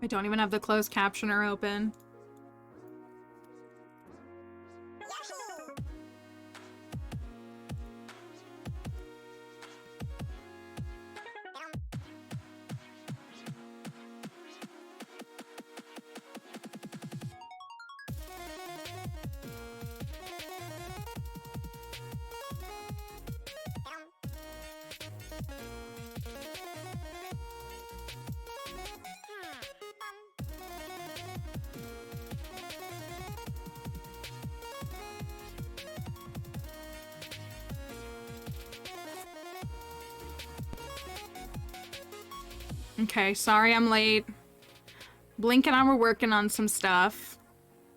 I don't even have the closed captioner open. Okay, sorry I'm late. Blink and I were working on some stuff.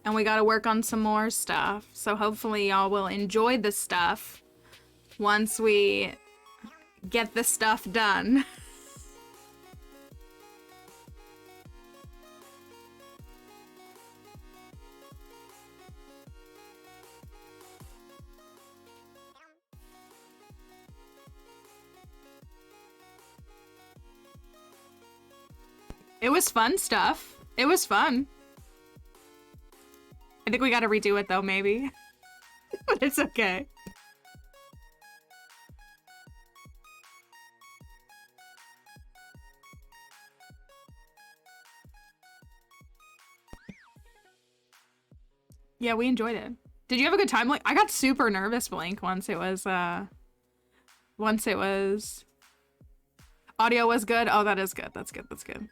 And we gotta work on some more stuff. So hopefully y'all will enjoy the stuff once we get the stuff done. It was fun stuff. It was fun. I think we gotta redo it though, maybe. But it's okay. Yeah, we enjoyed it. Did you have a good time? Like, I got super nervous, Blink, once it was audio was good. Oh, that is good. That's good. That's good.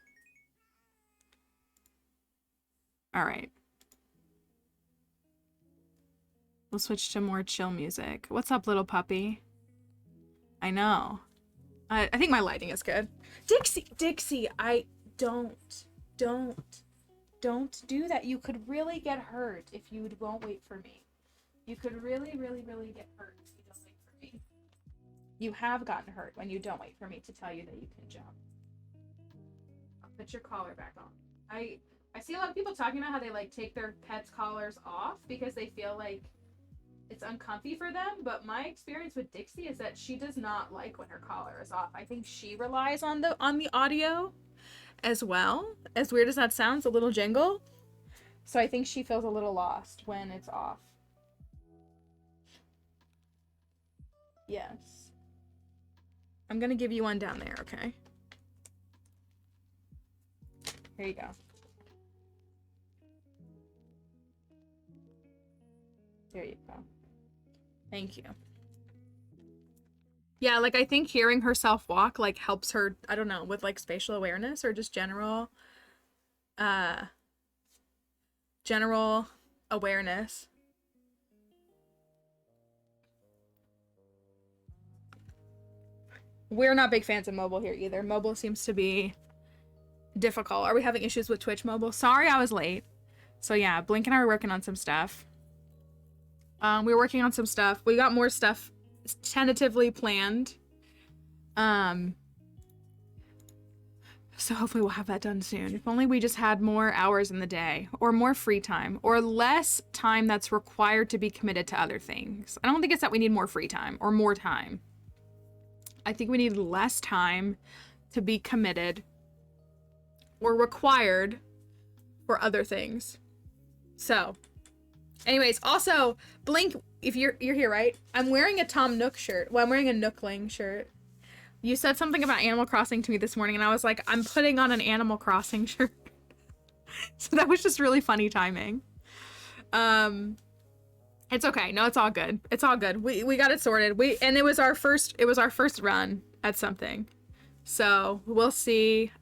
All right. We'll switch to more chill music. What's up, little puppy? I know. I think my lighting is good. Dixie, I don't do that. You could really get hurt if you won't wait for me. You could really get hurt if you don't wait for me. You have gotten hurt when you don't wait for me to tell you that you can jump. I'll put your collar back on. I see a lot of people talking about how they like take their pets' collars off because they feel like it's uncomfy for them, but my experience with Dixie is that she does not like when her collar is off. I think she relies on the audio as well. As weird as that sounds, a little jingle. So I think she feels a little lost when it's off. Yes. I'm gonna give you one down there, okay? Here you go. There you go. Thank you. Yeah, like I think hearing herself walk like helps her, I don't know, with like spatial awareness or just general awareness. We're not big fans of mobile here either. Mobile seems to be difficult. Are we having issues with Twitch mobile? Sorry I was late. So yeah, Blink and I were working on some stuff. We were working on some stuff. We got more stuff tentatively planned. So hopefully we'll have that done soon. If only we just had more hours in the day, or more free time, or less time that's required to be committed to other things. I don't think it's that we need more free time or more time. I think we need less time to be committed or required for other things. So anyways, also, Blink, if you're here, right? I'm wearing a Tom Nook shirt. Well, I'm wearing a Nookling shirt. You said something about Animal Crossing to me this morning, and I was like, I'm putting on an Animal Crossing shirt. So that was just really funny timing. It's okay. No, it's all good. It's all good. We got it sorted. And it was our first run at something. So we'll see.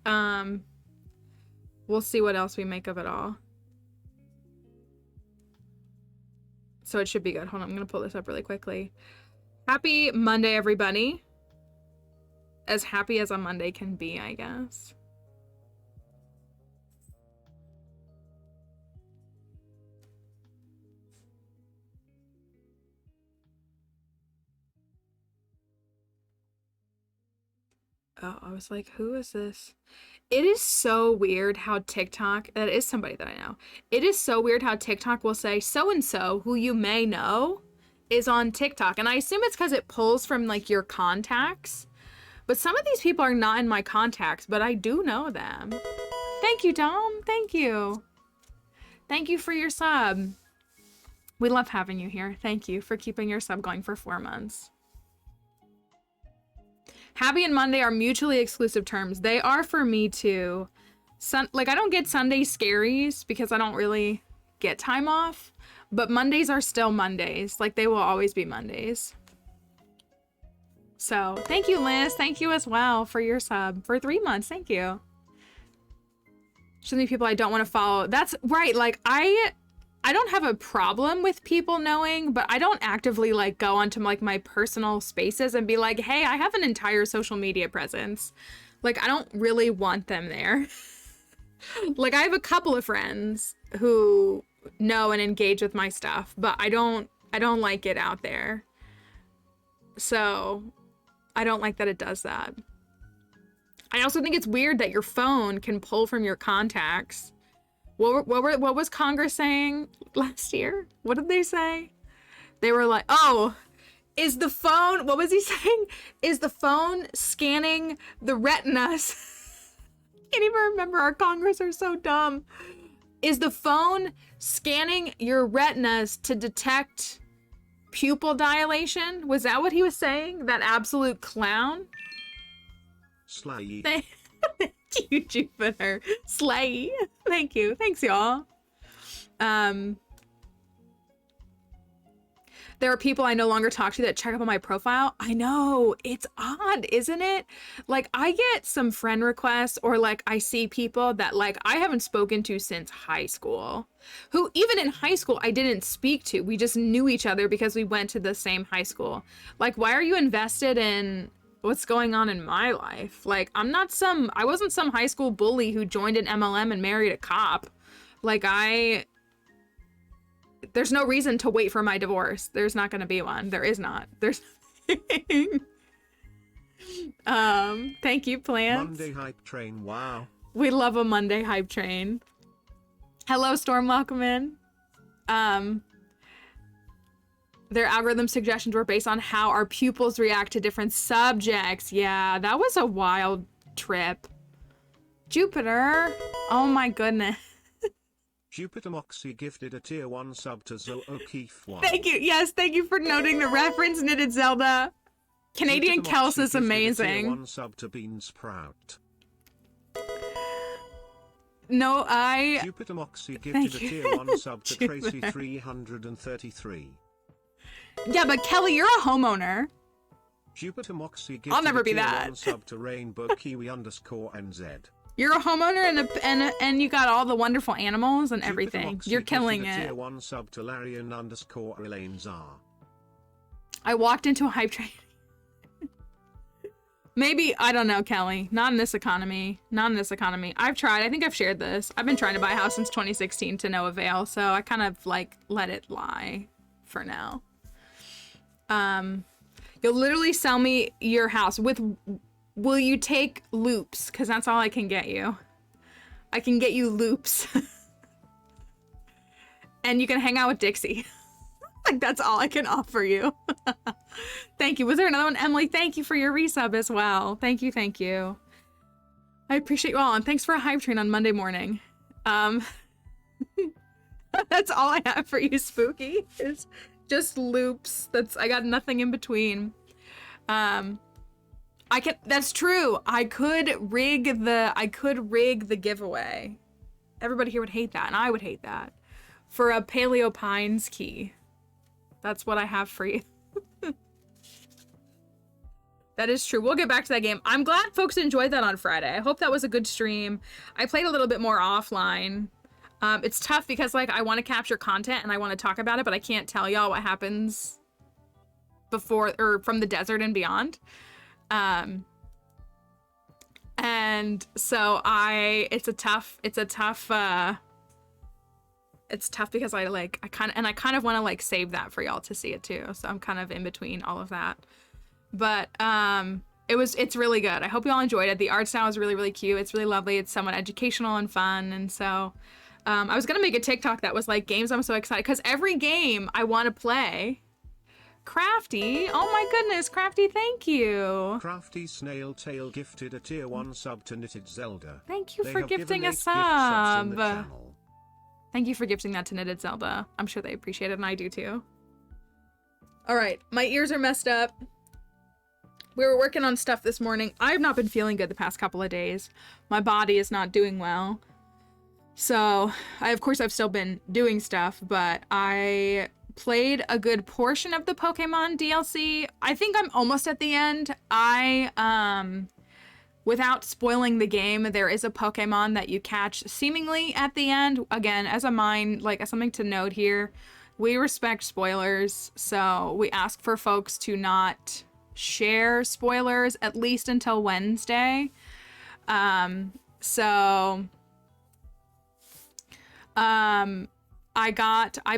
We'll see what else we make of it all. So it should be good. Hold on, I'm gonna pull this up really quickly. Happy Monday, everybody. As happy as a Monday can be, I guess. Oh, I was like, who is this? It is so weird how TikTok, that is somebody that I know. It is so weird how TikTok will say so-and-so, who you may know, is on TikTok. And I assume it's because it pulls from like your contacts. But some of these people are not in my contacts, but I do know them. Thank you, Dom. Thank you. Thank you for your sub. We love having you here. Thank you for keeping your sub going for 4 months. Happy and Monday are mutually exclusive terms. They are for me too. Like I don't get Sunday scaries because I don't really get time off, but Mondays are still Mondays. Like they will always be Mondays. So thank you, Liz. Thank you as well for your sub for 3 months. Thank you. So many people I don't want to follow. That's right. Like I don't have a problem with people knowing, but I don't actively like go onto like my personal spaces and be like, hey, I have an entire social media presence. Like I don't really want them there. Like I have a couple of friends who know and engage with my stuff, but I don't like it out there. So I don't like that it does that. I also think it's weird that your phone can pull from your contacts. What was Congress saying last year? What did they say? They were like, oh, is the phone, what was he saying? Is the phone scanning the retinas? Can't even remember. Our Congress are so dumb. Is the phone scanning your retinas to detect pupil dilation? Was that what he was saying? That absolute clown? Slay. Thank you, Jupiter. Slay. Thank you. Thanks, y'all. There are people I no longer talk to that check up on my profile. I know. It's odd, isn't it? Like, I get some friend requests, or like I see people that like I haven't spoken to since high school, who even in high school I didn't speak to. We just knew each other because we went to the same high school. Like, why are you invested in what's going on in my life? Like, I wasn't some high school bully who joined an MLM and married a cop. Like, there's no reason to wait for my divorce. There's not gonna be one. There is not. There's thank you, plants. Monday hype train, wow. We love a Monday hype train. Hello, Storm, welcome in. Their algorithm suggestions were based on how our pupils react to different subjects. Yeah, that was a wild trip. Jupiter. Oh my goodness. Jupiter Moxie gifted a tier 1 sub to Zoe O'Keefe. Thank you. Yes, thank you for noting the reference, Knitted Zelda. Canadian Kels is amazing. Tier 1 sub to Bean Sprout. no, I... Jupiter Moxie gifted a you. tier 1 sub to Jupiter. Tracy 333. Yeah, but Kelly, you're a homeowner. Jupiter Moxie gifted I'll never a be tier that. 1 sub to Rainbow Kiwi _NZ. You're a homeowner and you got all the wonderful animals and everything. Jupiter Moxie You're killing gifted a it. tier 1 sub to Larian _Elaine Czar. I walked into a hype train. Maybe, I don't know, Kelly. Not in this economy. Not in this economy. I've tried. I think I've shared this. I've been trying to buy a house since 2016 to no avail, so I kind of like let it lie for now. You'll literally sell me your house with, will you take loops? Because that's all I can get you. I can get you loops. And you can hang out with Dixie. Like, that's all I can offer you. Thank you. Was there another one? Emily, thank you for your resub as well. Thank you, thank you. I appreciate you all, and thanks for a hype train on Monday morning. That's all I have for you, Spooky. Is just loops. I got nothing in between. That's true. I could rig the giveaway. Everybody here would hate that, and I would hate that. For a Paleo Pines key. That's what I have for you. That is true. We'll get back to that game. I'm glad folks enjoyed that on Friday. I hope that was a good stream. I played a little bit more offline. It's tough because like I want to capture content and I want to talk about it, but I can't tell y'all what happens before or from the desert and beyond. And so it's tough because I kind of want to like save that for y'all to see it too. So I'm kind of in between all of that. But it's really good. I hope you all enjoyed it. The art style is really, really cute. It's really lovely. It's somewhat educational and fun. And so I was gonna make a TikTok that was like games I'm so excited because every game I want to play. Crafty, oh my goodness, Crafty, thank you. Crafty Snail Tail gifted a tier 1 sub to Knitted Zelda. Thank you They for have gifting given a 8 gift subs in the sub. channel. Thank you for gifting that to Knitted Zelda. I'm sure they appreciate it, and I do too. All right, my ears are messed up. We were working on stuff this morning. I have not been feeling good the past couple of days. My body is not doing well. So, of course, I've still been doing stuff, but I played a good portion of the Pokemon DLC. I think I'm almost at the end. Without spoiling the game, there is a Pokemon that you catch seemingly at the end. Again, as something to note here, we respect spoilers, so we ask for folks to not share spoilers at least until Wednesday. I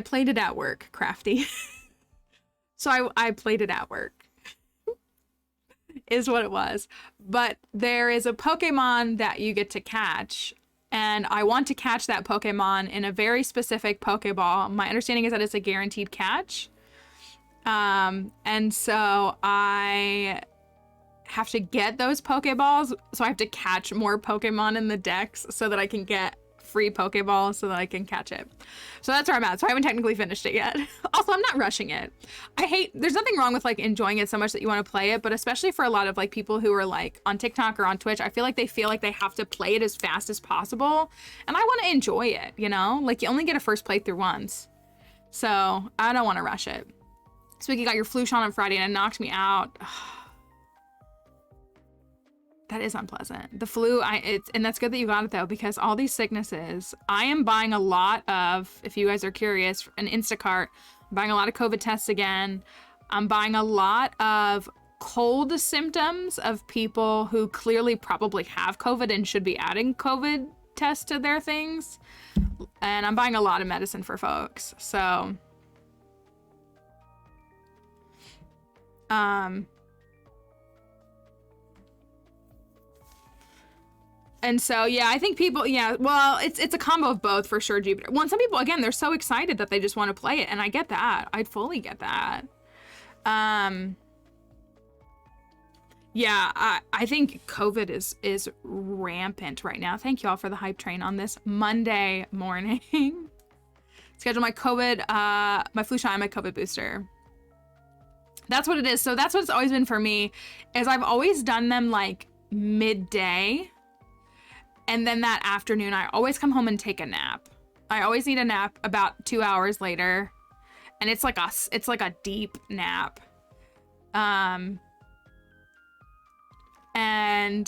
played it at work, Crafty. So I played it at work. Is what it was. But there is a Pokemon that you get to catch, and I want to catch that Pokemon in a very specific Pokeball. My understanding is that it's a guaranteed catch. And so I have to get those Pokeballs, so I have to catch more Pokemon in the decks so that I can get free Pokeballs so that I can catch it. So that's where I'm at. So I haven't technically finished it yet. Also, I'm not rushing it. There's nothing wrong with like enjoying it so much that you want to play it, but especially for a lot of like people who are like on TikTok or on Twitch, I feel like they have to play it as fast as possible. And I want to enjoy it, you know? Like you only get a first playthrough once. So I don't want to rush it. Spooky got your flu shot on Friday and it knocked me out. That is unpleasant. The flu, and that's good that you got it though, because all these sicknesses, I am buying a lot of, if you guys are curious, an Instacart. I'm buying a lot of COVID tests again. I'm buying a lot of cold symptoms of people who clearly probably have COVID and should be adding COVID tests to their things. And I'm buying a lot of medicine for folks. So, and so, yeah, I think people, well, it's a combo of both for sure, Jupiter. Well, some people, again, they're so excited that they just want to play it, and I get that. I fully get that. Yeah, I think COVID is rampant right now. Thank you all for the hype train on this Monday morning. Schedule my COVID, my flu shot and my COVID booster. That's what it is. So that's what it's always been for me, is I've always done them like midday. And then that afternoon, I always come home and take a nap. I always need a nap about 2 hours later. And it's like a deep nap. And then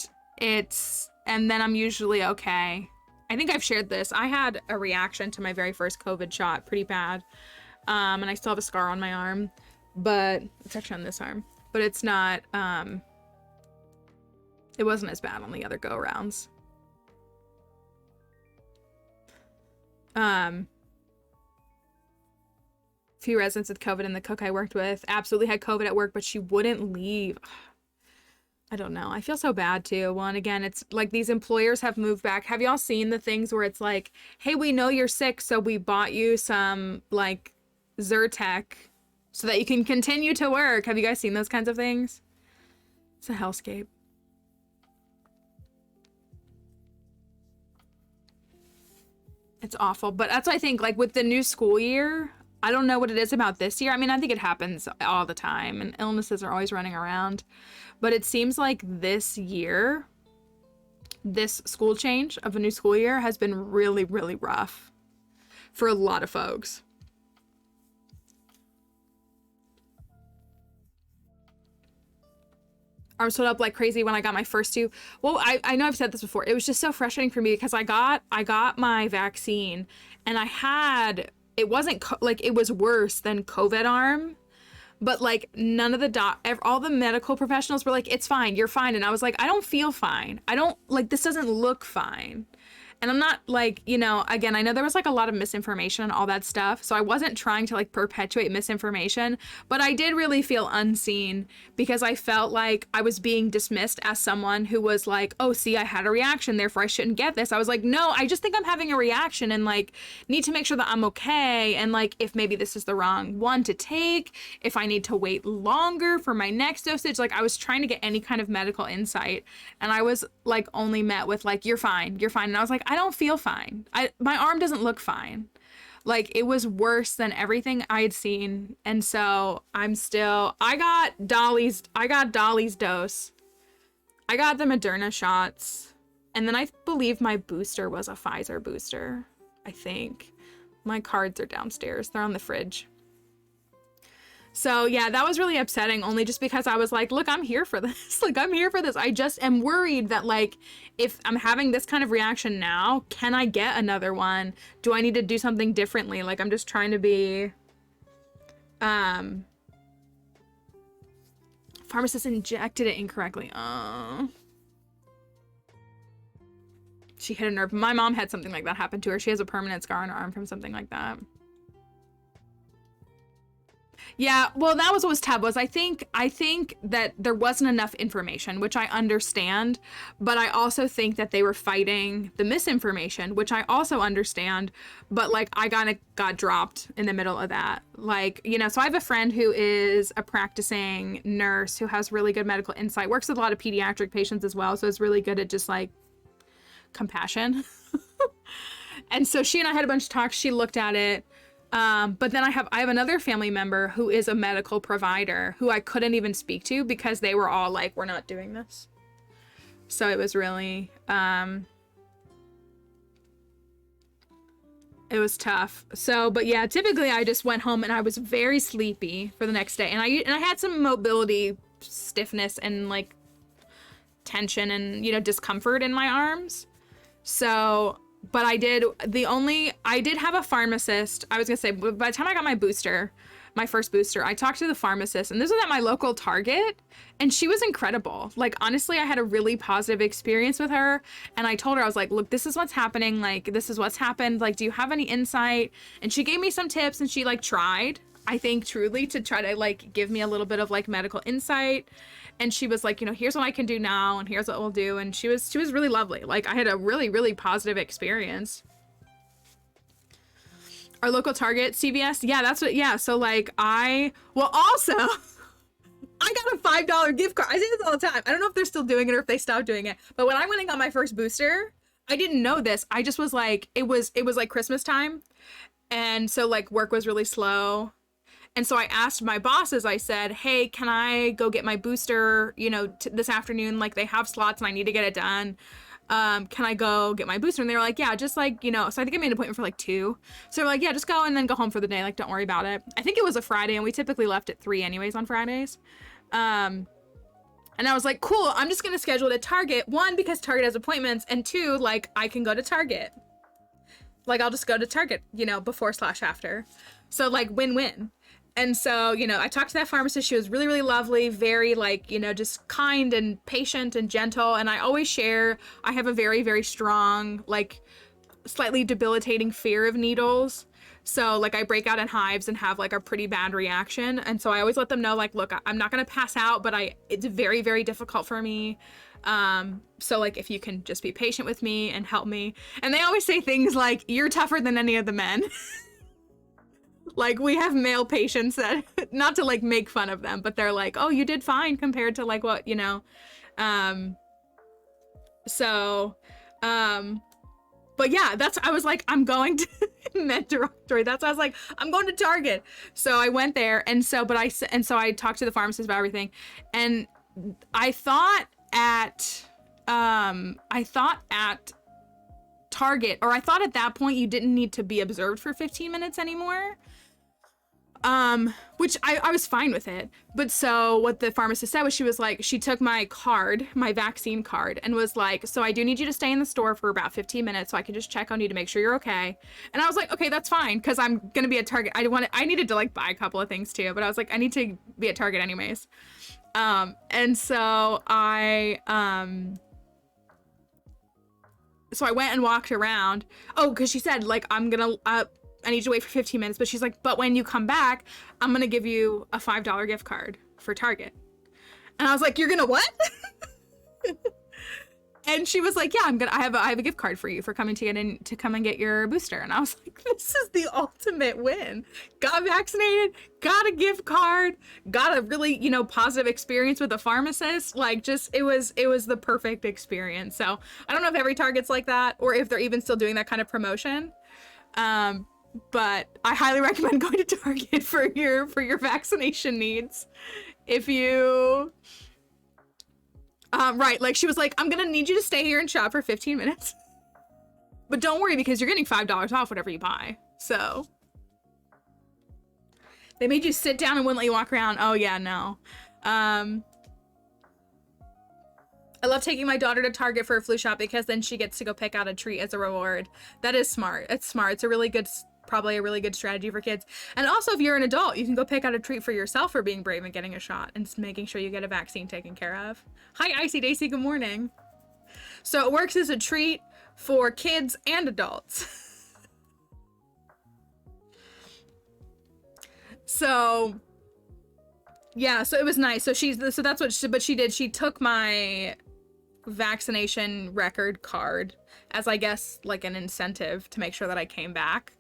I'm usually okay. I think I've shared this. I had a reaction to my very first COVID shot, pretty bad. And I still have a scar on my arm, but it's actually on this arm, but it's not, it wasn't as bad on the other go-rounds. Few residents with COVID, and the cook I worked with absolutely had COVID at work, but she wouldn't leave. I don't know. I feel so bad too. Well, and again, it's like these employers have moved back. Have y'all seen the things where it's like, hey, we know you're sick, so we bought you some like Zyrtec so that you can continue to work. Have you guys seen those kinds of things? It's a hellscape. It's awful. But that's what I think, like with the new school year, I don't know what it is about this year. I mean, I think it happens all the time and illnesses are always running around. But it seems like this year, this school change of a new school year has been really, really rough for a lot of folks. Arms swelled up like crazy when I got my first two. Well, I know I've said this before. It was just so frustrating for me because I got my vaccine and it wasn't like it was worse than COVID arm. But like none of all the medical professionals were like, it's fine, you're fine. And I was like, I don't feel fine. I don't like, this doesn't look fine. And I'm not like, you know, again, I know there was like a lot of misinformation and all that stuff. So I wasn't trying to like perpetuate misinformation, but I did really feel unseen because I felt like I was being dismissed as someone who was like, oh, see, I had a reaction, therefore I shouldn't get this. I was like, no, I just think I'm having a reaction and like need to make sure that I'm okay. And like, if maybe this is the wrong one to take, if I need to wait longer for my next dosage, like I was trying to get any kind of medical insight. And I was like only met with like, you're fine, you're fine. And I was like, I don't feel fine. My arm doesn't look fine. Like it was worse than everything I had seen. And so I got Dolly's dose. I got the Moderna shots. And then I believe my booster was a Pfizer booster. I think. My cards are downstairs. They're on the fridge. So yeah, that was really upsetting only just because I was like, look, I'm here for this. Like, I'm here for this. I just am worried that like, if I'm having this kind of reaction now, can I get another one? Do I need to do something differently? Like, I'm just trying to be, pharmacist injected it incorrectly. She hit a nerve. My mom had something like that happen to her. She has a permanent scar on her arm from something like that. Yeah, well, that was what was tough. I think that there wasn't enough information, which I understand, but I also think that they were fighting the misinformation, which I also understand, but like I got dropped in the middle of that. Like, you know, so I have a friend who is a practicing nurse who has really good medical insight, works with a lot of pediatric patients as well, so is really good at just like compassion. And so she and I had a bunch of talks. She looked at it. But then I have another family member who is a medical provider who I couldn't even speak to because they were all like, we're not doing this. So it was really, it was tough. So, but yeah, typically I just went home and I was very sleepy for the next day. And I had some mobility stiffness and like tension and, you know, discomfort in my arms. So, but I did have a pharmacist. I was gonna say, by the time I got my first booster, I talked to the pharmacist, and this was at my local Target, and she was incredible. Like, honestly, I had a really positive experience with her, and I told her, I was like, look, this is what's happening. Like, this is what's happened. Like, do you have any insight? And she gave me some tips, and she like tried, I think, truly to try to like give me a little bit of like medical insight. And she was like, you know, here's what I can do now, and here's what we'll do. And she was really lovely. Like, I had a really, really positive experience. Our local Target, CVS, yeah, that's what, yeah. So like also, I got a $5 gift card. I say this all the time. I don't know if they're still doing it or if they stopped doing it. But when I went and got my first booster, I didn't know this. I just was like, it was like Christmas time. And so like work was really slow. And so I asked my bosses, I said, hey, can I go get my booster, you know, this afternoon? Like, they have slots and I need to get it done. can I go get my booster? And they were like, yeah, just like, you know, so I think I made an appointment for like 2. So they're like, yeah, just go and then go home for the day. Like, don't worry about it. I think it was a Friday, and we typically left at 3 anyways on Fridays. And I was like, cool, I'm just gonna schedule it at Target. 1, because Target has appointments, and 2, like, I can go to Target. Like, I'll just go to Target, you know, before/after. So, like, win-win. And so, you know, I talked to that pharmacist. She was really, really lovely, very, like, you know, just kind and patient and gentle. And I always share, I have a very, very strong, like, slightly debilitating fear of needles. So, like, I break out in hives and have, like, a pretty bad reaction. And so I always let them know, like, look, I'm not going to pass out, but it's very, very difficult for me. So, like, if you can just be patient with me and help me. And they always say things like, you're tougher than any of the men. Like, we have male patients that, not to, like, make fun of them, but they're like, oh, you did fine compared to, like, what, you know. But yeah, I was like, I'm going to, med derogatory. I was like, I'm going to Target. So I went there, and so I talked to the pharmacist about everything. And I thought at Target, or I thought at that point you didn't need to be observed for 15 minutes anymore. Which I was fine with it. But so what the pharmacist said was, she was like, she took my card, my vaccine card, and was like, so I do need you to stay in the store for about 15 minutes so I can just check on you to make sure you're okay. And I was like, okay, that's fine, because I'm gonna be at Target. I needed to, like, buy a couple of things too, but I was like, I need to be at Target anyways. And so I went and walked around. Oh, because she said, like, I need you to wait for 15 minutes, but she's like, but when you come back, I'm gonna give you a $5 gift card for Target. And I was like, you're gonna what? And she was like, yeah, I have a gift card for you for coming to come and get your booster. And I was like, this is the ultimate win. Got vaccinated, got a gift card, got a really, you know, positive experience with a pharmacist. Like, just, it was the perfect experience. So I don't know if every Target's like that, or if they're even still doing that kind of promotion. But I highly recommend going to Target for your vaccination needs. If you, right, like, she was like, I'm gonna need you to stay here and shop for 15 minutes. But don't worry, because you're getting $5 off whatever you buy. So they made you sit down and wouldn't let you walk around. Oh yeah, no. I love taking my daughter to Target for a flu shot, because then she gets to go pick out a treat as a reward. That is smart. It's smart. It's probably a really good strategy for kids. And also, if you're an adult, you can go pick out a treat for yourself for being brave and getting a shot and making sure you get a vaccine taken care of. Hi, Icy Daisy. Good morning. So it works as a treat for kids and adults. So yeah, so it was nice. So that's what she did. She took my vaccination record card as, I guess, like, an incentive to make sure that I came back,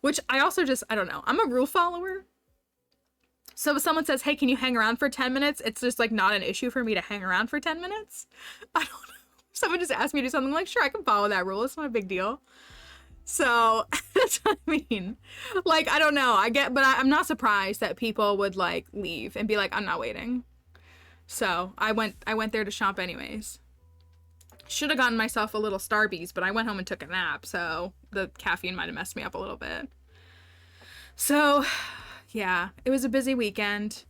which I also I don't know. I'm a rule follower. So if someone says, hey, can you hang around for 10 minutes? It's just, like, not an issue for me to hang around for 10 minutes. I don't know. Someone just asked me to do something, like, sure, I can follow that rule. It's not a big deal. So that's what I mean. Like, I don't know. But I'm not surprised that people would, like, leave and be like, I'm not waiting. So I went there to shop anyways. Should have gotten myself a little Starbies, but I went home and took a nap, so the caffeine might have messed me up a little bit. So yeah, it was a busy weekend.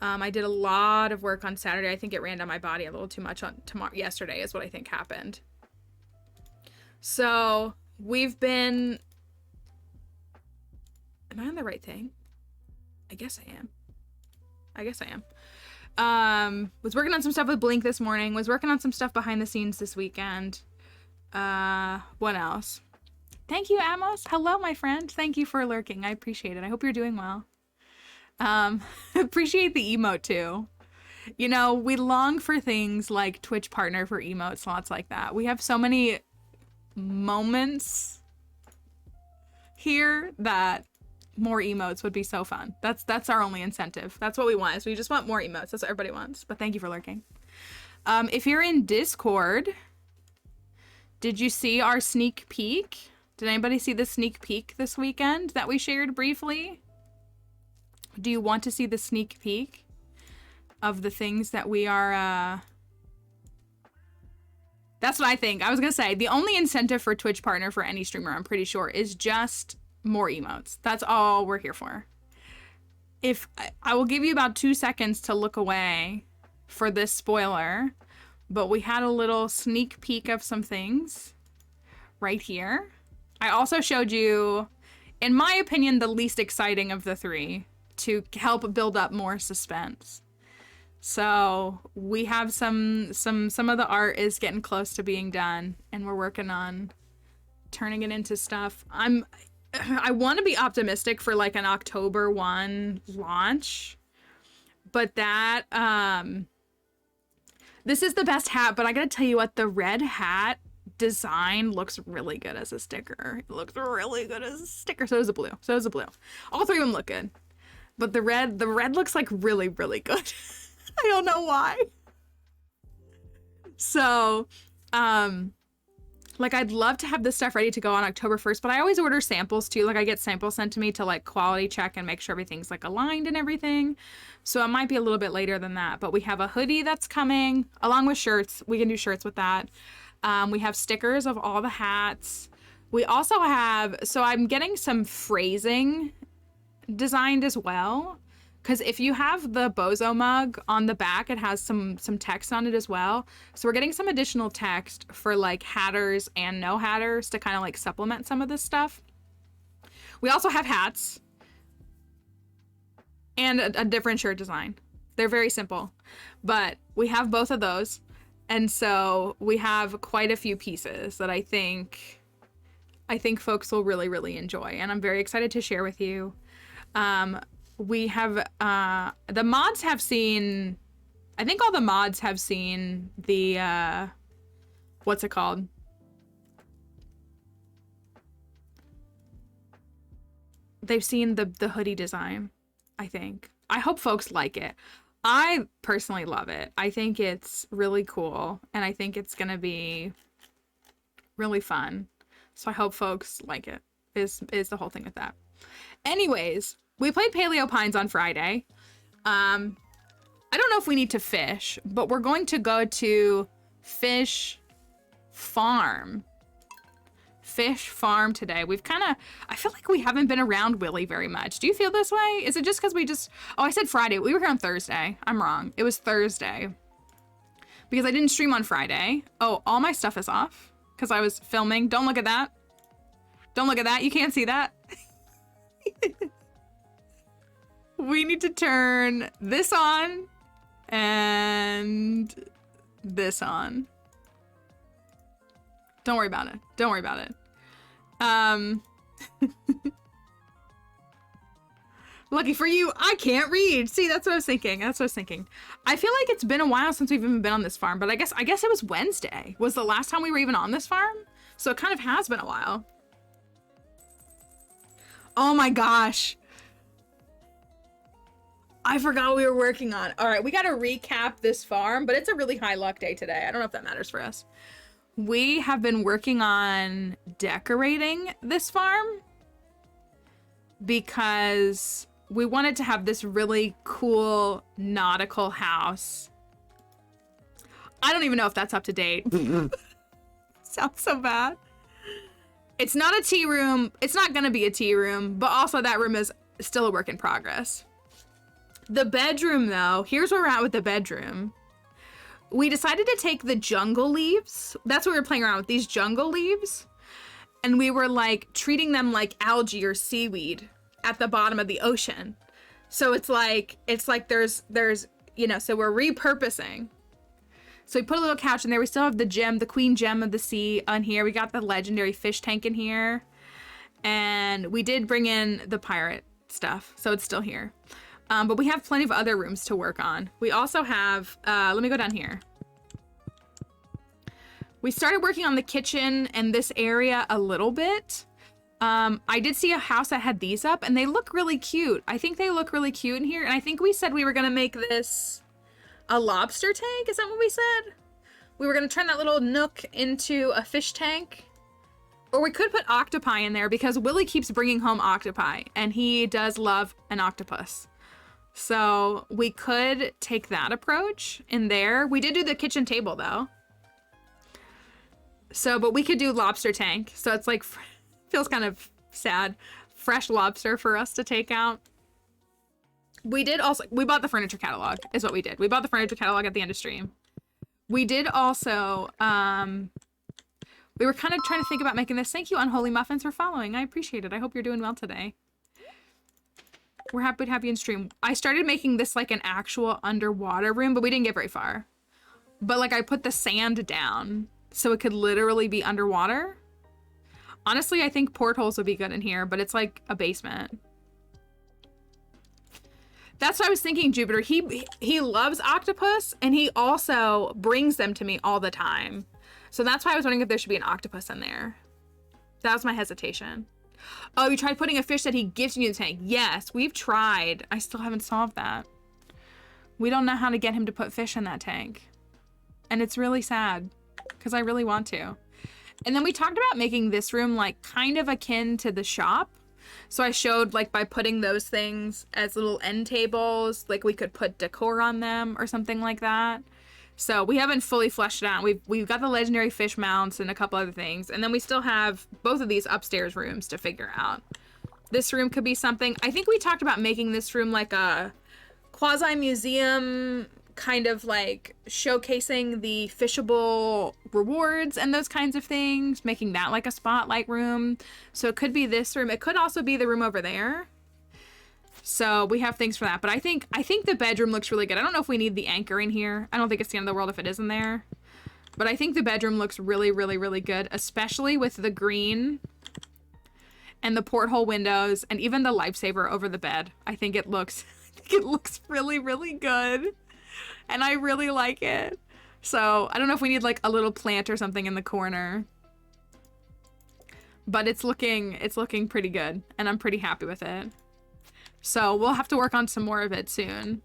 I did a lot of work on Saturday. I think it ran down my body a little too much on yesterday is what I think happened. So we've been, am I on the right thing? I guess I am. Was working on some stuff with Blink this morning, was working on some stuff behind the scenes this weekend. What else? Thank you, Amos. Hello, my friend. Thank you for lurking. I appreciate it. I hope you're doing well. Appreciate the emote too. You know, we long for things like Twitch partner for emote slots like that. We have so many moments here that more emotes would be so fun. That's our only incentive. That's what we want, is we just want more emotes. That's what everybody wants. But thank you for lurking. If you're in Discord, did you see our sneak peek? Did anybody see the sneak peek this weekend that we shared briefly? Do you want to see the sneak peek of the things that we are That's what I think. I was gonna say the only incentive for Twitch partner for any streamer, I'm pretty sure, is just more emotes. That's all we're here for. If I will give you about 2 seconds to look away for this spoiler, but we had a little sneak peek of some things right here. I also showed you, in my opinion, the least exciting of the three to help build up more suspense. So we have some of the art is getting close to being done, and we're working on turning it into stuff. I want to be optimistic for like an October 1 launch, but that this is the best hat, but I gotta tell you what, the red hat design looks really good as a sticker. It looks really good as a sticker. So does the blue. So does the blue. All three of them look good. But the red looks like really, really good. I don't know why. So, like I'd love to have this stuff ready to go on October 1st, but I always order samples too. Like I get samples sent to me to like quality check and make sure everything's like aligned and everything. So it might be a little bit later than that, but we have a hoodie that's coming along with shirts. We can do shirts with that. We have stickers of all the hats. We also have, so I'm getting some phrasing designed as well. Because if you have the Bozo mug on the back, it has some text on it as well. So we're getting some additional text for like hatters and no hatters to kind of like supplement some of this stuff. We also have hats and a different shirt design. They're very simple, but we have both of those. And so we have quite a few pieces that I think folks will really, really enjoy. And I'm very excited to share with you. We have, the mods have seen, I think all the mods have seen the, what's it called? They've seen the hoodie design, I think. I hope folks like it. I personally love it. I think it's really cool, and I think it's gonna be really fun. So I hope folks like it, is the whole thing with that. Anyways, we played Paleo Pines on Friday. I don't know if we need to fish, but we're going to go to Fish Farm today. We've kind of, I feel like we haven't been around Willy very much. Do you feel this way? Is it just because oh, I said Friday. We were here on Thursday. I'm wrong. It was Thursday. Because I didn't stream on Friday. Oh, all my stuff is off because I was filming. Don't look at that. Don't look at that. You can't see that. We need to turn this on and this on. Don't worry about it. Don't worry about it. Lucky for you, I can't read. See, that's what I was thinking. I feel like it's been a while since we've even been on this farm, but I guess it was Wednesday was the last time we were even on this farm. So it kind of has been a while. Oh my gosh. I forgot we were working on. All right, we got to recap this farm, but it's a really high luck day today. I don't know if that matters for us. We have been working on decorating this farm because we wanted to have this really cool nautical house. I don't even know if that's up to date. Sounds so bad. It's not a tea room. It's not going to be a tea room, but also that room is still a work in progress. The bedroom, though, here's where we're at with the bedroom. We decided to take the jungle leaves. That's what we were playing around with, these jungle leaves. And we were like treating them like algae or seaweed at the bottom of the ocean. So it's like there's, you know, so we're repurposing. So we put a little couch in there. We still have the gem, the queen gem of the sea on here. We got the legendary fish tank in here. And we did bring in the pirate stuff. So it's still here. But we have plenty of other rooms to work on. We also have, let me go down here. We started working on the kitchen and this area a little bit. I did see a house that had these up and they look really cute. I think they look really cute in here. And I think we said we were gonna make this a lobster tank. Is that what we said? We were gonna turn that little nook into a fish tank. Or we could put octopi in there because Willy keeps bringing home octopi and he does love an octopus. So we could take that approach in there. We did do the kitchen table though. So, but we could do lobster tank. So it's like, feels kind of sad. Fresh lobster for us to take out. We bought the furniture catalog is what we did. We bought the furniture catalog at the end of stream. We did also, we were kind of trying to think about making this. Thank you, Unholy Muffins, for following. I appreciate it. I hope you're doing well today. We're happy to have you in stream. I started making this like an actual underwater room, but we didn't get very far. But like I put the sand down so it could literally be underwater. Honestly, I think portholes would be good in here, but it's like a basement. That's what I was thinking, Jupiter. He loves octopus, and he also brings them to me all the time. So that's why I was wondering if there should be an octopus in there. That was my hesitation. Oh, you tried putting a fish that he gives you in the tank. Yes, we've tried. I still haven't solved that. We don't know how to get him to put fish in that tank. And it's really sad, because I really want to. And then we talked about making this room like kind of akin to the shop. So I showed like by putting those things as little end tables, like we could put decor on them or something like that. So we haven't fully fleshed it out. We've got the legendary fish mounts and a couple other things. And then we still have both of these upstairs rooms to figure out. This room could be something. I think we talked about making this room like a quasi-museum, kind of like showcasing the fishable rewards and those kinds of things, making that like a spotlight room. So it could be this room. It could also be the room over there. So we have things for that. But I think the bedroom looks really good. I don't know if we need the anchor in here. I don't think it's the end of the world if it isn't there. But I think the bedroom looks really, really, really good, especially with the green and the porthole windows and even the lifesaver over the bed. I think it looks really, really good. And I really like it. So I don't know if we need like a little plant or something in the corner. But it's looking pretty good. And I'm pretty happy with it. So we'll have to work on some more of it soon.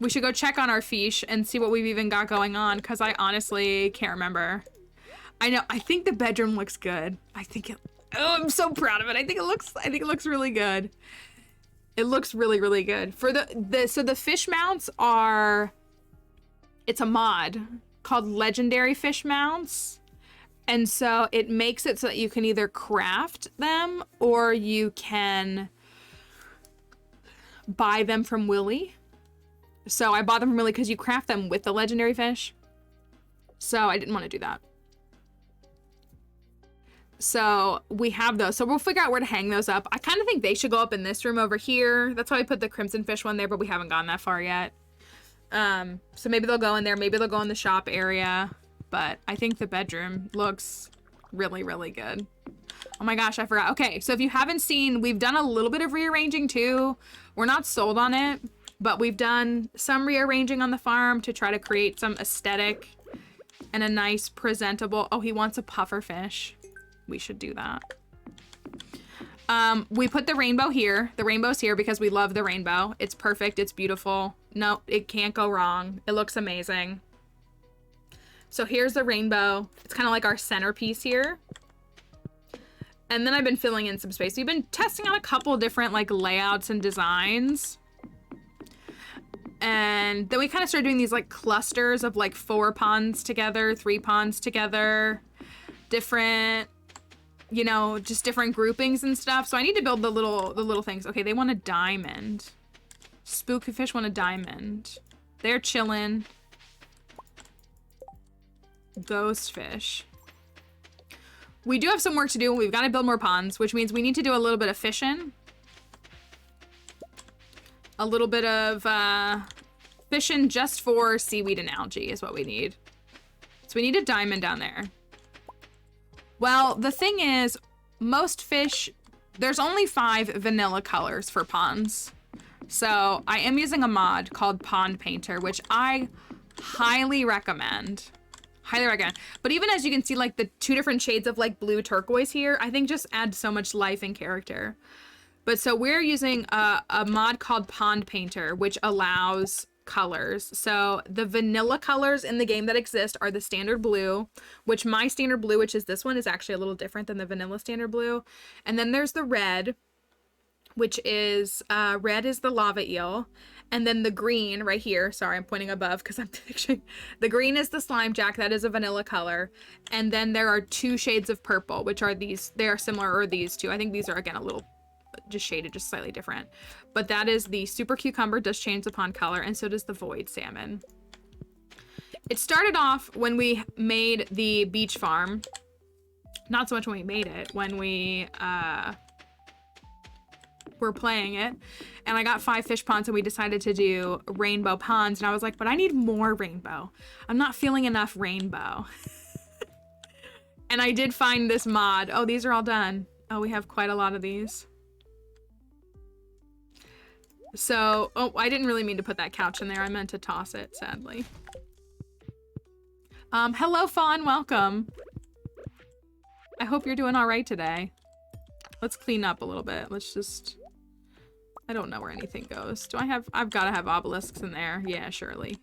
We should go check on our fish and see what we've even got going on, because I honestly can't remember. I know, I think the bedroom looks good. I'm so proud of it. I think it looks really good. It looks really, really good. For so the fish mounts it's a mod called Legendary Fish Mounts. And so it makes it so that you can either craft them or you can buy them from Willy. So I bought them from Willy because you craft them with the legendary fish. So I didn't want to do that. So we have those. So we'll figure out where to hang those up. I kind of think they should go up in this room over here. That's why I put the crimson fish one there, but we haven't gone that far yet. So maybe they'll go in there. Maybe they'll go in the shop area. But I think the bedroom looks really, really good. Oh my gosh, I forgot. Okay, so if you haven't seen, we've done a little bit of rearranging too. We're not sold on it, but we've done some rearranging on the farm to try to create some aesthetic and a nice presentable. Oh, he wants a puffer fish. We should do that. We put the rainbow here. The rainbow's here because we love the rainbow. It's perfect. It's beautiful. No, it can't go wrong. It looks amazing. So here's the rainbow. It's kind of like our centerpiece here. And then I've been filling in some space. We've been testing out a couple different like layouts and designs. And then we kind of started doing these like clusters of like 4 ponds together, 3 ponds together, different, you know, just different groupings and stuff. So I need to build the little things. Okay, they want a diamond. Spooky fish want a diamond. They're chilling. Ghost fish. We do have some work to do. We've got to build more ponds, which means we need to do a little bit of fishing. A little bit of fishing just for seaweed and algae is what we need. So we need a diamond down there. Well, the thing is, most fish, there's only 5 vanilla colors for ponds. So I am using a mod called Pond Painter, which I highly recommend. Highly recommend. But even as you can see, like the 2 different shades of like blue turquoise here, I think just add so much life and character. But so we're using a mod called Pond Painter, which allows colors. So the vanilla colors in the game that exist are the standard blue, which my standard blue, which is this one, is actually a little different than the vanilla standard blue. And then there's the red. which is red is the lava eel. And then the green right here, sorry, I'm pointing above because I'm picturing. The green is the slime jack, that is a vanilla color. And then there are 2 shades of purple, which are these, they are similar, or these 2. I think these are, again, a little just shaded, just slightly different. But that is the super cucumber, does change upon color, and so does the void salmon. It started off when we made the beach farm. Not so much when we made it, when we were playing it, and I got 5 fish ponds and we decided to do rainbow ponds, and I was like, but I need more rainbow. I'm not feeling enough rainbow. And I did find this mod. Oh, these are all done. Oh, we have quite a lot of these. So, oh, I didn't really mean to put that couch in there. I meant to toss it, sadly. Hello, Fawn, welcome. I hope you're doing all right today. Let's clean up a little bit. Let's just, I don't know where anything goes. Do I have, I've got to have obelisks in there. Yeah, surely.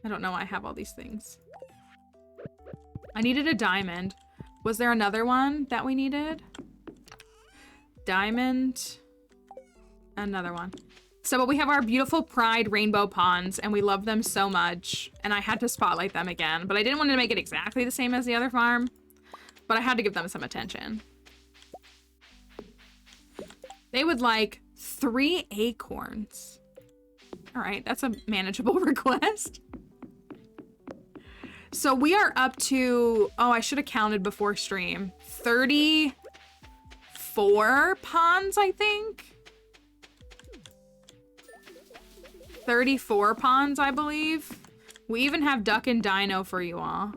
I don't know why I have all these things. I needed a diamond. Was there another one that we needed? Diamond. Another one. So, but we have our beautiful Pride rainbow ponds, and we love them so much. And I had to spotlight them again, but I didn't want to make it exactly the same as the other farm. But I had to give them some attention. They would like 3 acorns. All right, that's a manageable request. So we are up to, oh, I should have counted before stream. 34 ponds, I think. 34 ponds, I believe. We even have duck and dino for you all.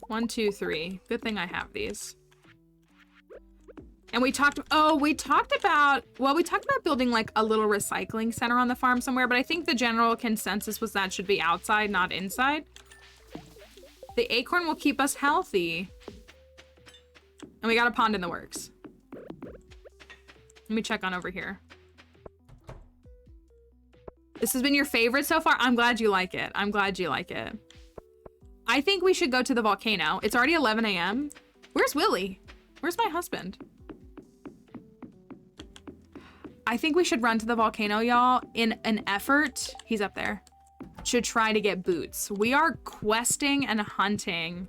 One, two, three. Good thing I have these. And we talked, oh, we talked about building like a little recycling center on the farm somewhere, but I think the general consensus was that should be outside, not inside. The acorn will keep us healthy. And we got a pond in the works. Let me check on over here. This has been your favorite so far? I'm glad you like it. I'm glad you like it. I think we should go to the volcano. It's already 11 a.m. Where's Willy? Where's my husband? I think we should run to the volcano, y'all, in an effort, he's up there, to try to get boots. We are questing and hunting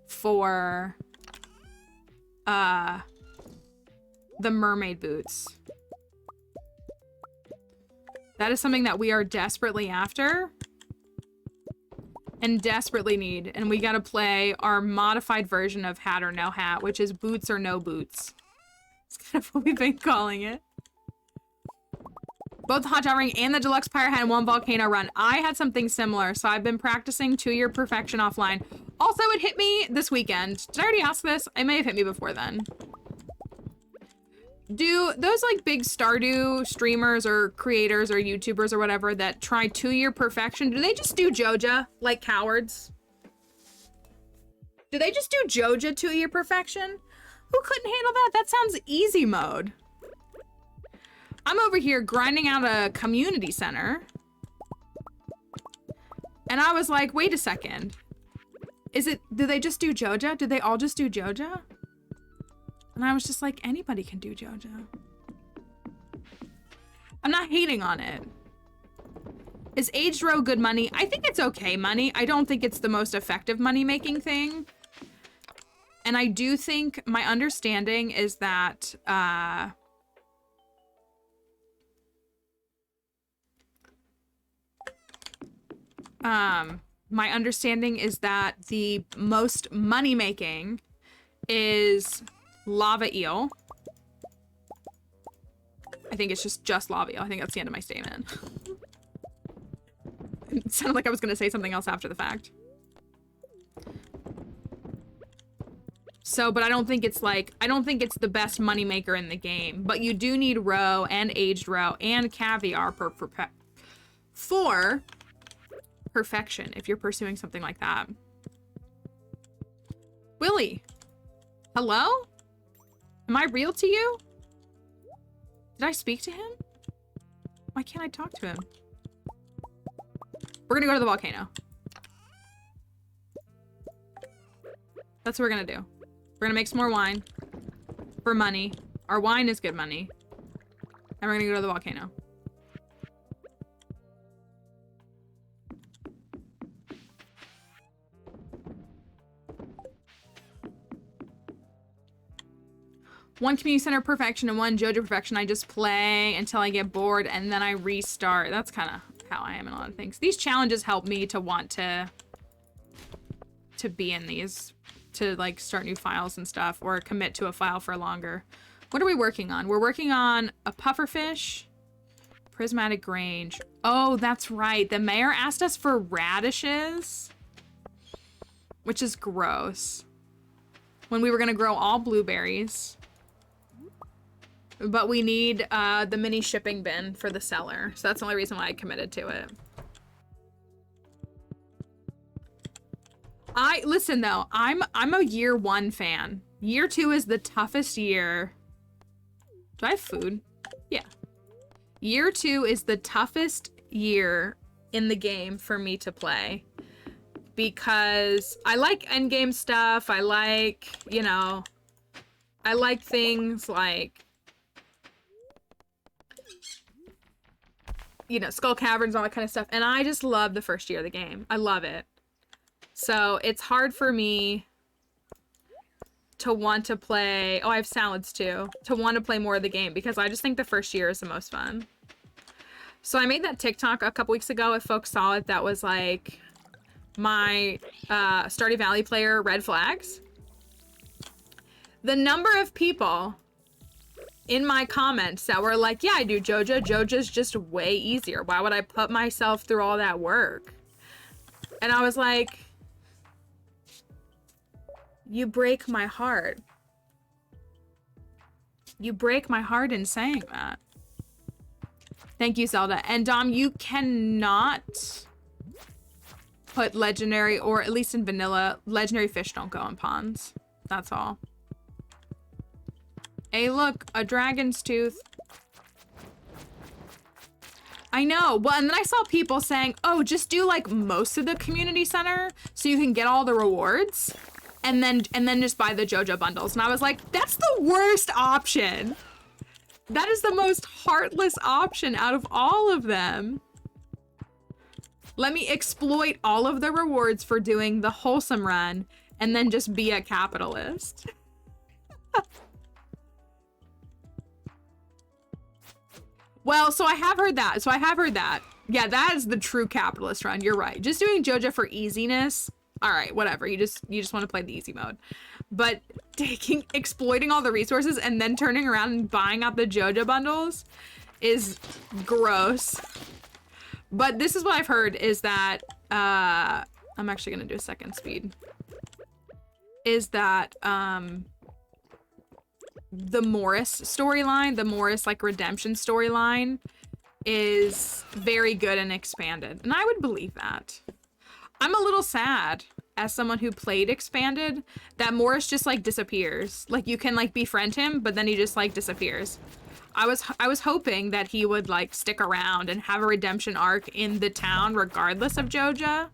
for the mermaid boots. That is something that we are desperately after and desperately need. And we gotta play our modified version of hat or no hat, which is boots or no boots. It's kind of what we've been calling it. Both the hot ring and the deluxe pyre had one volcano run. I had something similar, so I've been practicing 2-year perfection offline. Also, it hit me this weekend. Did I already ask this? It may have hit me before then. Do those like big Stardew streamers or creators or YouTubers or whatever that try 2-year perfection, do they just do Joja like cowards? Do they just do Joja 2-year perfection? Who couldn't handle that? That sounds easy mode. I'm over here grinding out a community center. And I was like, wait a second. Do they just do Joja? Do they all just do Joja? And I was just like, anybody can do Joja. I'm not hating on it. Is aged row good money? I think it's okay money. I don't think it's the most effective money-making thing. And I do think my understanding is that, my understanding is that the most money-making is lava eel. I think it's just lava eel. I think that's the end of my statement. It sounded like I was going to say something else after the fact. So, but I don't think it's the best moneymaker in the game. But you do need roe and aged roe and caviar for perfection if you're pursuing something like that. Willy, hello? Am I real to you? Did I speak to him? Why can't I talk to him? We're gonna go to the volcano. That's what we're gonna do. We're gonna make some more wine for money. Our wine is good money. And we're gonna go to the volcano. One community center perfection and one JoJo perfection. I just play until I get bored and then I restart. That's kind of how I am in a lot of things. These challenges help me to want to be in these, to like start new files and stuff, or commit to a file for longer. What are we working on? We're working on a pufferfish, prismatic grange. Oh, that's right. The mayor asked us for radishes, which is gross, when we were gonna grow all blueberries. But we need the mini shipping bin for the cellar. So that's the only reason why I committed to it. Listen though, I'm a year 1 fan. Year 2 is the toughest year. Do I have food? Yeah. Year 2 is the toughest year in the game for me to play. Because I like endgame stuff. I like, you know, I like things like, you know, Skull Caverns, all that kind of stuff. And I just love the first year of the game. I love it. So it's hard for me to want to play. Oh, I have salads too. To want to play more of the game because I just think the first year is the most fun. So I made that TikTok a couple weeks ago. If folks saw it, that was like my Stardew Valley player red flags. The number of people in my comments that were like, yeah, I do JoJo. JoJo's just way easier. Why would I put myself through all that work? And I was like, you break my heart. You break my heart in saying that. Thank you, Zelda. And Dom, you cannot put legendary, or at least in vanilla, legendary fish don't go in ponds. That's all. Hey, look, a dragon's tooth. I know. Well, and then I saw people saying, oh, just do like most of the community center so you can get all the rewards and then just buy the JoJo bundles. And I was like, that's the worst option. That is the most heartless option out of all of them. Let me exploit all of the rewards for doing the wholesome run and then just be a capitalist. Well, so I have heard that. Yeah, that is the true capitalist run. You're right. Just doing JoJo for easiness. All right, whatever. You just want to play the easy mode. But exploiting all the resources and then turning around and buying out the JoJo bundles is gross. But this is what I've heard is that I'm actually going to do a second speed. Is that the Morris storyline, the Morris like redemption storyline is very good and expanded. And I would believe that. I'm a little sad as someone who played expanded that Morris just like disappears. Like you can like befriend him, but then he just like disappears. I was hoping that he would like stick around and have a redemption arc in the town regardless of JoJo.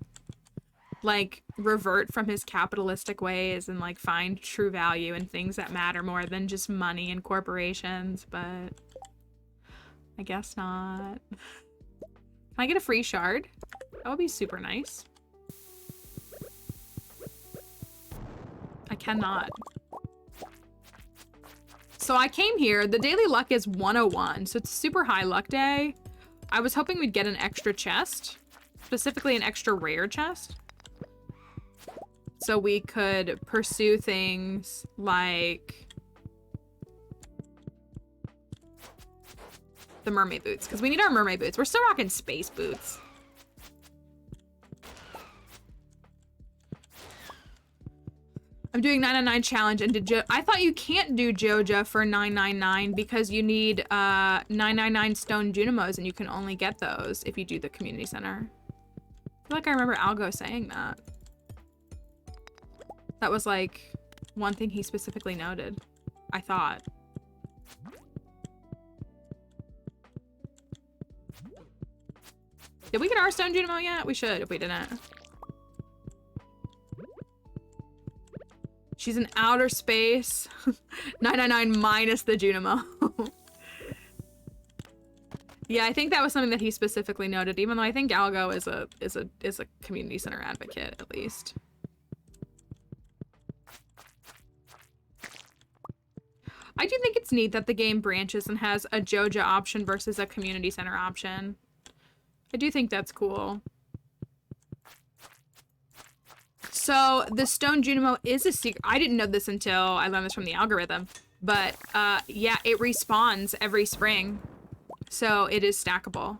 Like revert from his capitalistic ways and like find true value in things that matter more than just money and corporations, but I guess not. Can I get a free shard? That would be super nice. I cannot. So I came here, the daily luck is 101, so it's a super high luck day. I was hoping we'd get an extra chest, specifically an extra rare chest. So we could pursue things like the mermaid boots, because we need our mermaid boots. We're still rocking space boots. I'm doing 999 challenge and I thought you can't do JoJo for 999 because you need 999 stone Junimos and you can only get those if you do the community center. I feel like I remember Algo saying that. That was like one thing he specifically noted, I thought. Did we get our stone Junimo yet? We should if we didn't. She's in outer space. 999 minus the Junimo. Yeah, I think that was something that he specifically noted, even though I think Algo is a community center advocate, at least. I do think it's neat that the game branches and has a Joja option versus a community center option. I do think that's cool. So the Stone Junimo is a secret. I didn't know this until I learned this from the algorithm, but yeah, it respawns every spring. So it is stackable.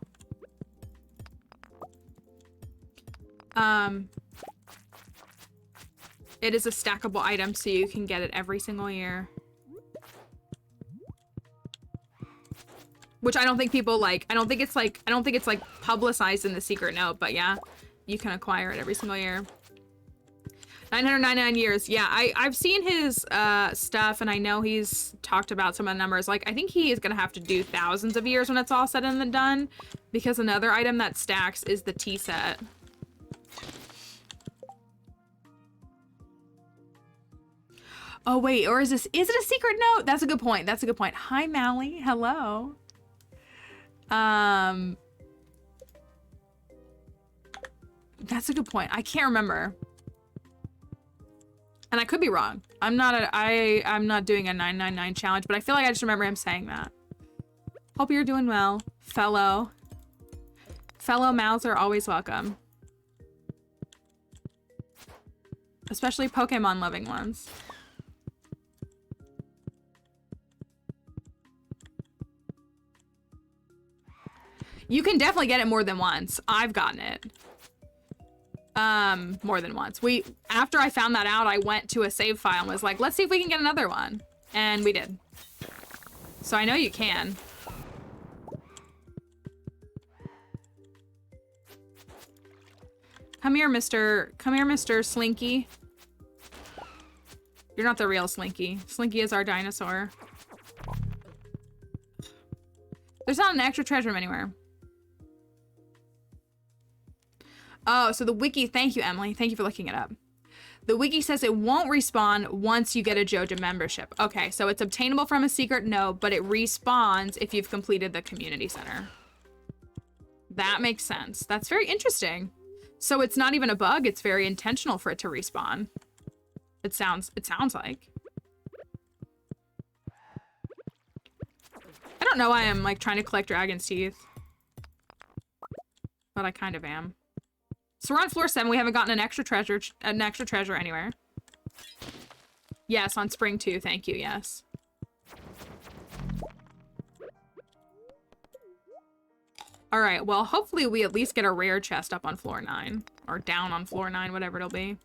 It is a stackable item, so you can get it every single year. Which I don't think people like. I don't think it's like publicized in the secret note, but yeah, you can acquire it every single year. 999 years. Yeah, I've seen his stuff, and I know he's talked about some of the numbers. Like, I think he is gonna have to do thousands of years when it's all said and done, because another item that stacks is the tea set. Oh wait, or is it a secret note? That's a good point. That's a good point. Hi Mally, hello. That's a good point. I can't remember. And I could be wrong. I'm not doing a 999 challenge, but I feel like I just remember him saying that. Hope you're doing well, fellow. Fellow mouths are always welcome. Especially Pokemon loving ones. You can definitely get it more than once. I've gotten it. More than once. After I found that out, I went to a save file and was like, let's see if we can get another one. And we did. So I know you can. Come here, Mr. Slinky. You're not the real Slinky. Slinky is our dinosaur. There's not an extra treasure room anywhere. Oh, so the wiki, thank you, Emily. Thank you for looking it up. The wiki says it won't respawn once you get a Joja membership. Okay, so it's obtainable from a secret node, but it respawns if you've completed the community center. That makes sense. That's very interesting. So it's not even a bug, it's very intentional for it to respawn. It sounds like. I don't know why I'm like trying to collect dragon's teeth. But I kind of am. So we're on floor 7. We haven't gotten an extra treasure anywhere. Yes, on spring 2. Thank you. Yes. All right. Well, hopefully we at least get a rare chest up on floor 9 or down on floor 9, whatever it'll be.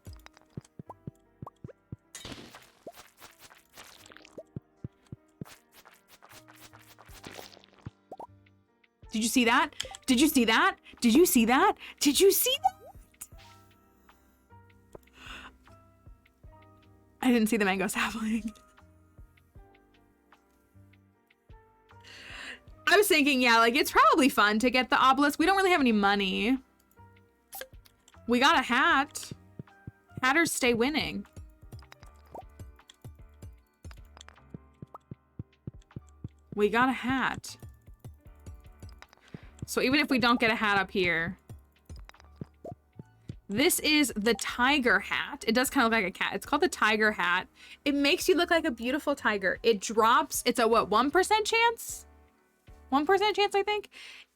Did you see that? Did you see that? Did you see that? Did you see that? I didn't see the mango sapling. I was thinking, yeah, like it's probably fun to get the obelisk. We don't really have any money. We got a hat. Hatters stay winning. We got a hat. So even if we don't get a hat up here, this is the tiger hat. It does kind of look like a cat. It's called the tiger hat. It makes you look like a beautiful tiger. It drops, it's a what, 1% chance? 1% chance, I think.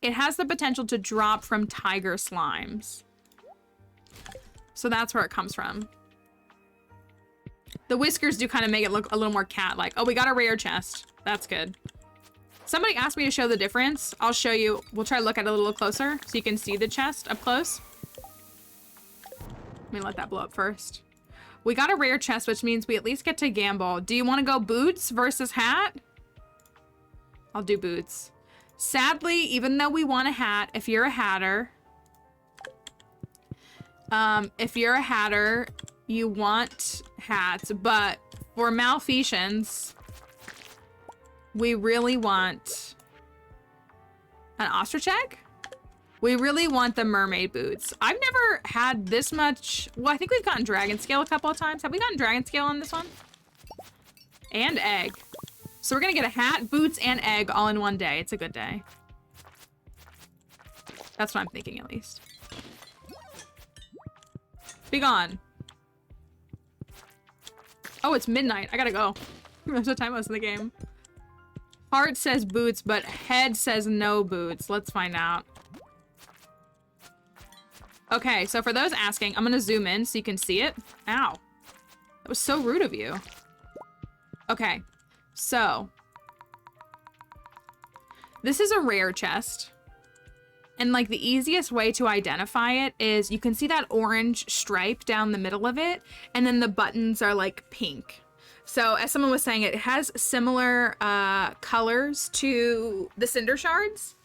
It has the potential to drop from tiger slimes. So that's where it comes from. The whiskers do kind of make it look a little more cat-like. Oh, we got a rare chest. That's good. Somebody asked me to show the difference. I'll show you. We'll try to look at it a little closer so you can see the chest up close. Let me let that blow up first. We got a rare chest, which means we at least get to gamble. Do you want to go boots versus hat? I'll do boots. Sadly, even though we want a hat, if you're a hatter, you want hats, but for malfeasance, we really want an ostrich egg? We really want the mermaid boots. I've never had this much. Well, I think we've gotten dragon scale a couple of times. Have we gotten dragon scale on this one? And egg. So we're gonna get a hat, boots, and egg all in one day. It's a good day. That's what I'm thinking, at least. Be gone. Oh, it's midnight. I gotta go. That's what time it was in the game. Heart says boots, but head says no boots. Let's find out. Okay, so for those asking, I'm gonna zoom in so you can see it. Ow. That was so rude of you. Okay, so. This is a rare chest. And like the easiest way to identify it is you can see that orange stripe down the middle of it, and then the buttons are like pink. So as someone was saying, it has similar colors to the cinder shards.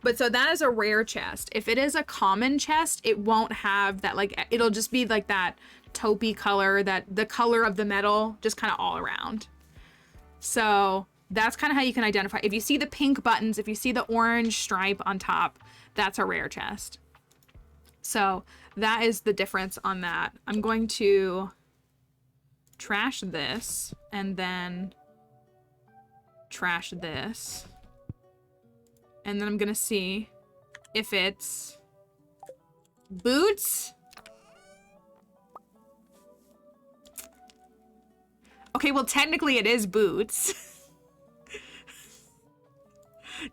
But so that is a rare chest. If it is a common chest, it won't have that, like, it'll just be like that taupey color, that the color of the metal, just kind of all around. So that's kind of how you can identify. If you see the pink buttons, if you see the orange stripe on top, that's a rare chest. So that is the difference on that. I'm going to trash this and then trash this. And then I'm gonna see if it's boots. Okay, well, technically it is boots.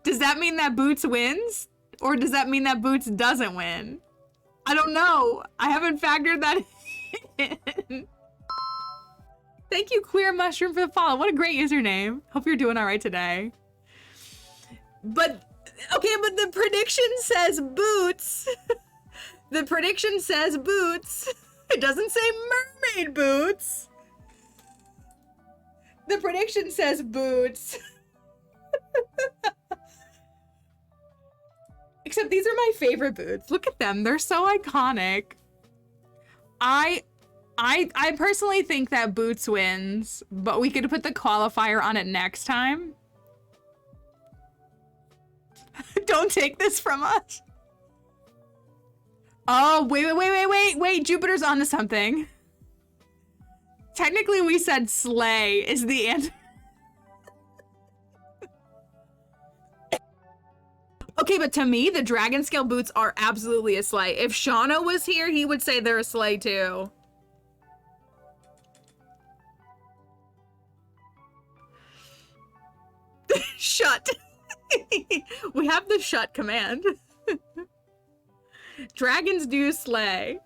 Does that mean that boots wins? Or does that mean that boots doesn't win? I don't know. I haven't factored that in. Thank you, Queer Mushroom, for the follow. What a great username. Hope you're doing all right today. But, okay, but the prediction says boots. The prediction says boots. It doesn't say mermaid boots. The prediction says boots. Except these are my favorite boots. Look at them. They're so iconic. I personally think that boots wins, but we could put the qualifier on it next time. Don't take this from us. Oh, wait. Jupiter's onto something. Technically, we said slay is the answer. Okay, but to me, the dragon scale boots are absolutely a slay. If Shauna was here, he would say they're a slay too. Shut. We have the shut command. Dragons do slay.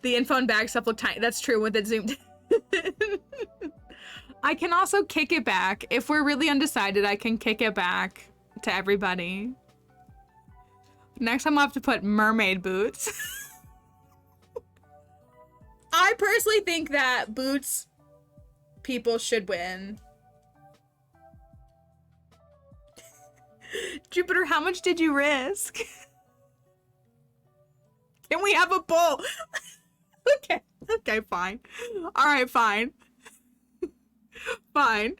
The info and bag stuff look tiny. That's true with it zoomed. I can also kick it back. If we're really undecided, I can kick it back to everybody. Next time I'll have to put mermaid boots. I personally think that boots people should win. Jupiter, how much did you risk? Can we have a poll? Okay, fine. All right, fine. Fine.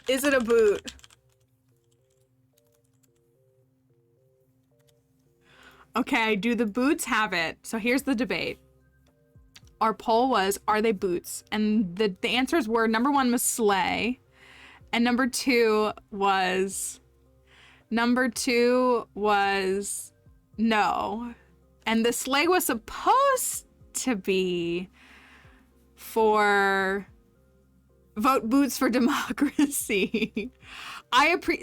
Is it a boot? Okay, do the boots have it? So here's the debate. Our poll was, are they boots? And the answers were, number 1 was slay. And number 2 was no. And the slay was supposed to be for vote boots for democracy.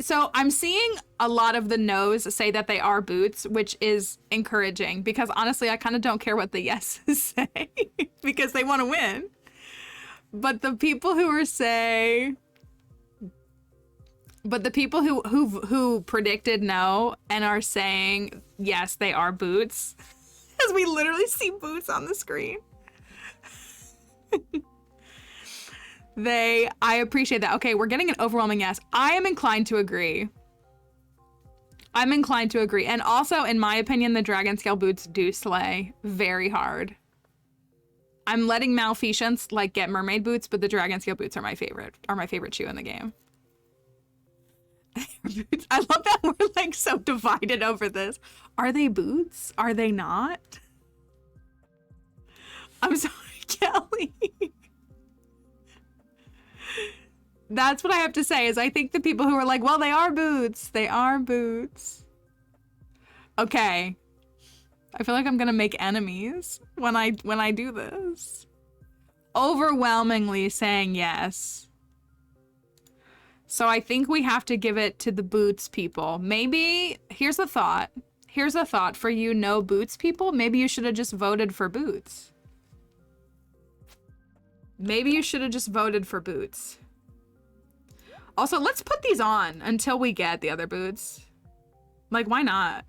So I'm seeing a lot of the no's say that they are boots, which is encouraging because honestly, I kind of don't care what the yeses say because they want to win. But the people who who predicted no and are saying yes, they are boots, as we literally see boots on the screen. I appreciate that. Okay, we're getting an overwhelming yes. I am inclined to agree. And also, in my opinion, the dragon scale boots do slay very hard. I'm letting malfeasance like get mermaid boots, but the dragon scale boots are my favorite shoe in the game. I love that we're like so divided over this. Are they boots? Are they not? I'm sorry, Kelly. That's what I have to say is I think the people who are like, well, they are boots. They are boots. Okay. I feel like I'm gonna make enemies when I do this. Overwhelmingly saying yes. So I think we have to give it to the boots people. Maybe, here's a thought. Here's a thought for you no boots people. Maybe you should have just voted for boots. Maybe you should have just voted for boots. Also, let's put these on until we get the other boots. Like, why not?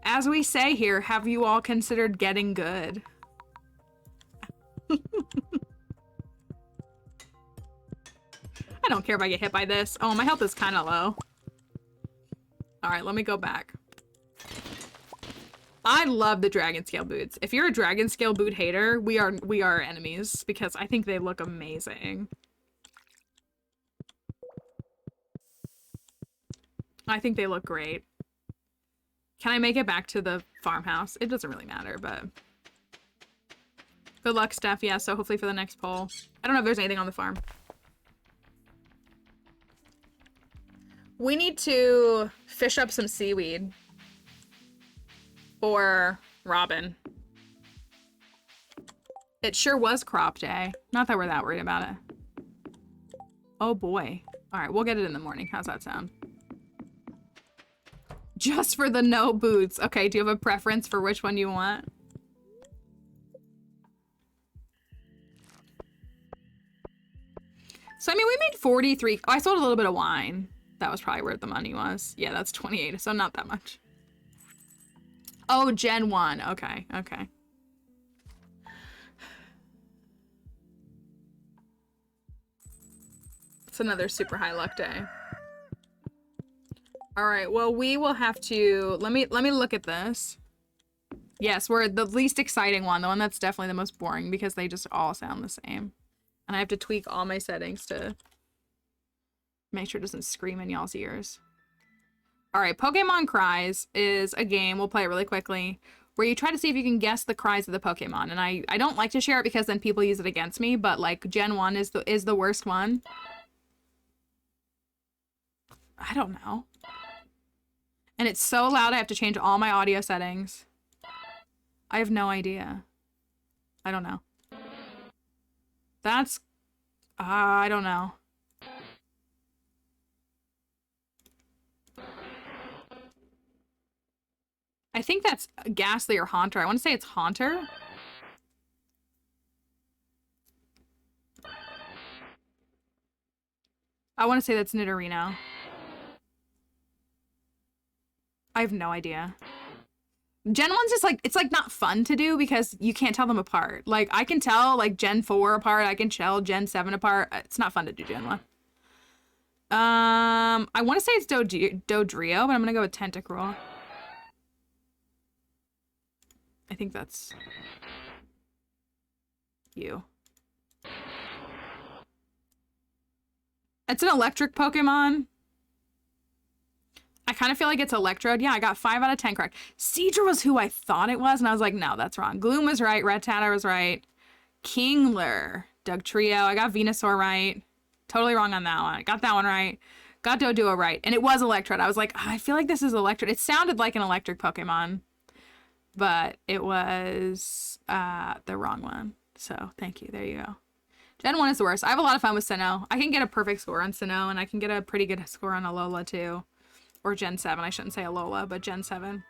As we say here, have you all considered getting good? I don't care if I get hit by this. Oh, my health is kind of low. All right, let me go back. I love the dragon scale boots. If you're a dragon scale boot hater, we are enemies because I think they look amazing. I think they look great. Can I make it back to the farmhouse? It doesn't really matter, but good luck, Steph. Yeah, so hopefully for the next poll. I don't know if there's anything on the farm. We need to fish up some seaweed for Robin. It sure was crop day. Not that we're that worried about it. Oh boy. All right, we'll get it in the morning. How's that sound? Just for the no boots. Okay, do you have a preference for which one you want? So, I mean, we made 43. Oh, I sold a little bit of wine. That was probably where the money was. Yeah, that's 28, so not that much. Oh, Gen 1. Okay, okay. It's another super high luck day. All right, well, we will have to, let me look at this. Yes, we're the least exciting one, the one that's definitely the most boring because they just all sound the same. And I have to tweak all my settings to make sure it doesn't scream in y'all's ears. All right, Pokemon Cries is a game, we'll play it really quickly, where you try to see if you can guess the cries of the Pokemon. And I don't like to share it because then people use it against me, but like Gen 1 is the worst one. I don't know. And it's so loud I have to change all my audio settings. I have no idea. I don't know. That's... I don't know. I think that's Ghastly or Haunter. I want to say it's Haunter. I want to say that's Nidorino. I have no idea. Gen 1's just like, it's like not fun to do because you can't tell them apart. Like I can tell like Gen 4 apart. I can tell Gen 7 apart. It's not fun to do Gen 1. I want to say it's Dodrio, but I'm going to go with Tentacruel. I think that's you. It's an electric Pokemon. I kind of feel like it's Electrode. Yeah, I got 5 out of 10 correct. Seadra was who I thought it was, and I was like, no, that's wrong. Gloom was right. Rattata was right. Kingler. Dugtrio. I got Venusaur right. Totally wrong on that one. I got that one right. Got Doduo right. And it was Electrode. I was like, oh, I feel like this is Electrode. It sounded like an electric Pokemon, but it was the wrong one. So thank you. There you go. Gen 1 is the worst. I have a lot of fun with Sinnoh. I can get a perfect score on Sinnoh, and I can get a pretty good score on Alola too. Or Gen 7. I shouldn't say Alola, but Gen 7.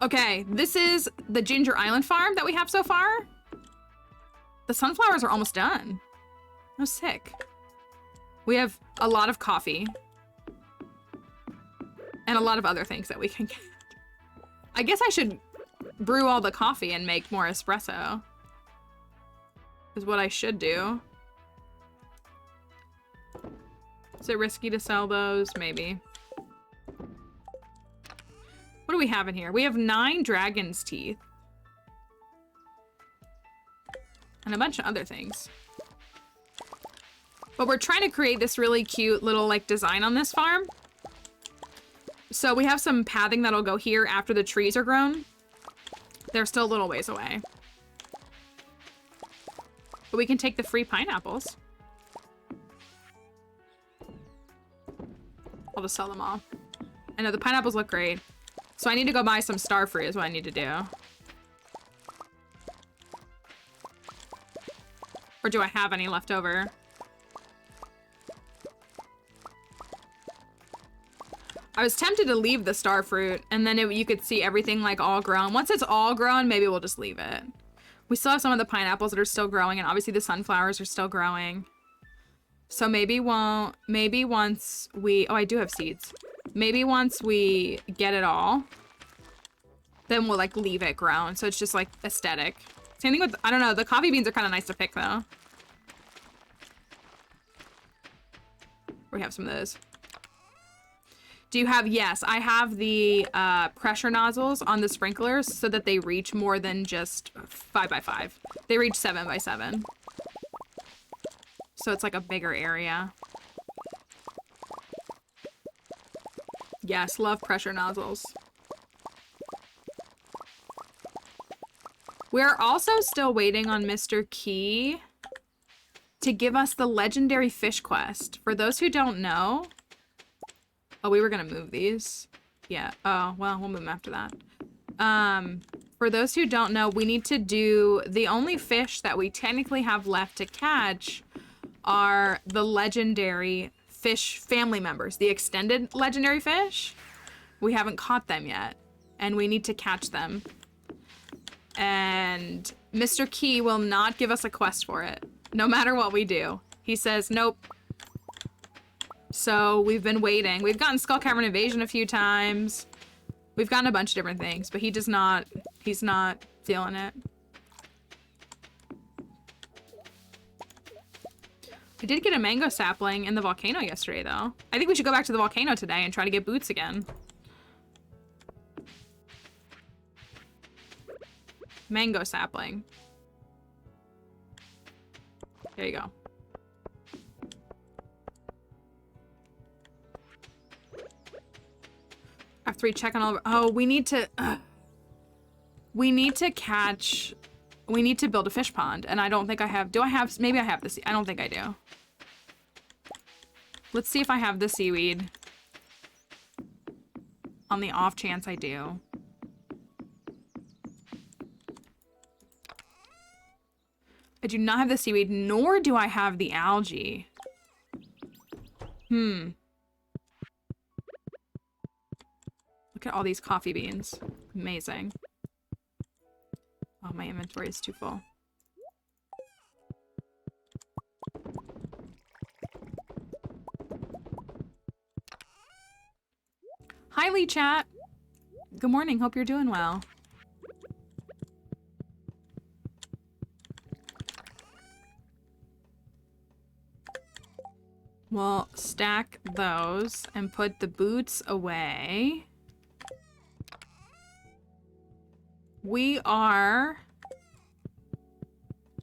Okay, this is the Ginger Island farm that we have so far. The sunflowers are almost done. I was sick. We have a lot of coffee. And a lot of other things that we can get. I guess I should brew all the coffee and make more espresso. Is what I should do. Is it risky to sell those? Maybe. What What do we have in here? We have 9 dragon's teeth. And a bunch of other things. But we're trying to create this really cute little like design on this farm. So we have some pathing that'll go here after the trees are grown. They're still a little ways away. But we can take the free pineapples. I'll just sell them all. I know the pineapples look great. So I need to go buy some star fruit is what I need to do. Or do I have any left over? I was tempted to leave the star fruit and then you could see everything like all grown. Once it's all grown, maybe we'll just leave it. We still have some of the pineapples that are still growing and obviously the sunflowers are still growing. So maybe once we, oh, I do have seeds. Maybe once we get it all, then we'll like leave it grown. So it's just like aesthetic. Same thing with, I don't know, the coffee beans are kind of nice to pick though. We have some of those. Do you have, yes, I have the pressure nozzles on the sprinklers so that they reach more than just 5x5. They reach 7x7. So it's like a bigger area. Yes, love pressure nozzles. We're also still waiting on Mr. Key to give us the legendary fish quest. For those who don't know, oh, we were gonna move these. Yeah, oh, well, we'll move them after that. For those who don't know, we need to do, the only fish that we technically have left to catch are the legendary fish family members, the extended legendary fish. We haven't caught them yet, and we need to catch them. And Mr. Key will not give us a quest for it, no matter what we do. He says, nope. So we've been waiting. We've gotten Skull Cavern Invasion a few times. We've gotten a bunch of different things, but he does not, he's not feeling it. We did get a mango sapling in the volcano yesterday, though. I think we should go back to the volcano today and try to get boots again. Mango sapling. There you go. After we check on all of our, oh, we need to catch, we need to build a fish pond, and I don't think I have, do I have, maybe I have this, I don't think I do. Let's see if I have the seaweed. On the off chance I do. I do not have the seaweed, nor do I have the algae. Look at all these coffee beans. Amazing. Oh, my inventory is too full. Hi, Lee Chat. Good morning. Hope you're doing well. We'll stack those and put the boots away. We are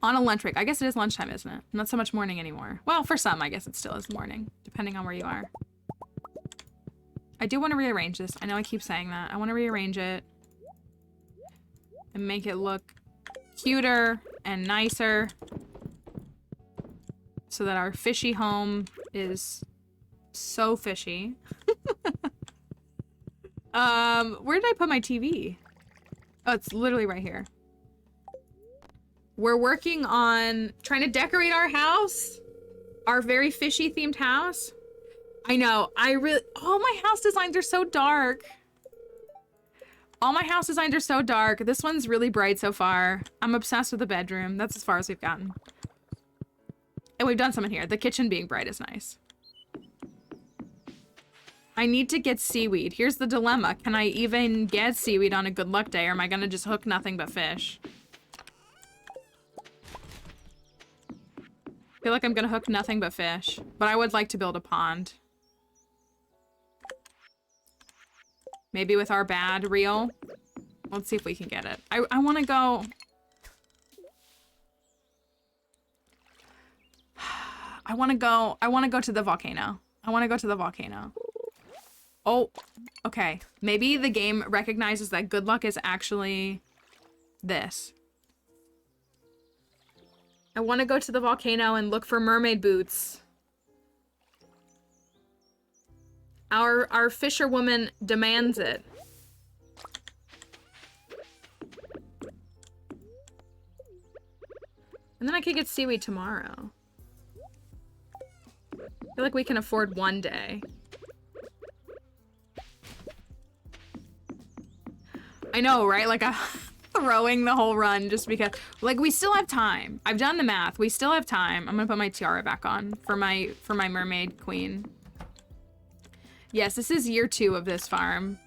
on a lunch break. I guess it is lunchtime, isn't it? Not so much morning anymore. Well, for some, I guess it still is morning, depending on where you are. I do want to rearrange this. I know I keep saying that. I want to rearrange it and make it look cuter and nicer so that our fishy home is so fishy. Where did I put my TV? Oh, it's literally right here. We're working on trying to decorate our house. Our very fishy themed house. I know, all my house designs are so dark. All my house designs are so dark. This one's really bright so far. I'm obsessed with the bedroom. That's as far as we've gotten. And we've done some in here. The kitchen being bright is nice. I need to get seaweed. Here's the dilemma. Can I even get seaweed on a good luck day, or am I gonna just hook nothing but fish? I feel like I'm gonna hook nothing but fish, but I would like to build a pond. Maybe with our bad reel. Let's see if we can get it. I want to go... I want to go to the volcano. I want to go to the volcano. Oh, okay. Maybe the game recognizes that good luck is actually this. I want to go to the volcano and look for mermaid boots. Our fisherwoman demands it. And then I could get seaweed tomorrow. I feel like we can afford one day. I know, right? Like, I'm throwing the whole run just because... Like, we still have time. I've done the math. We still have time. I'm gonna put my tiara back on for my mermaid queen. Yes, this is year 2 of this farm.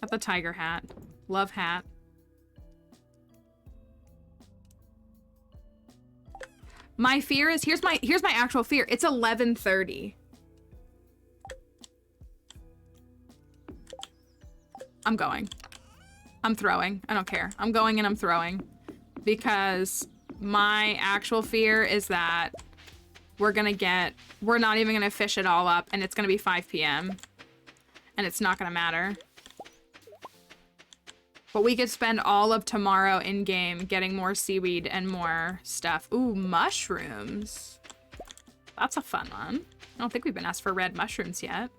Got the tiger hat. Love hat. My fear is... Here's my actual fear. It's 11:30. I'm going. I'm throwing. I don't care. I'm going and I'm throwing. Because my actual fear is that we're not even gonna fish it all up and it's gonna be 5 p.m. and it's not gonna matter. But we could spend all of tomorrow in game getting more seaweed and more stuff. Ooh, mushrooms. That's a fun one. I don't think we've been asked for red mushrooms yet.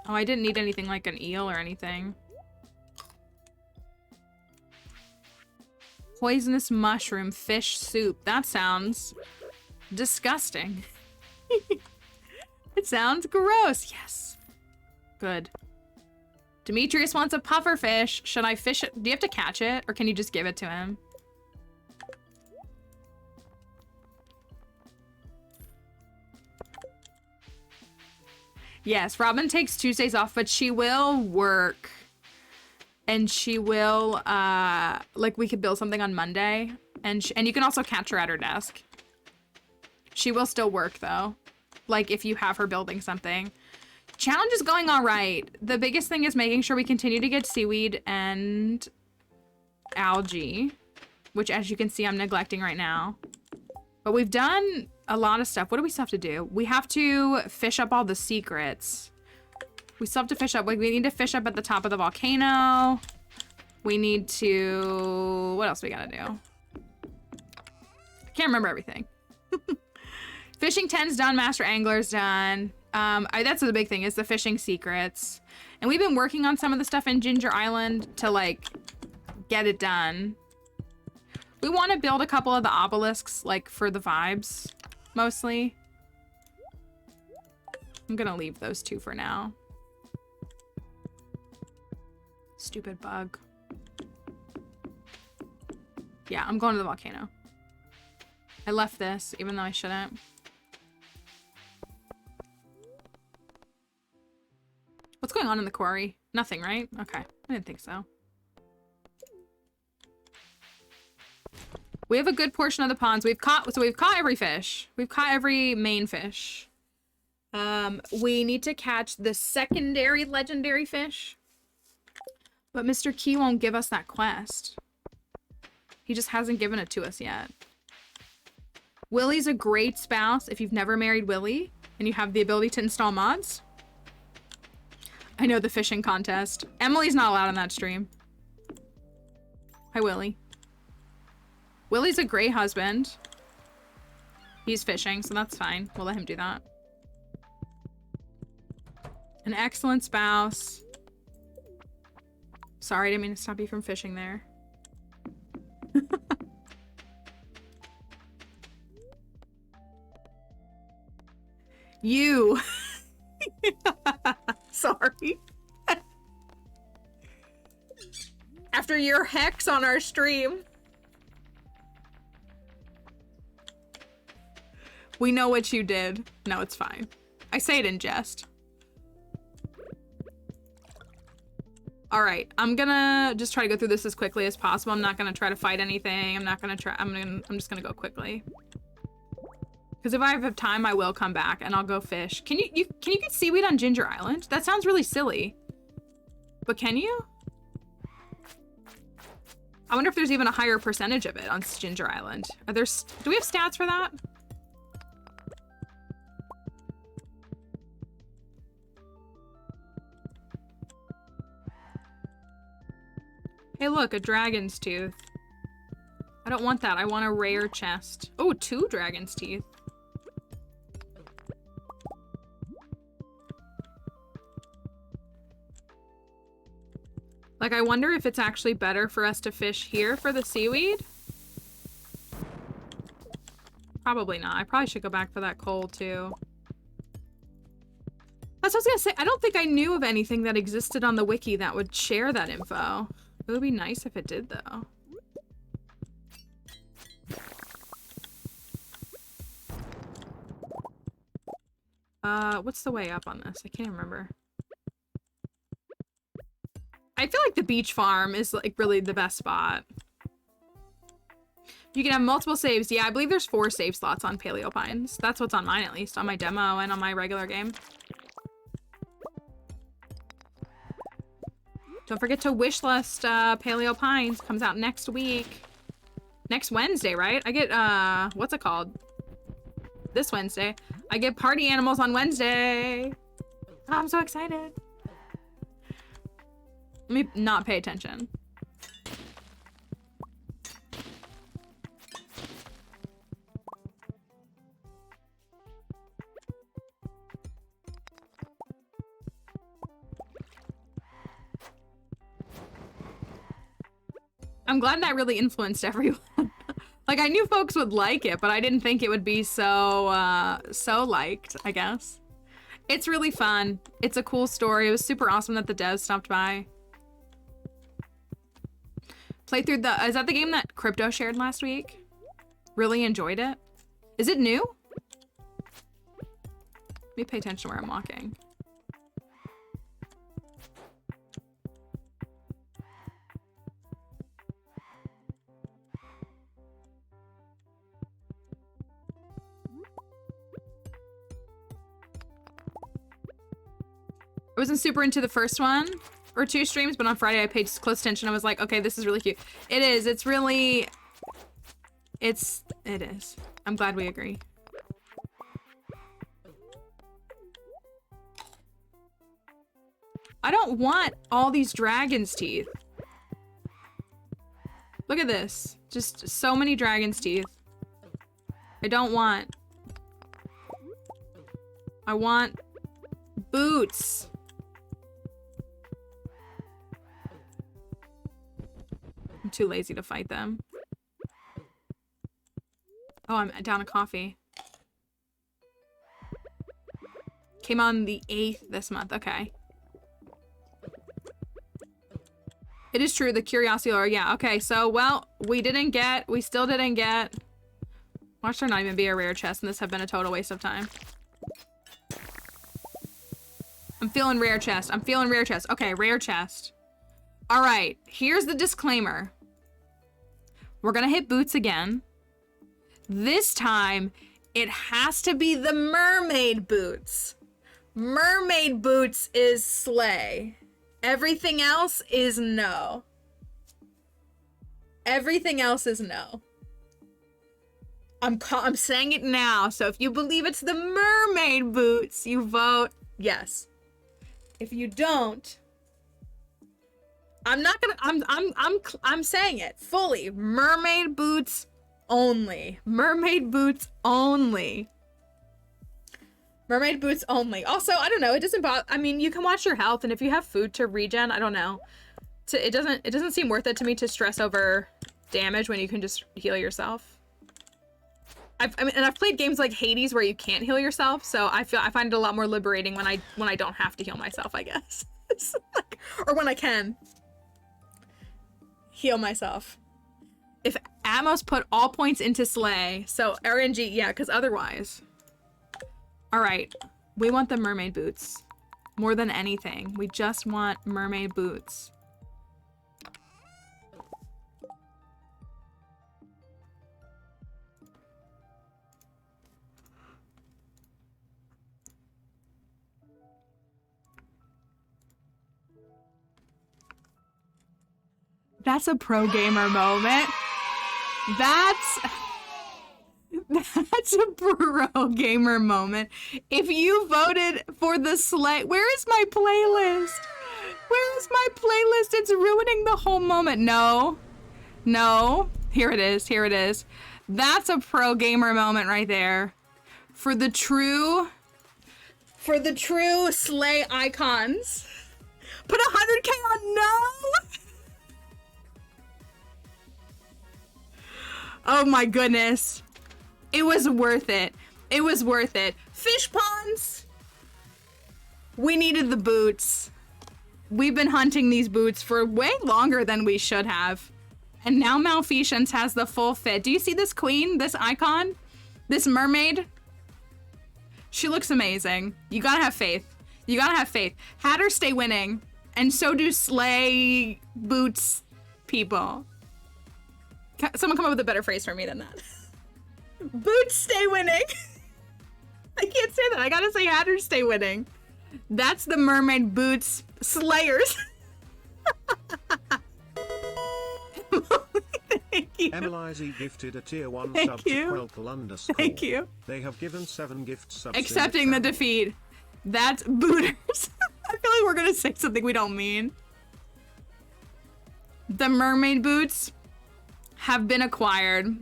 Oh, I didn't need anything like an eel or anything. Poisonous mushroom fish soup. That sounds disgusting. It sounds gross. Yes. Good. Demetrius wants a puffer fish. Should I fish it? Do you have to catch it? Or can you just give it to him? Yes, Robin takes Tuesdays off, but she will work. And she will, like, we could build something on Monday. And you can also catch her at her desk. She will still work, though. Like, if you have her building something. Challenge is going all right. The biggest thing is making sure we continue to get seaweed and algae. Which, as you can see, I'm neglecting right now. But we've done a lot of stuff. What do we still have to do? We have to fish up all the secrets. We still have to fish up. Like, we need to fish up at the top of the volcano. We need to... What else we gotta do? I can't remember everything. Fishing 10's done. Master Angler's done. That's the big thing, is the fishing secrets. And we've been working on some of the stuff in Ginger Island to, like, get it done. We want to build a couple of the obelisks, like, for the vibes, mostly. I'm gonna leave those 2 for now. Stupid bug. Yeah, I'm going to the volcano. I left this, even though I shouldn't. What's going on in the quarry? Nothing, right? Okay, I didn't think so. We have a good portion of the ponds. We've caught every fish. We've caught every main fish. We need to catch the secondary legendary fish. But Mr. Key won't give us that quest. He just hasn't given it to us yet. Willy's a great spouse if you've never married Willy and you have the ability to install mods. I know, the fishing contest. Emily's not allowed on that stream. Hi, Willy. Willy's a great husband. He's fishing, so that's fine. We'll let him do that. An excellent spouse. Sorry, I didn't mean to stop you from fishing there. You. Sorry. After your hex on our stream. We know what you did. No, it's fine. I say it in jest. All right, I'm gonna just try to go through this as quickly as possible. I'm not gonna try to fight anything. I'm just gonna go quickly. Because if I have time, I will come back and I'll go fish. Can you get seaweed on Ginger Island? That sounds really silly. But can you? I wonder if there's even a higher percentage of it on Ginger Island. Do we have stats for that? Hey, look, a dragon's tooth. I don't want that. I want a rare chest. Oh, 2 dragon's teeth. Like, I wonder if it's actually better for us to fish here for the seaweed. Probably not. I probably should go back for that coal, too. That's what I was gonna say. I don't think I knew of anything that existed on the wiki that would share that info. It would be nice if it did, though. What's the way up on this? I can't remember. I feel like the beach farm is, like, really the best spot. You can have multiple saves. Yeah, I believe there's 4 save slots on Paleo Pines. That's what's on mine, at least. On my demo and on my regular game. Don't forget to wishlist Paleo Pines. Comes out next week. Next Wednesday, right? I get, what's it called? This Wednesday. I get party animals on Wednesday. Oh, I'm so excited. Let me not pay attention. I'm glad that really influenced everyone. Like, I knew folks would like it, but I didn't think it would be so, so liked, I guess. It's really fun. It's a cool story. It was super awesome that the devs stopped by. Played through the... Is that the game that Crypto shared last week? Really enjoyed it. Is it new? Let me pay attention to where I'm walking. I wasn't super into the first one or 2 streams, but on Friday I paid close attention. I was like, okay, this is really cute. It is. It's really... It is. I'm glad we agree. I don't want all these dragon's teeth. Look at this. Just so many dragon's teeth. I don't want... I want boots. I'm too lazy to fight them. Oh, I'm down a coffee. Came on the 8th this month. Okay. It is true, the curiosity lore. Yeah, okay. So, well, we still didn't get... Watch there not even be a rare chest, and this have been a total waste of time. I'm feeling rare chest. I'm feeling rare chest. Okay, rare chest. All right, here's the disclaimer. We're gonna hit boots again. This time, it has to be the mermaid boots. Mermaid boots is slay. Everything else is no. Everything else is no. I'm saying it now, so if you believe it's the mermaid boots, you vote yes. If you don't, I'm not gonna, I'm saying it fully. Mermaid boots only. Mermaid boots only. Mermaid boots only. Also, I don't know, it doesn't bother, I mean, you can watch your health, and if you have food to regen, I don't know. It doesn't seem worth it to me to stress over damage when you can just heal yourself. I've played games like Hades where you can't heal yourself, so I find it a lot more liberating when I don't have to heal myself, I guess. Like, or when I can heal myself. If Amos put all points into Slay, so RNG, yeah, because otherwise. All right, we want the mermaid boots more than anything. We just want mermaid boots. That's a pro gamer moment. That's a pro gamer moment. If you voted for the sleigh, where is my playlist? Where is my playlist? It's ruining the whole moment. No. Here it is. Here it is. That's a pro gamer moment right there. For the true sleigh icons. Put 100K on no. Oh my goodness. It was worth it. It was worth it. Fish ponds. We needed the boots. We've been hunting these boots for way longer than we should have. And now Malfeasance has the full fit. Do you see this queen, this icon, this mermaid? She looks amazing. You gotta have faith. You gotta have faith. Hatters stay winning. And so do sleigh boots people. Someone come up with a better phrase for me than that. Boots stay winning. I can't say that. I gotta say hatters stay winning. That's the mermaid boots slayers. Thank you. Emilizy gifted a tier 1 Thank sub you. to Quelkel_. Thank you. They have given 7 gift subs. Accepting the defeat. That's booters. I feel like we're gonna say something we don't mean. The mermaid boots have been acquired.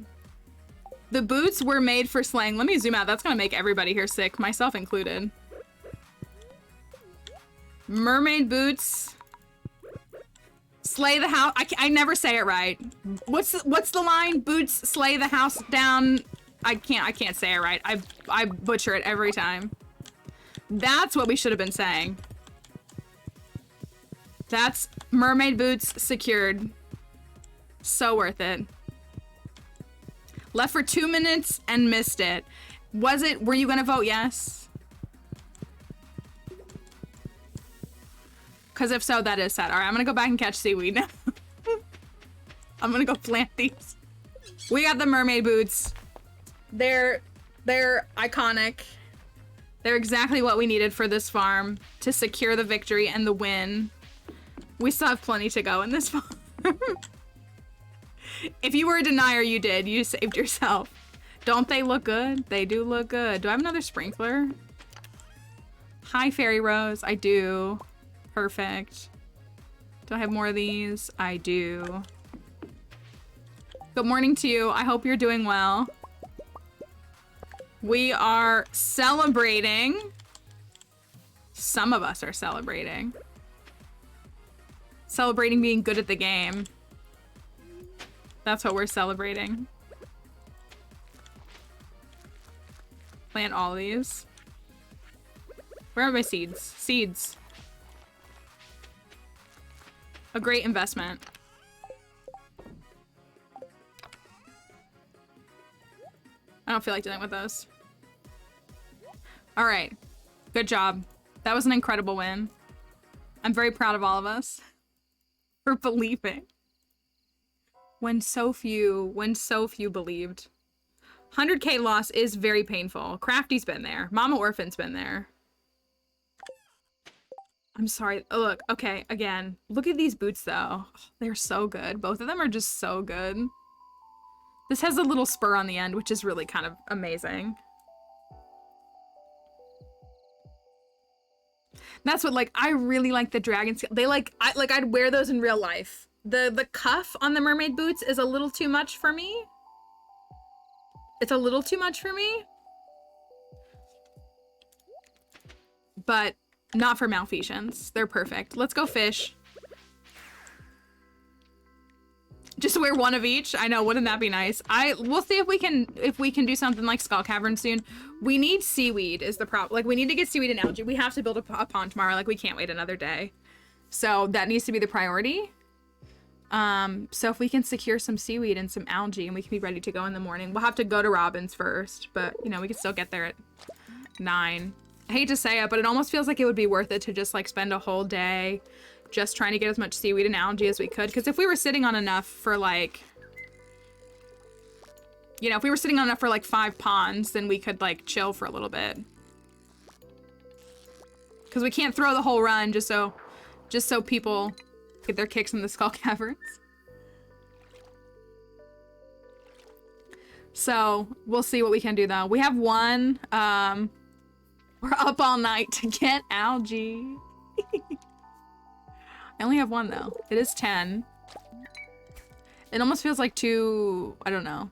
The boots were made for slaying. Let me zoom out. That's gonna make everybody here sick, myself included. Mermaid boots. Slay the house. I never say it right. What's the line? Boots slay the house down. I can't say it right. I butcher it every time. That's what we should have been saying. That's mermaid boots secured. So worth it. Left for 2 minutes and missed it. Were you gonna vote yes? Because if so, that is sad. All right, I'm gonna go back and catch seaweed now. I'm gonna go plant these. We got the mermaid boots. They're iconic. They're exactly what we needed for this farm to secure the victory and the win. We still have plenty to go in this farm. If you were a denier, you did. You saved yourself. Don't they look good? They do look good. Do I have another sprinkler? Hi, Fairy Rose. I do. Perfect. Do I have more of these? I do. Good morning to you. I hope you're doing well. We are celebrating. Some of us are celebrating. Celebrating being good at the game. That's what we're celebrating. Plant all these. Where are my seeds? Seeds. A great investment. I don't feel like dealing with those. All right. Good job. That was an incredible win. I'm very proud of all of us for believing. When so few believed. 100K loss is very painful. Crafty's been there. Mama Orphan's been there. I'm sorry. Oh, look, okay, again. Look at these boots, though. Oh, they're so good. Both of them are just so good. This has a little spur on the end, which is really kind of amazing. That's what, like, I really like the dragon scale. They, like, I'd wear those in real life. The cuff on the mermaid boots is a little too much for me. It's a little too much for me. But not for Malfeasance. They're perfect. Let's go fish. Just wear one of each. I know, wouldn't that be nice? We'll see if we can do something like Skull Cavern soon. We need seaweed is the problem. Like, we need to get seaweed and algae. We have to build a pond tomorrow. Like, we can't wait another day. So that needs to be the priority. So if we can secure some seaweed and some algae and we can be ready to go in the morning. We'll have to go to Robin's first, but you know, we can still get there at 9. I hate to say it, but it almost feels like it would be worth it to just like spend a whole day just trying to get as much seaweed and algae as we could. Because if we were sitting on enough for like, you know, if we were sitting on enough for like 5 ponds, then we could like chill for a little bit. Because we can't throw the whole run just so people get their kicks in the Skull Caverns. So we'll see what we can do though. We have one. We're up all night to get algae. I only have one though. It is 10. It almost feels like too, I don't know.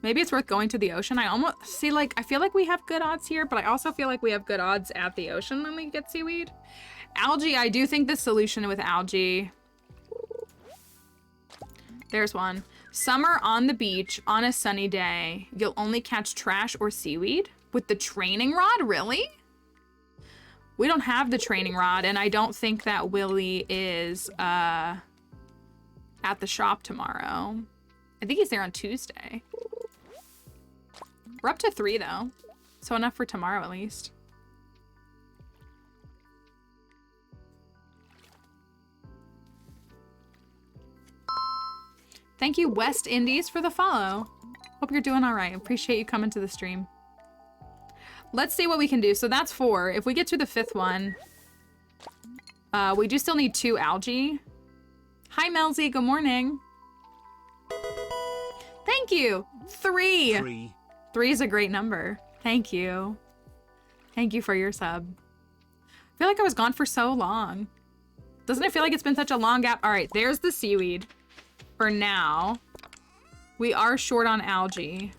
Maybe it's worth going to the ocean. I almost see, like, I feel like we have good odds here, but I also feel like we have good odds at the ocean when we get seaweed. Algae, I do think the solution with algae. There's one. Summer on the beach on a sunny day. You'll only catch trash or seaweed with the training rod, really? We don't have the training rod, and I don't think that Willy is at the shop tomorrow. I think he's there on Tuesday. We're up to 3 though, so enough for tomorrow at least. Thank you, West Indies, for the follow. Hope you're doing all right. Appreciate you coming to the stream. Let's see what we can do. So that's 4. If we get to the 5th one, we do still need 2 algae. Hi, Melzy. Good morning. Thank you. 3. 3 is a great number. Thank you. Thank you for your sub. I feel like I was gone for so long. Doesn't it feel like it's been such a long gap? All right, there's the seaweed. For now, we are short on algae.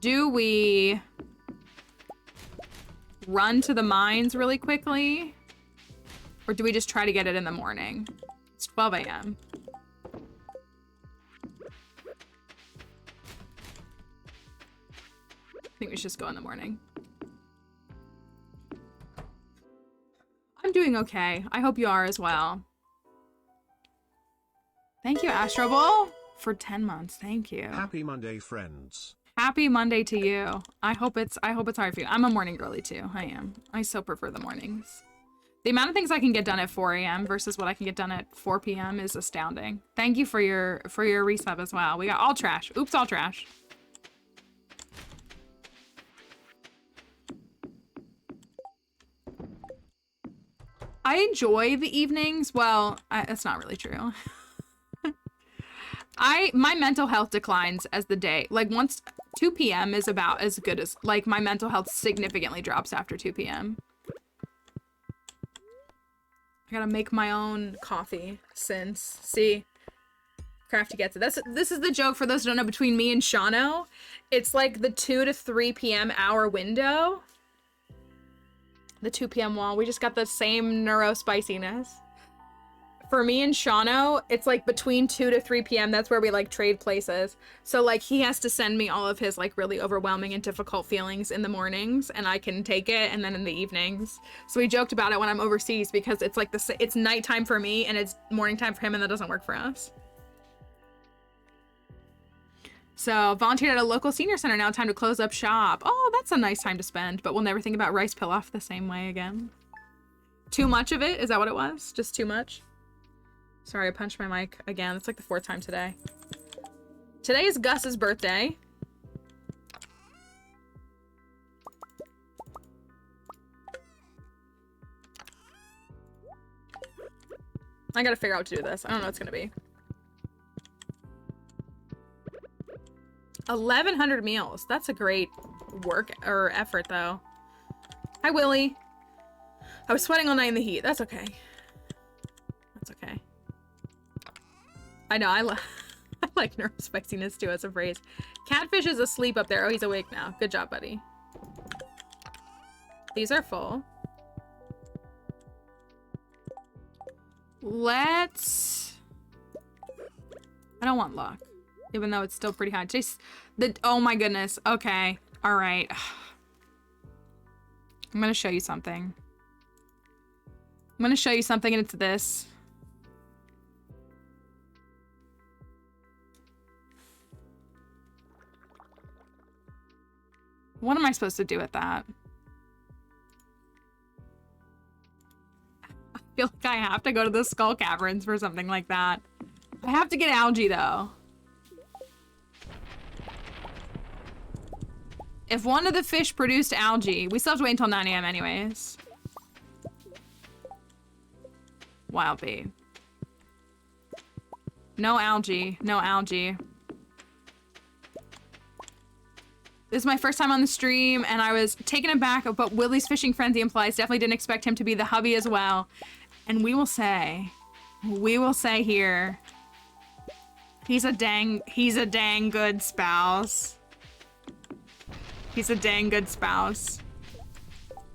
Do we run to the mines really quickly? Or do we just try to get it in the morning? It's 12 a.m. I think we should just go in the morning. I'm doing okay. I hope you are as well. Thank you, Astro Ball, for 10 months. Thank you. Happy Monday, friends. Happy Monday to you. I hope it's hard for you. I'm a morning girly too. I am. I so prefer the mornings. The amount of things I can get done at 4 a.m. versus what I can get done at 4 p.m. is astounding. Thank you for your resub as well. We got all trash. Oops, all trash. I enjoy the evenings. Well, that's not really true. My mental health declines as the day, like once 2 p.m. is about as good as, like, my mental health significantly drops after 2 p.m. I gotta make my own coffee since, see, Crafty gets it. This is the joke for those who don't know between me and Shano. It's like the 2 to 3 p.m. hour window. The 2 p.m. wall. We just got the same neuro spiciness. For me and Shano, it's like between 2 to 3 p.m. That's where we like trade places. So like he has to send me all of his like really overwhelming and difficult feelings in the mornings, and I can take it, and then in the evenings. So we joked about it when I'm overseas because it's like it's nighttime for me and it's morning time for him, and that doesn't work for us. So volunteered at a local senior center. Now time to close up shop. Oh, that's a nice time to spend, but we'll never think about rice pilaf the same way again. Too much of it? Is that what it was? Just too much? Sorry, I punched my mic again. It's like the 4th time today. Today is Gus's birthday. I gotta figure out what to do this. I don't know what it's gonna be. 1,100 meals. That's a great work or effort, though. Hi, Willy. I was sweating all night in the heat. That's okay. That's okay. I know, I like neurospiciness too as a phrase. Catfish is asleep up there. Oh, he's awake now. Good job, buddy. These are full. Let's... I don't want luck, even though it's still pretty high. Just oh my goodness. Okay. All right. I'm gonna show you something. I'm gonna show you something, and it's this. What am I supposed to do with that? I feel like I have to go to the Skull Caverns for something like that. I have to get algae, though. If one of the fish produced algae, we still have to wait until 9 a.m. anyways. Wild bait. No algae. No algae. This is my first time on the stream, and I was taken aback, but Willy's fishing frenzy implies definitely didn't expect him to be the hubby as well. And we will say here, he's a dang good spouse. He's a dang good spouse.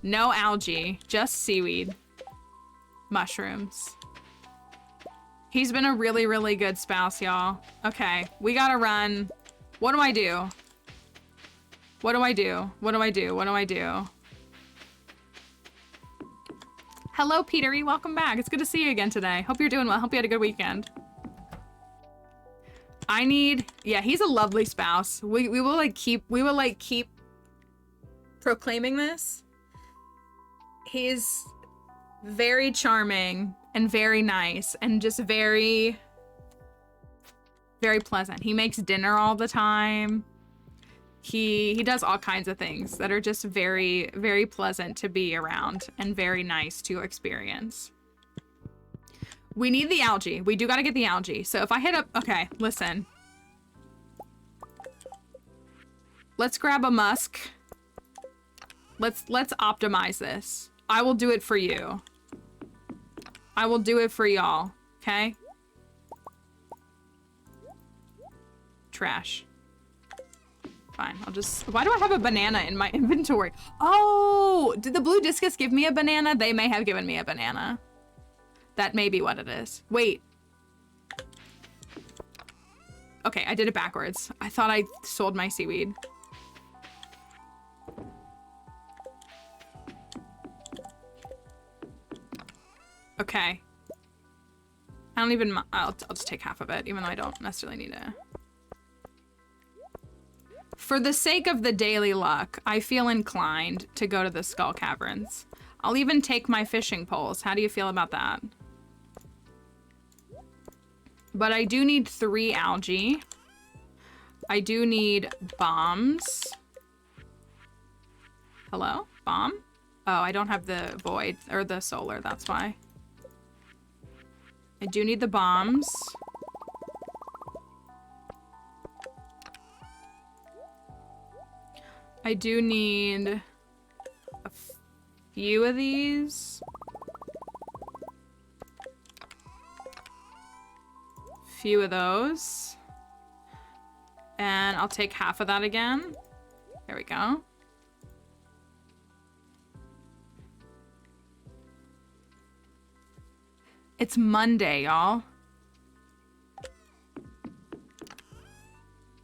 No algae, just seaweed. Mushrooms. He's been a really, really good spouse, y'all. Okay, we gotta run. What do I do? What do I do? What do I do? What do I do? Hello, Petery. Welcome back. It's good to see you again today. Hope you're doing well. Hope you had a good weekend. I need... Yeah, he's a lovely spouse. We will keep proclaiming this. He's very charming and very nice and just very, very pleasant. He makes dinner all the time. He does all kinds of things that are just very, very pleasant to be around and very nice to experience. We need the algae. We do got to get the algae. So if I hit up... Okay, listen. Let's grab a musk. Let's optimize this. I will do it for you. I will do it for y'all. Okay? Trash. Fine, I'll just... Why do I have a banana in my inventory? Oh! Did the blue discus give me a banana? They may have given me a banana. That may be what it is. Wait. Okay, I did it backwards. I thought I sold my seaweed. Okay. I don't even... I'll just take half of it, even though I don't necessarily need to... For the sake of the daily luck, I feel inclined to go to the Skull Caverns. I'll even take my fishing poles. How do you feel about that? But I do need 3 algae. I do need bombs. Hello? Bomb? Oh, I don't have the void, or the solar, that's why. I do need the bombs. I do need a few of these. Few of those. And I'll take half of that again. There we go. It's Monday, y'all.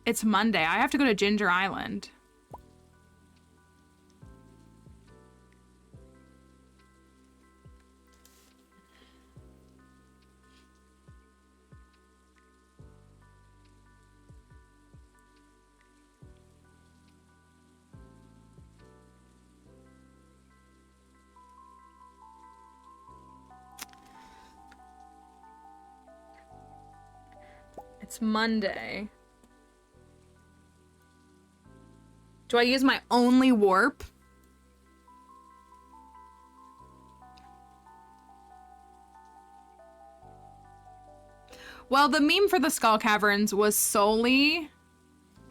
It's Monday. I have to go to Ginger Island. It's Monday. Do I use my only warp? Well, the meme for the Skull Caverns was solely...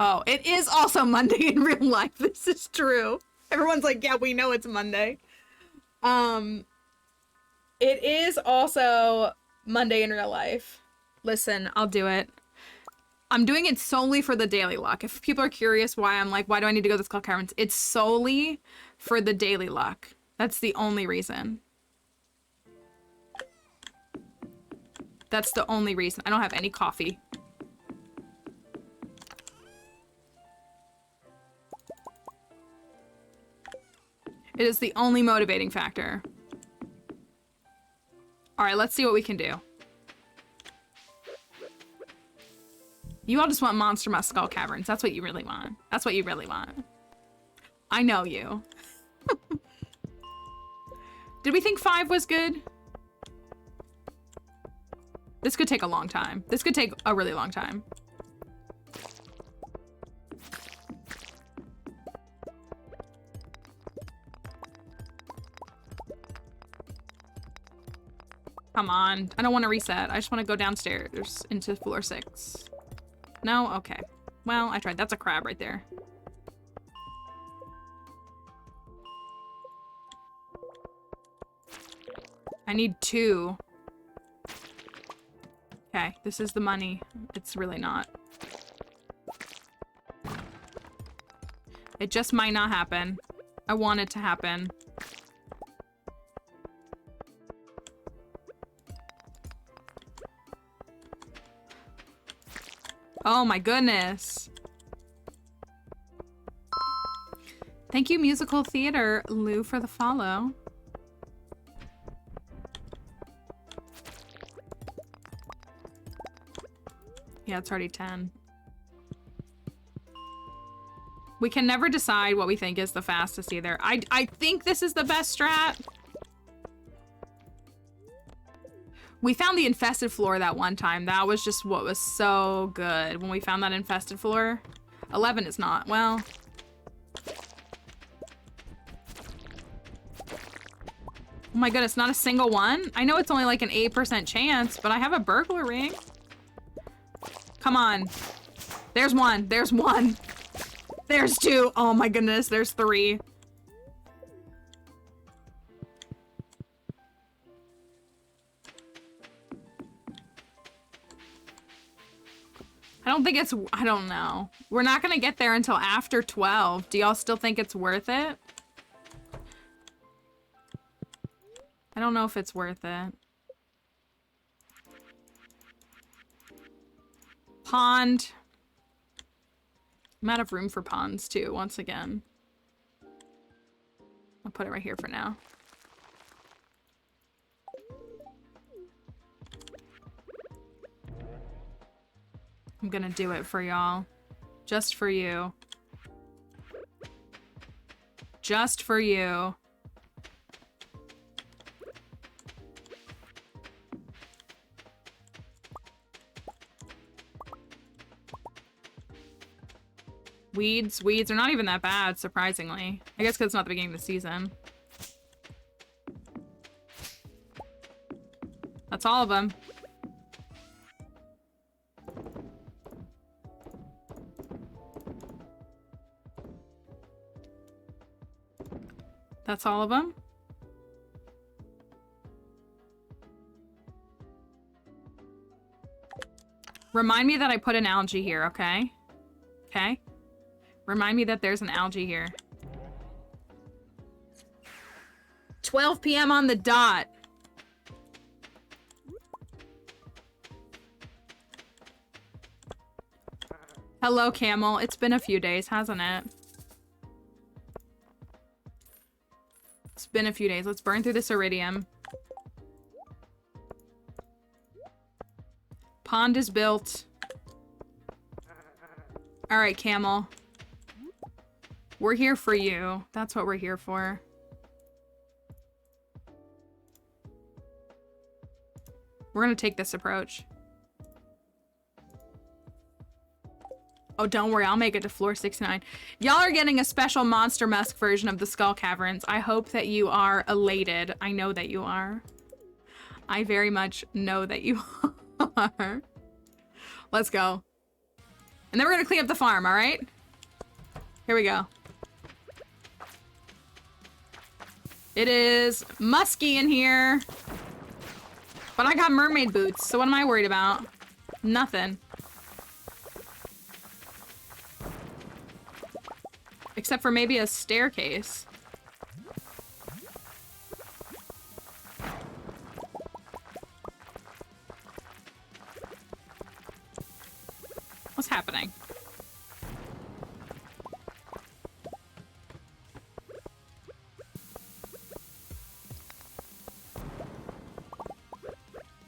Oh, it is also Monday in real life. This is true. Everyone's like, yeah, we know it's Monday. It is also Monday in real life. Listen, I'll do it. I'm doing it solely for the daily luck. If people are curious why I'm like, why do I need to go to the Skull Caverns? It's solely for the daily luck. That's the only reason. That's the only reason. I don't have any coffee. It is the only motivating factor. All right, let's see what we can do. You all just want Monster Musk Skull Caverns. That's what you really want. That's what you really want. I know you. Did we think 5 was good? This could take a long time. This could take a really long time. Come on. I don't want to reset. I just want to go downstairs into floor 6. No? Okay. Well, I tried. That's a crab right there. I need 2. Okay, this is the money. It's really not. It just might not happen. I want it to happen. Oh my goodness. Thank you, Musical Theater, Lou, for the follow. Yeah, it's already 10. We can never decide what we think is the fastest either. I think this is the best strat. We found the infested floor that one time. That was just what was so good when we found that infested floor. 11 is not. Well. Oh my goodness, not a single one? I know it's only like an 8% chance, but I have a burglar ring. Come on. There's 1. There's 1. There's 2. Oh my goodness, there's 3. I don't think it's, I don't know. We're not gonna get there until after 12. Do y'all still think it's worth it? I don't know if it's worth it. Pond. I'm out of room for ponds too, once again. I'll put it right here for now. I'm gonna do it for y'all. Just for you. Just for you. Weeds are not even that bad, surprisingly. I guess because it's not the beginning of the season. That's all of them. That's all of them. Remind me that I put an algae here, okay? Okay? Remind me that there's an algae here. 12 p.m. on the dot. Hello, Camel. It's been a few days, hasn't it? It's been a few days. Let's burn through this iridium. Pond is built. All right, Camel. We're here for you. That's what we're here for. We're gonna take this approach. Oh, don't worry. I'll make it to floor 69. Y'all are getting a special Monster Musk version of the Skull Caverns. I hope that you are elated. I know that you are. I very much know that you are. Let's go. And then we're gonna clean up the farm, all right? Here we go. It is musky in here. But I got mermaid boots, so what am I worried about? Nothing. Except for maybe a staircase. What's happening?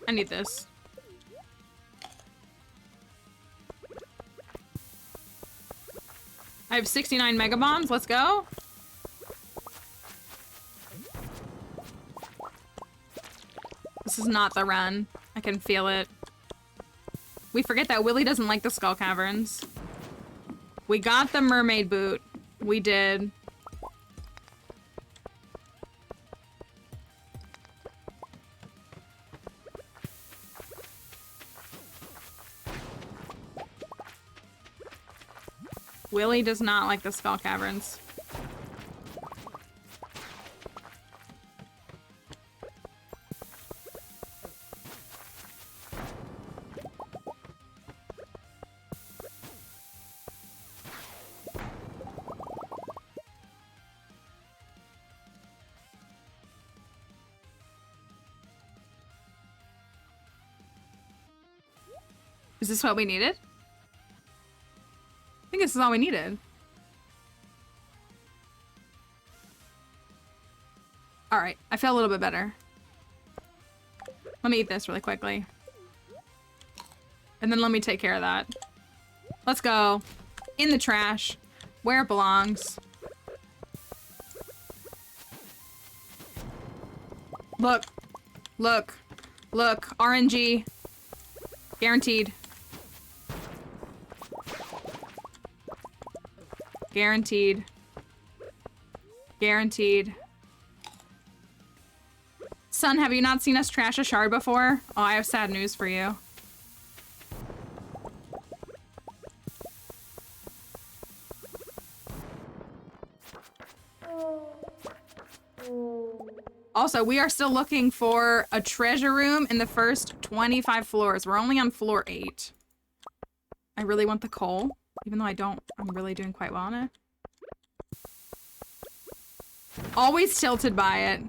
I need this. I have 69 mega bombs. Let's go. This is not the run. I can feel it. We forget that Willy doesn't like the Skull Caverns. We got the mermaid boot. We did. Willy does not like the skull caverns. Is this what we needed? I think this is all we needed. Alright, I feel a little bit better. Let me eat this really quickly. And then let me take care of that. Let's go. In the trash. Where it belongs. Look. Look. Look. RNG. Guaranteed. Guaranteed. Guaranteed. Son, have you not seen us trash a shard before? Oh, I have sad news for you. Also, we are still looking for a treasure room in the first 25 floors. We're only on floor 8. I really want the coal, even though I don't. I'm really doing quite well on it. Always tilted by it.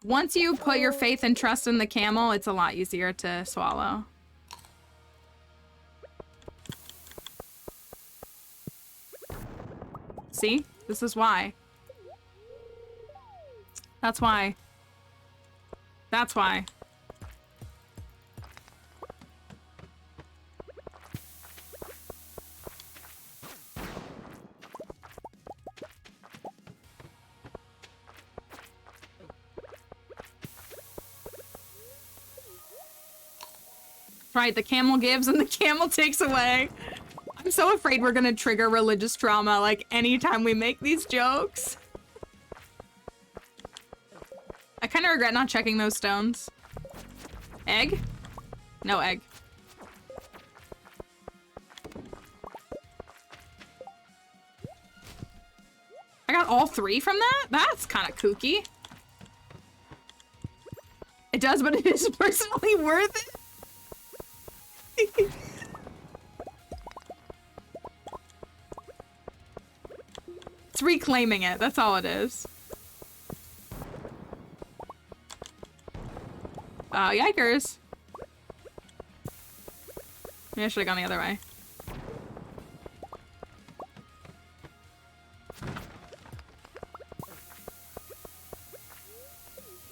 Once you put your faith and trust in the camel, it's a lot easier to swallow. See? This is why. That's why. That's why. Right, the camel gives and the camel takes away. I'm so afraid we're gonna trigger religious trauma like anytime we make these jokes. I kind of regret not checking those stones. Egg? No egg. I got all 3 from that? That's kind of kooky. It does, but it is personally worth it. It's reclaiming it, that's all it is. Yikers. Maybe I should have gone the other way.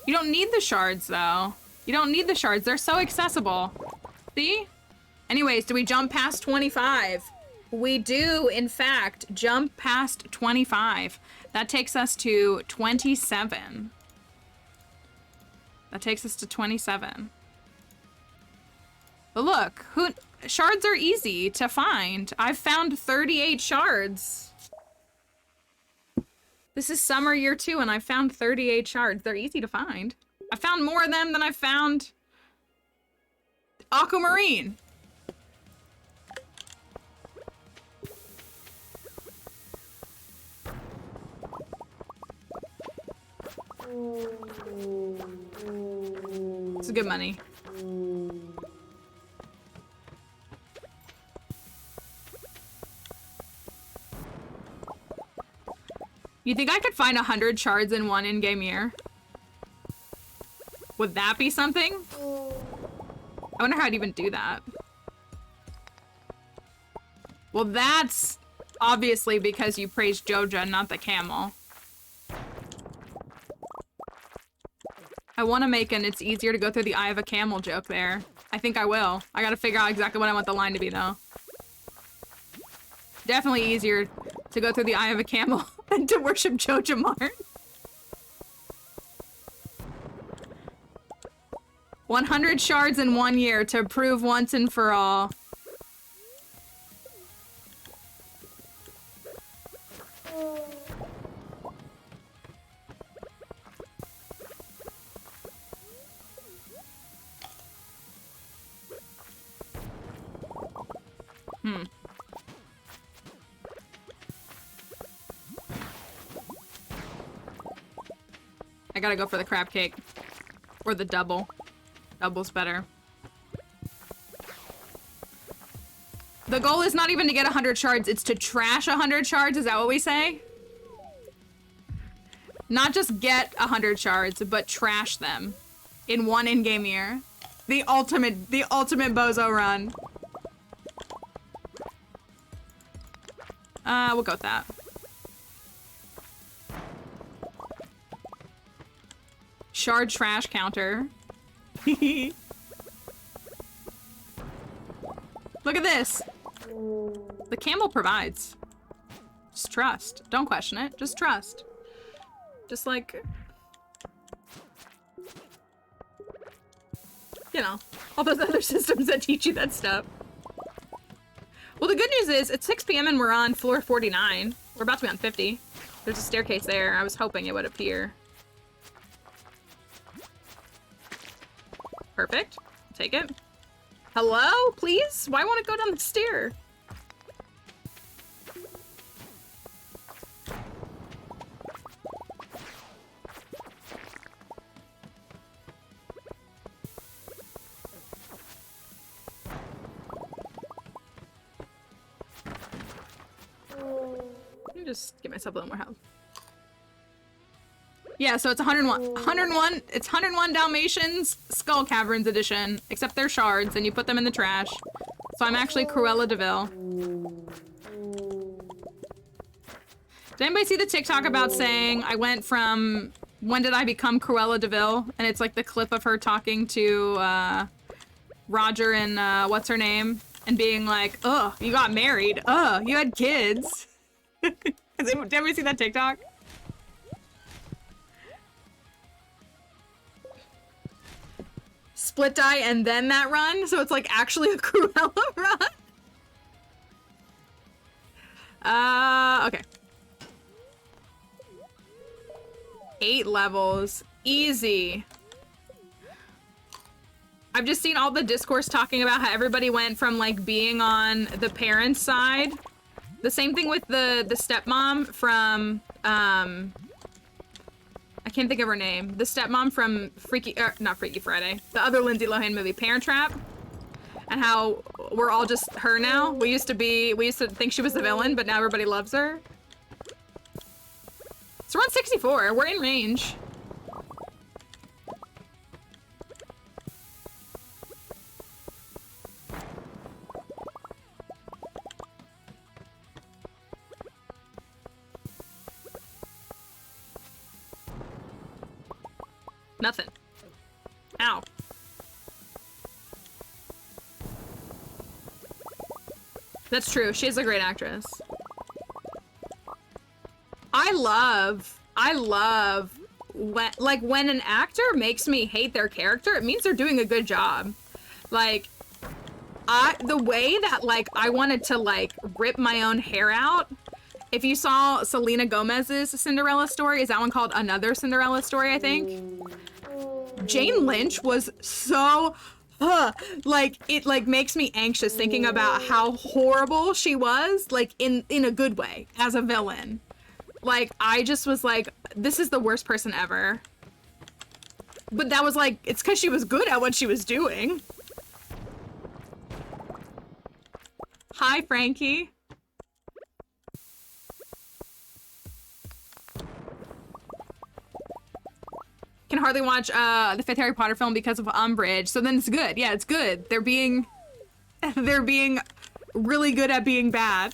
You don't need the shards, though. You don't need the shards. They're so accessible. See? Anyways, do we jump past 25? We do, in fact, jump past 25. That takes us to 27. That takes us to 27. But look, shards are easy to find. I've found 38 shards. This is summer year 2 and I found 38 shards. They're easy to find. I found more of them than I found aquamarine. It's good money. You think I could find 100 shards in one in-game year? Would that be something? I wonder how I'd even do that. Well, that's obviously because you praised Joja, not the camel. I want to make an "it's easier to go through the eye of a camel" joke there. I think I will. I gotta figure out exactly what I want the line to be, though. Definitely easier to go through the eye of a camel than to worship Joja Mart. 100 shards in 1 year to prove once and for all. I gotta go for the crab cake. Or the double. Double's better. The goal is not even to get 100 shards, it's to trash 100 shards, is that what we say? Not just get 100 shards, but trash them in one in-game year. The ultimate bozo run. We'll go with that. Shard trash counter. Look at this. The camel provides. Just trust. Don't question it. Just trust. Just like, you know, all those other systems that teach you that stuff. Well, the good news is it's 6 p.m. and we're on floor 49. We're about to be on 50. There's a staircase there. I was hoping it would appear. Perfect. Take it. Hello, please? Why won't it go down the stair? Let me just give myself a little more health. Yeah, so it's 101. 101. It's 101 Dalmatians Skull Caverns edition, except they're shards, and you put them in the trash. So I'm actually Cruella de Vil. Did anybody see the TikTok about saying I went from when did I become Cruella de Vil? And it's like the clip of her talking to Roger and what's her name, and being like, "Ugh, you got married. Ugh, you had kids." Did anybody see that TikTok? Split die and then that run, so it's like actually a Cruella run. Okay. 8 levels, easy. I've just seen all the discourse talking about how everybody went from like being on the parents' side. The same thing with the stepmom from I can't think of her name. The stepmom from not Freaky Friday. The other Lindsay Lohan movie, Parent Trap. And how we're all just her now. We used to think she was the villain, but now everybody loves her. So we're on 64. We're in range. Nothing. Ow. That's true. She's a great actress. I love when an actor makes me hate their character, it means they're doing a good job. Like, the way that, like, I wanted to, like, rip my own hair out. If you saw Selena Gomez's Cinderella story, is that one called Another Cinderella Story, I think? Jane Lynch was so, like, it, like, makes me anxious thinking about how horrible she was, like, in a good way, as a villain. Like, I just was like, this is the worst person ever. But that was like, it's because she was good at what she was doing. Hi, Frankie. Can hardly watch the 5th Harry Potter film because of Umbridge. So then it's good. Yeah, it's good. They're being really good at being bad.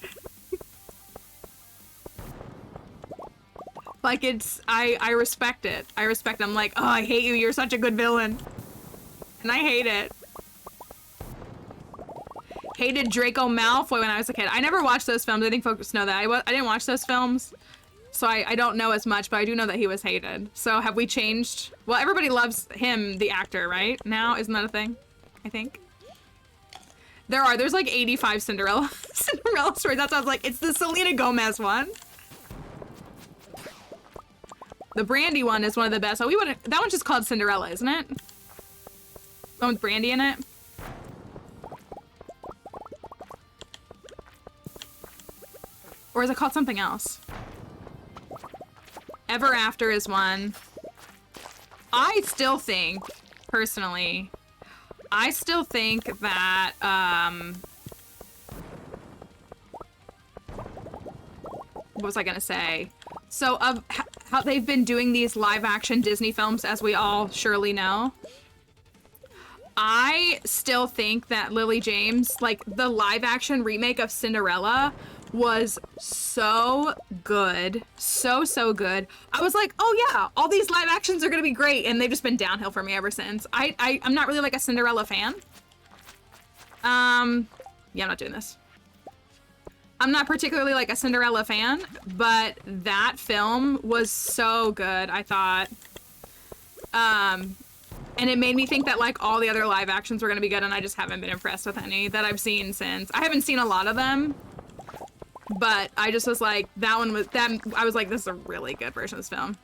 Like, it's, I respect it. I respect it. I'm like, oh, I hate you. You're such a good villain. And I hate it. Hated Draco Malfoy when I was a kid. I never watched those films. I think folks know that. I didn't watch those films. So I don't know as much, but I do know that he was hated. So have we changed? Well, everybody loves him, the actor, right? Now, isn't that a thing? I think. There's like 85 Cinderella stories. That's why I was like, it's the Selena Gomez one. The Brandy one is one of the best. Oh, that one's just called Cinderella, isn't it? The one with Brandy in it. Or is it called something else? Ever After is one. I still think, personally, I still think that, what was I gonna say? So, of how they've been doing these live-action Disney films, as we all surely know, I still think that Lily James, like, the live-action remake of Cinderella was so good. So, so good. I was like, oh yeah, all these live actions are gonna be great, and they've just been downhill for me ever since. I'm not really like a Cinderella fan. Yeah, I'm not doing this. I'm not particularly like a Cinderella fan, but that film was so good, I thought. And it made me think that like all the other live actions were gonna be good, and I just haven't been impressed with any that I've seen since. I haven't seen a lot of them, but I just was like, I was like, this is a really good version of this film.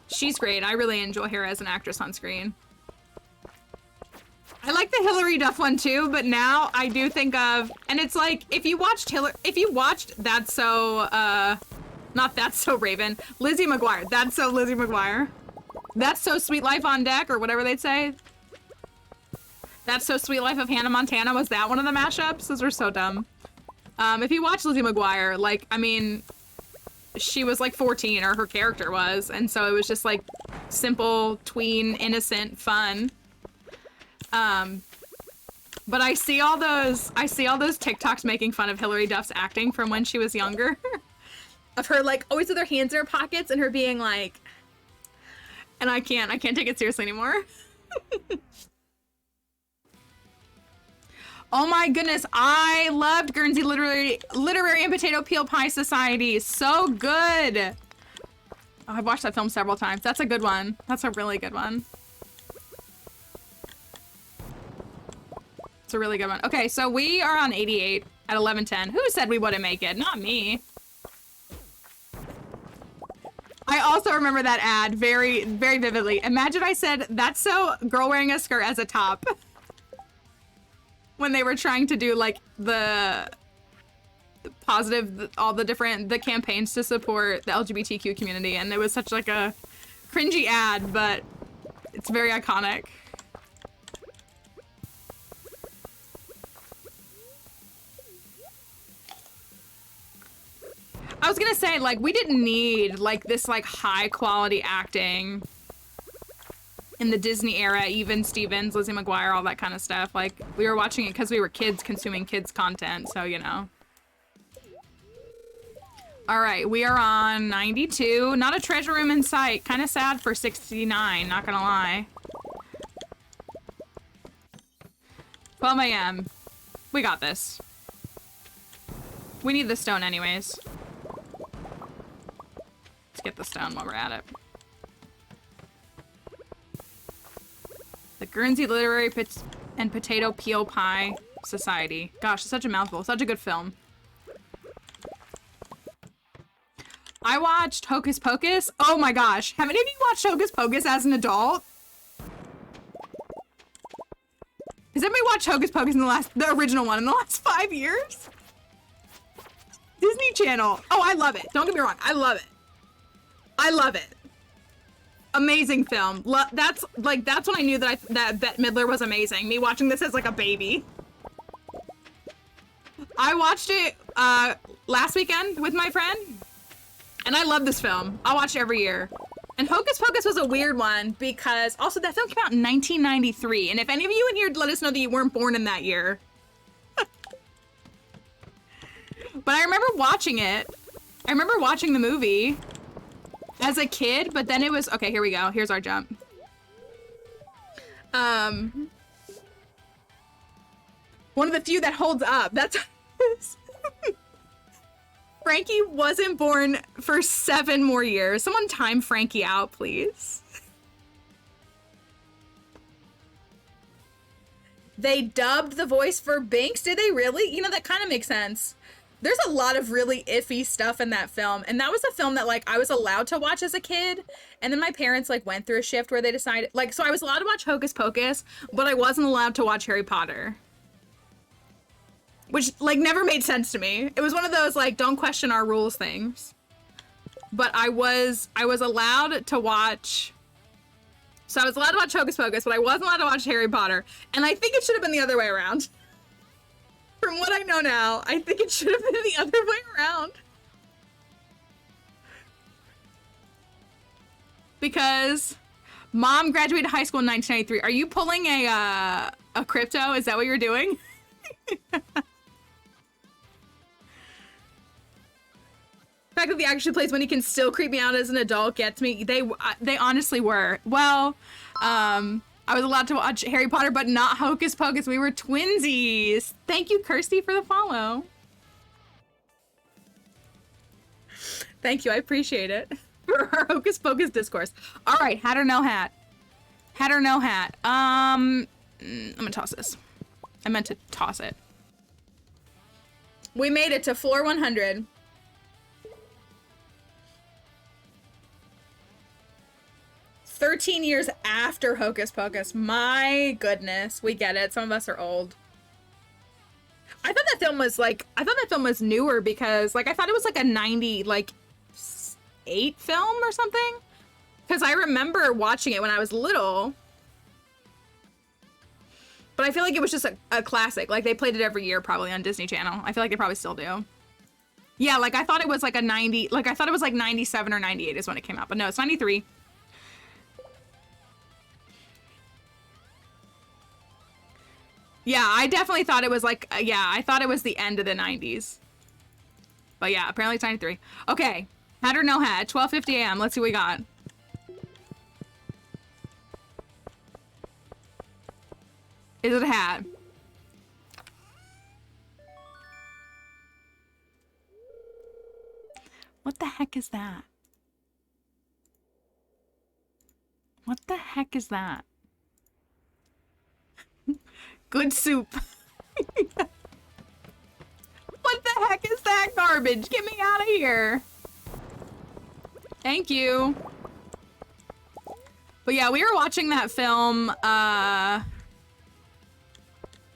She's great. I really enjoy her as an actress on screen. I like the Hilary Duff one too, but now I do think of, and it's like, if you watched That's So, not That's So Raven, Lizzie McGuire, That's So Lizzie McGuire, That's So Sweet Life on Deck, or whatever they'd say. That's So Sweet Life of Hannah Montana, was that one of the mashups? Those were so dumb. If you watch Lizzie McGuire, like, I mean, she was like 14, or her character was, and so it was just like simple, tween, innocent fun. But I see all those TikToks making fun of Hilary Duff's acting from when she was younger. Of her like always with her hands in her pockets and her being like, and I can't take it seriously anymore. Oh my goodness, I loved Guernsey Literary and Potato Peel Pie Society. So good. Oh, I've watched that film several times. That's a good one. That's a really good one. It's a really good one. Okay, so we are on 88 at 11:10. Who said we wouldn't make it? Not me. I also remember that ad very, very vividly. Imagine I said, that's so girl wearing a skirt as a top. When they were trying to do like the positive, all the campaigns to support the LGBTQ community. And it was such like a cringy ad, but it's very iconic. I was gonna say, like, we didn't need like this like high quality acting in the Disney era, even Stevens, Lizzie McGuire, all that kind of stuff. Like, we were watching it because we were kids consuming kids content, so you know. All right, we are on 92. Not a treasure room in sight. Kind of sad for 69, not gonna lie. 12 a.m. We got this. We need the stone anyways. Let's get the stone while we're at it. The Guernsey Literary and Potato Peel Pie Society. Gosh, it's such a mouthful. Such a good film. I watched Hocus Pocus. Oh my gosh. Have any of you watched Hocus Pocus as an adult? Has anybody watched Hocus Pocus in the original one in the last 5 years? Disney Channel. Oh, I love it. Don't get me wrong. I love it. I love it. Amazing film. That's when I knew that Bette Midler was amazing. Me watching this as like a baby. I watched it last weekend with my friend, and I love this film. I watch it every year. And Hocus Pocus was a weird one because also that film came out in 1993. And if any of you in here let us know that you weren't born in that year. But I remember watching it. I remember watching the movie as a kid, but then it was, okay, here we go. Here's our jump. One of the few that holds up. That's Frankie wasn't born for 7 more years. Someone time Frankie out, please. They dubbed the voice for Binks. Did they really? You know, that kind of makes sense. There's a lot of really iffy stuff in that film. And that was a film that, like, I was allowed to watch as a kid. And then my parents, like, went through a shift where they decided, like, so I was allowed to watch Hocus Pocus, but I wasn't allowed to watch Harry Potter. which like never made sense to me. It was one of those like don't question our rules things. But I was allowed to watch. So I was allowed to watch Hocus Pocus, but I wasn't allowed to watch Harry Potter. And I think it should have been the other way around. From what I know now, I think it should have been the other way around. Because Mom graduated high school in 1993. Are you pulling a crypto? Is that what you're doing? The fact that the actor who plays Winnie can still creep me out as an adult gets me. They honestly were. Well, I was allowed to watch Harry Potter, but not Hocus Pocus. We were twinsies. Thank you, Kirsty, for the follow. Thank you. I appreciate it. For our Hocus Pocus discourse. All right, hat or no hat? Hat or no hat? I'm gonna toss this. I meant to toss it. We made it to floor 100. "13 years after Hocus Pocus." My goodness, we get it. Some of us are old. I thought that film was newer because like I thought it was like a 98 film or something. Because I remember watching it when I was little. But I feel like it was just a classic. Like they played it every year probably on Disney Channel. I feel like they probably still do. Yeah, like I thought it was like a 90, like I thought it was like 97 or 98 is when it came out. But no, it's 93. Yeah, I definitely thought it was like, yeah, I thought it was the end of the 90s. But yeah, apparently it's 93. Okay, hat or no hat, 12:50 a.m. Let's see what we got. Is it a hat? What the heck is that? What the heck is that? Good soup. What the heck is that garbage? Get me out of here. Thank you. But yeah, we were watching that film,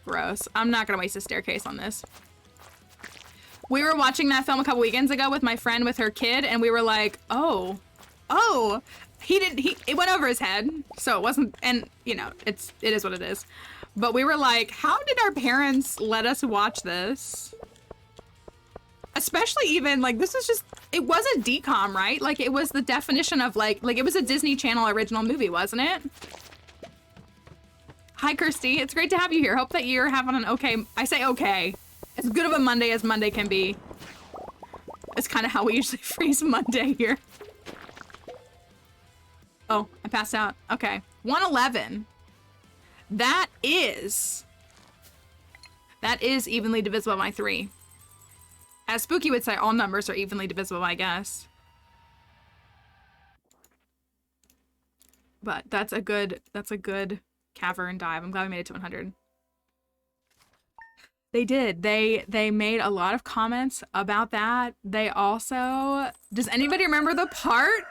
gross. I'm not gonna waste a staircase on this. We were watching that film a couple weekends ago with my friend with her kid, and we were like, oh, it went over his head, so it wasn't, and you know, it is what it is. But we were like, how did our parents let us watch this? Especially even, like, this is just, it wasn't DCOM, right? Like, it was the definition of, like, it was a Disney Channel original movie, wasn't it? Hi, Kirsty. It's great to have you here. Hope that you're having an okay, I say okay, as good of a Monday as Monday can be. It's kind of how we usually phrase Monday here. Oh, I passed out. Okay. 111. That is evenly divisible by 3. As Spooky would say, all numbers are evenly divisible, I guess. But that's a good cavern dive. I'm glad we made it to 100. They did. They made a lot of comments about that. They also, does anybody remember the part?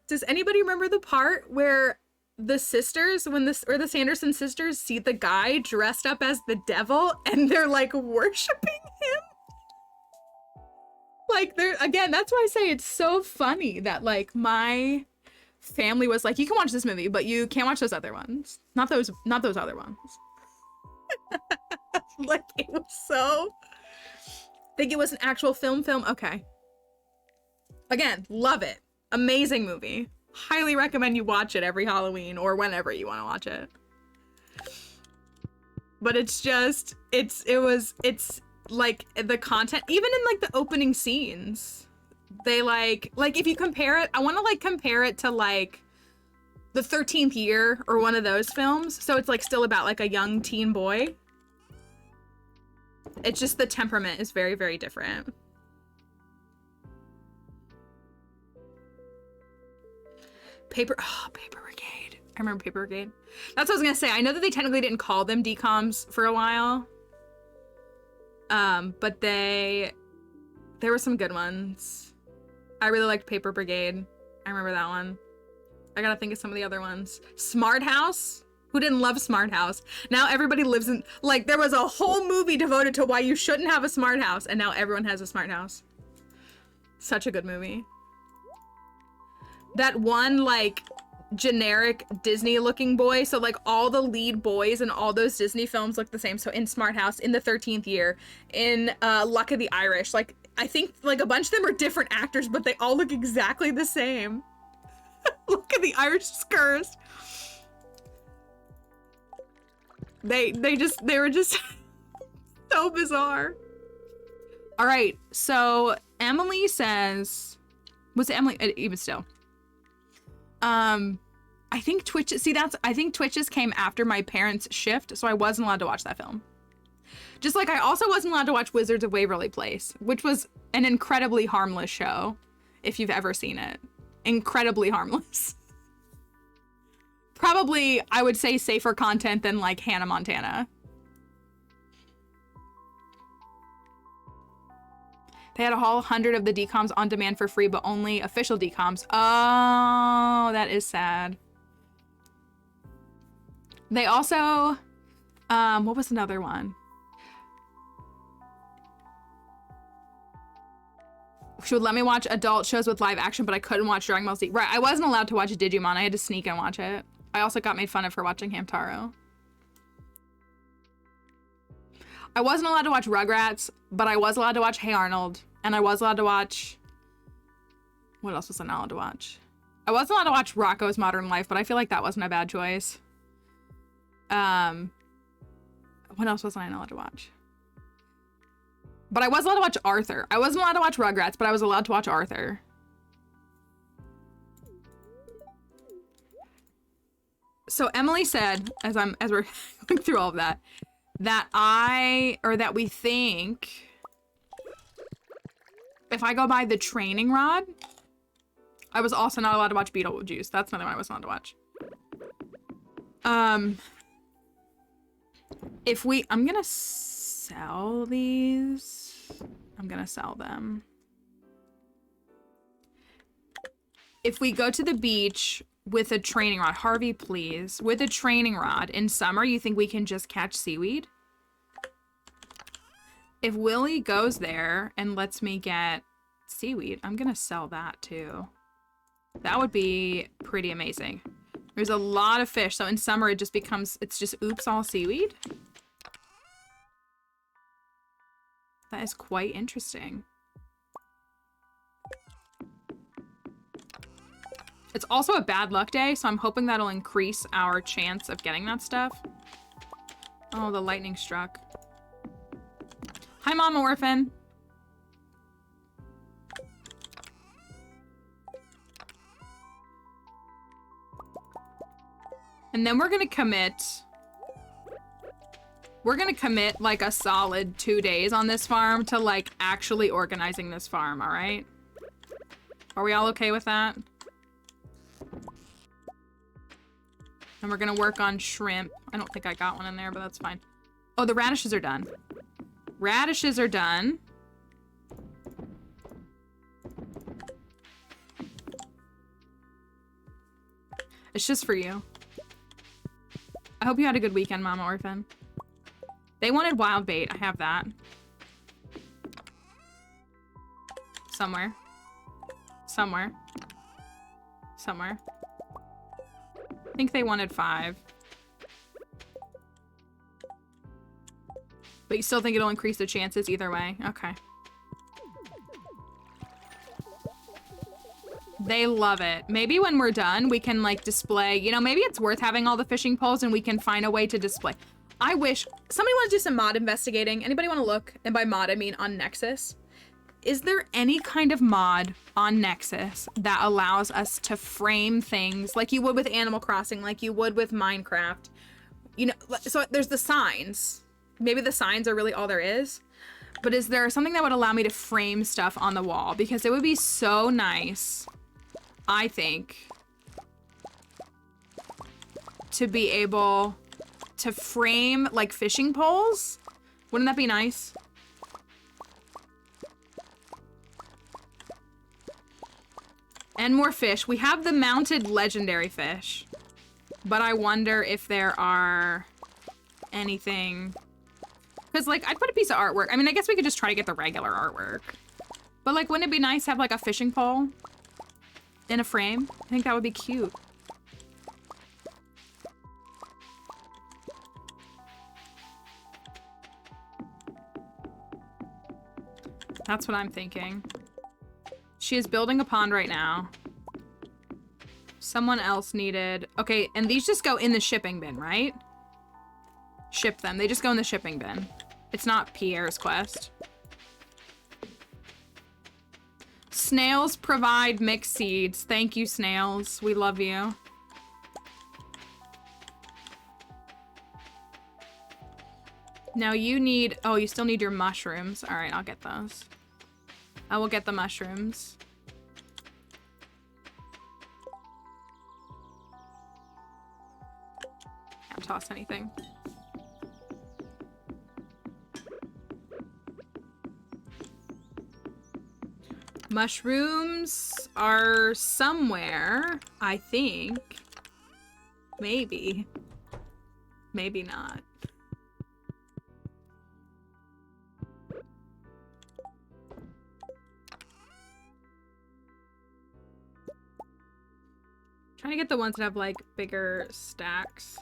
Does anybody remember the part where the sisters, or the Sanderson sisters see the guy dressed up as the devil and they're like worshiping him? Like, again, that's why I say it's so funny that like my family was like, you can watch this movie, but you can't watch those other ones. Not those other ones. Like, it was so, think it was an actual film. Okay. Again, love it. Amazing movie. Highly recommend you watch it every Halloween or whenever you want to watch it. But it's just, it's like the content, even in like the opening scenes, they like if you compare it, I want to like compare it to like The 13th Year or one of those films. So it's like still about like a young teen boy. It's just the temperament is very, very different. Paper Brigade. I remember Paper Brigade. That's what I was gonna say. I know that they technically didn't call them DCOMs for a while. But there were some good ones. I really liked Paper Brigade. I remember that one. I gotta think of some of the other ones. Smart House. Who didn't love Smart House? Now everybody lives in, like, there was a whole movie devoted to why you shouldn't have a smart house, and now everyone has a smart house. Such a good movie. That one, like, generic Disney looking boy, so like all the lead boys in all those Disney films look the same. So in Smart House, in The 13th Year, in Luck of the Irish, like, I think like a bunch of them are different actors, but they all look exactly the same. Look at the Irish Skurs. They were just so bizarre. All right, so Emily says, was it Emily? Even still. I think Twitch, I think Twitches came after my parents' shift, so I wasn't allowed to watch that film. Just like I also wasn't allowed to watch Wizards of Waverly Place, which was an incredibly harmless show, if you've ever seen it. Incredibly harmless. Probably, I would say, safer content than like Hannah Montana. They had a whole 100 of the DCOMs on demand for free, but only official DCOMs. Oh, that is sad. They also, what was another one? She would let me watch adult shows with live action, but I couldn't watch Dragon Ball Z. Right, I wasn't allowed to watch Digimon. I had to sneak and watch it. I also got made fun of for watching Hamtaro. I wasn't allowed to watch Rugrats, but I was allowed to watch Hey Arnold, and I was allowed to watch... What else was I not allowed to watch? I wasn't allowed to watch Rocko's Modern Life, but I feel like that wasn't a bad choice. What else wasn't I not allowed to watch? But I was allowed to watch Arthur. I wasn't allowed to watch Rugrats, but I was allowed to watch Arthur. So Emily said, as we're going through all of that, that we think if I go by the training rod, I was also not allowed to watch Beetlejuice. That's another one I wasn't allowed to watch. I'm gonna sell these. I'm gonna sell them. If we go to the beach with a training rod, Harvey, please, with a training rod in summer, you think we can just catch seaweed? If Willy goes there and lets me get seaweed, I'm gonna sell that too. That would be pretty amazing. There's a lot of fish, so in summer it just becomes, it's just oops all seaweed. That is quite interesting. It's also a bad luck day, so I'm hoping that'll increase our chance of getting that stuff. Oh, the lightning struck. Hi, Mama Orphan. And then we're gonna commit like a solid 2 days on this farm to like actually organizing this farm, all right? Are we all okay with that? And we're gonna work on shrimp. I don't think I got one in there, but that's fine. Oh, the radishes are done. Radishes are done. It's just for you. I hope you had a good weekend, Mama Orphan. They wanted wild bait. I have that. Somewhere. Somewhere. Somewhere. I think they wanted 5. But you still think it'll increase the chances either way? Okay. They love it. Maybe when we're done, we can like display, you know, maybe it's worth having all the fishing poles and we can find a way to display. I wish somebody wants to do some mod investigating. Anybody want to look? And by mod, I mean on Nexus. Is there any kind of mod on Nexus that allows us to frame things like you would with Animal Crossing, like you would with Minecraft? You know, so there's the signs. Maybe the signs are really all there is. But is there something that would allow me to frame stuff on the wall? Because it would be so nice, I think, to be able to frame like fishing poles. Wouldn't that be nice? And more fish. We have the mounted legendary fish. But I wonder if there are anything... Because, like, I'd put a piece of artwork. I mean, I guess we could just try to get the regular artwork. But, like, wouldn't it be nice to have, like, a fishing pole in a frame? I think that would be cute. That's what I'm thinking. She is building a pond right now. Someone else needed... Okay, and these just go in the shipping bin, right? Ship them. They just go in the shipping bin. It's not Pierre's quest. Snails provide mixed seeds. Thank you, snails. We love you. Now you need... Oh, you still need your mushrooms. All right, I'll get those. I will get the mushrooms. Can't toss anything. Mushrooms are somewhere, I think. Maybe. Maybe not. Trying to get the ones that have like bigger stacks.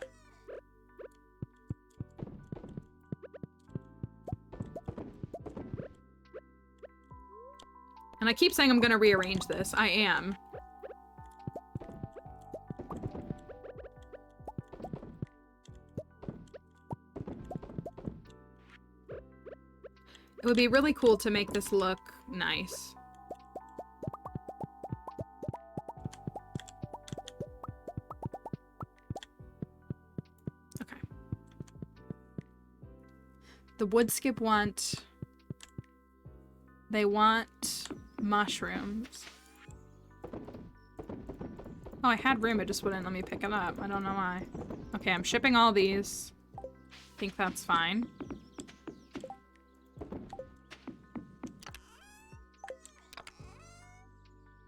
And I keep saying I'm gonna rearrange this. I am. It would be really cool to make this look nice. Okay. The wood skip want... They want mushrooms. Oh, I had room, it just wouldn't let me pick it up. I don't know why. Okay, I'm shipping all these. I think that's fine.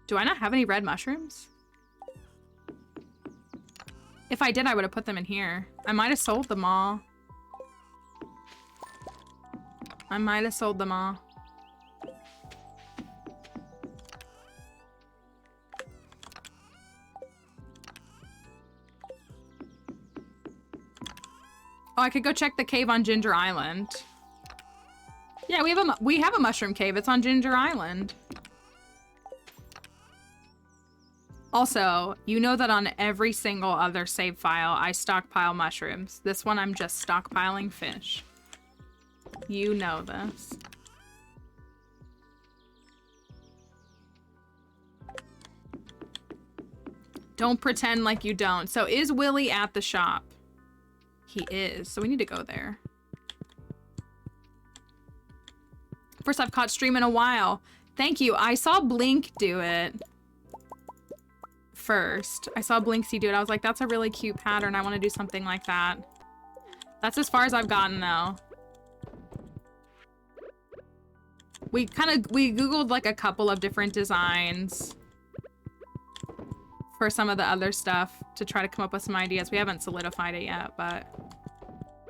Do I not have any red mushrooms? If I did, I would have put them in here. I might have sold them all. I might have sold them all. Oh, I could go check the cave on Ginger Island. Yeah, we have a mushroom cave. It's on Ginger Island. Also, you know that on every single other save file, I stockpile mushrooms. This one, I'm just stockpiling fish. You know this. Don't pretend like you don't. So is Willy at the shop? He is, so we need to go there. First I've caught stream in a while. Thank you. I saw Blink do it first. I saw Blinksy do it. I was like, that's a really cute pattern. I want to do something like that. That's as far as I've gotten though. We Googled like a couple of different designs for some of the other stuff to try to come up with some ideas. We haven't solidified it yet, but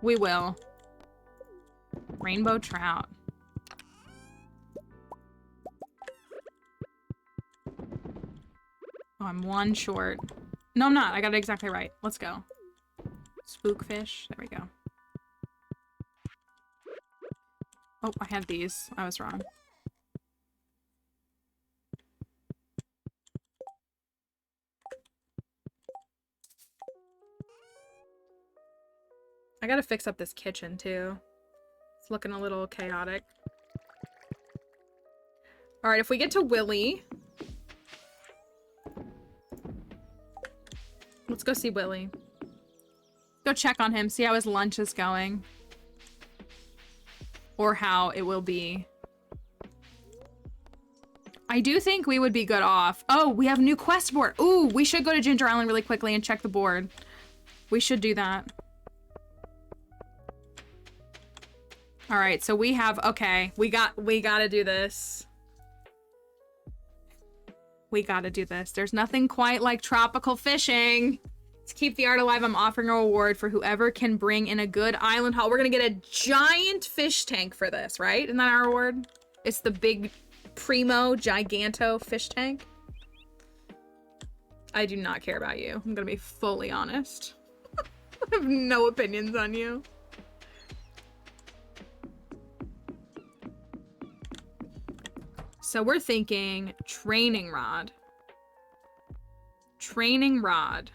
we will. Rainbow trout. Oh, I'm one short. No, I'm not. I got it exactly right. Let's go. Spookfish. There we go. Oh, I had these. I was wrong. I gotta fix up this kitchen too. It's looking a little chaotic. All right, if we get to Willy, let's go see Willy. Go check on him, see how his lunch is going. Or how it will be. I do think we would be good off. Oh, we have a new quest board. Ooh, we should go to Ginger Island really quickly and check the board. We should do that. All right, so we have, okay, we gotta do this. We gotta do this. There's nothing quite like tropical fishing. To keep the art alive, I'm offering a reward for whoever can bring in a good island haul. We're gonna get a giant fish tank for this, right? Isn't that our reward? It's the big primo giganto fish tank. I do not care about you. I'm gonna be fully honest. I have no opinions on you. So we're thinking training rod. Training rod.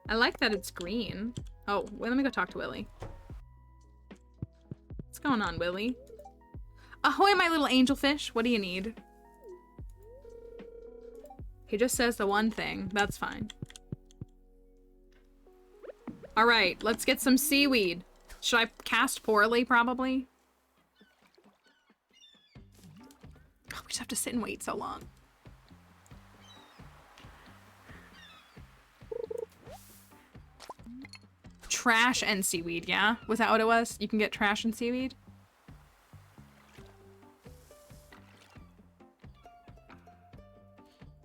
I like that it's green. Oh, wait, let me go talk to Willy. What's going on, Willy? Ahoy, my little angelfish. What do you need? He just says the one thing. That's fine. All right, let's get some seaweed. Should I cast poorly, probably? Oh, we just have to sit and wait so long. Trash and seaweed, yeah? Was that what it was? You can get trash and seaweed?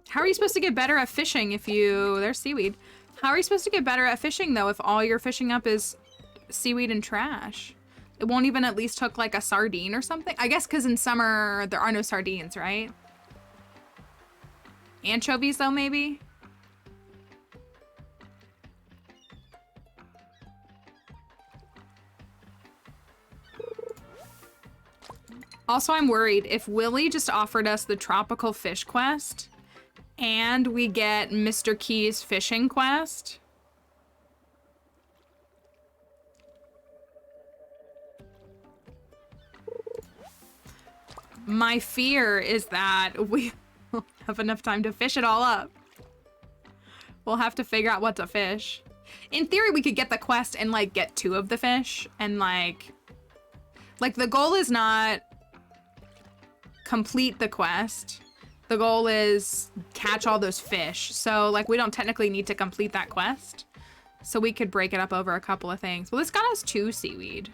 How are you supposed to get better at fishing if you... There's seaweed. How are you supposed to get better at fishing, though, if all you're fishing up is seaweed and trash? It won't even at least hook, like, a sardine or something? I guess because in summer, there are no sardines, right? Anchovies, though, maybe? Also, I'm worried if Willy just offered us the tropical fish quest and we get Mr. Key's fishing quest. My fear is that we won't have enough time to fish it all up. We'll have to figure out what to fish. In theory, we could get the quest and like get 2 of the fish and like the goal is not complete the quest. The goal is catch all those fish. So like we don't technically need to complete that quest. So we could break it up over a couple of things. Well, this got us 2 seaweed.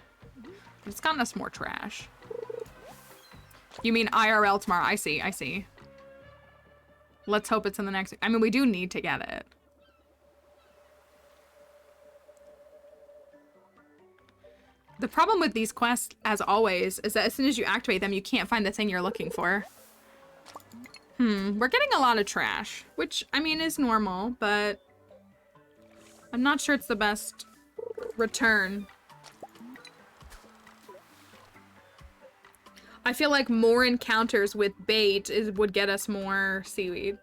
It's gotten us more trash. You mean IRL tomorrow? I see, I see. Let's hope it's in the next... I mean, we do need to get it. The problem with these quests, as always, is that as soon as you activate them, you can't find the thing you're looking for. We're getting a lot of trash, which, I mean, is normal, but I'm not sure it's the best return. I feel like more encounters with bait would get us more seaweed.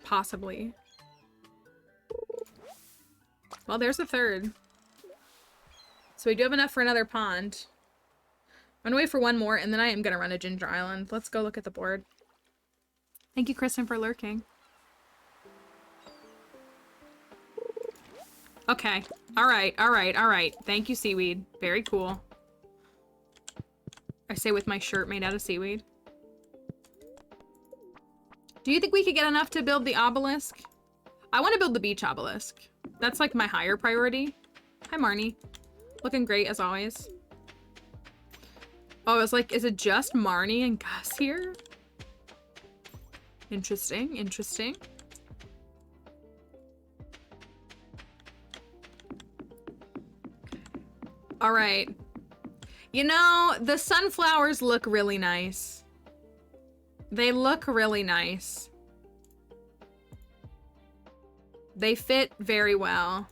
Possibly. Well, there's a 3rd. So we do have enough for another pond. I'm gonna wait for 1 more, and then I am gonna run a Ginger Island. Let's go look at the board. Thank you, Kristen, for lurking. Okay. All right, all right, all right. Thank you, seaweed. Very cool. I say with my shirt made out of seaweed. Do you think we could get enough to build the obelisk? I want to build the beach obelisk. That's like my higher priority. Hi, Marnie. Looking great as always. Oh, I was like, is it just Marnie and Gus here? Interesting, interesting. All right. You know, the sunflowers look really nice. They look really nice. They fit very well.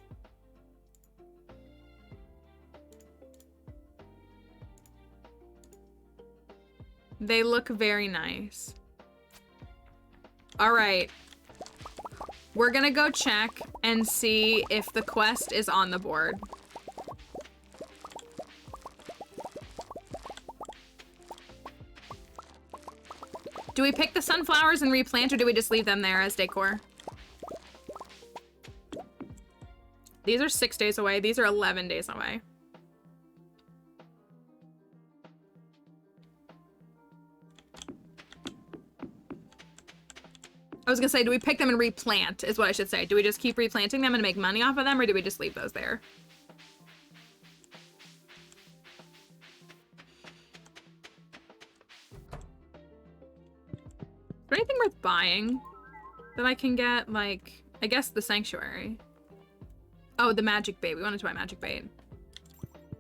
They look very nice. All right. We're gonna go check and see if the quest is on the board. Do we pick the sunflowers and replant, or do we just leave them there as decor? These are 6 days away. These are 11 days away. I was gonna say, do we pick them and replant, is what I should say. Do we just keep replanting them and make money off of them, or do we just leave those there? there anything worth buying that I can get? Like, I guess the sanctuary. Oh, the magic bait. We wanted to buy magic bait.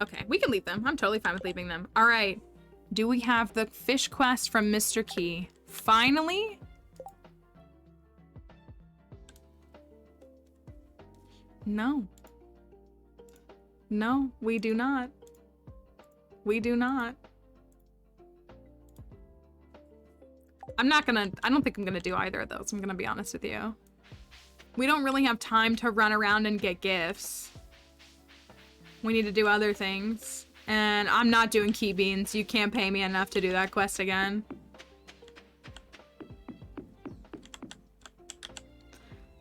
Okay, we can leave them. I'm totally fine with leaving them. All right. Do we have the fish quest from Mr. Key? Finally? No. No, we do not. We do not. I don't think I'm gonna do either of those. I'm gonna be honest with you. We don't really have time to run around and get gifts. We need to do other things. And I'm not doing key beans. You can't pay me enough to do that quest again.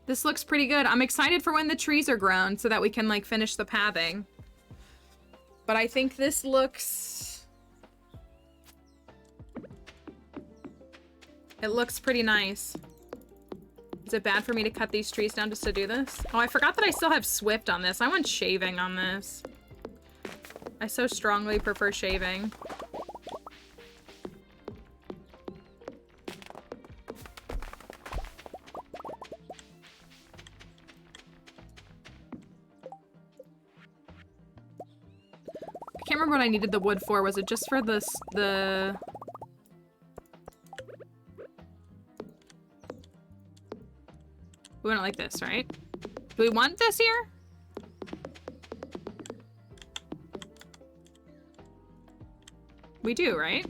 This looks pretty good. I'm excited for when the trees are grown so that we can like finish the pathing. But I think this looks... It looks pretty nice. Is it bad for me to cut these trees down just to do this? Oh, I forgot that I still have Swift on this. I want shaving on this. I so strongly prefer shaving. I can't remember what I needed the wood for. Was it just for this, the... We want it like this, right? Do we want this here? We do, right?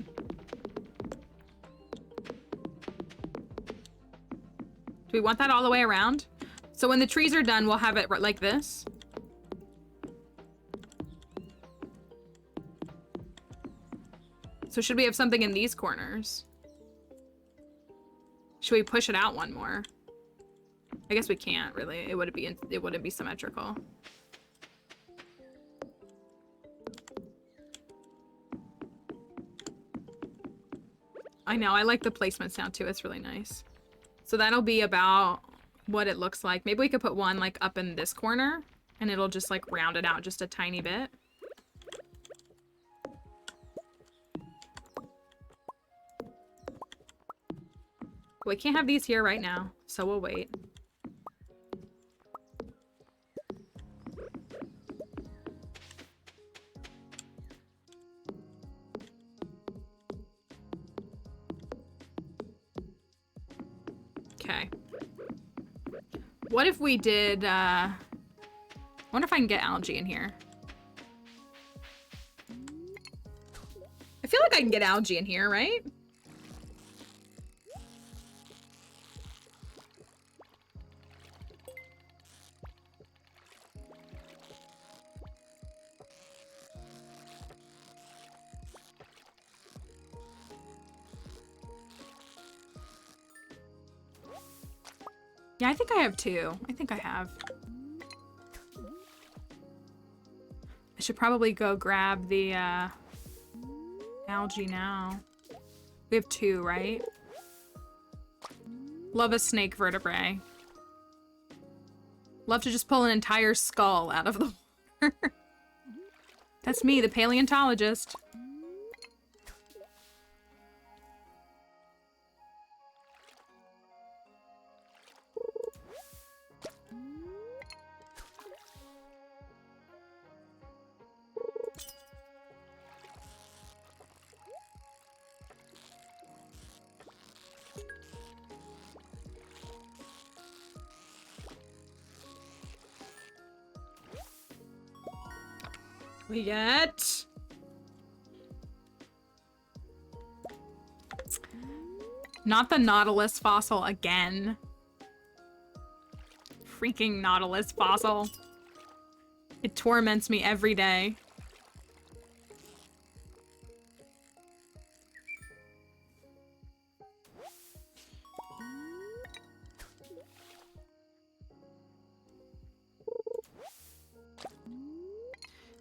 Do we want that all the way around? So when the trees are done, we'll have it like this. So should we have something in these corners? Should we push it out one more? I guess we can't really. It wouldn't be symmetrical. I know, I like the placements now too. It's really nice. So that'll be about what it looks like. Maybe we could put one like up in this corner and it'll just like round it out just a tiny bit. We can't have these here right now, so we'll wait. Okay. What if we did, I wonder if I can get algae in here. I feel like I can get algae in here, right? Yeah, I think I have two. I think I have. I should probably go grab the algae now. We have two, right? Love a snake vertebrae. Love to just pull an entire skull out of the water. That's me, the paleontologist. We get... Not the Nautilus fossil again. Freaking Nautilus fossil. It torments me every day.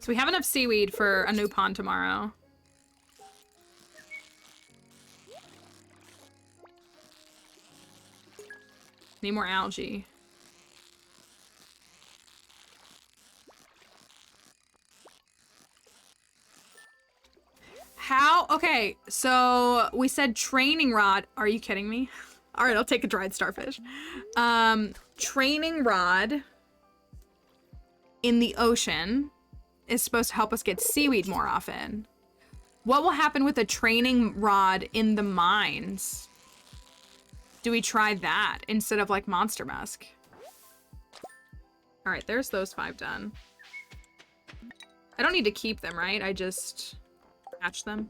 So we have enough seaweed for a new pond tomorrow. Need more algae. How? Okay, so we said training rod. Are you kidding me? All right, I'll take a dried starfish. Training rod in the ocean is supposed to help us get seaweed more often. What will happen with a training rod in the mines? Do we try that instead of like monster musk? All right, there's those 5 done. I don't need to keep them, right? I just hatch them.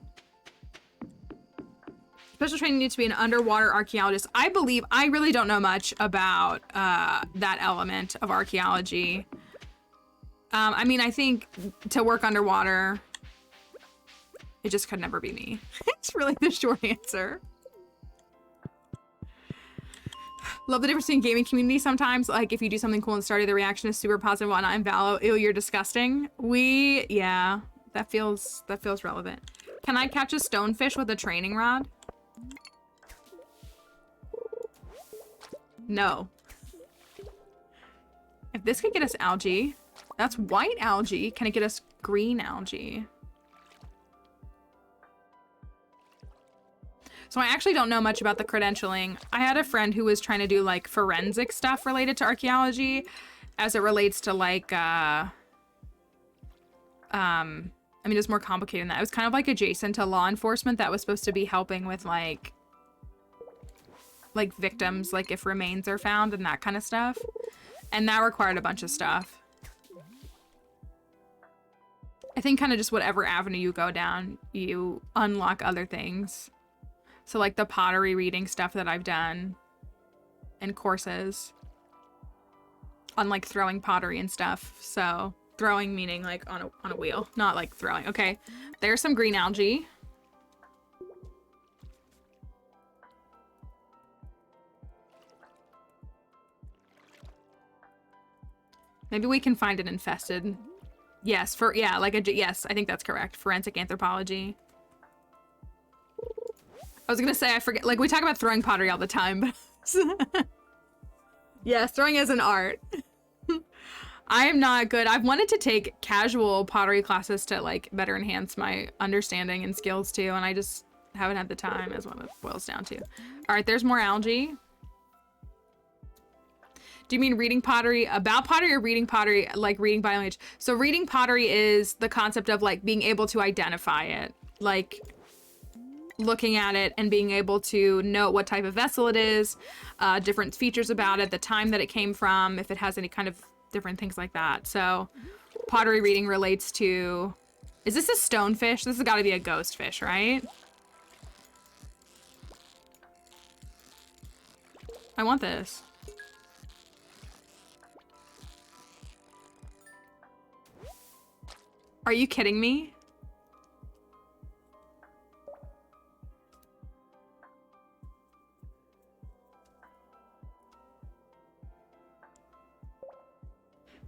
Special training needs to be an underwater archaeologist. I believe, I really don't know much about that element of archaeology. I mean, I think to work underwater, it just could never be me. It's really the short answer. Love the difference between gaming community sometimes. Like, if you do something cool and Stardew, the reaction is super positive, whatnot, and Valo, ew, you're disgusting. Yeah, that feels relevant. Can I catch a stonefish with a training rod? No. If this could get us algae, that's white algae. Can it get us green algae? So I actually don't know much about the credentialing. I had a friend who was trying to do like forensic stuff related to archaeology as it relates to like, I mean, it's more complicated than that. It was kind of like adjacent to law enforcement that was supposed to be helping with like victims, like if remains are found and that kind of stuff. And that required a bunch of stuff. I think kind of just whatever avenue you go down, you unlock other things. So like the pottery reading stuff that I've done and courses on like throwing pottery and stuff. So throwing meaning like on a wheel, not like throwing. Okay, there's some green algae. Maybe we can find it infested. Yes, yes, I think that's correct. Forensic anthropology. I was gonna say, I forget, like we talk about throwing pottery all the time, but yes, throwing is an art. I am not good. I've wanted to take casual pottery classes to like better enhance my understanding and skills too, and I just haven't had the time, is what it boils down to. All right, there's more algae. Do you mean reading pottery about pottery or reading pottery, like reading by language? So reading pottery is the concept of like being able to identify it, like looking at it and being able to know what type of vessel it is, different features about it, the time that it came from, if it has any kind of different things like that. So pottery reading relates to, is this a stonefish? This has got to be a ghost fish, right? I want this. Are you kidding me?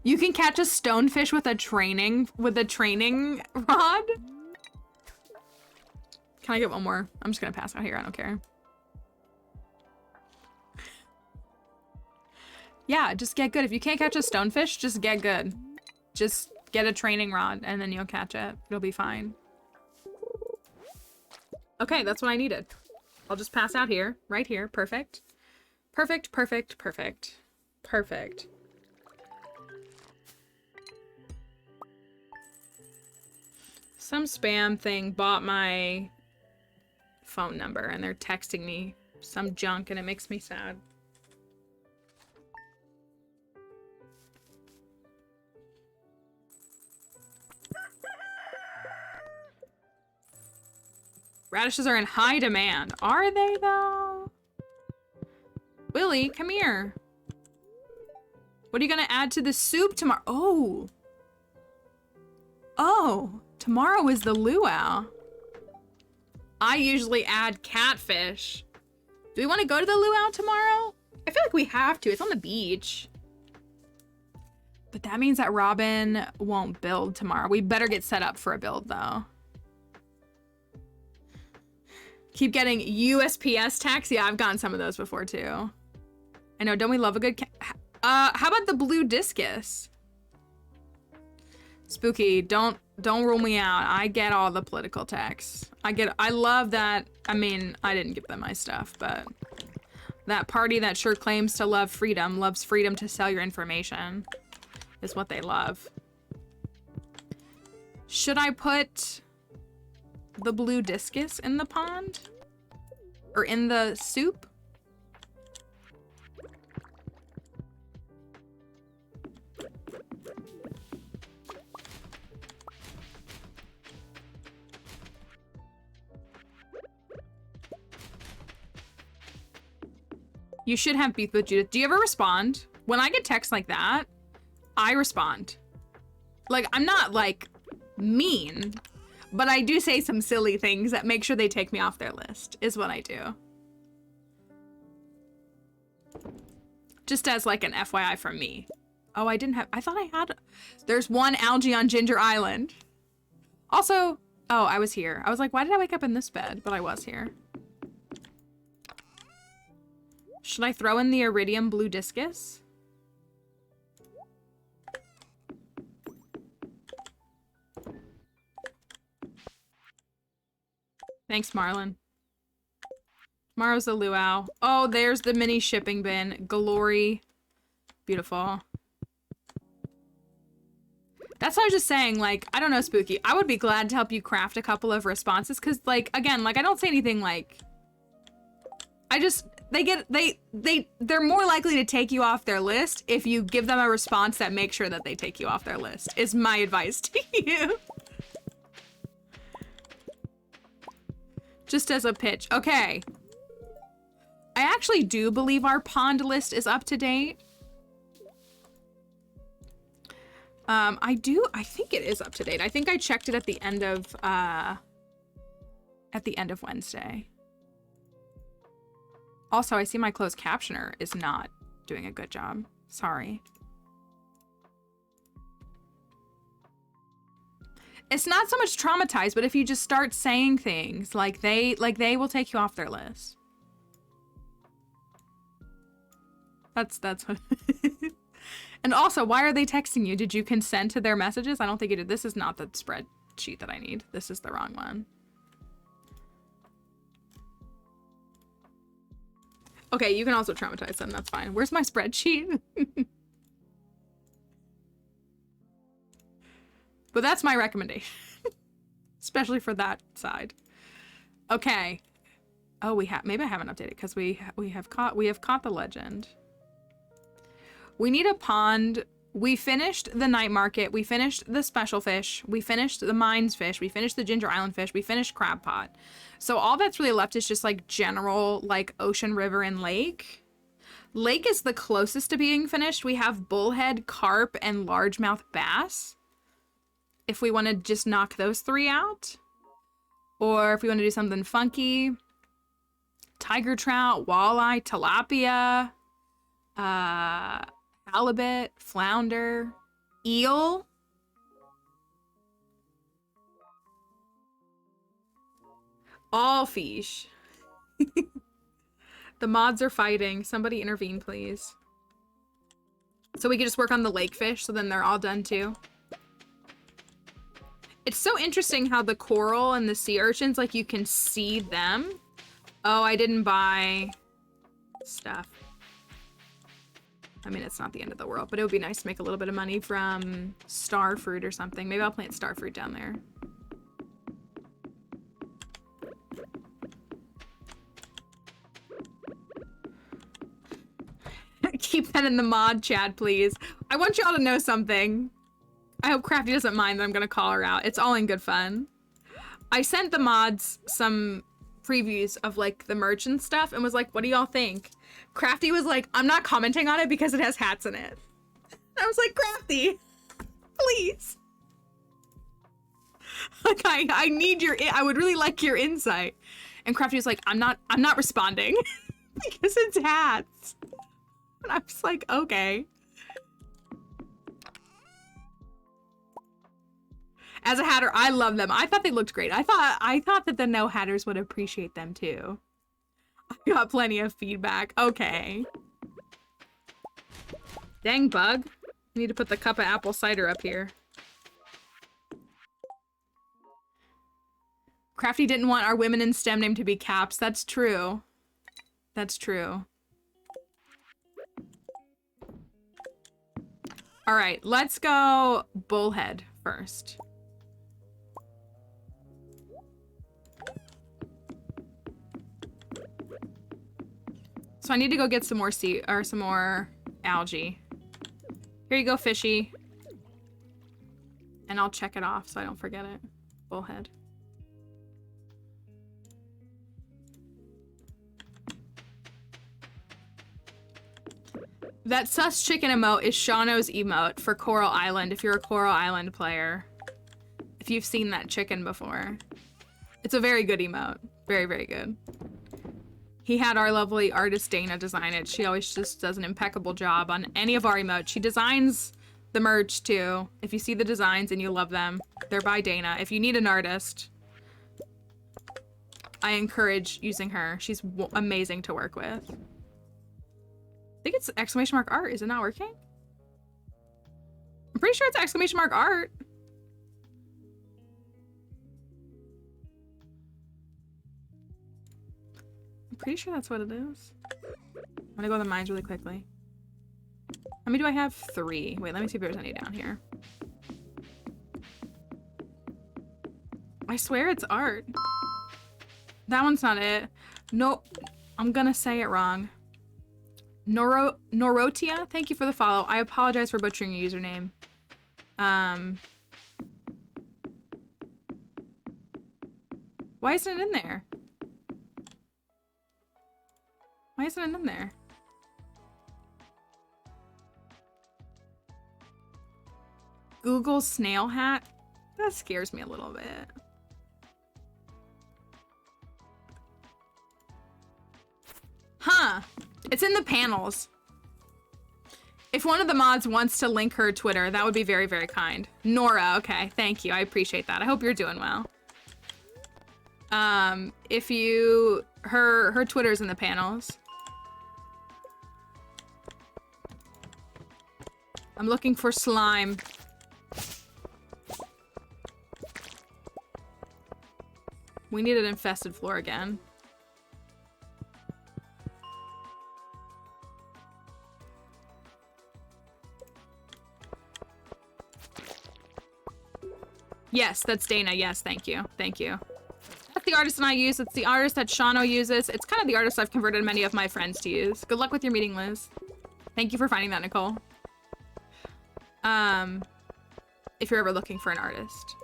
You can catch a stonefish with a training rod? Can I get one more? I'm just gonna pass out here, I don't care. Yeah, just get good. If you can't catch a stonefish, just get good. Just get a training rod and then you'll catch it. It'll be fine. Okay, that's what I needed. I'll just pass out here, right here. Perfect. Perfect, perfect, perfect. Perfect. Some spam thing bought my phone number and they're texting me some junk and it makes me sad. Radishes are in high demand. Are they though? Willy, come here. What are you gonna add to the soup tomorrow? Oh. Oh, tomorrow is the luau. I usually add catfish. Do we want to go to the luau tomorrow? I feel like we have to. It's on the beach. But that means that Robin won't build tomorrow. We better get set up for a build though. Keep getting USPS tax. Yeah, I've gotten some of those before too. I know, don't we love a good how about the blue discus? Spooky, don't rule me out. I get all the political tax. I love that. I mean, I didn't give them my stuff, but That party that sure claims to love freedom, loves freedom to sell your information, is what they love. Should I put the blue discus in the pond? Or in the soup? You should have beef with Judith. Do you ever respond? When I get texts like that, I respond. Like, I'm not, like, mean, but I do say some silly things that make sure they take me off their list, is what I do. Just as, like, an FYI from me. Oh, I didn't have... I thought I had... There's one algae on Ginger Island. Also... Oh, I was here. I was like, why did I wake up in this bed? But I was here. Should I throw in the iridium blue discus? Thanks, Marlon. Tomorrow's the luau. Oh, there's the mini shipping bin. Glory. Beautiful. That's what I was just saying, like, I don't know, Spooky. I would be glad to help you craft a couple of responses, because, like, again, like, I don't say anything, like... I just... They're more likely to take you off their list if you give them a response that makes sure that they take you off their list, is my advice to you. Just as a pitch. Okay. I actually do believe our pond list is up to date. I think it is up to date. I think I checked it at the end of Wednesday. Also, I see my closed captioner is not doing a good job. Sorry. It's not so much traumatized, but if you just start saying things, like they will take you off their list. That's what. And also, why are they texting you? Did you consent to their messages? I don't think you did. This is not the spreadsheet that I need. This is the wrong one. Okay, you can also traumatize them. That's fine. Where's my spreadsheet? But that's my recommendation. Especially for that side. Okay. Oh, maybe I haven't updated because we have caught the legend. We need a pond. We finished the night market. We finished the special fish. We finished the mines fish. We finished the Ginger Island fish. We finished crab pot. So all that's really left is just like general like ocean, river, and lake. Lake is the closest to being finished. We have bullhead, carp, and largemouth bass. If we want to just knock those three out. Or if we want to do something funky. Tiger trout, walleye, tilapia, halibut, flounder, eel. All fish. The mods are fighting. Somebody intervene, please. So we can just work on the lake fish, so then they're all done too. It's so interesting how the coral and the sea urchins, like you can see them. Oh, I didn't buy stuff. I mean, it's not the end of the world, but it would be nice to make a little bit of money from star fruit or something. Maybe I'll plant star fruit down there. Keep that in the mod chat, please. I want y'all to know something. I hope Crafty doesn't mind that I'm gonna call her out. It's all in good fun. I sent the mods some previews of like the merch and stuff and was like, what do y'all think? Crafty was like, I'm not commenting on it because it has hats in it. I was like, Crafty, please. Like, I need I would really like your insight. And Crafty was like, I'm not responding because it's hats. And I was like, okay. As a hatter, I love them. I thought they looked great. I thought that the no hatters would appreciate them too. I got plenty of feedback. Okay. Dang bug. I need to put the cup of apple cider up here. Crafty didn't want our women in STEM name to be Caps. That's true. That's true. All right, let's go bullhead first. So I need to go get some more some more algae. Here you go, fishy. And I'll check it off so I don't forget it. Bullhead. That sus chicken emote is Shauno's emote for Coral Island if you're a Coral Island player. If you've seen that chicken before. It's a very good emote. Very, very good. He had our lovely artist Dana design it. She always just does an impeccable job on any of our emotes. She designs the merch too. If you see the designs and you love them, they're by Dana. If you need an artist, I encourage using her. She's amazing to work with. I think it's exclamation mark art. Is it not working? I'm pretty sure it's exclamation mark art. I'm pretty sure that's what it is. I'm gonna go to the mines really quickly. How many do I have? 3. Wait, let me see if there's any down here. I swear it's art. That one's not it. No, I'm gonna say it wrong. Norotia, thank you for the follow. I apologize for butchering your username. Why isn't it in there? Why isn't it in there? Google snail hat? That scares me a little bit. Huh. It's in the panels. If one of the mods wants to link her Twitter, that would be very, very kind. Nora, okay. Thank you. I appreciate that. I hope you're doing well. If you... Her Twitter's in the panels. I'm looking for slime. We need an infested floor again. Yes, that's Dana. Yes, thank you. Thank you. That's the artist I use. It's the artist that Shauno uses. It's kind of the artist I've converted many of my friends to use. Good luck with your meeting, Liz. Thank you for finding that, Nicole. If you're ever looking for an artist.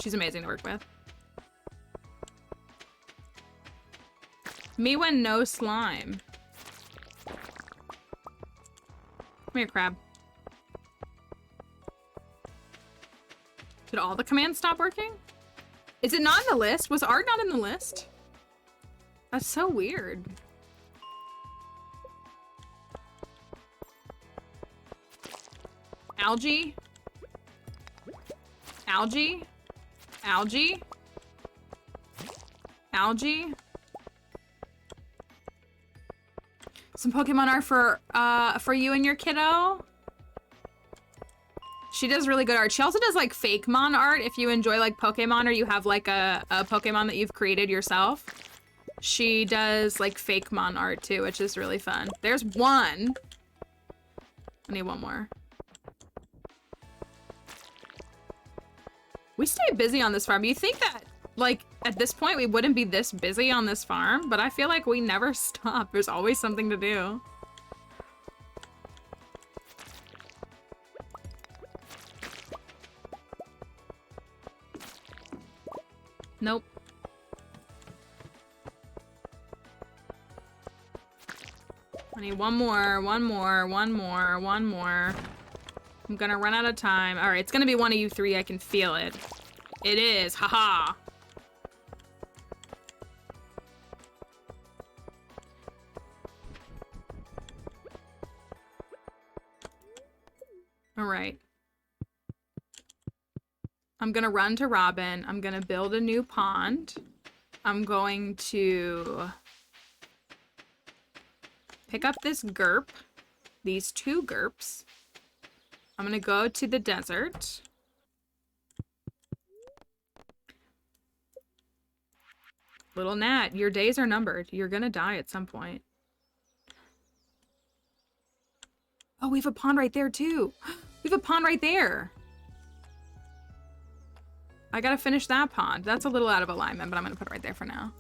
She's amazing to work with. Me when no slime. Come here, crab. Did all the commands stop working? Is it not in the list? Was art not in the list? That's so weird. Algae? Algae? Algae? Algae? Some Pokemon art for you and your kiddo? She does really good art. She also does like fake mon art if you enjoy like Pokemon or you have like a Pokemon that you've created yourself. She does like fake mon art too, which is really fun. There's one. I need one more. We stay busy on this farm. You think that like at this point we wouldn't be this busy on this farm, but I feel like we never stop. There's always something to do. Nope. I need one more. I'm gonna run out of time. All right, it's gonna be one of you 3. I can feel it. It is. Haha. All right. I'm gonna run to Robin. I'm gonna build a new pond. I'm going to pick up this GURP, these 2 GURPs. I'm gonna go to the desert. Little Nat, your days are numbered. You're gonna die at some point. Oh, we have a pond right there too. We have a pond right there. I gotta finish that pond. That's a little out of alignment, but I'm gonna put it right there for now.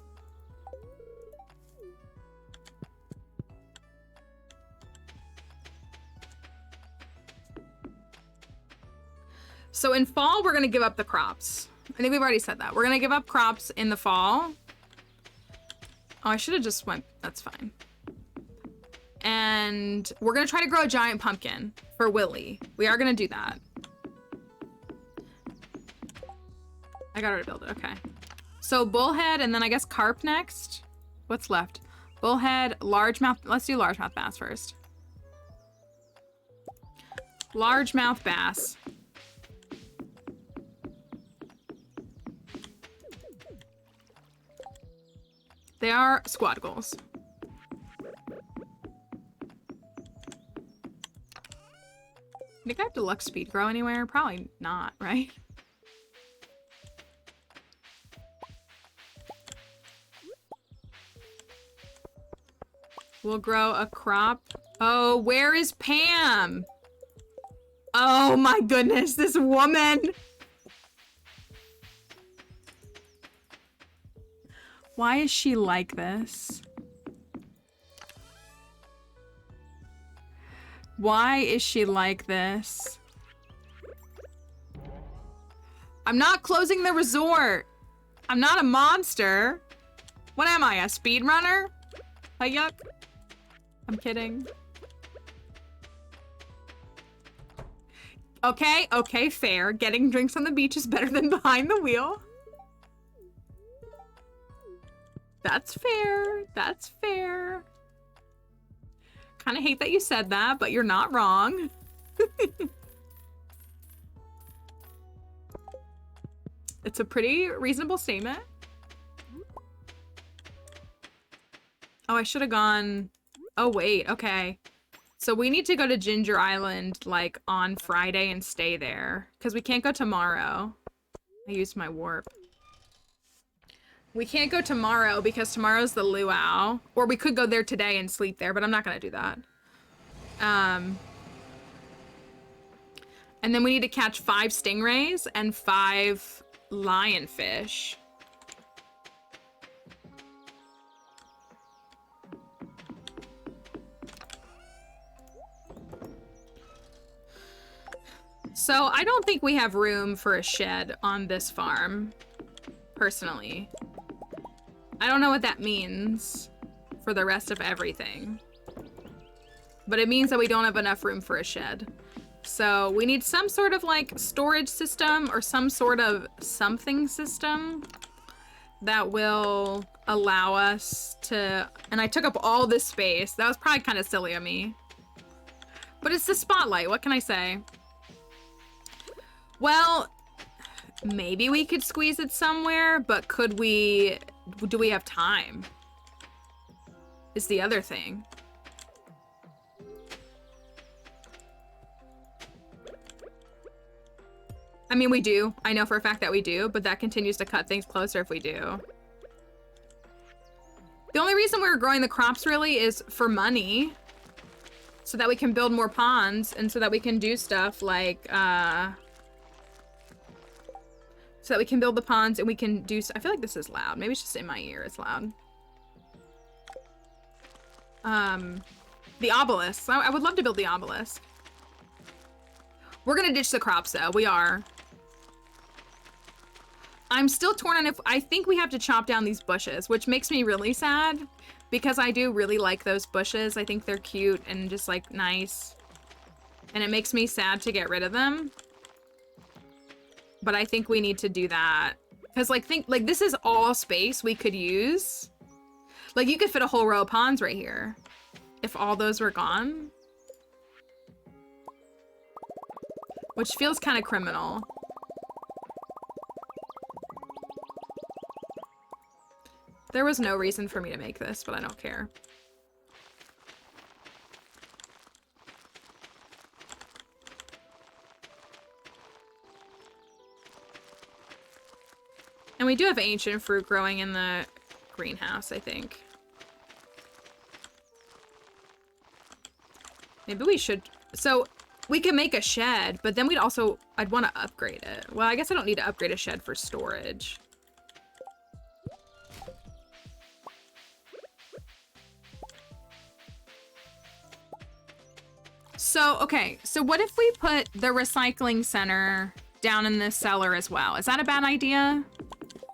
So in fall, we're gonna give up the crops. I think we've already said that. We're gonna give up crops in the fall. Oh, I should have just went, that's fine. And we're gonna try to grow a giant pumpkin for Willy. We are gonna do that. I got her to build it, okay. So bullhead and then I guess carp next. What's left? Bullhead, largemouth, let's do largemouth bass first. Largemouth bass. They are squad goals. Think I have deluxe speed grow anywhere? Probably not, right? We'll grow a crop. Oh, where is Pam? Oh my goodness, this woman. Why is she like this? Why is she like this? I'm not closing the resort. I'm not a monster. What am I, a speedrunner? A yuck. I'm kidding. Okay, okay, fair. Getting drinks on the beach is better than behind the wheel. That's fair. That's fair. Kind of hate that you said that, but you're not wrong. It's a pretty reasonable statement. Oh, I should have gone... Oh, wait. Okay. So we need to go to Ginger Island, like, on Friday and stay there. Because we can't go tomorrow. I used my warp. We can't go tomorrow because tomorrow's the luau. Or we could go there today and sleep there, but I'm not going to do that. And then we need to catch 5 stingrays and 5 lionfish. So I don't think we have room for a shed on this farm, personally. I don't know what that means for the rest of everything. But it means that we don't have enough room for a shed. So we need some sort of like storage system or some sort of something system that will allow us to... And I took up all this space. That was probably kind of silly of me. But it's the spotlight. What can I say? Well, maybe we could squeeze it somewhere, but could we... Do we have time? Is the other thing. I mean, we do. I know for a fact that we do, but that continues to cut things closer if we do. The only reason we're growing the crops really is for money. So that we can build more ponds and so that we can do stuff like, so that we can build the ponds and we can do... I feel like this is loud. Maybe it's just in my ear. It's loud. The obelisk. I would love to build the obelisk. We're gonna ditch the crops though. We are. I'm still torn on if... I think we have to chop down these bushes, which makes me really sad because I do really like those bushes. I think they're cute and just like nice. And it makes me sad to get rid of them. But I think we need to do that. Because like, this is all space we could use. Like you could fit a whole row of ponds right here. If all those were gone. Which feels kind of criminal. There was no reason for me to make this, but I don't care. And we do have ancient fruit growing in the greenhouse, I think. Maybe we should So we can make a shed, but then I'd want to upgrade it. Well, I guess I don't need to upgrade a shed for storage. So, okay, so what if we put the recycling center down in this cellar as well? Is that a bad idea?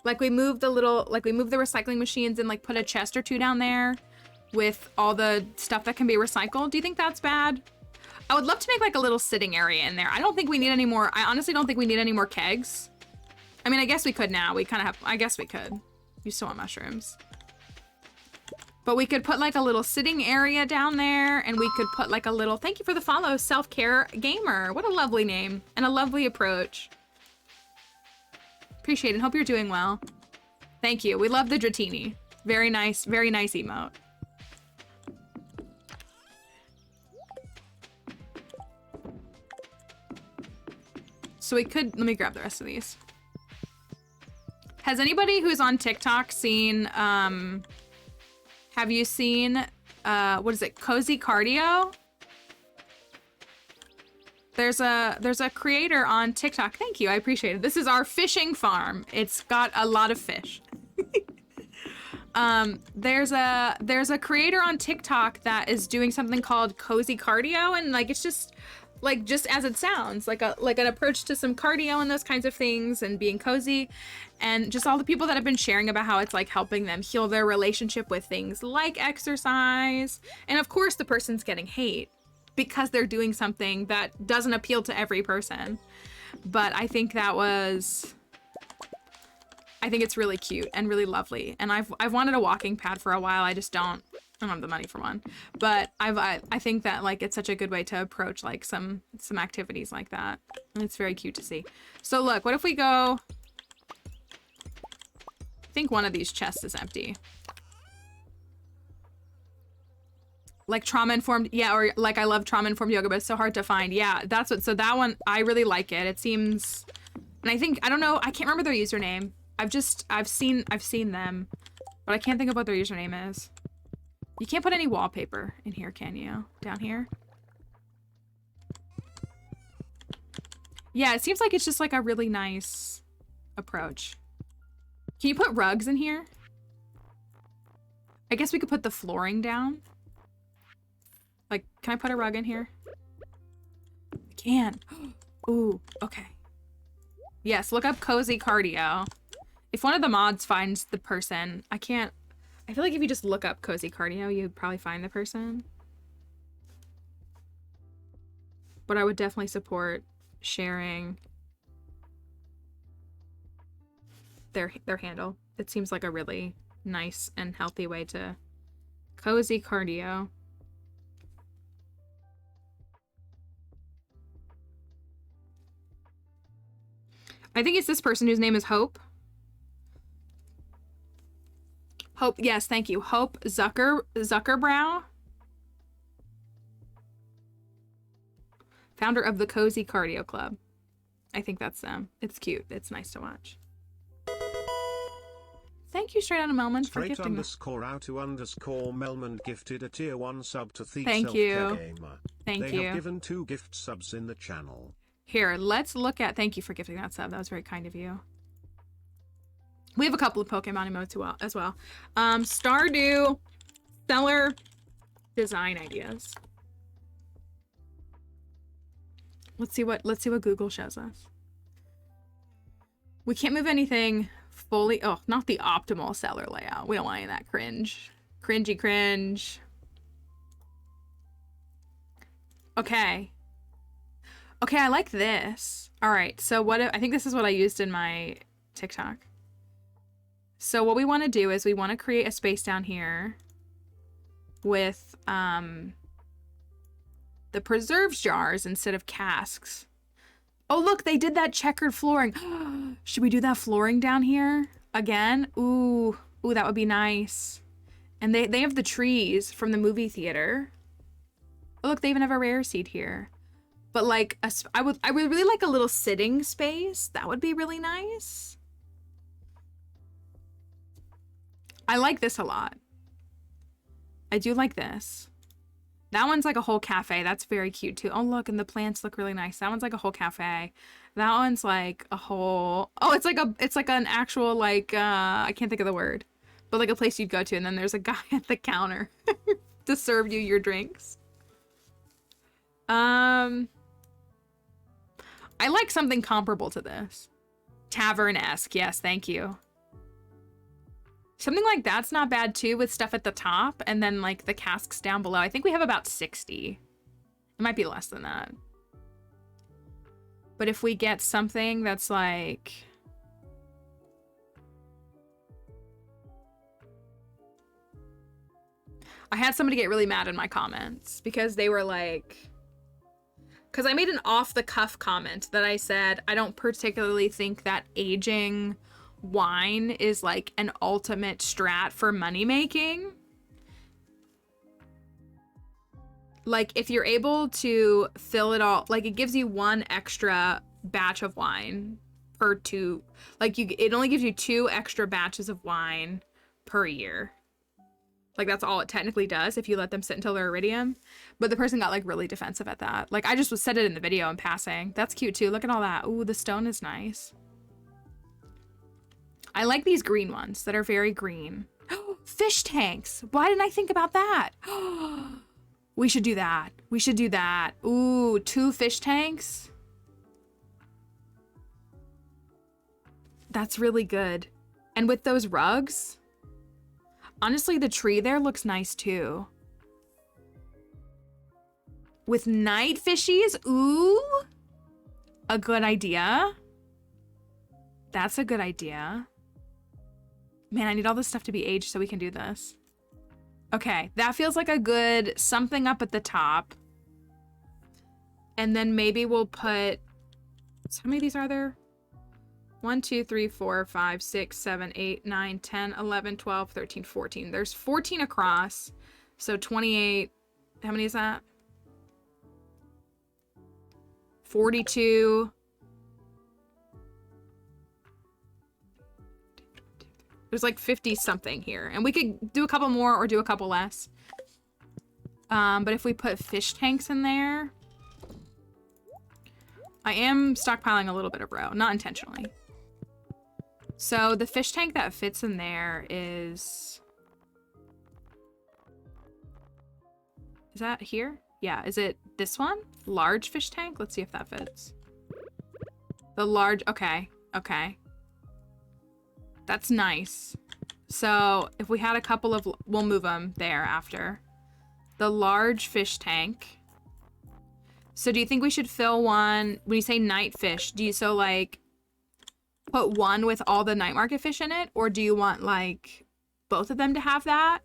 Like we move the recycling machines and like put a chest or two down there with all the stuff that can be recycled. Do you think that's bad? I would love to make like a little sitting area in there. I don't think we need any more. I honestly don't think we need any more kegs. I mean, I guess we could now. We kind of have, I guess we could. You still want mushrooms. But we could put like a little sitting area down there, and we could put like a little, thank you for the follow, Self-Care Gamer. What a lovely name and a lovely approach. Appreciate it. Hope you're doing well. Thank you. We love the Dratini. Very nice emote. So we could, let me grab the rest of these. Has anybody who's on TikTok seen, have you seen, what is it, Cozy Cardio? There's a creator on TikTok. Thank you, I appreciate it. This is our fishing farm. It's got a lot of fish. There's a creator on TikTok that is doing something called Cozy Cardio, and like it's just as it sounds, like an approach to some cardio and those kinds of things and being cozy, and just all the people that have been sharing about how it's like helping them heal their relationship with things like exercise. And of course the person's getting hate because they're doing something that doesn't appeal to every person. But I think it's really cute and really lovely. And I've wanted a walking pad for a while. I don't have the money for one, but I think that like it's such a good way to approach like some activities like that, and it's very cute to see. So look, what if we go, I think one of these chests is empty. Like trauma-informed, yeah, or like I love trauma-informed yoga, but it's so hard to find. Yeah, that's what, so that one, I really like it. It seems, and I think, I don't know, I can't remember their username. I've seen them, but I can't think of what their username is. You can't put any wallpaper in here, can you? Down here? Yeah, it seems like it's just like a really nice approach. Can you put rugs in here? I guess we could put the flooring down. Like, can I put a rug in here? I can. Ooh, okay. Yes, look up Cozy Cardio. If one of the mods finds the person, I feel like if you just look up Cozy Cardio, you'd probably find the person. But I would definitely support sharing their handle. It seems like a really nice and healthy way to Cozy Cardio. I think it's this person whose name is Hope. Hope, yes, thank you. Hope Zuckerbrow. Founder of the Cozy Cardio Club. I think that's them. It's cute. It's nice to watch. Thank you, Straight Outta Melman, for gifting me. _Melman gifted a tier 1 sub to Thief Thank you. Gamer. Thank they you. have given 2 gift subs in the channel. Here, let's look at, thank you for gifting that sub. That was very kind of you. We have a couple of Pokemon emotes as well. Stardew seller design ideas. Let's see what Google shows us. We can't move anything fully. Oh, not the optimal seller layout. We don't want any of that cringe. Cringy cringe. Okay. Okay, I like this. All right, so I think this is what I used in my TikTok. So what we want to do is we want to create a space down here with the preserves jars instead of casks. Oh, look, they did that checkered flooring. Should we do that flooring down here again? Ooh, that would be nice. And they have the trees from the movie theater. Oh, look, they even have a rare seed here. But like, I would really like a little sitting space. That would be really nice. I like this a lot. I do like this. That one's like a whole cafe. That's very cute too. Oh, look, and the plants look really nice. That one's like a whole cafe. That one's like a whole, oh, it's like an actual like, I can't think of the word, but like a place you'd go to. And then there's a guy at the counter to serve you your drinks. I like something comparable to this. Tavern-esque. Yes, thank you. Something like that's not bad too, with stuff at the top and then like the casks down below. I think we have about 60. It might be less than that. But if we get something that's like... I had somebody get really mad in my comments because they were like... Because I made an off-the-cuff comment that I said, I don't particularly think that aging wine is like an ultimate strat for money making. Like if you're able to fill it all, like it gives you one extra batch of wine per two, like it only gives you 2 extra batches of wine per year. Like that's all it technically does if you let them sit until they're iridium. But the person got like really defensive at that. Like I just said it in the video in passing. That's cute too. Look at all that. Ooh, the stone is nice. I like these green ones that are very green. Fish tanks. Why didn't I think about that? We should do that. We should do that. Ooh, 2 fish tanks. That's really good. And with those rugs, honestly, the tree there looks nice too. With night fishies, ooh, a good idea. That's a good idea. Man, I need all this stuff to be aged so we can do this. Okay, that feels like a good something up at the top. And then maybe we'll put, how many of these are there? 1, 2, 3, 4, 5, 6, 7, 8, 9, 10, 11, 12, 13, 14. There's 14 across. So 28, how many is that? 42. There's like 50 something here. And we could do a couple more or do a couple less. But if we put fish tanks in there, I am stockpiling a little bit of roe, not intentionally. So the fish tank that fits in there is that here? Yeah, is it this one? Large fish tank? Let's see if that fits. The large, okay, okay. That's nice. So if we had a couple of, we'll move them there after. The large fish tank. So do you think we should fill one, when you say night fish, do you so like put one with all the night market fish in it? Or do you want like both of them to have that?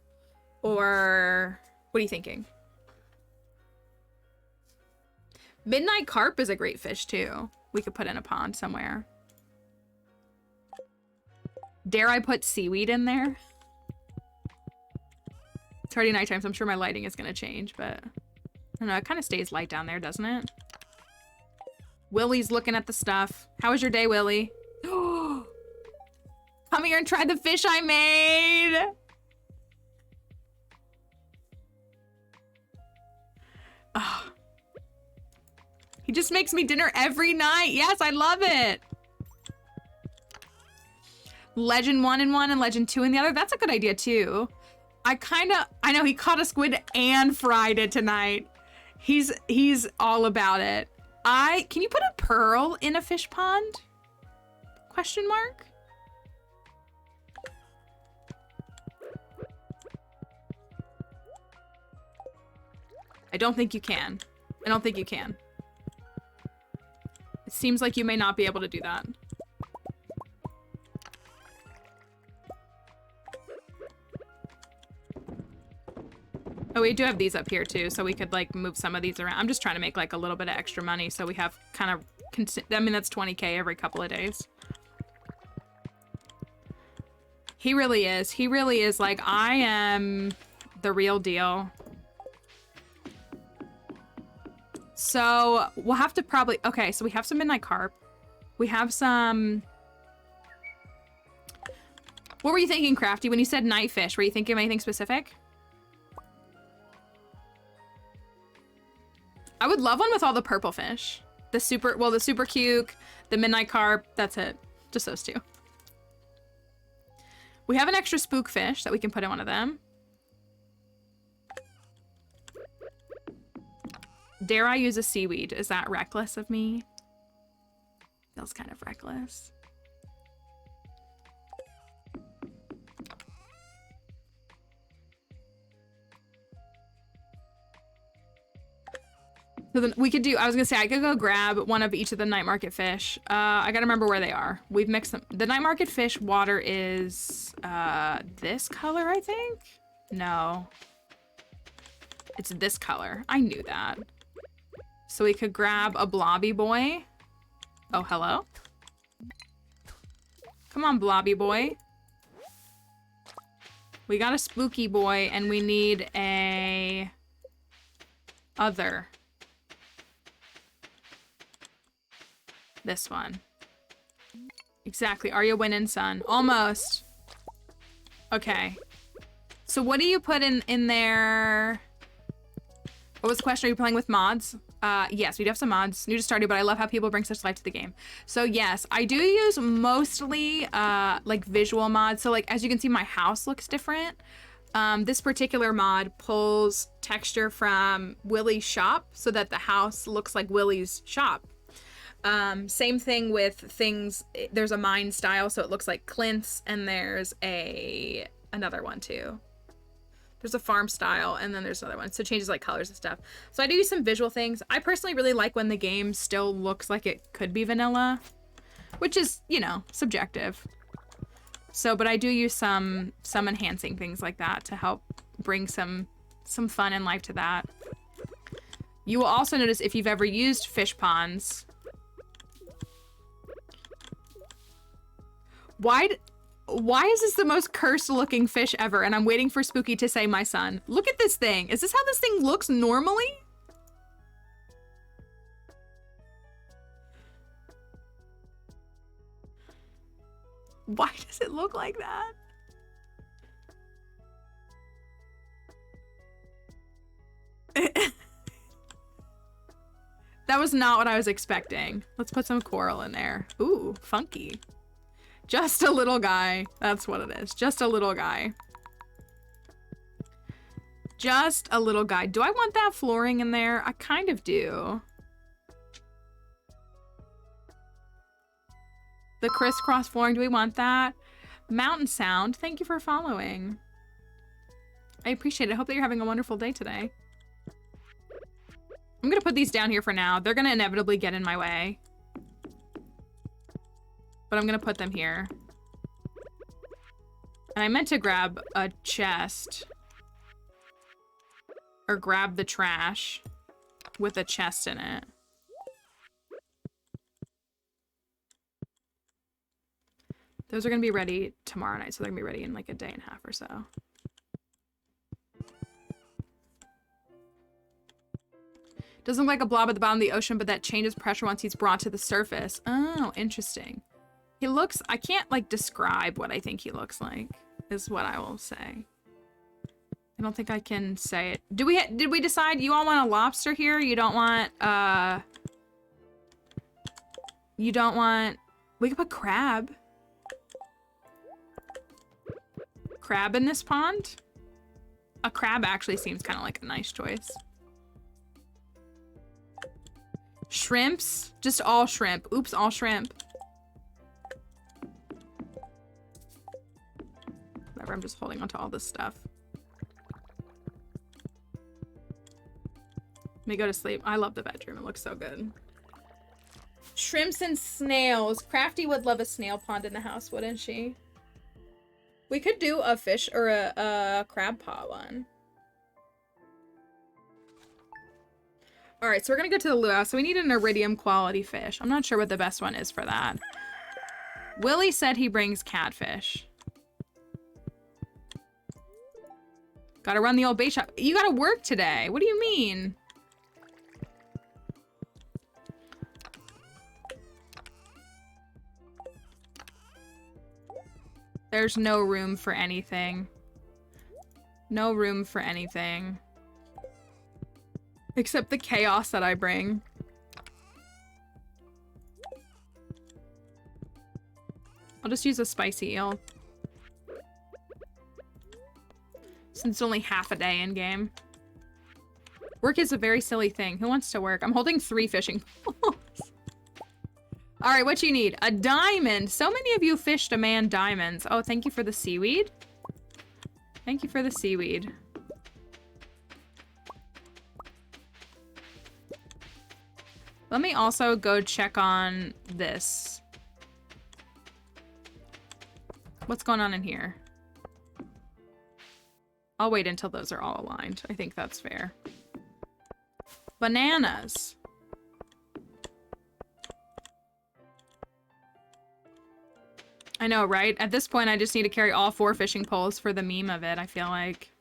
Or what are you thinking? Midnight carp is a great fish too. We could put in a pond somewhere. Dare I put seaweed in there? It's already nighttime, so I'm sure my lighting is gonna change, but I don't know, it kind of stays light down there, doesn't it? Willy's looking at the stuff. How was your day, Willy? Come here and try the fish I made! Oh. He just makes me dinner every night. Yes, I love it. Legend 1 in one and Legend 2 in the other. That's a good idea too. I know he caught a squid and fried it tonight. He's all about it. Can you put a pearl in a fish pond? Question mark? I don't think you can. I don't think you can. It seems like you may not be able to do that. Oh, we do have these up here too, so we could like move some of these around. I'm just trying to make like a little bit of extra money so we have kind of, I mean, that's 20K every couple of days. He really is. He really is like, I am the real deal. So we'll have to probably, okay, so we have some midnight carp. We have some, what were you thinking, Crafty? When you said night fish, were you thinking of anything specific? I would love one with all the purple fish. The super cuke, the midnight carp, that's it. Just those two. We have an extra spook fish that we can put in one of them. Dare I use a seaweed? Is that reckless of me? Feels kind of reckless. So then we could do, I was gonna say, I could go grab one of each of the night market fish. I gotta remember where they are. We've mixed them. The night market fish water is this color, I think? No. It's this color. I knew that. So we could grab a blobby boy. Oh, hello? Come on, blobby boy. We got a spooky boy, and we need a other. This one. Exactly. Are you winning, son? Almost. Okay. So what do you put in there? What was the question? Are you playing with mods? Yes, we do have some mods. New to Stardew, but I love how people bring such life to the game. So yes, I do use mostly like visual mods. So like as you can see, my house looks different. This particular mod pulls texture from Willy's shop so that the house looks like Willy's shop. Same thing with things. There's a mine style, so it looks like Clint's, and there's another one too. There's a farm style, and then there's another one. So it changes like colors and stuff. So I do use some visual things. I personally really like when the game still looks like it could be vanilla, which is, you know, subjective. So, but I do use some enhancing things like that to help bring some fun and life to that. You will also notice if you've ever used fish ponds. Why is this the most cursed looking fish ever? And I'm waiting for Spooky to say my son. Look at this thing. Is this how this thing looks normally? Why does it look like that? That was not what I was expecting. Let's put some coral in there. Ooh, funky. Just a little guy. That's what it is. Just a little guy. Just a little guy. Do I want that flooring in there? I kind of do. The crisscross flooring. Do we want that? Mountain Sound. Thank you for following. I appreciate it. I hope that you're having a wonderful day today. I'm going to put these down here for now. They're going to inevitably get in my way. But I'm gonna put them here. And I meant to grab a chest. Or grab the trash with a chest in it. Those are gonna be ready tomorrow night, so they're gonna be ready in like a day and a half or so. Doesn't look like a blob at the bottom of the ocean, but that changes pressure once he's brought to the surface. Oh, interesting. He looks, I can't like describe what I think he looks like, is what I will say. I don't think I can say it. Did we decide you all want a lobster here? You don't want, we could put crab. Crab in this pond? A crab actually seems kind of like a nice choice. Shrimps? Just all shrimp. Oops, all shrimp. Whatever, I'm just holding onto all this stuff. Let me go to sleep. I love the bedroom. It looks so good. Shrimps and snails. Crafty would love a snail pond in the house, wouldn't she? We could do a fish or a crab paw one. All right, so we're gonna go to the luau. So we need an iridium quality fish. I'm not sure what the best one is for that. Willy said he brings catfish. Gotta run the old bait shop. You gotta work today. What do you mean? There's no room for anything. No room for anything. Except the chaos that I bring. I'll just use a spicy eel. Since it's only half a day in game. Work is a very silly thing. Who wants to work? I'm holding 3 fishing poles. All right, what you need? A diamond. So many of you fish demand diamonds. Oh, thank you for the seaweed. Thank you for the seaweed. Let me also go check on this. What's going on in here? I'll wait until those are all aligned. I think that's fair. Bananas. I know, right? At this point, I just need to carry all 4 fishing poles for the meme of it, I feel like.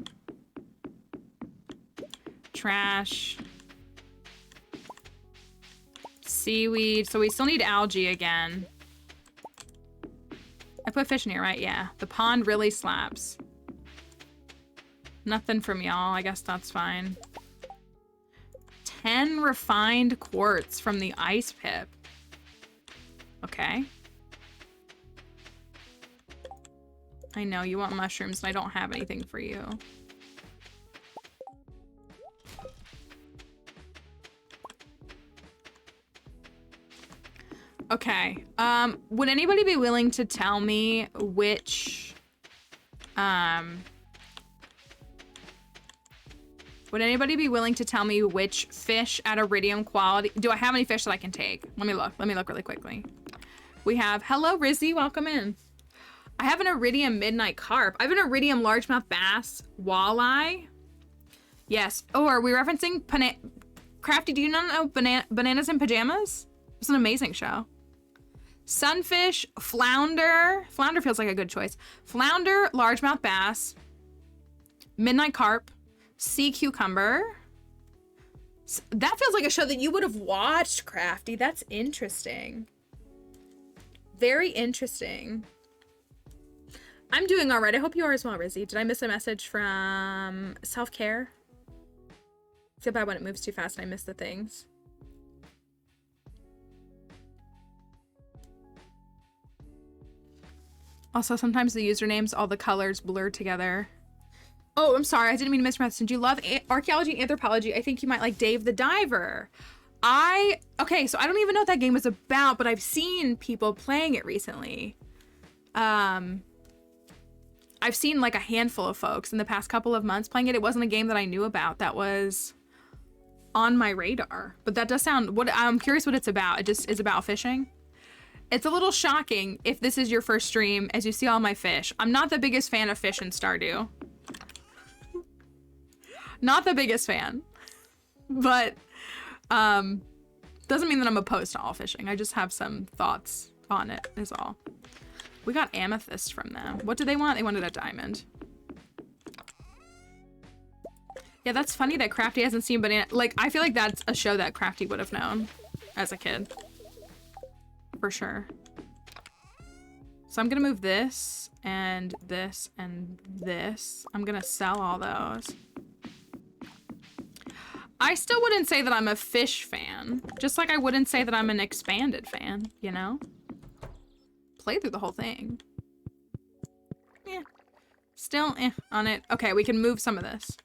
Trash. Seaweed. So we still need algae again. I put fish in here, right? Yeah. The pond really slaps. Nothing from y'all. I guess that's fine. 10 refined quartz from the ice pip. Okay. I know you want mushrooms and I don't have anything for you. Okay. Would anybody be willing to tell me which would anybody be willing to tell me which fish at iridium quality? Do I have any fish that I can take? Let me look. Let me look really quickly. We have, hello, Rizzy, welcome in. I have an iridium midnight carp. I have an iridium largemouth bass walleye. Yes. Oh, are we referencing Crafty? Do you not know Bananas in Pajamas? It's an amazing show. Sunfish, flounder. Flounder feels like a good choice. Flounder, largemouth bass, midnight carp, sea cucumber. That feels like a show that you would have watched, Crafty. That's interesting. Very interesting. I'm doing all right. I hope you are as well, Rizzy. Did I miss a message from self-care? I feel bad when it moves too fast and I miss the things. Also, sometimes the usernames, all the colors blur together. Oh, I'm sorry. I didn't mean to mispronounce. Did you love archaeology and anthropology? I think you might like Dave the Diver. Okay, so I don't even know what that game was about, but I've seen people playing it recently. I've seen like a handful of folks in the past couple of months playing it. It wasn't a game that I knew about that was on my radar, but that does sound, I'm curious what it's about. It just is about fishing. It's a little shocking if this is your first stream as you see all my fish. I'm not the biggest fan of fish in Stardew. Not the biggest fan, but doesn't mean that I'm opposed to all fishing. I just have some thoughts on it is all. We got amethyst from them. What did they want? They wanted a diamond. Yeah, that's funny that Crafty hasn't seen Banana. Like, I feel like that's a show that Crafty would have known as a kid. For sure. So I'm gonna move this and this and this. I'm gonna sell all those. I still wouldn't say that I'm a fish fan. Just like I wouldn't say that I'm an expanded fan, you know? Play through the whole thing. Yeah. Still on it. Okay, we can move some of this.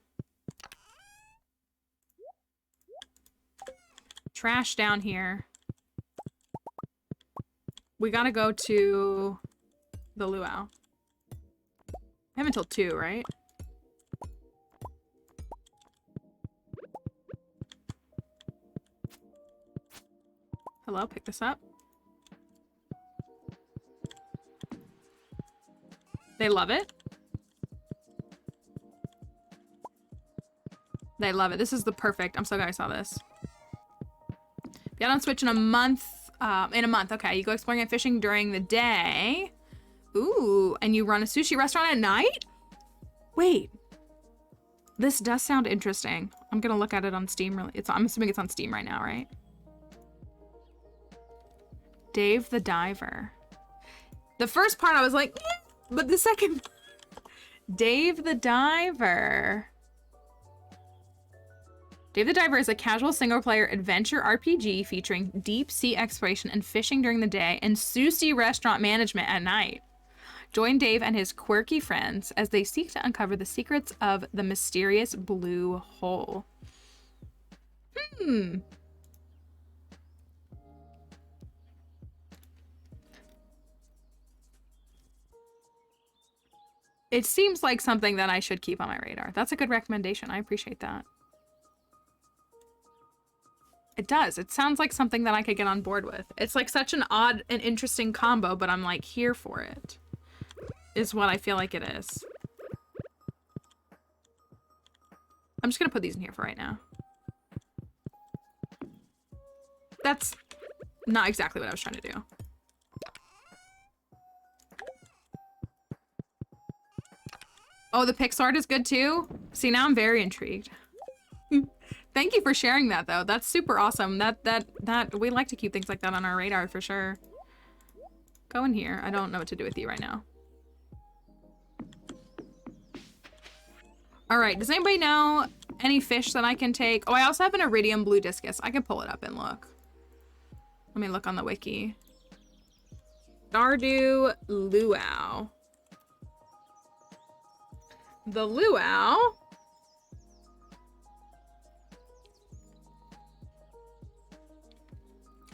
Trash down here. We gotta go to the luau. I have until 2, right? Hello, pick this up. They love it. They love it. This is the perfect. I'm so glad I saw this. Get on Switch in a month. Okay. You go exploring and fishing during the day. Ooh, and you run a sushi restaurant at night? Wait. This does sound interesting. I'm gonna look at it on Steam. I'm assuming it's on Steam right now, right? Dave the Diver. The first part I was like, eh. But the second, Dave the Diver. Dave the Diver is a casual single-player adventure RPG featuring deep sea exploration and fishing during the day and sushi restaurant management at night. Join Dave and his quirky friends as they seek to uncover the secrets of the mysterious blue hole. It seems like something that I should keep on my radar. That's a good recommendation. I appreciate that. It does. It sounds like something that I could get on board with. It's like such an odd and interesting combo, but I'm like here for it. Is what I feel like it is. I'm just gonna put these in here for right now. That's not exactly what I was trying to do. Oh, the Pixart is good too? See, now I'm very intrigued. Thank you for sharing that though. That's super awesome. That we like to keep things like that on our radar for sure. Go in here. I don't know what to do with you right now. All right, does anybody know any fish that I can take? Oh, I also have an iridium blue discus. I could pull it up and look. Let me look on the wiki. Stardew luau. The luau.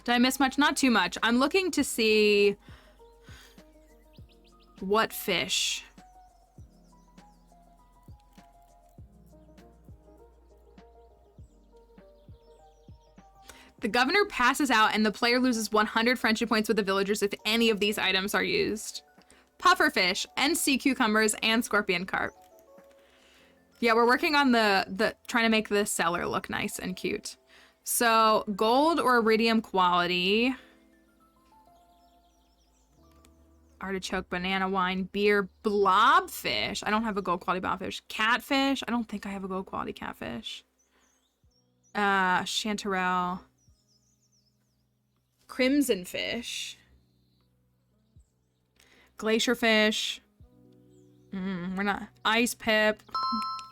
Did I miss much? Not too much. I'm looking to see what fish. The governor passes out and the player loses 100 friendship points with the villagers if any of these items are used. Pufferfish and sea cucumbers and scorpion carp. Yeah, we're working on the trying to make the cellar look nice and cute. So gold or iridium quality. Artichoke, banana wine, beer, blobfish. I don't have a gold quality blobfish. Catfish. I don't think I have a gold quality catfish. Chanterelle. Crimson fish. Glacier fish. We're not. Ice pip.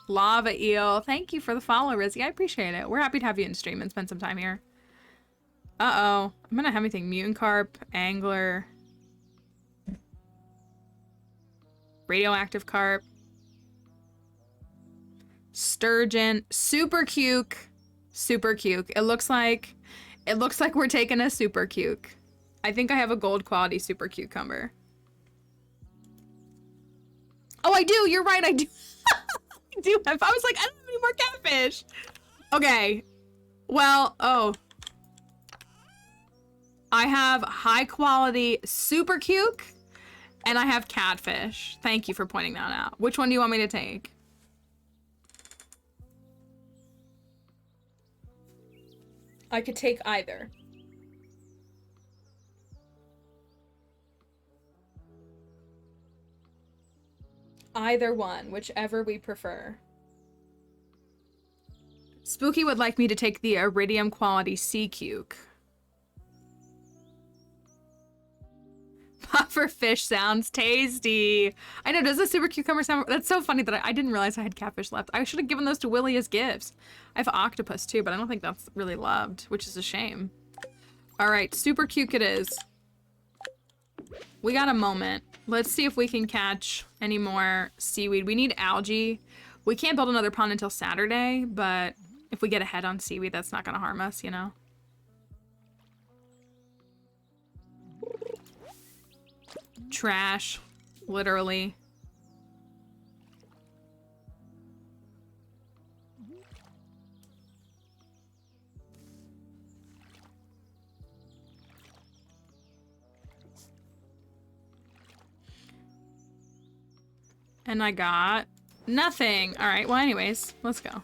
Lava eel. Thank you for the follow, Rizzy. I appreciate it. We're happy to have you in stream and spend some time here. Uh-oh. I'm gonna have anything. Mutant carp. Angler. Radioactive carp. Sturgeon. Super cuke. Super cuke. It looks like we're taking a super cuke. I think I have a gold quality super cucumber. Oh, I do. You're right. I do. I do have. I was like, I don't have any more catfish. Okay. Well, oh. I have high quality super cuke and I have catfish. Thank you for pointing that out. Which one do you want me to take? I could take either. Either one, whichever we prefer. Spooky would like me to take the iridium quality sea cuke. Pufferfish sounds tasty. I know, does the super cucumber sound... That's so funny that I didn't realize I had catfish left. I should have given those to Willy as gifts. I have octopus too, but I don't think that's really loved, which is a shame. All right, super cuke it is. We got a moment. Let's see if we can catch any more seaweed. We need algae. We can't build another pond until Saturday, but if we get ahead on seaweed, that's not gonna harm us, you know? Trash, literally. And I got nothing. All right, well, anyways, let's go.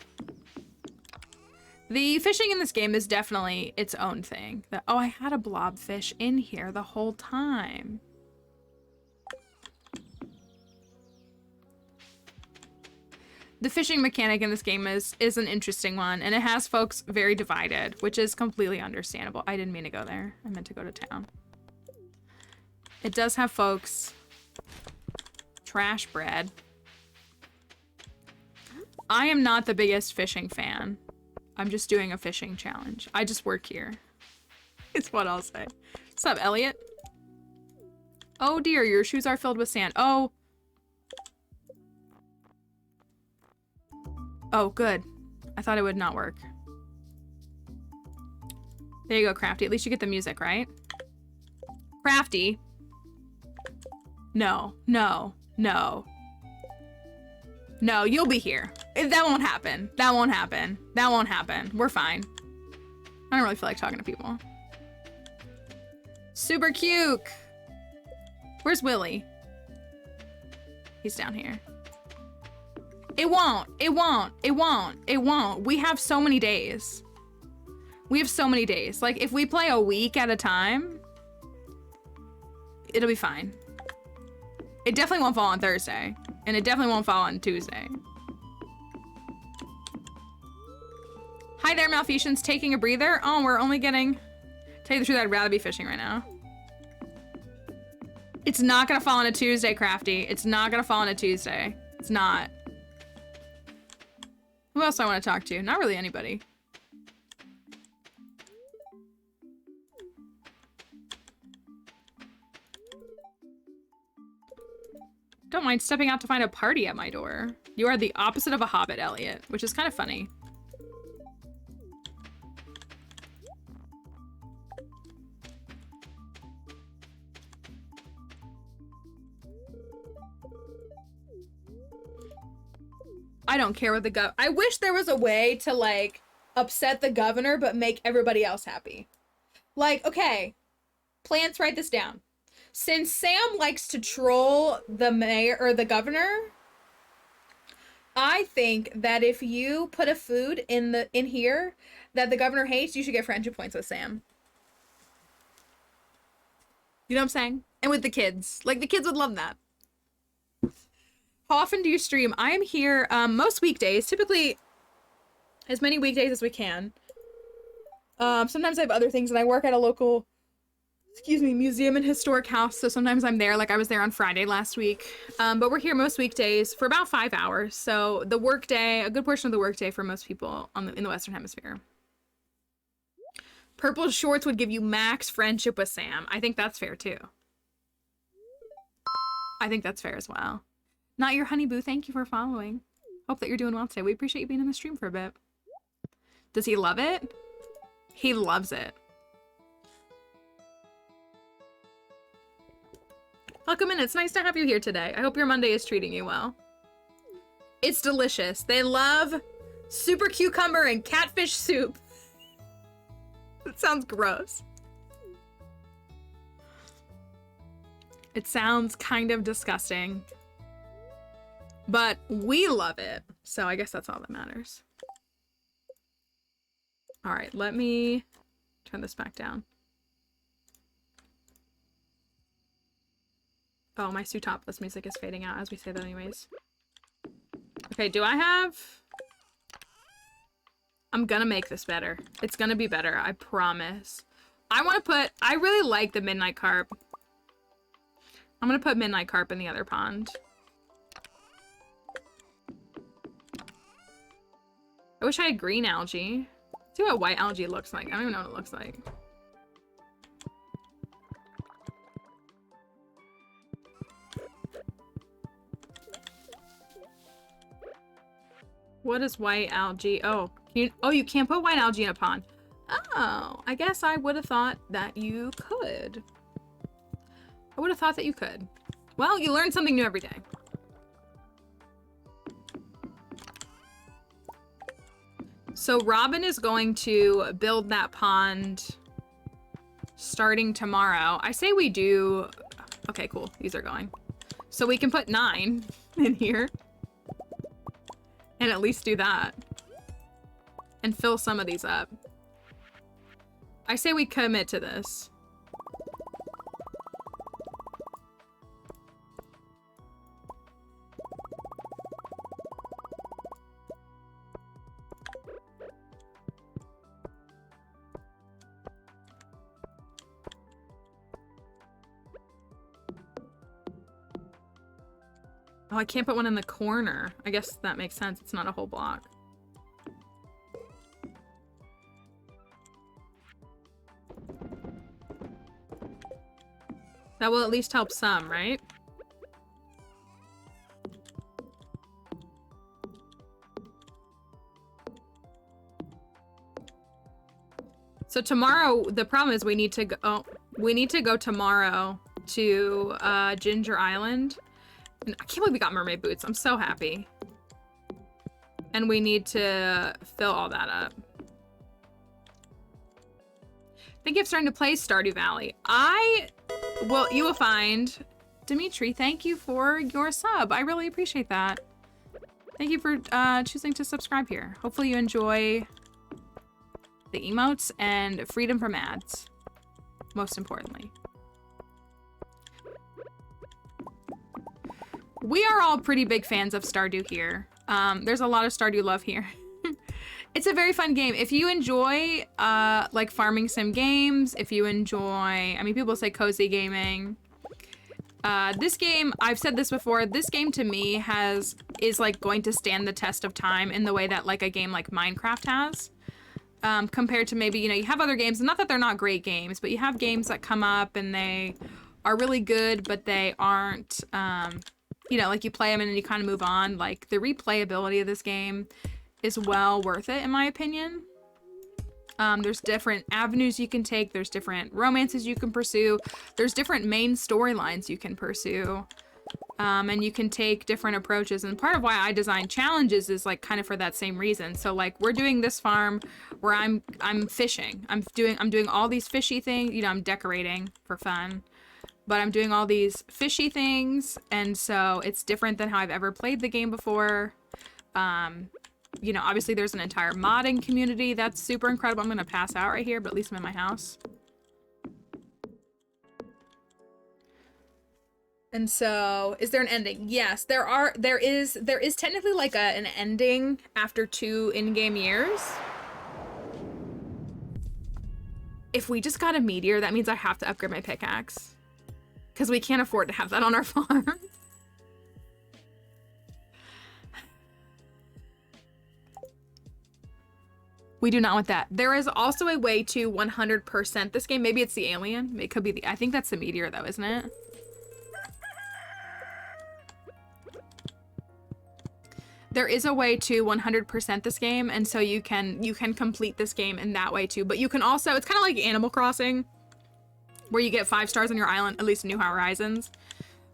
The fishing in this game is definitely its own thing. Oh, I had a blobfish in here the whole time. The fishing mechanic in this game is an interesting one, and it has folks very divided, which is completely understandable. I didn't mean to go there. I meant to go to town. It does have folks... Trash bread. I am not the biggest fishing fan. I'm just doing a fishing challenge. I just work here. It's what I'll say. What's up, Elliot? Oh dear, your shoes are filled with sand. Oh. Oh, good. I thought it would not work. There you go, Crafty. At least you get the music, right? Crafty. No, no, no. No, you'll be here. That won't happen. That won't happen. That won't happen. We're fine. I don't really feel like talking to people. Super cute. Where's Willy? He's down here. It won't. It won't. It won't. It won't. We have so many days. We have so many days. Like, if we play a week at a time, it'll be fine. It definitely won't fall on Thursday. And it definitely won't fall on Tuesday. Hi there, Malfeasance. Taking a breather? Oh, we're only getting... Tell you the truth, I'd rather be fishing right now. It's not gonna fall on a Tuesday, Crafty. It's not gonna fall on a Tuesday. It's not. Who else do I want to talk to? Not really anybody. Don't mind stepping out to find a party at my door. You are the opposite of a hobbit, Elliot, which is kind of funny. I don't care what the I wish there was a way to, like, upset the governor but make everybody else happy. Like, okay, plants, write this down. Since Sam likes to troll the mayor or the governor, I think that if you put a food in here that the governor hates, you should get friendship points with Sam. You know what I'm saying? And with the kids. Like, the kids would love that. How often do you stream? I am here most weekdays, typically as many weekdays as we can. Sometimes I have other things, and I work at a local, museum and historic house, so sometimes I'm there. Like, I was there on Friday last week. But we're here most weekdays for about 5 hours. So the workday, a good portion of the workday for most people in the Western Hemisphere. Purple shorts would give you max friendship with Sam. I think that's fair too. I think that's fair as well. Not your honey boo, thank you for following. Hope that you're doing well today. We appreciate you being in the stream for a bit. Does he love it? He loves it. Welcome in. It's nice to have you here today. I hope your Monday is treating you well. It's delicious. They love super cucumber and catfish soup. It sounds gross. It sounds kind of disgusting. But we love it. So I guess that's all that matters. All right, let me turn this back down. Oh, my Sutopolis music is fading out as we say that anyways. Okay, do I have... I'm gonna make this better. It's gonna be better, I promise. I want to put... I really like the Midnight Carp. I'm gonna put Midnight Carp in the other pond. I wish I had green algae. Let's see what white algae looks like. I don't even know what it looks like. What is white algae? Oh, you can't put white algae in a pond. Oh, I guess I would have thought that you could. I would have thought that you could. Well, you learn something new every day. So Robin is going to build that pond starting tomorrow. I say we do... Okay, cool. These are going. So we can put 9 in here. And at least do that. And fill some of these up. I say we commit to this. Oh, I can't put one in the corner. I guess that makes sense. It's not a whole block. That will at least help some, right? So tomorrow, the problem is we need to go tomorrow to Ginger Island. And I can't believe we got mermaid boots. I'm so happy. And we need to fill all that up. I think I'm starting to play Stardew Valley. You will find, Dimitri, thank you for your sub. I really appreciate that. Thank you for choosing to subscribe here. Hopefully you enjoy the emotes and freedom from ads, most importantly. We are all pretty big fans of Stardew here. There's a lot of Stardew love here. It's a very fun game. If you enjoy like farming sim games, if you enjoy, I mean, people say cozy gaming. This game, I've said this before, this game to me is like going to stand the test of time in the way that like a game like Minecraft has. Compared to maybe, you know, you have other games, not that they're not great games, but you have games that come up and they are really good, but they aren't, you know, like you play them and then you kind of move on. Like the replayability of this game is well worth it, in my opinion. There's different avenues you can take. There's different romances you can pursue. There's different main storylines you can pursue. And you can take different approaches. And part of why I design challenges is like kind of for that same reason. So like we're doing this farm where I'm fishing. I'm doing all these fishy things. You know, I'm decorating for fun, but I'm doing all these fishy things. And so it's different than how I've ever played the game before. You know, obviously there's an entire modding community that's super incredible. I'm going to pass out right here, but at least I'm in my house. And so, is there an ending? Yes, there is technically like an ending after 2 in-game years. If we just got a meteor, that means I have to upgrade my pickaxe. Because we can't afford to have that on our farm. We do not want that. There is also a way to 100% this game. Maybe it's the alien. It could be I think that's the meteor though, isn't it? There is a way to 100% this game, and so you can complete this game in that way too. But you can also, it's kind of like Animal Crossing, where you get 5 stars on your island, at least in New Horizons.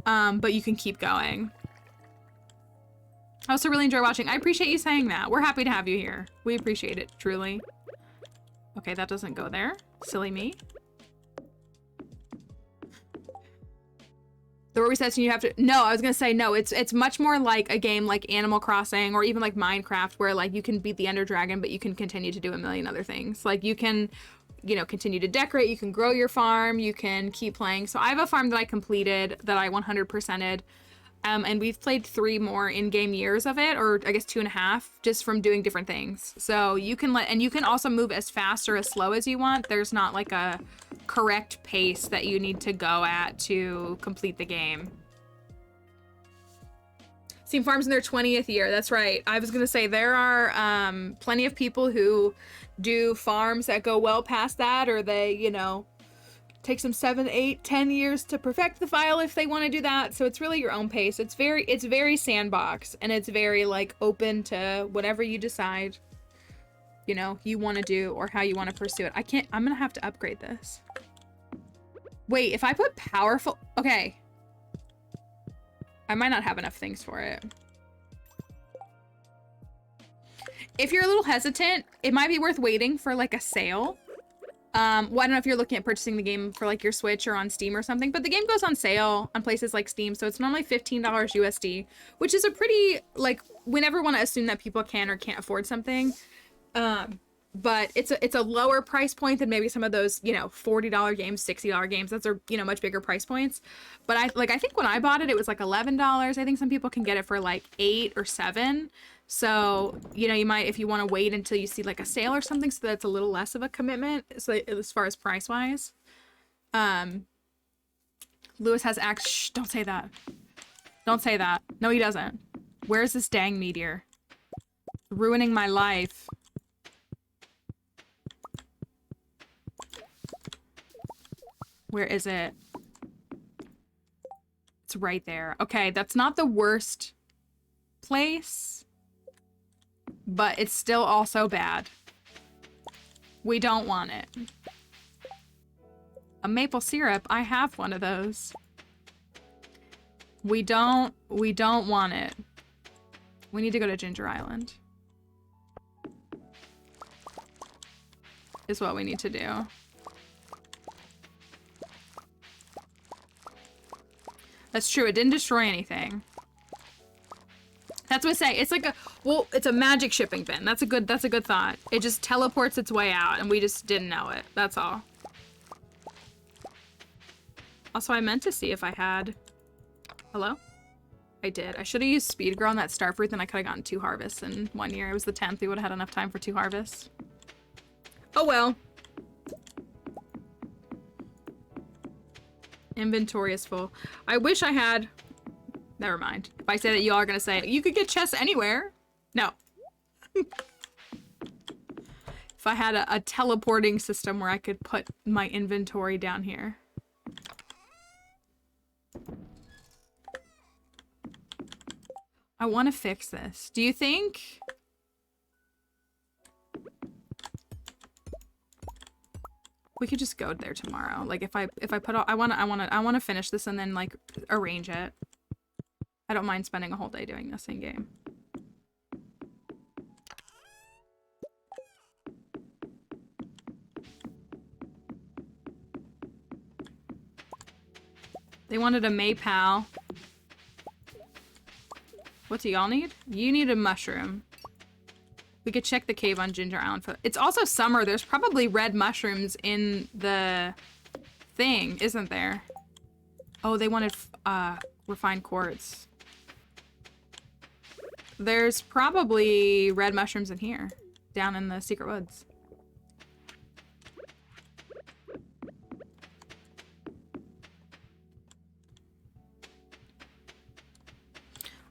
But you can keep going. I also really enjoy watching. I appreciate you saying that. We're happy to have you here. We appreciate it, truly. Okay, that doesn't go there. Silly me. The resets and you have to, no, I was gonna say no, it's much more like a game like Animal Crossing or even like Minecraft where like you can beat the Ender Dragon, but you can continue to do a million other things. Like you can, you know, continue to decorate, you can grow your farm, you can keep playing. So I have a farm that I completed that I 100%ed. And we've played 3 more in-game years of it, or I guess 2.5, just from doing different things. So you can and you can also move as fast or as slow as you want. There's not like a correct pace that you need to go at to complete the game. Steam Farms in their 20th year. That's right. I was gonna say there are plenty of people who do farms that go well past that, or they, you know, take some 7, 8, 10 years to perfect the file if they want to do that. So it's really your own pace. It's very sandbox, and it's very like open to whatever you decide, you know, you want to do or how you want to pursue it. I'm gonna have to upgrade this. Wait, if I put powerful, okay. I might not have enough things for it. If you're a little hesitant, it might be worth waiting for like a sale. Well, I don't know if you're looking at purchasing the game for like your Switch or on Steam or something, but the game goes on sale on places like Steam, so it's normally $15 USD, which is a pretty, like, we never want to assume that people can or can't afford something, but it's a lower price point than maybe some of those, you know, $40 games, $60 games. Those are, you know, much bigger price points. But I think when I bought it, it was like $11. I think some people can get it for like $8 or $7. So, you know, you might, if you want to wait until you see like a sale or something, so that's a little less of a commitment, so as far as price wise. Lewis has axe. Shh, don't say that. Don't say that. No, he doesn't. Where's this dang meteor? Ruining my life. Where is it? it's right there. Okay, that's not the worst place, but it's still also bad. We don't want it. A maple syrup, I have one of those. We don't want it. We need to go to Ginger Island. Is what we need to do. That's true, it didn't destroy anything. That's what I say. It's like a, well, it's a magic shipping bin. That's a good thought. It just teleports its way out and we just didn't know it. That's all. Also, I meant to see if I had, hello? I did. I should have used speed grow on that star fruit, then I could have gotten 2 harvests in 1 year. It was the 10th. We would have had enough time for 2 harvests. Oh well. Inventory is full. I wish I had... Never mind. If I say that, you all are gonna say, you could get chests anywhere. No. If I had a teleporting system where I could put my inventory down here. I want to fix this. Do you think... We could just go there tomorrow. Like if I put all, I want to finish this and then like arrange it. I don't mind spending a whole day doing this in game. They wanted a maypal. What do y'all need? You need a mushroom. We could check the cave on Ginger Island. It's also summer. There's probably red mushrooms in the thing, isn't there? Oh, they wanted refined quartz. There's probably red mushrooms in here, down in the secret woods.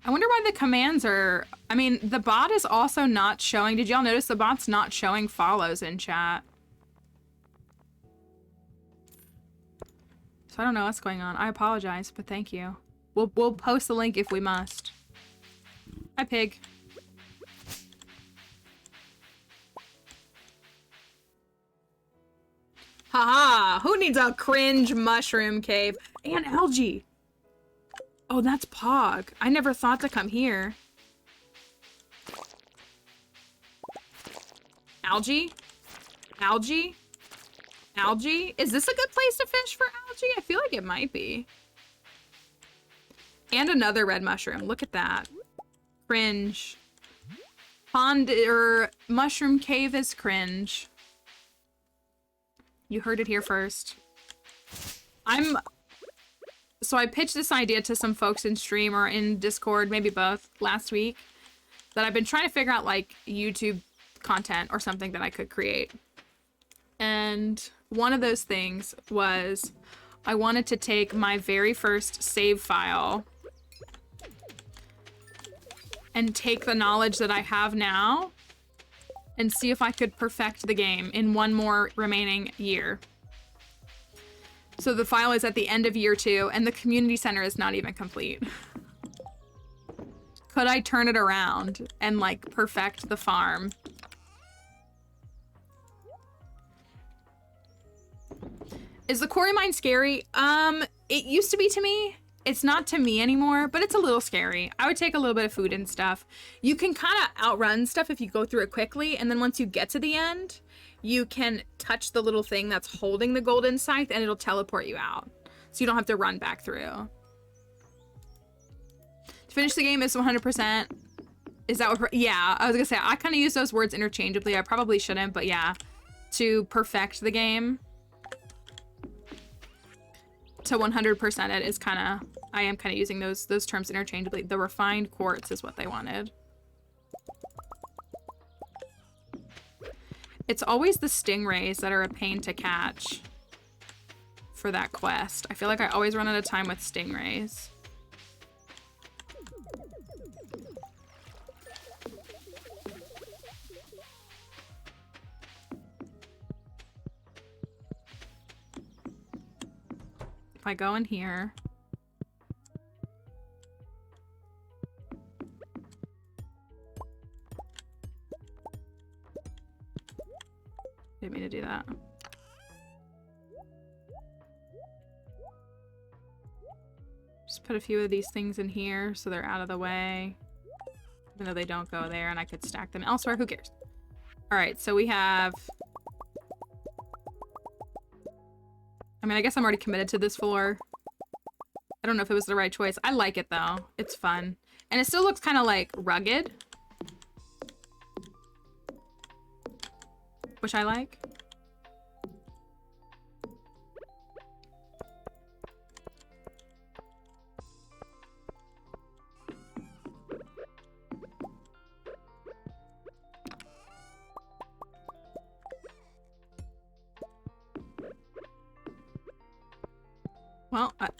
I wonder why the commands are... I mean, the bot is also not showing... Did y'all notice the bot's not showing follows in chat? So I don't know what's going on. I apologize, but thank you. We'll post the link if we must. Hi, pig. Haha! Who needs a cringe mushroom cave? And algae! Oh, that's Pog. I never thought to come here. Algae? Algae? Algae? Is this a good place to fish for algae? I feel like it might be. And another red mushroom. Look at that. Cringe. Pond or mushroom cave is cringe. You heard it here first. So I pitched this idea to some folks in stream or in Discord, maybe both, last week, that I've been trying to figure out like YouTube content or something that I could create. And one of those things was I wanted to take my very first save file and take the knowledge that I have now and see if I could perfect the game in one more remaining year. So the file is at the end of year 2, and the community center is not even complete. Could I turn it around and, like, perfect the farm? Is the quarry mine scary? It used to be to me. It's not to me anymore, but it's a little scary. I would take a little bit of food and stuff. You can kind of outrun stuff if you go through it quickly, and then once you get to the end, you can touch the little thing that's holding the golden scythe and it'll teleport you out. So you don't have to run back through. To finish the game is 100%. Is that what, yeah, I was gonna say, I kind of use those words interchangeably. I probably shouldn't, but yeah. To perfect the game. To 100% it is kind of, I am kind of using those terms interchangeably. The refined quartz is what they wanted. It's always the stingrays that are a pain to catch for that quest. I feel like I always run out of time with stingrays. If I go in here, Just put a few of these things in here so they're out of the way. Even though they don't go there and I could stack them elsewhere, who cares? Alright, so we have... I mean, I guess I'm already committed to this floor. I don't know if it was the right choice. I like it though. It's fun. And it still looks kind of like rugged. Which I like.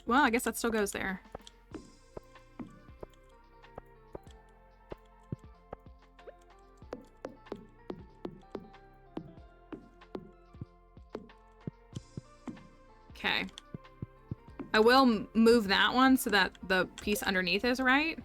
Well, I guess that still goes there. Okay. I will move that one so that the piece underneath is right.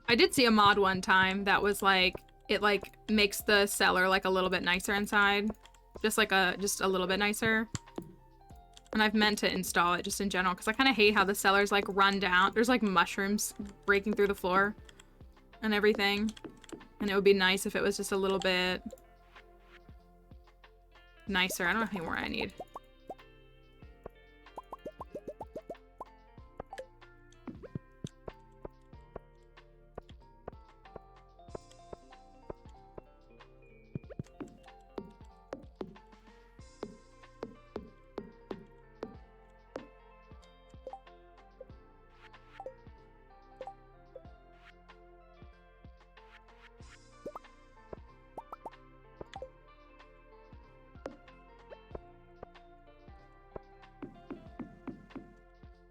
I did see a mod one time that was like, it like makes the cellar like a little bit nicer inside. Just a little bit nicer. And I've meant to install it just in general because I kind of hate how the cellar's like run down. There's like mushrooms breaking through the floor and everything. And it would be nice if it was just a little bit nicer. I don't know how many more I need.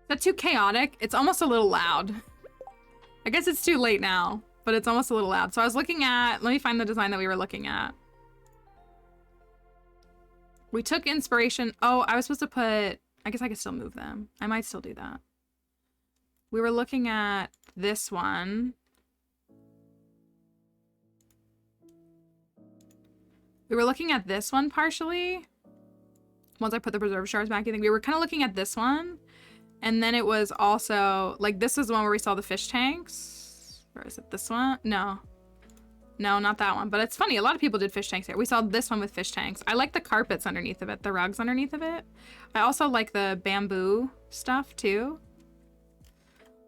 Is that too chaotic? It's almost a little loud. I guess it's too late now, but it's almost a little loud. So I was looking at, let me find the design that we were looking at. We took inspiration. Oh, I was supposed to put, I guess I could still move them. I might still do that. We were looking at this one. We were looking at this one partially. Once I put the preserve shards back, I think we were kind of looking at this one. And then it was also, like, this is the one where we saw the fish tanks. Or is it this one? No. No, not that one. But it's funny, a lot of people did fish tanks here. We saw this one with fish tanks. I like the carpets underneath of it, the rugs underneath of it. I also like the bamboo stuff, too.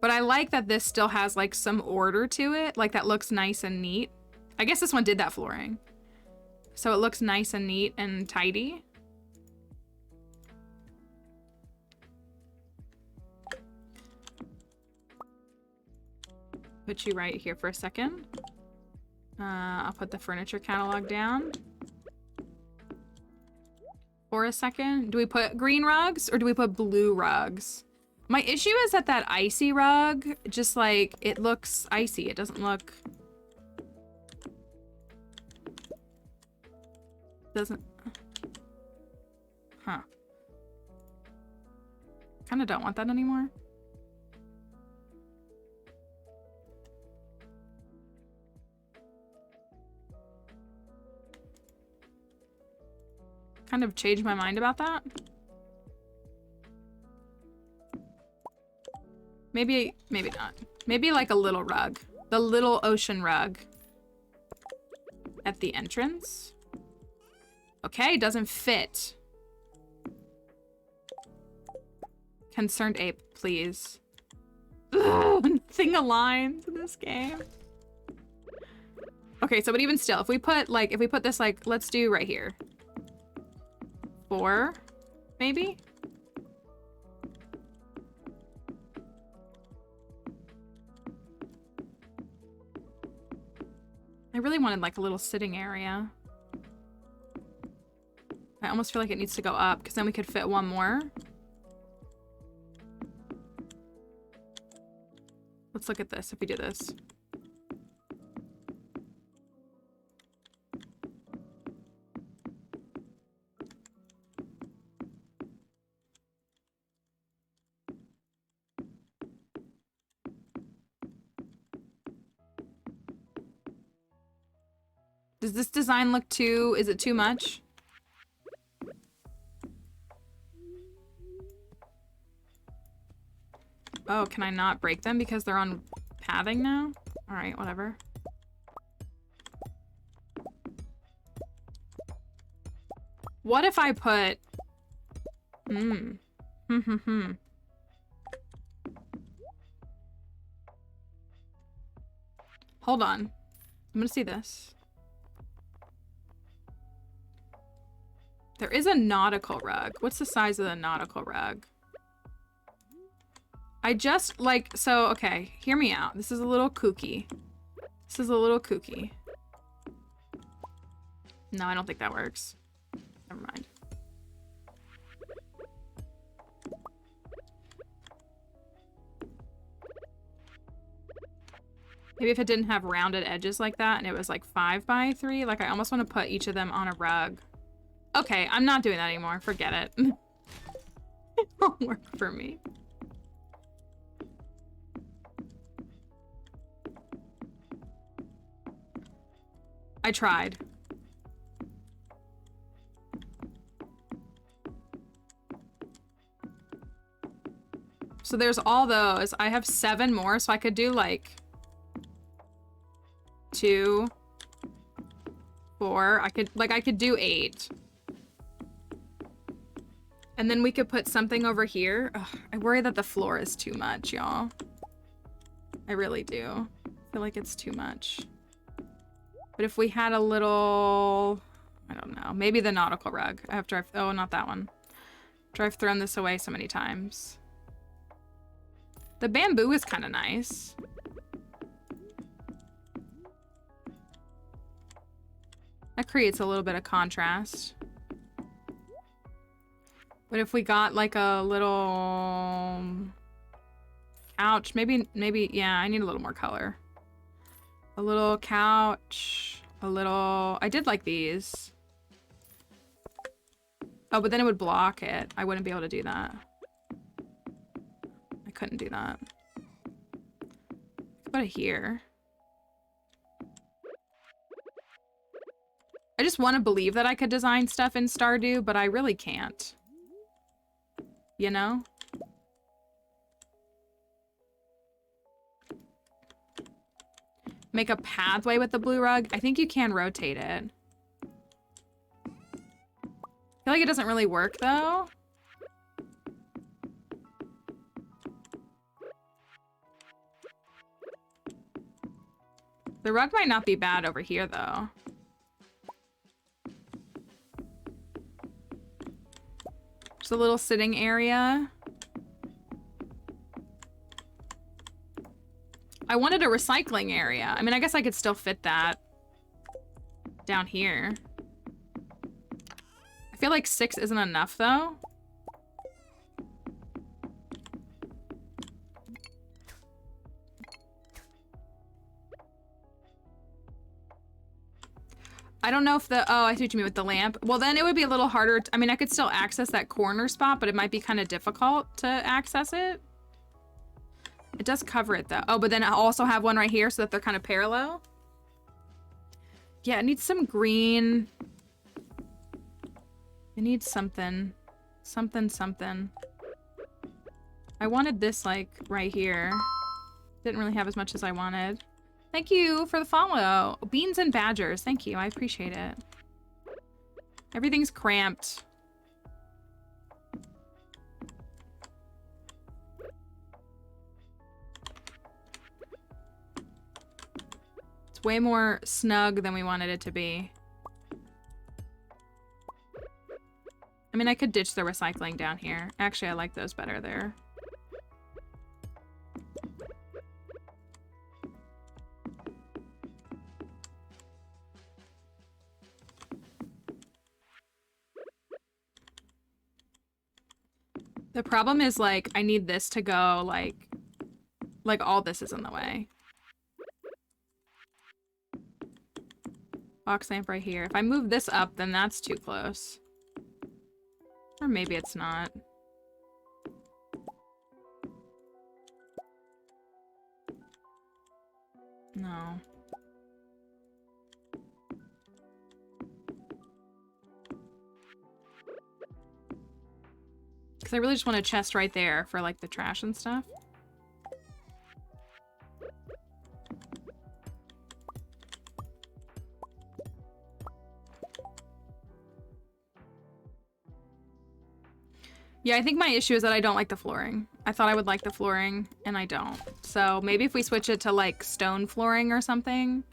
But I like that this still has, like, some order to it. Like, that looks nice and neat. I guess this one did that flooring. So it looks nice and neat and tidy. Put you right here for a second. I'll put the furniture catalog down for a second. Do we put green rugs or do we put blue rugs? My issue is that that icy rug, just like, it looks icy. It doesn't look... Doesn't... Huh. Kind of don't want that anymore. Kind of changed my mind about that. Maybe not. Maybe like a little rug. The little ocean rug at the entrance. Okay, doesn't fit. Concerned ape, please. Ugh, nothing aligns in this game. Okay, so but even still, if we put this like, let's do right here. 4, maybe? I really wanted like a little sitting area. I almost feel like it needs to go up because then we could fit one more. Let's look at this if we do this. Does this design look too... Is it too much? Oh, can I not break them because they're on pathing now? Alright, whatever. What if I put... Hold on. I'm gonna see this. There is a nautical rug. What's the size of the nautical rug? I just like, so, okay, hear me out. This is a little kooky. This is a little kooky. No, I don't think that works. Never mind. Maybe if it didn't have rounded edges like that and it was like 5 by 3, like I almost want to put each of them on a rug. Okay, I'm not doing that anymore. Forget it. It won't work for me. I tried. So there's all those. I have 7 more, so I could do like 2, 4. I could do 8. And then we could put something over here. Ugh, I worry that the floor is too much, y'all. I really do. I feel like it's too much. But if we had a little, I don't know, maybe the nautical rug. Oh, not that one. I've thrown this away so many times. The bamboo is kind of nice. That creates a little bit of contrast. But if we got like a little couch, maybe, yeah, I need a little more color. A little couch, a little, I did like these. Oh, but then it would block it. I wouldn't be able to do that. I couldn't do that. Put it here. I just want to believe that I could design stuff in Stardew, but I really can't. You know? Make a pathway with the blue rug. I think you can rotate it. I feel like it doesn't really work, though. The rug might not be bad over here, though. Just a little sitting area. I wanted a recycling area. I mean, I guess I could still fit that down here. I feel like 6 isn't enough, though. I don't know if the, oh, I see what you mean with the lamp. Well, then it would be a little harder. I mean, I could still access that corner spot, but it might be kind of difficult to access it. It does cover it, though. Oh, but then I also have one right here so that they're kind of parallel. Yeah, it needs some green. It needs something. Something. I wanted this, like, right here. Didn't really have as much as I wanted. Thank you for the follow. Beans and badgers. Thank you. I appreciate it. Everything's cramped. It's way more snug than we wanted it to be. I mean, I could ditch the recycling down here. Actually, I like those better there. The problem is, like, I need this to go, like all this is in the way. Box lamp right here. If I move this up, then that's too close. Or maybe it's not. No. I really just want a chest right there for like the trash and stuff. Yeah, I think my issue is that I don't like the flooring. I thought I would like the flooring, and I don't. So maybe if we switch it to like stone flooring or something,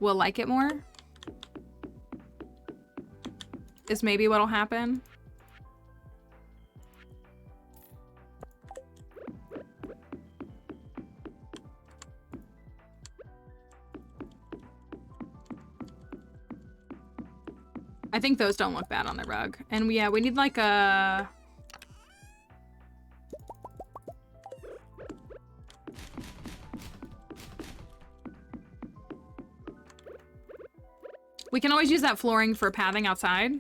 we'll like it more. Is maybe what'll happen. I think those don't look bad on the rug. And yeah, we need like a... We can always use that flooring for pathing outside.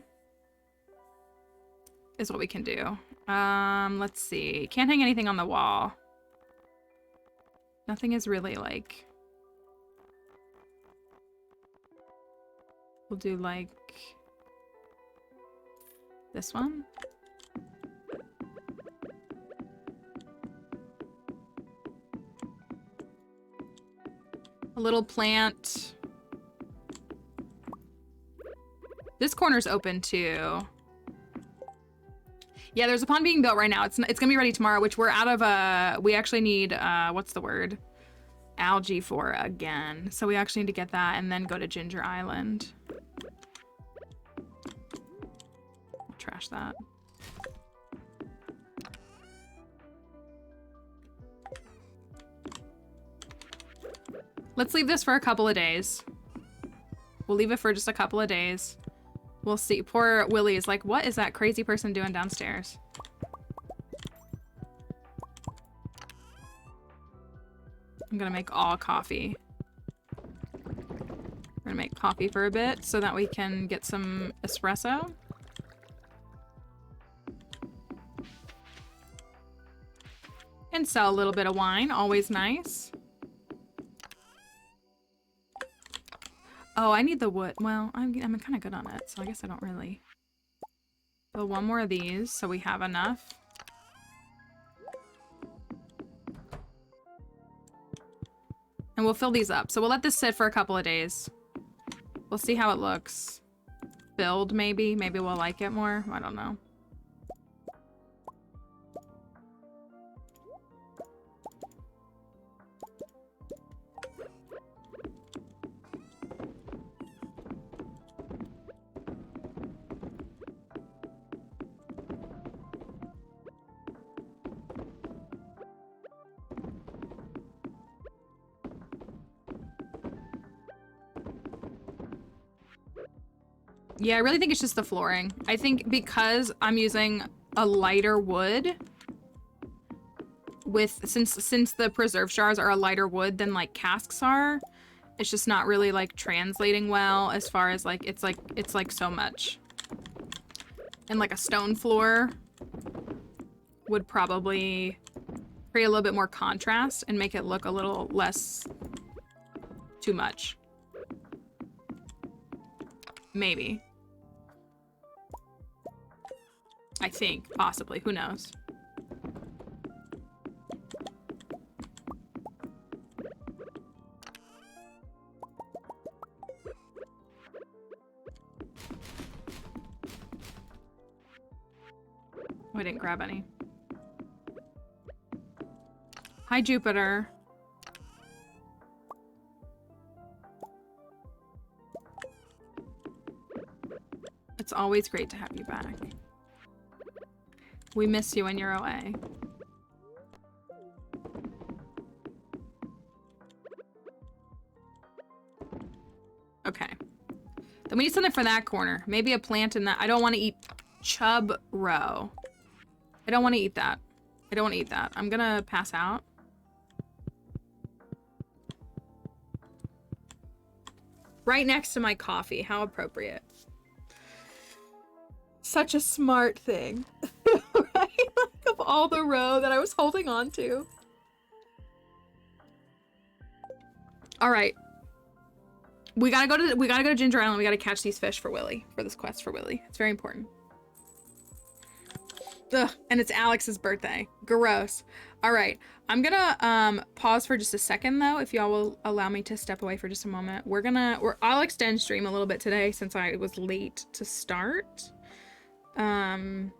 Is what we can do. Let's see. Can't hang anything on the wall. Nothing is really like... We'll do like... this one. A little plant. This corner's open too. Yeah, there's a pond being built right now. It's gonna be ready tomorrow, which we're out of, we actually need, what's the word? Algae for again. So we actually need to get that and then go to Ginger Island. Trash that. Let's leave this for a couple of days. We'll leave it for just a couple of days. We'll see. Poor Willy is like, what is that crazy person doing downstairs? I'm gonna make all coffee. We're gonna make coffee for a bit so that we can get some espresso. And sell a little bit of wine, always nice. Oh, I need the wood. Well, I'm kind of good on it, so I guess I don't really. So one more of these, so we have enough. And we'll fill these up. So we'll let this sit for a couple of days. We'll see how it looks. Build, maybe. Maybe we'll like it more. I don't know. Yeah, I really think it's just the flooring. I think because I'm using a lighter wood with since the preserve jars are a lighter wood than like casks are, it's just not really like translating well as far as like it's like so much. And like a stone floor would probably create a little bit more contrast and make it look a little less too much. Maybe. I think, possibly. Who knows? Oh, I didn't grab any. Hi, Jupiter. It's always great to have you back. We miss you when you're away. Okay. Then we need something for that corner. Maybe a plant in that. I don't want to eat chub roe. I don't want to eat that. I don't want to eat that. I'm gonna pass out. Right next to my coffee. How appropriate. Such a smart thing. Right? Like of all the row that I was holding on to. All right. We gotta go to Ginger Island. We gotta catch these fish for Willy, for this quest for Willy. It's very important. Ugh, and it's Alex's birthday. Gross. All right. I'm gonna pause for just a second though, if y'all will allow me to step away for just a moment. I'll extend stream a little bit today since I was late to start. I'm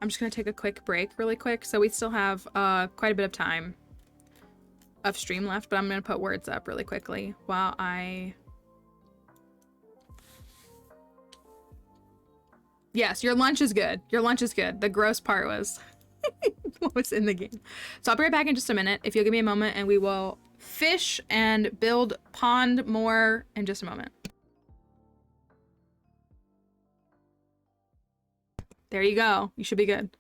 just gonna take a quick break really quick. So we still have quite a bit of time of stream left, but I'm gonna put words up really quickly while I... Yes, your lunch is good. Your lunch is good. The gross part was what was in the game. So I'll be right back in just a minute. If you'll give me a moment and we will fish and build pond more in just a moment. There you go. You should be good.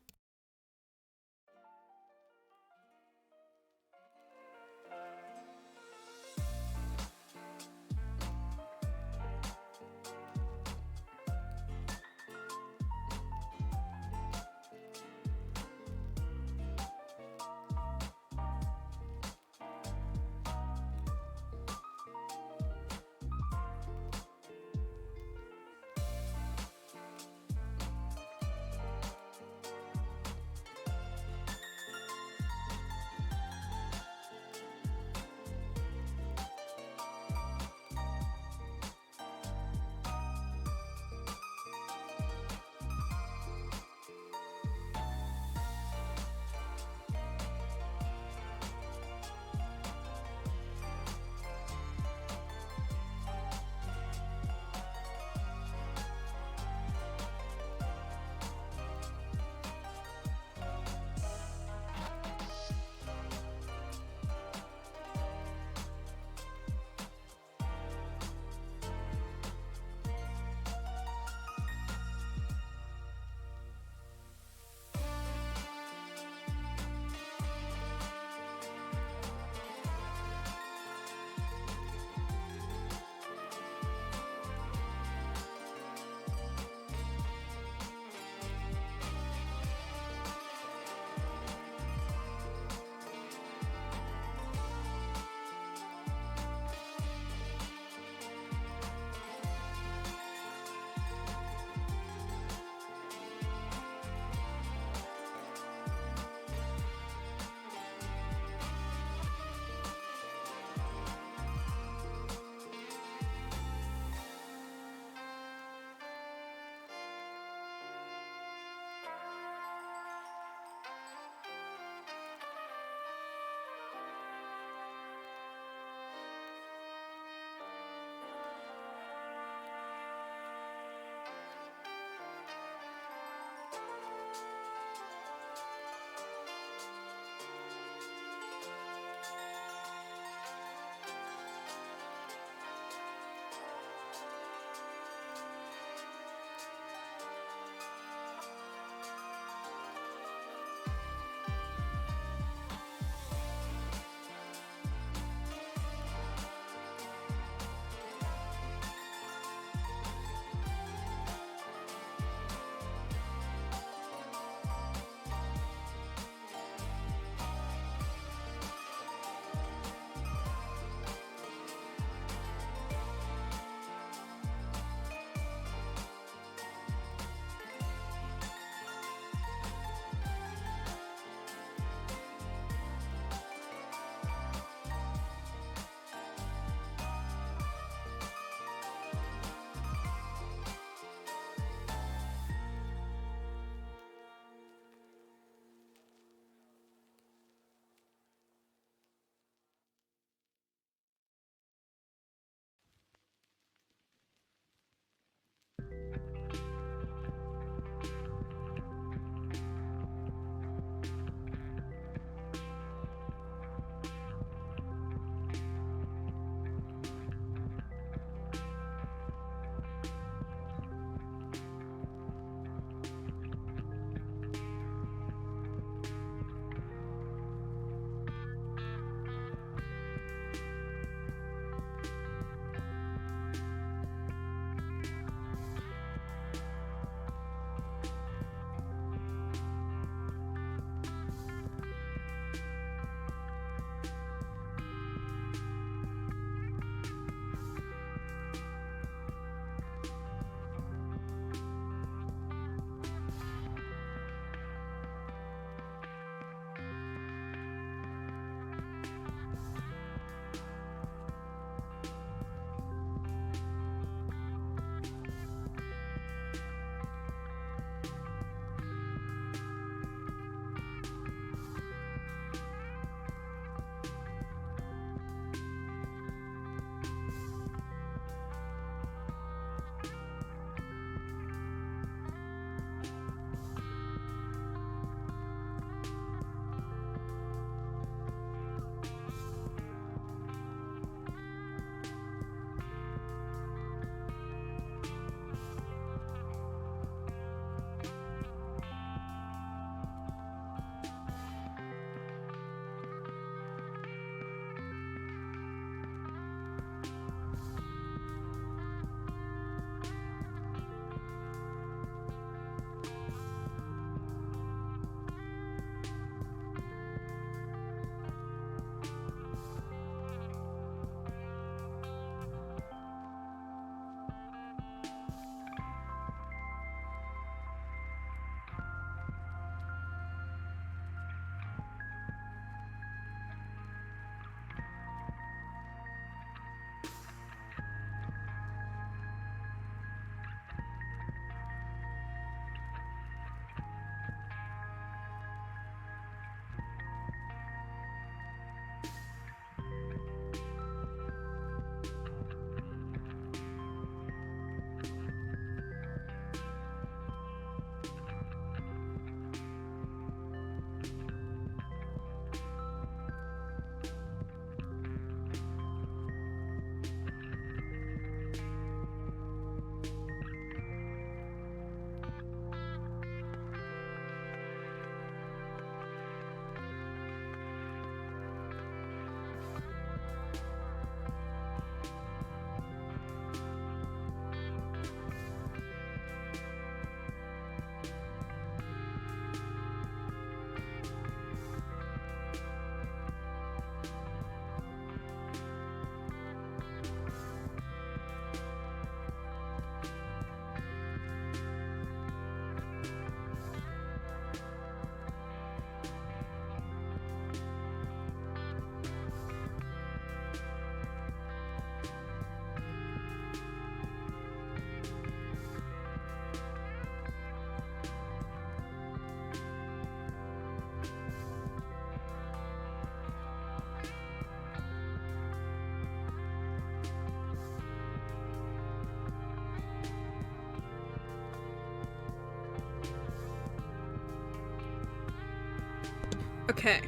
Okay.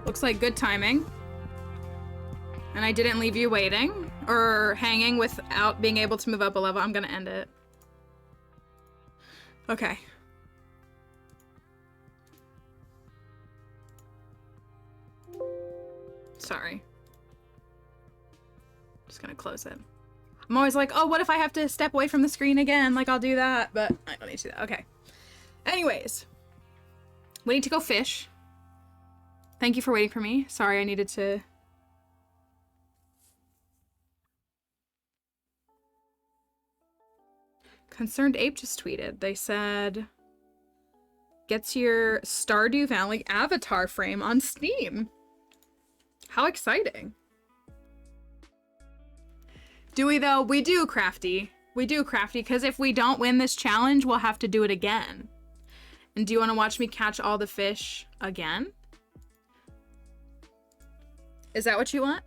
Looks like good timing. And I didn't leave you waiting or hanging without being able to move up a level. I'm gonna end it. Okay. Sorry. Just gonna close it. I'm always like, oh, what if I have to step away from the screen again? Like, I'll do that, but I don't need to do that. Okay. Anyways. We need to go fish. Thank you for waiting for me. Sorry, I needed to... Concerned Ape just tweeted. They said... Gets your Stardew Valley avatar frame on Steam. How exciting. Do we though? We do, Crafty. We do, Crafty, because if we don't win this challenge, we'll have to do it again. And do you want to watch me catch all the fish again? Is that what you want?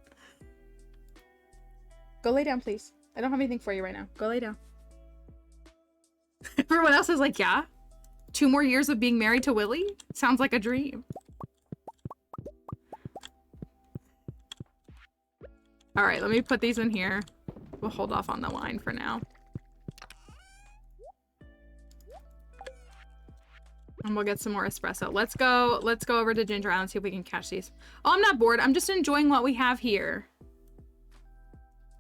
Go lay down, please. I don't have anything for you right now. Go lay down. Everyone else is like, yeah. 2 more years of being married to Willy? Sounds like a dream. All right, let me put these in here. We'll hold off on the wine for now. And we'll get some more espresso. Let's go over to Ginger Island and see if we can catch these. Oh, I'm not bored. I'm just enjoying what we have here.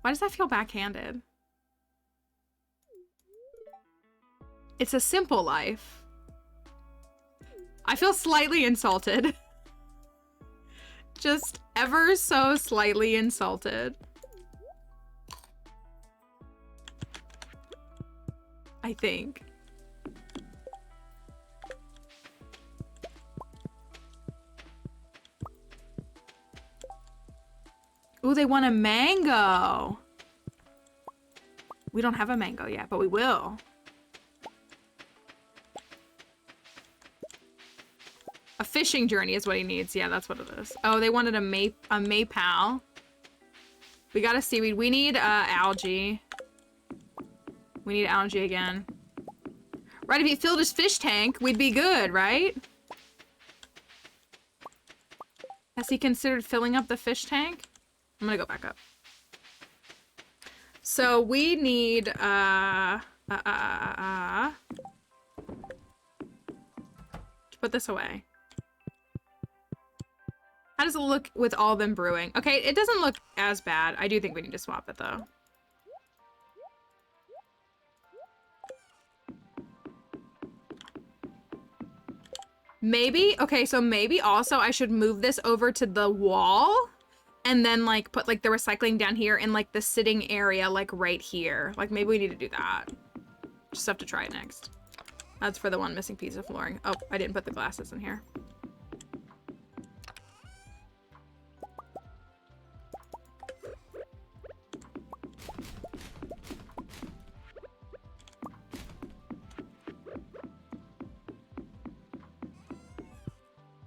Why does that feel backhanded? It's a simple life. I feel slightly insulted. Just ever so slightly insulted. I think. Ooh, they want a mango. We don't have a mango yet, but we will. A fishing journey is what he needs. Yeah, that's what it is. Oh, they wanted a maypal. We got a seaweed. We need algae. We need algae again. Right, if he filled his fish tank, we'd be good, right? Has he considered filling up the fish tank? I'm gonna go back up. So we need to put this away. How does it look with all of them brewing? Okay, it doesn't look as bad. I do think we need to swap it though. Maybe, okay, so maybe also I should move this over to the wall and then like put like the recycling down here in like the sitting area, like right here. Like maybe we need to do that. Just have to try it next. That's for the one missing piece of flooring. Oh, I didn't put the glasses in here.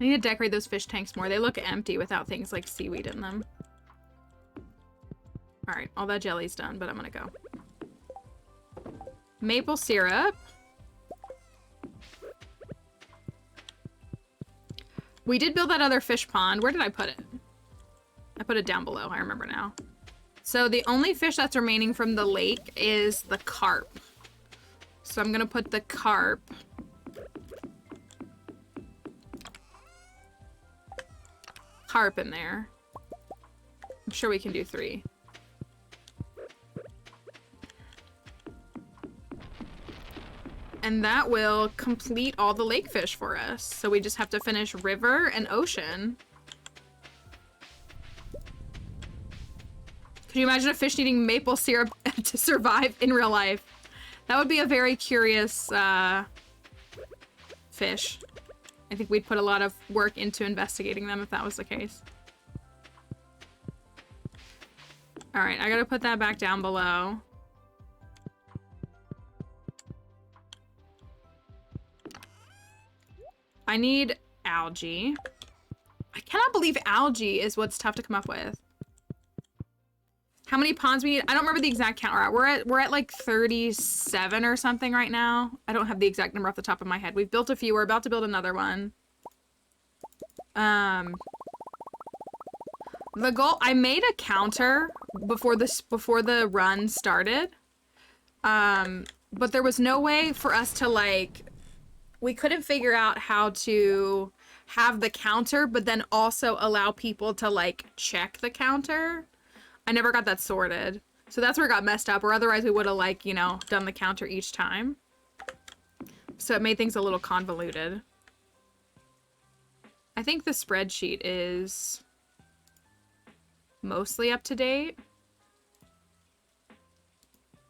I need to decorate those fish tanks more. They look empty without things like seaweed in them. All right, all that jelly's done, but I'm gonna go. Maple syrup. We did build that other fish pond. Where did I put it? I put it down below, I remember now. So the only fish that's remaining from the lake is the carp. So I'm gonna put the carp. Carp in there. I'm sure we can do 3. And that will complete all the lake fish for us. So we just have to finish river and ocean. Could you imagine a fish needing maple syrup to survive in real life? That would be a very curious fish. I think we'd put a lot of work into investigating them if that was the case. All right, I gotta put that back down below. I need algae. I cannot believe algae is what's tough to come up with. How many ponds we need? I don't remember the exact count. We're at like 37 or something right now. I don't have the exact number off the top of my head. We've built a few. We're about to build another one. The goal, I made a counter before the run started. But there was no way for us to like, we couldn't figure out how to have the counter, but then also allow people to like check the counter. I never got that sorted. So that's where it got messed up, or otherwise we would have like, you know, done the counter each time. So it made things a little convoluted. I think the spreadsheet is mostly up to date.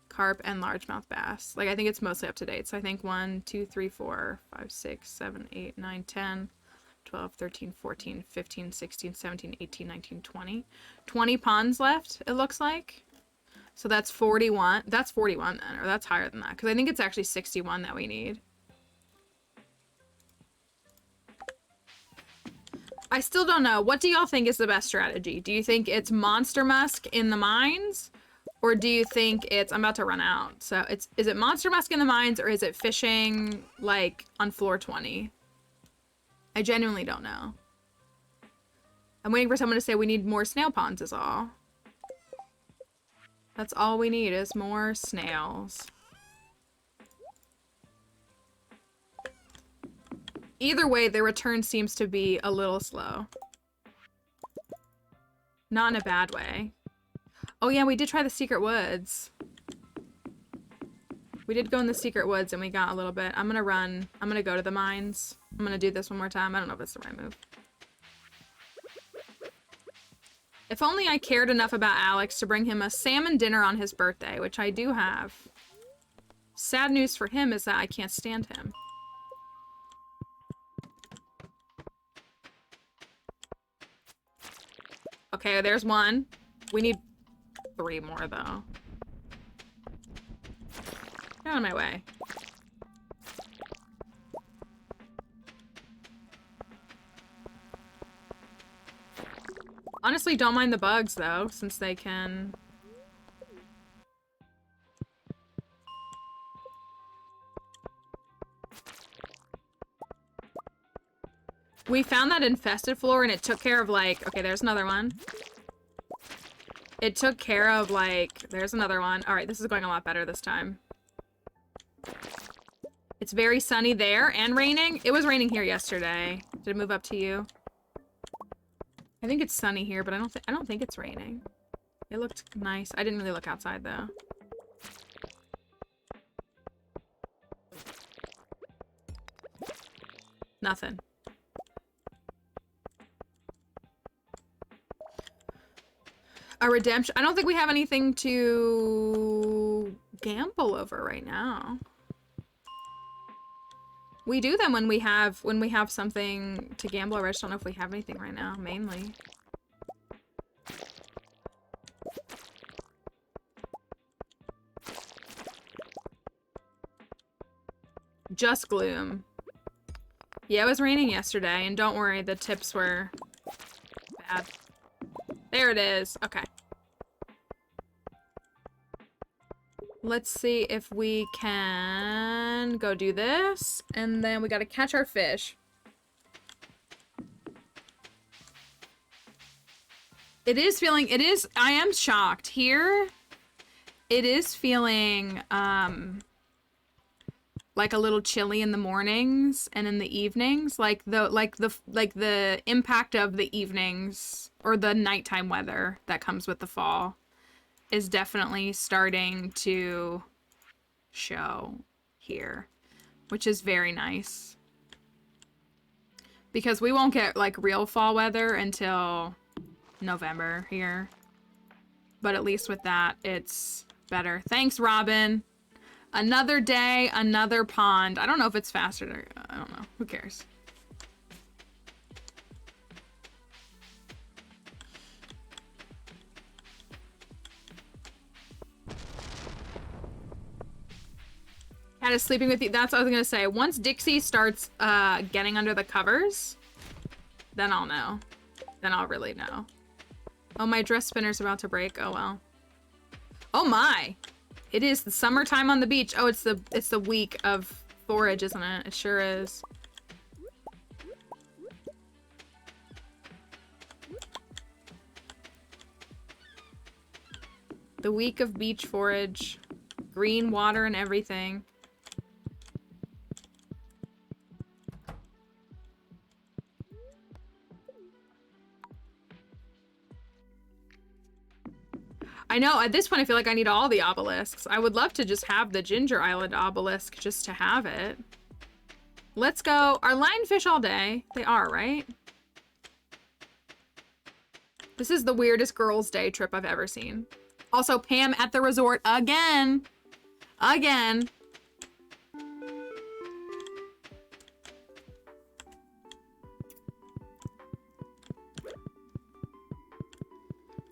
Carp and largemouth bass. Like, I think it's mostly up to date. So I think 1, 2, 3, 4, 5, 6, 7, 8, 9, 10, 12, 13, 14, 15, 16, 17, 18, 19, 20. 20 ponds left, it looks like. So that's 41. That's 41 then, or that's higher than that. Because I think it's actually 61 that we need. I still don't know. What do y'all think is the best strategy? Do you think it's Monster Musk in the mines? Or do you think it's... I'm about to run out. So is it Monster Musk in the mines, or is it fishing, like, on floor 20? I genuinely don't know. I'm waiting for someone to say we need more snail ponds is all. That's all we need is more snails. Either way, the return seems to be a little slow. Not in a bad way. Oh yeah, we did try the secret woods. We did go in the secret woods and we got a little bit. I'm gonna run. I'm gonna go to the mines. I'm gonna do this one more time. I don't know if it's the right move. If only I cared enough about Alex to bring him a salmon dinner on his birthday, which I do have. Sad news for him is that I can't stand him. Okay, there's one. We need 3 more, though. Get out of my way. Honestly, don't mind the bugs, though, since they can... We found that infested floor and it took care of like, okay, there's another one. It took care of like, there's another one. All right, this is going a lot better this time. It's very sunny there and raining. It was raining here yesterday. Did it move up to you? I think it's sunny here, but I don't think it's raining. It looked nice. I didn't really look outside though. Nothing. A redemption. I don't think we have anything to gamble over right now. We do them when we have something to gamble over. I just don't know if we have anything right now, mainly. Just gloom. Yeah, it was raining yesterday, and don't worry, the tips were bad. There it is. Okay. Let's see if we can go do this. And then we gotta catch our fish. I am shocked. Here, it is feeling, like a little chilly in the mornings and in the evenings. Like the impact of the evenings or the nighttime weather that comes with the fall is definitely starting to show here, which is very nice. Because we won't get like real fall weather until November here. But at least with that, it's better. Thanks, Robin. Another day, another pond. I don't know if it's faster. I don't know. Who cares? Cat is sleeping with you. That's what I was gonna say. Once Dixie starts getting under the covers, then I'll know. Then I'll really know. Oh, my dress spinner's about to break. Oh well. Oh my! It is the summertime on the beach. Oh, it's the week of forage, isn't it? It sure is. The week of beach forage. Green water and everything. I know, at this point I feel like I need all the obelisks. I would love to just have the Ginger Island obelisk just to have it. Let's go. Are lionfish all day? They are, right? This is the weirdest girls' day trip I've ever seen. Also, Pam at the resort again. Again.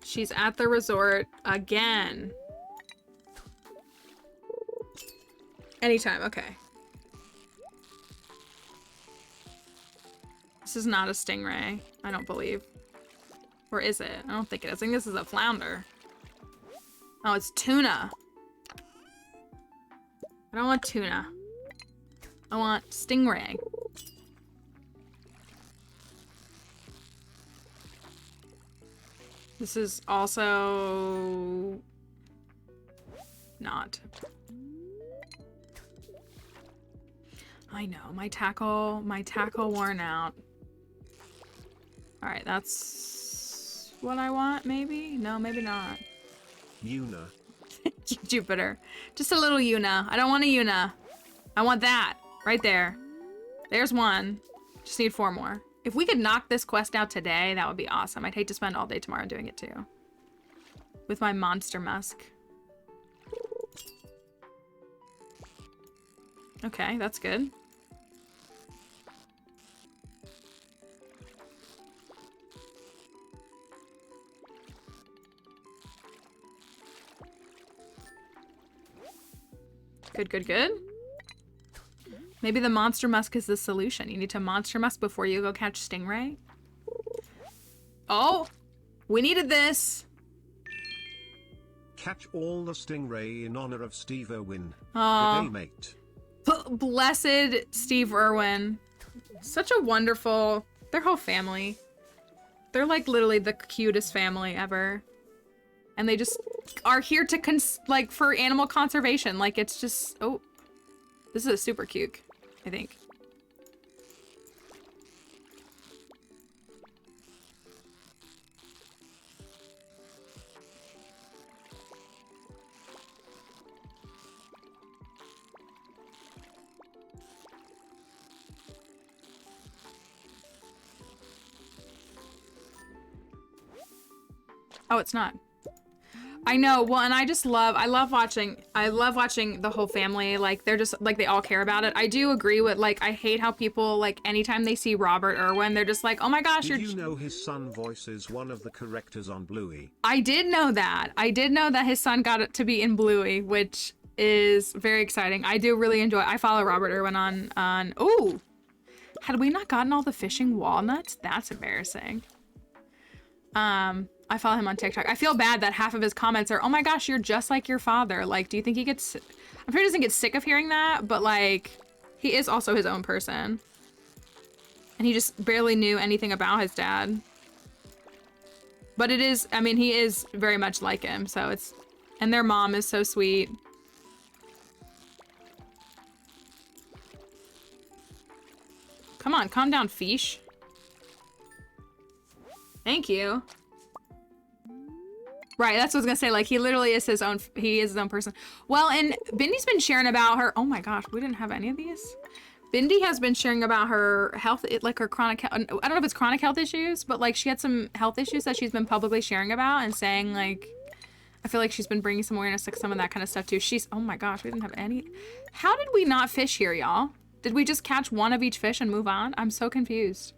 She's at the resort again. Anytime, okay. This is not a stingray, I don't believe. Or is it? I don't think it is. I think this is a flounder. Oh, it's tuna. I don't want tuna. I want stingray. This is also not. I know, my tackle worn out. All right, that's what I want, maybe? No, maybe not. Yuna. Jupiter. Just a little Yuna. I don't want a Yuna. I want that. Right there. There's one. Just need 4 more. If we could knock this quest out today, that would be awesome. I'd hate to spend all day tomorrow doing it too. With my monster musk. Okay, that's good. Good, good, good. Maybe the monster musk is the solution. You need to monster musk before you go catch stingray. Oh, we needed this. Catch all the stingray in honor of Steve Irwin. Oh, Good day, mate. Blessed Steve Irwin. Such a wonderful, their whole family. They're like literally the cutest family ever. And they just are here to like for animal conservation. Like it's just, oh, this is a super cute, I think. Oh, it's not. I know. Well, and I love watching the whole family. Like they're just like, they all care about it. I do agree with like, I hate how people like anytime they see Robert Irwin, they're just like, oh my gosh, Did you know his son voices one of the characters on Bluey? I did know that. I did know that his son got it to be in Bluey, which is very exciting. I do really enjoy, I follow Robert Irwin on, ooh, had we not gotten all the fishing walnuts? That's embarrassing. I follow him on TikTok. I feel bad that half of his comments are, oh my gosh, you're just like your father. Like, do you think he gets, I'm sure he doesn't get sick of hearing that, but like, he is also his own person. And he just barely knew anything about his dad. But it is, I mean, he is very much like him, so it's, and their mom is so sweet. Come on, calm down, fish. Thank you. Right, that's what I was gonna say. Like, he literally is his own, he is his own person. Well, and Bindy's been sharing about her, oh my gosh, we didn't have any of these? Bindy has been sharing about her health, like her chronic, I don't know if it's chronic health issues, but like she had some health issues that she's been publicly sharing about and saying like, I feel like she's been bringing some awareness to some of that kind of stuff too. She's, oh my gosh, we didn't have any. How did we not fish here, y'all? Did we just catch one of each fish and move on? I'm so confused.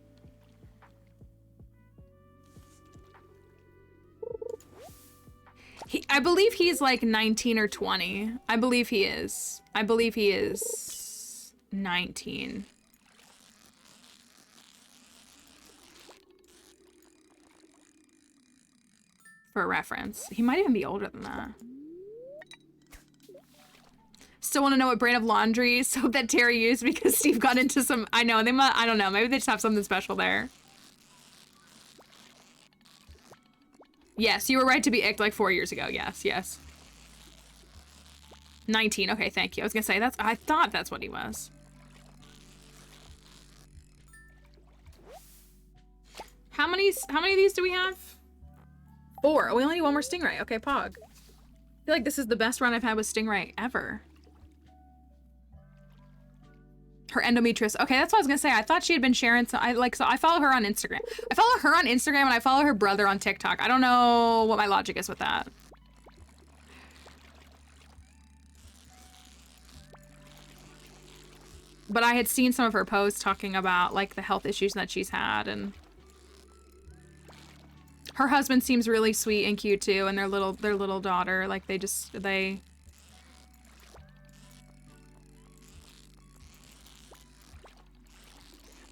I believe he's like 19 or 20. I believe he is. I believe he is 19. For reference. He might even be older than that. Still want to know what brand of laundry soap that Terry used because Steve got into some, I know, they might, I don't know, maybe they just have something special there. Yes, you were right to be icked like 4 years ago. Yes, yes. 19. Okay, thank you. I was gonna say I thought that's what he was. How many of these do we have? 4. Oh, we only need one more stingray. Okay, Pog. I feel like this is the best run I've had with stingray ever. Her endometrius. Okay, that's what I was gonna say. I thought she had been sharing so I follow her on Instagram. I follow her on Instagram and I follow her brother on TikTok. I don't know what my logic is with that. But I had seen some of her posts talking about like the health issues that she's had, and her husband seems really sweet and cute too, and their little daughter, like they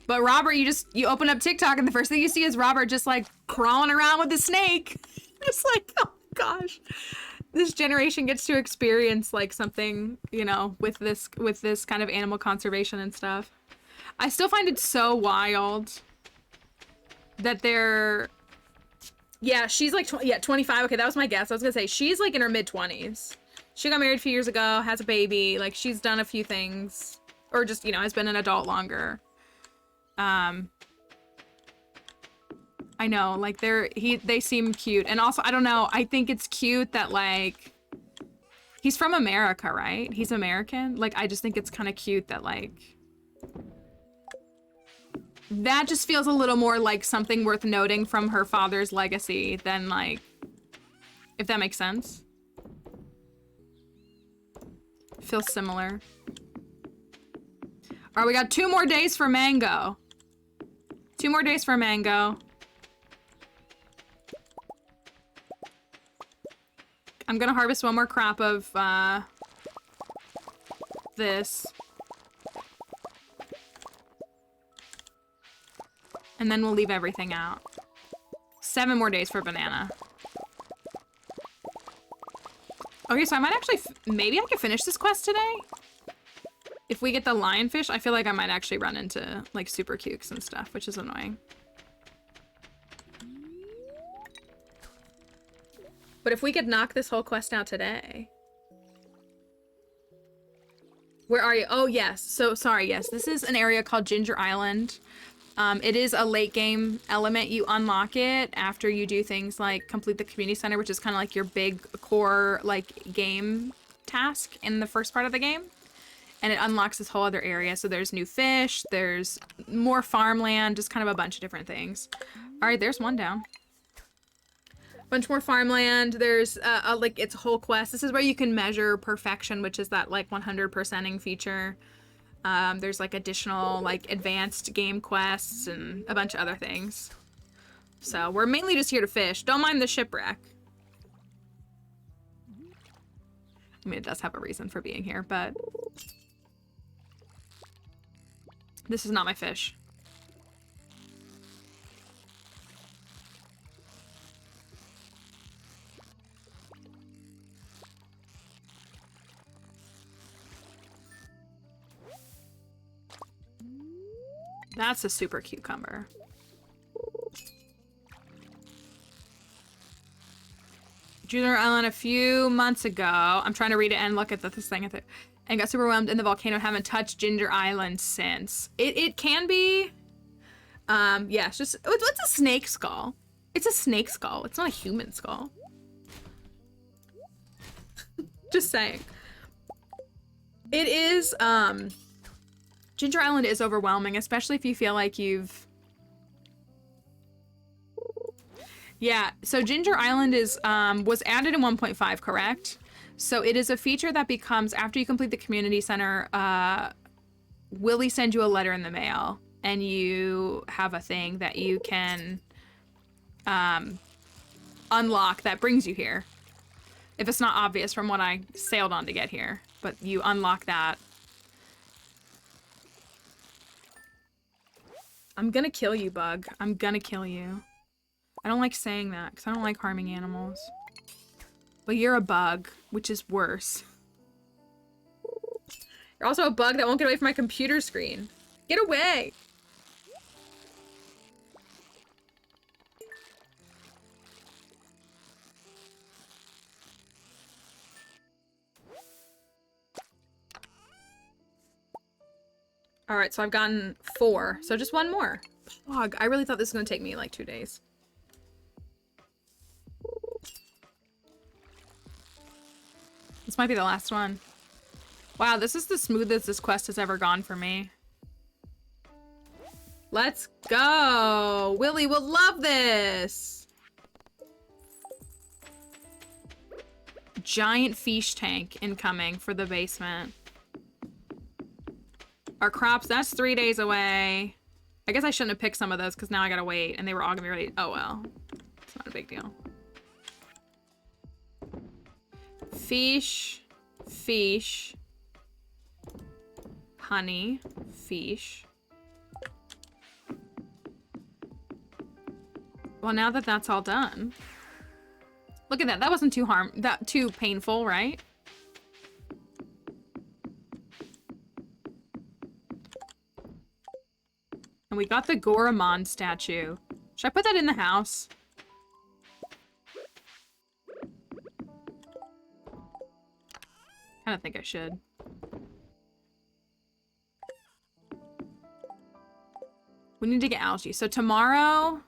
But Robert, you open up TikTok and the first thing you see is Robert just like crawling around with the snake. It's like, oh gosh. This generation gets to experience like something, you know, with this kind of animal conservation and stuff. I still find it so wild that yeah, she's like 25. Okay, that was my guess. I was gonna say she's like in her mid-20s. She got married a few years ago, has a baby, like she's done a few things, or just, you know, has been an adult longer. I know, like they seem cute. And also, I don't know, I think it's cute that like he's from America, right? He's American. Like I just think it's kind of cute that like that just feels a little more like something worth noting from her father's legacy than like, if that makes sense. Feels similar. All right, we got 2 more days for mango. 2 more days for mango. I'm gonna harvest 1 more crop of this. And then we'll leave everything out. 7 more days for banana. Okay, so I might actually, maybe I could finish this quest today? If we get the lionfish, I feel like I might actually run into like super cukes and stuff, which is annoying. But if we could knock this whole quest out today. Where are you? Oh, yes. So, sorry, yes. This is an area called Ginger Island. It is a late game element. You unlock it after you do things like complete the community center, which is kind of like your big core like game task in the first part of the game. And it unlocks this whole other area. So there's new fish, there's more farmland, just kind of a bunch of different things. All right, there's one down. Bunch more farmland. There's like its whole quest. This is where you can measure perfection, which is that like 100%ing feature. There's like additional like advanced game quests and a bunch of other things. So we're mainly just here to fish. Don't mind the shipwreck. I mean, it does have a reason for being here, but this is not my fish. That's a super cucumber. Junior Island a few months ago. I'm trying to read it and look at this thing. And got super overwhelmed in the volcano. Haven't touched Ginger Island since. It can be. Yeah, it's just. What's a snake skull? It's a snake skull. It's not a human skull. Just saying. It is. Ginger Island is overwhelming, especially if you feel like you've... Yeah, so Ginger Island is was added in 1.5, correct? So it is a feature that becomes, after you complete the community center, Willy sends you a letter in the mail, and you have a thing that you can unlock that brings you here. If it's not obvious from what I sailed on to get here, but you unlock that. I'm gonna kill you, bug. I'm gonna kill you. I don't like saying that because I don't like harming animals. But you're a bug, which is worse. You're also a bug that won't get away from my computer screen. Get away! All right, so I've gotten 4. So just 1 more. Pog, I really thought this was going to take me like 2 days. This might be the last one. Wow, this is the smoothest this quest has ever gone for me. Let's go! Willy will love this! Giant fish tank incoming for the basement. Our crops, that's 3 days away. I guess I shouldn't have picked some of those because now I gotta wait and they were all gonna be ready. Oh well. It's not a big deal. Fish. Fish. Honey. Fish. Well, now that that's all done. Look at that. That wasn't too painful, right? And we got the Goramon statue. Should I put that in the house? I don't think I should. We need to get algae. So tomorrow...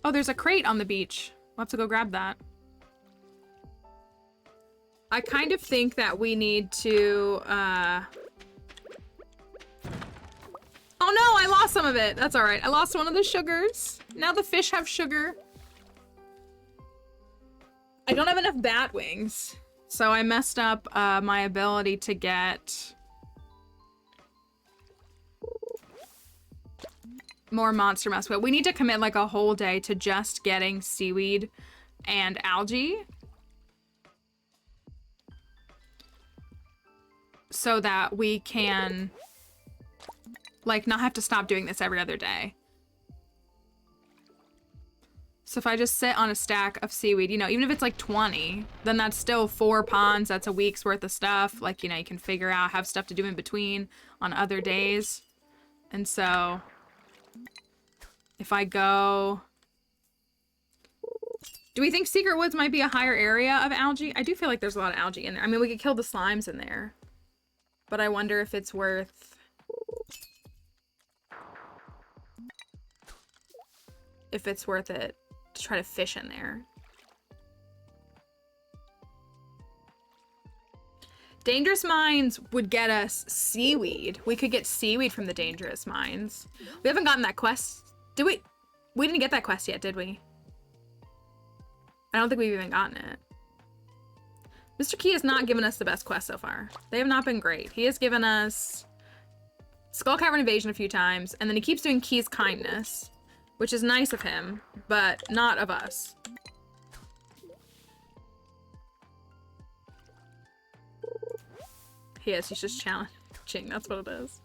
Oh, there's a crate on the beach. We'll have to go grab that. I kind of think that we need to, Oh no, I lost some of it. That's all right. I lost one of the sugars. Now the fish have sugar. I don't have enough bat wings. So I messed up my ability to get more monster mass. But we need to commit like a whole day to just getting seaweed and algae. So that we can like not have to stop doing this every other day. So if I just sit on a stack of seaweed, you know, even if it's like 20, then that's still 4 ponds. That's a week's worth of stuff. Like, you know, you can figure out, have stuff to do in between on other days. And so if I go... Do we think Secret Woods might be a higher area of algae? I do feel like there's a lot of algae in there. I mean, we could kill the slimes in there. But I wonder if it's worth... If it's worth it to try to fish in there. Dangerous mines would get us seaweed. We could get seaweed from the dangerous mines. We haven't gotten that quest. Did we? We didn't get that quest yet, did we? I don't think we've even gotten it. Mr. Key has not given us the best quest so far. They have not been great. He has given us Skull Cavern Invasion a few times, and then he keeps doing Key's Kindness, which is nice of him, but not of us. He is. He's just challenging. That's what it is.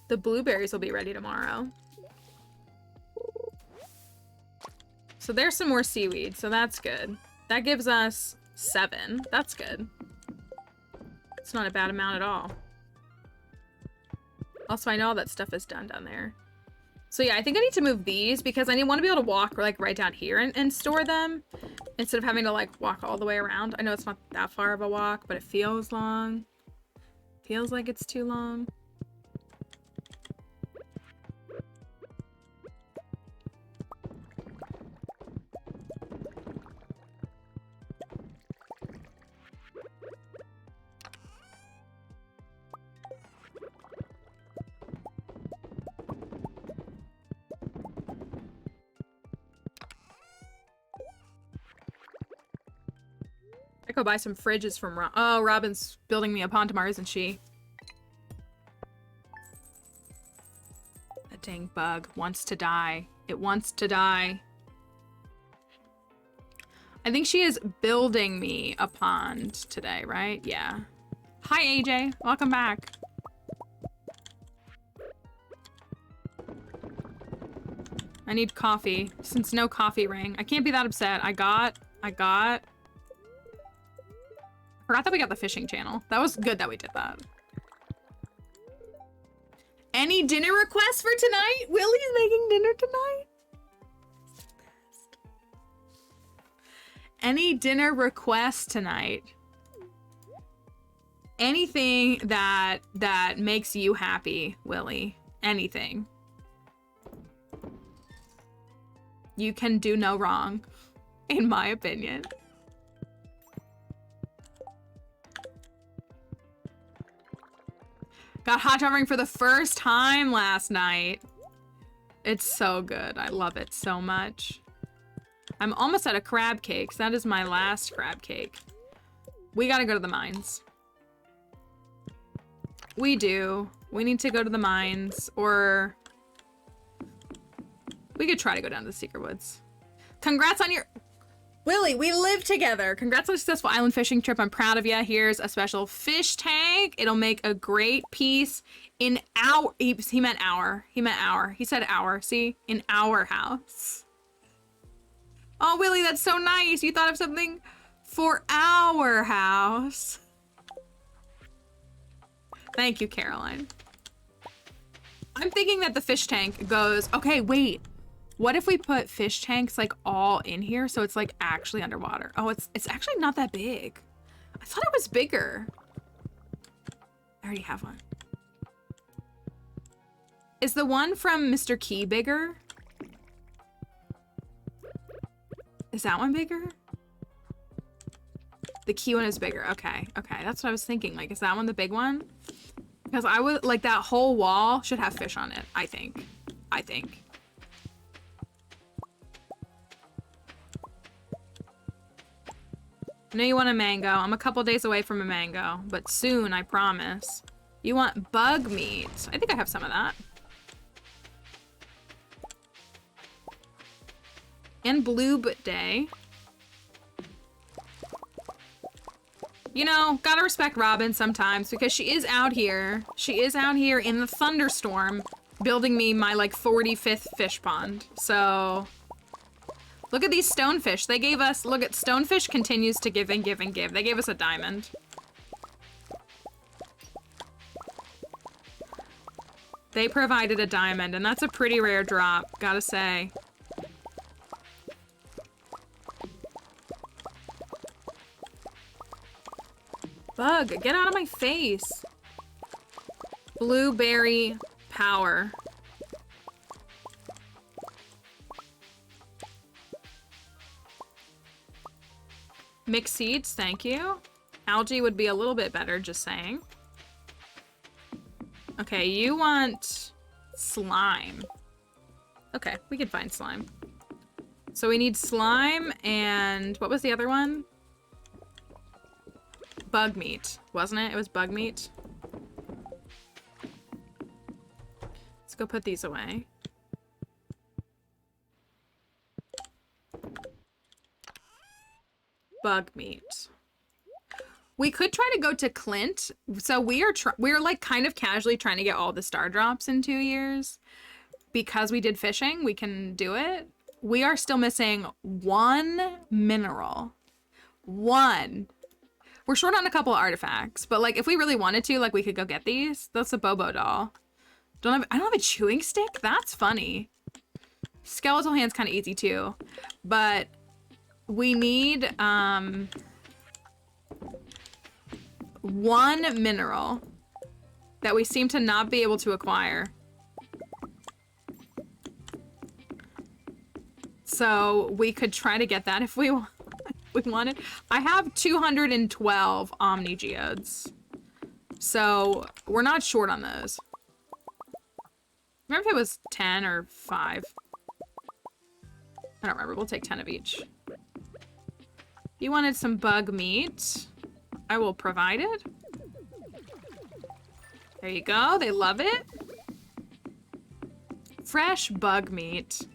The blueberries will be ready tomorrow. So there's some more seaweed, so that's good. That gives us 7. That's good. It's not a bad amount at all. Also, I know all that stuff is done down there. So yeah, I think I need to move these because I want to be able to walk like right down here and store them instead of having to like walk all the way around. I know it's not that far of a walk, but it feels long. Feels like it's too long. Go buy some fridges from Oh, Robin's building me a pond tomorrow, isn't she? That dang bug wants to die. It wants to die. I think she is building me a pond today, right? Yeah. Hi, AJ. Welcome back. I need coffee. Since no coffee rang. I can't be that upset. I got... Forgot that we got the fishing channel. That was good that we did that. Any dinner requests for tonight? Willy's making dinner tonight. Any dinner requests tonight? Anything that makes you happy, Willy. Anything. You can do no wrong, in my opinion. Got hot chopping for the first time last night. It's so good. I love it so much. I'm almost out of crab cakes. That is my last crab cake. We gotta go to the mines. We do. We need to go to the mines, or we could try to go down to the Secret Woods. Congrats on your... Willy, we live together. Congrats on a successful island fishing trip. I'm proud of you. Here's a special fish tank. It'll make a great piece in our... He meant our. He meant our. He said our. See? In our house. Oh, Willy, that's so nice. You thought of something for our house. Thank you, Caroline. I'm thinking that the fish tank goes... Okay, wait. What if we put fish tanks like all in here so it's like actually underwater? Oh, it's actually not that big. I thought it was bigger. I already have one. Is the one from Mr. Key bigger? Is that one bigger? The Key one is bigger. Okay, okay. That's what I was thinking. Like, is that one the big one? Because I would like that whole wall should have fish on it, I think. I think. I know you want a mango. I'm a couple days away from a mango, but soon, I promise. You want bug meat. I think I have some of that. And bloob day. You know, gotta respect Robin sometimes because she is out here. She is out here in the thunderstorm building me my like 45th fish pond. So... Look at these stonefish. They gave us, look at stonefish continues to give and give and give. They gave us a diamond. They provided a diamond, and that's a pretty rare drop, gotta say. Bug, get out of my face. Blueberry power. Mixed seeds, thank you. Algae would be a little bit better, just saying. Okay, you want slime. Okay, we can find slime. So we need slime and what was the other one? Bug meat, wasn't it? It was bug meat. Let's go put these away. Bug meat. We could try to go to Clint. So we're like kind of casually trying to get all the star drops in 2 years. Because we did fishing, we can do it. We are still missing 1 mineral. 1. We're short on a couple of artifacts, but like if we really wanted to, like we could go get these. That's a Bobo doll. I don't have a chewing stick? That's funny. Skeletal hand's kind of easy too. But we need 1 mineral that we seem to not be able to acquire. So we could try to get that if we wanted. I have 212 Omni Geodes. So we're not short on those. Remember if it was 10 or 5? I don't remember. We'll take 10 of each. You wanted some bug meat. I will provide it. There you go. They love it. Fresh bug meat.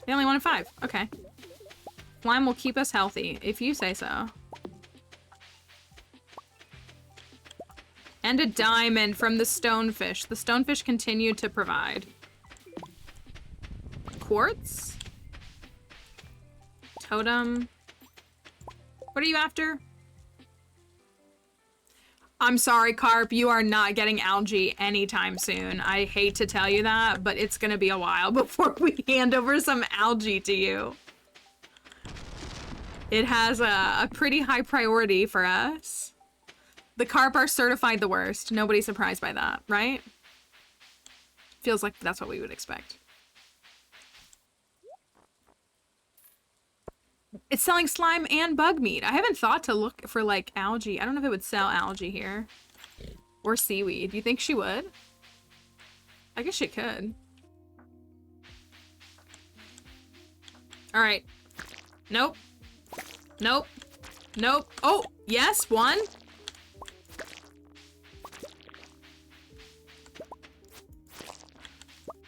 They only wanted 5. Okay. Slime will keep us healthy, if you say so. And a diamond from the stonefish. The stonefish continue to provide. Quartz? Totem. What are you after? I'm sorry, Carp. You are not getting algae anytime soon. I hate to tell you that, but it's gonna be a while before we hand over some algae to you. It has a pretty high priority for us. The Carp are certified the worst. Nobody's surprised by that, right? Feels like that's what we would expect. It's selling slime and bug meat. I haven't thought to look for, like, algae. I don't know if it would sell algae here. Or seaweed. Do you think she would? I guess she could. Alright. Nope. Nope. Nope. Oh, yes, one.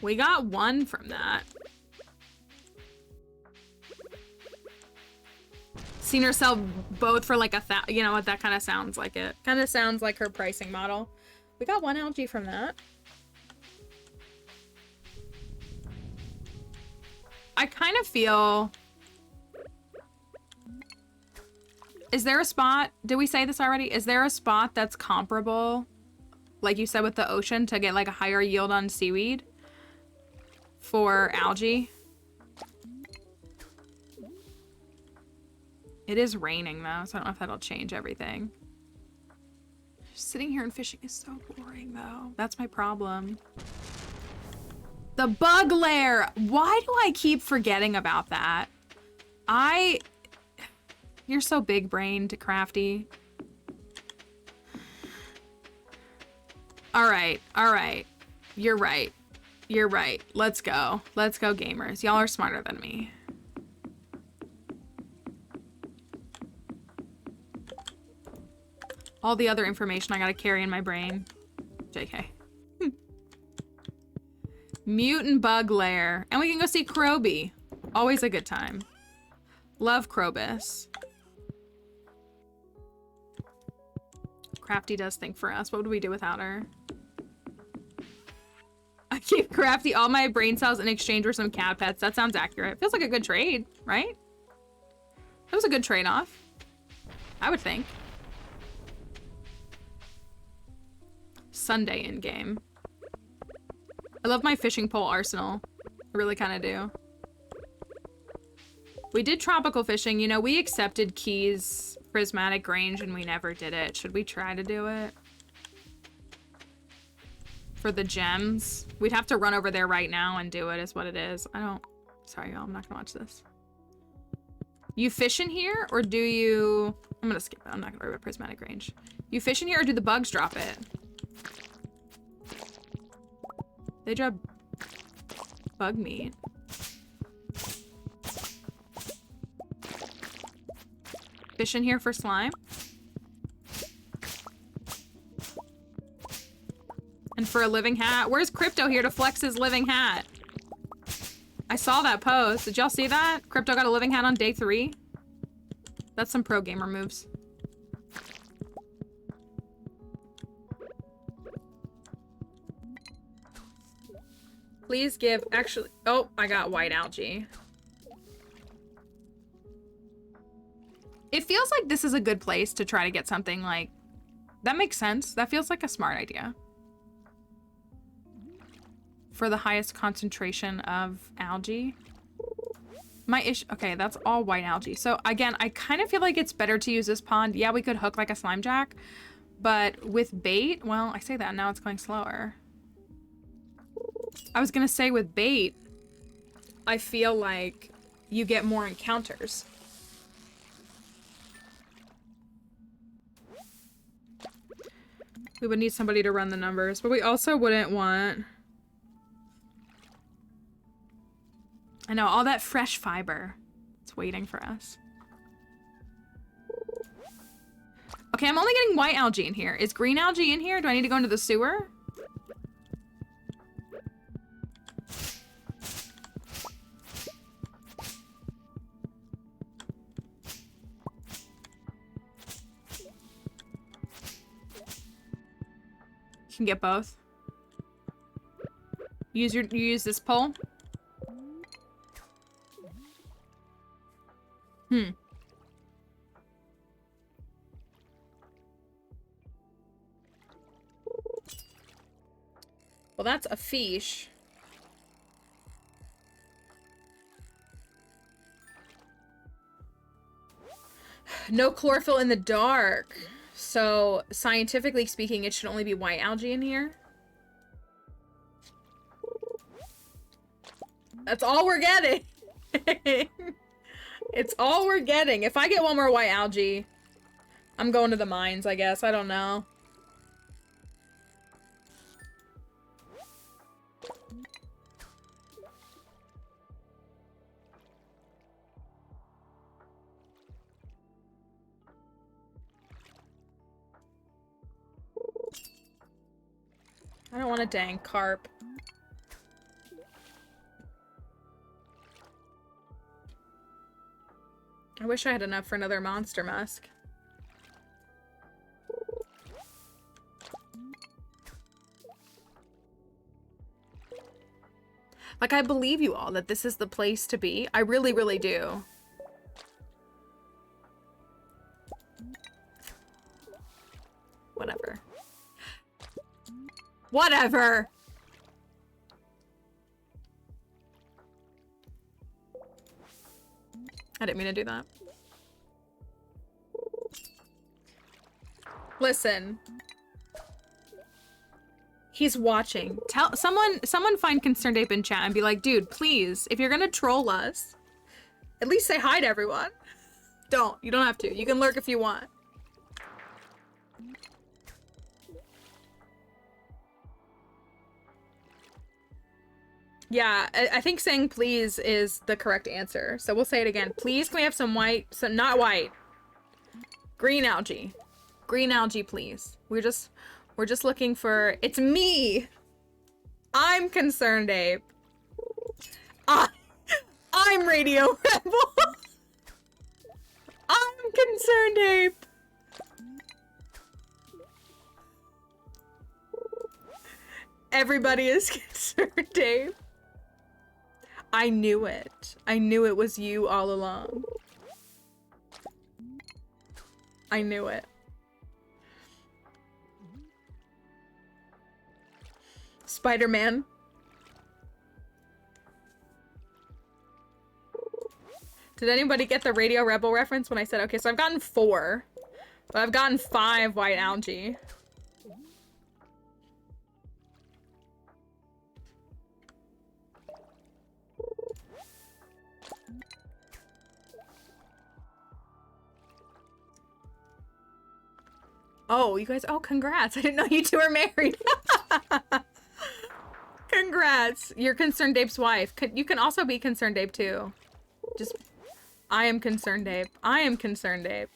We got one from that. Seen her sell both for like you know what, that kind of sounds like it. Kind of sounds like her pricing model. We got one algae from that. I kind of feel... Is there a spot, did we say this already? Is there a spot that's comparable, like you said with the ocean, to get like a higher yield on seaweed for algae? It is raining though, so I don't know if that'll change everything. Sitting here and fishing is so boring though. That's my problem. The bug lair! Why do I keep forgetting about that? You're so big-brained, Crafty. Alright, alright. You're right. You're right. Let's go. Let's go, gamers. Y'all are smarter than me. All the other information I gotta carry in my brain. JK. Mutant bug lair. And we can go see Kroby. Always a good time. Love Krobus. Crafty does think for us. What would we do without her? I gave Crafty all my brain cells in exchange for some cat pets. That sounds accurate. Feels like a good trade, right? That was a good trade-off. I would think. Sunday in-game. I love my fishing pole arsenal. I really kind of do. We did tropical fishing. You know, we accepted Key's prismatic range and we never did it. Should we try to do it? For the gems? We'd have to run over there right now and do it is what it is. Sorry, y'all. I'm not gonna watch this. You fish in here or do you... I'm gonna skip it. I'm not gonna worry about prismatic range. You fish in here or do the bugs drop it? They drop bug meat. Fish in here for slime. And for a living hat. Where's Crypto here to flex his living hat? I saw that post. Did y'all see that? Crypto got a living hat on day 3. That's some pro gamer moves. Please give, actually, oh, I got white algae. It feels like this is a good place to try to get something like, that makes sense. That feels like a smart idea. For the highest concentration of algae. My issue, okay, that's all white algae. So again, I kind of feel like it's better to use this pond. Yeah, we could hook like a slime jack, but with bait, well, I say that now it's going slower. I was gonna say with bait, I feel like you get more encounters. We would need somebody to run the numbers, but we also wouldn't want... I know, all that fresh fiber. It's waiting for us. Okay, I'm only getting white algae in here. Is green algae in here? Do I need to go into the sewer? You can get both. You use this pole. Well, that's a fish. No chlorophyll in the dark. So, scientifically speaking, it should only be white algae in here. That's all we're getting. It's all we're getting. If I get one more white algae, I'm going to the mines, I guess. I don't know. I don't want a dang carp. I wish I had enough for another monster musk. Like, I believe you all that this is the place to be. I really, really do. Whatever. Whatever! I didn't mean to do that. Listen. He's watching. Tell someone find Concerned Ape in chat and be like, dude, please, if you're gonna troll us, at least say hi to everyone. Don't. You don't have to. You can lurk if you want. Yeah, I think saying please is the correct answer. So we'll say it again. Please, can we have some white, some not white, green algae. Green algae, please. We're just looking for, it's me. I'm Concerned Ape. I'm Radio Rebel. I'm Concerned Ape. Everybody is Concerned Ape. I knew it. I knew it was you all along. I knew it. Spider-Man. Did anybody get the Radio Rebel reference when I said, okay, so I've gotten 4, but I've gotten 5 white algae. Oh, you guys, oh, congrats. I didn't know you two were married. Congrats. You're Concerned Ape's wife. You can also be Concerned Ape too. Just, I am Concerned Ape. I am Concerned Ape.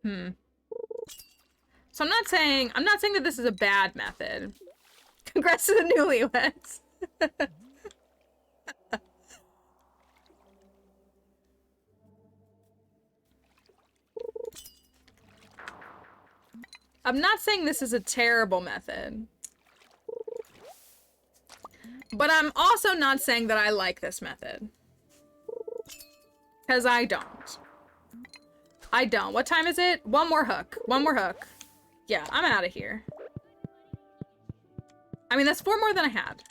So I'm not saying that this is a bad method. Congrats to the newlyweds. I'm not saying this is a terrible method. But I'm also not saying that I like this method. Because I don't. I don't. What time is it? One more hook. One more hook. Yeah, I'm out of here. I mean, that's 4 more than I had.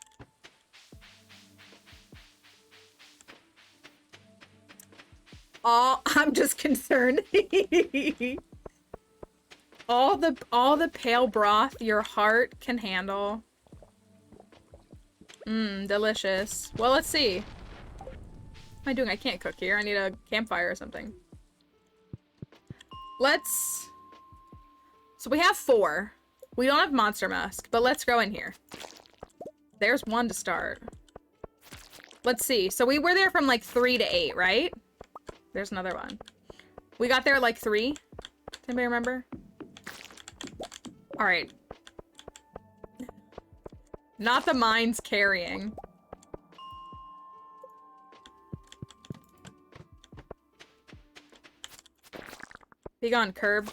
I'm just concerned. all the pale broth your heart can handle. Mmm, delicious. Well, let's see. What am I doing? I can't cook here. I need a campfire or something. Let's... So we have 4. We don't have Monster Musk, but let's go in here. There's 1 to start. Let's see. So we were there from like 3 to 8, right? There's another one. We got there like 3. Does anybody remember? Alright. Not the mines carrying. Be gone, curb.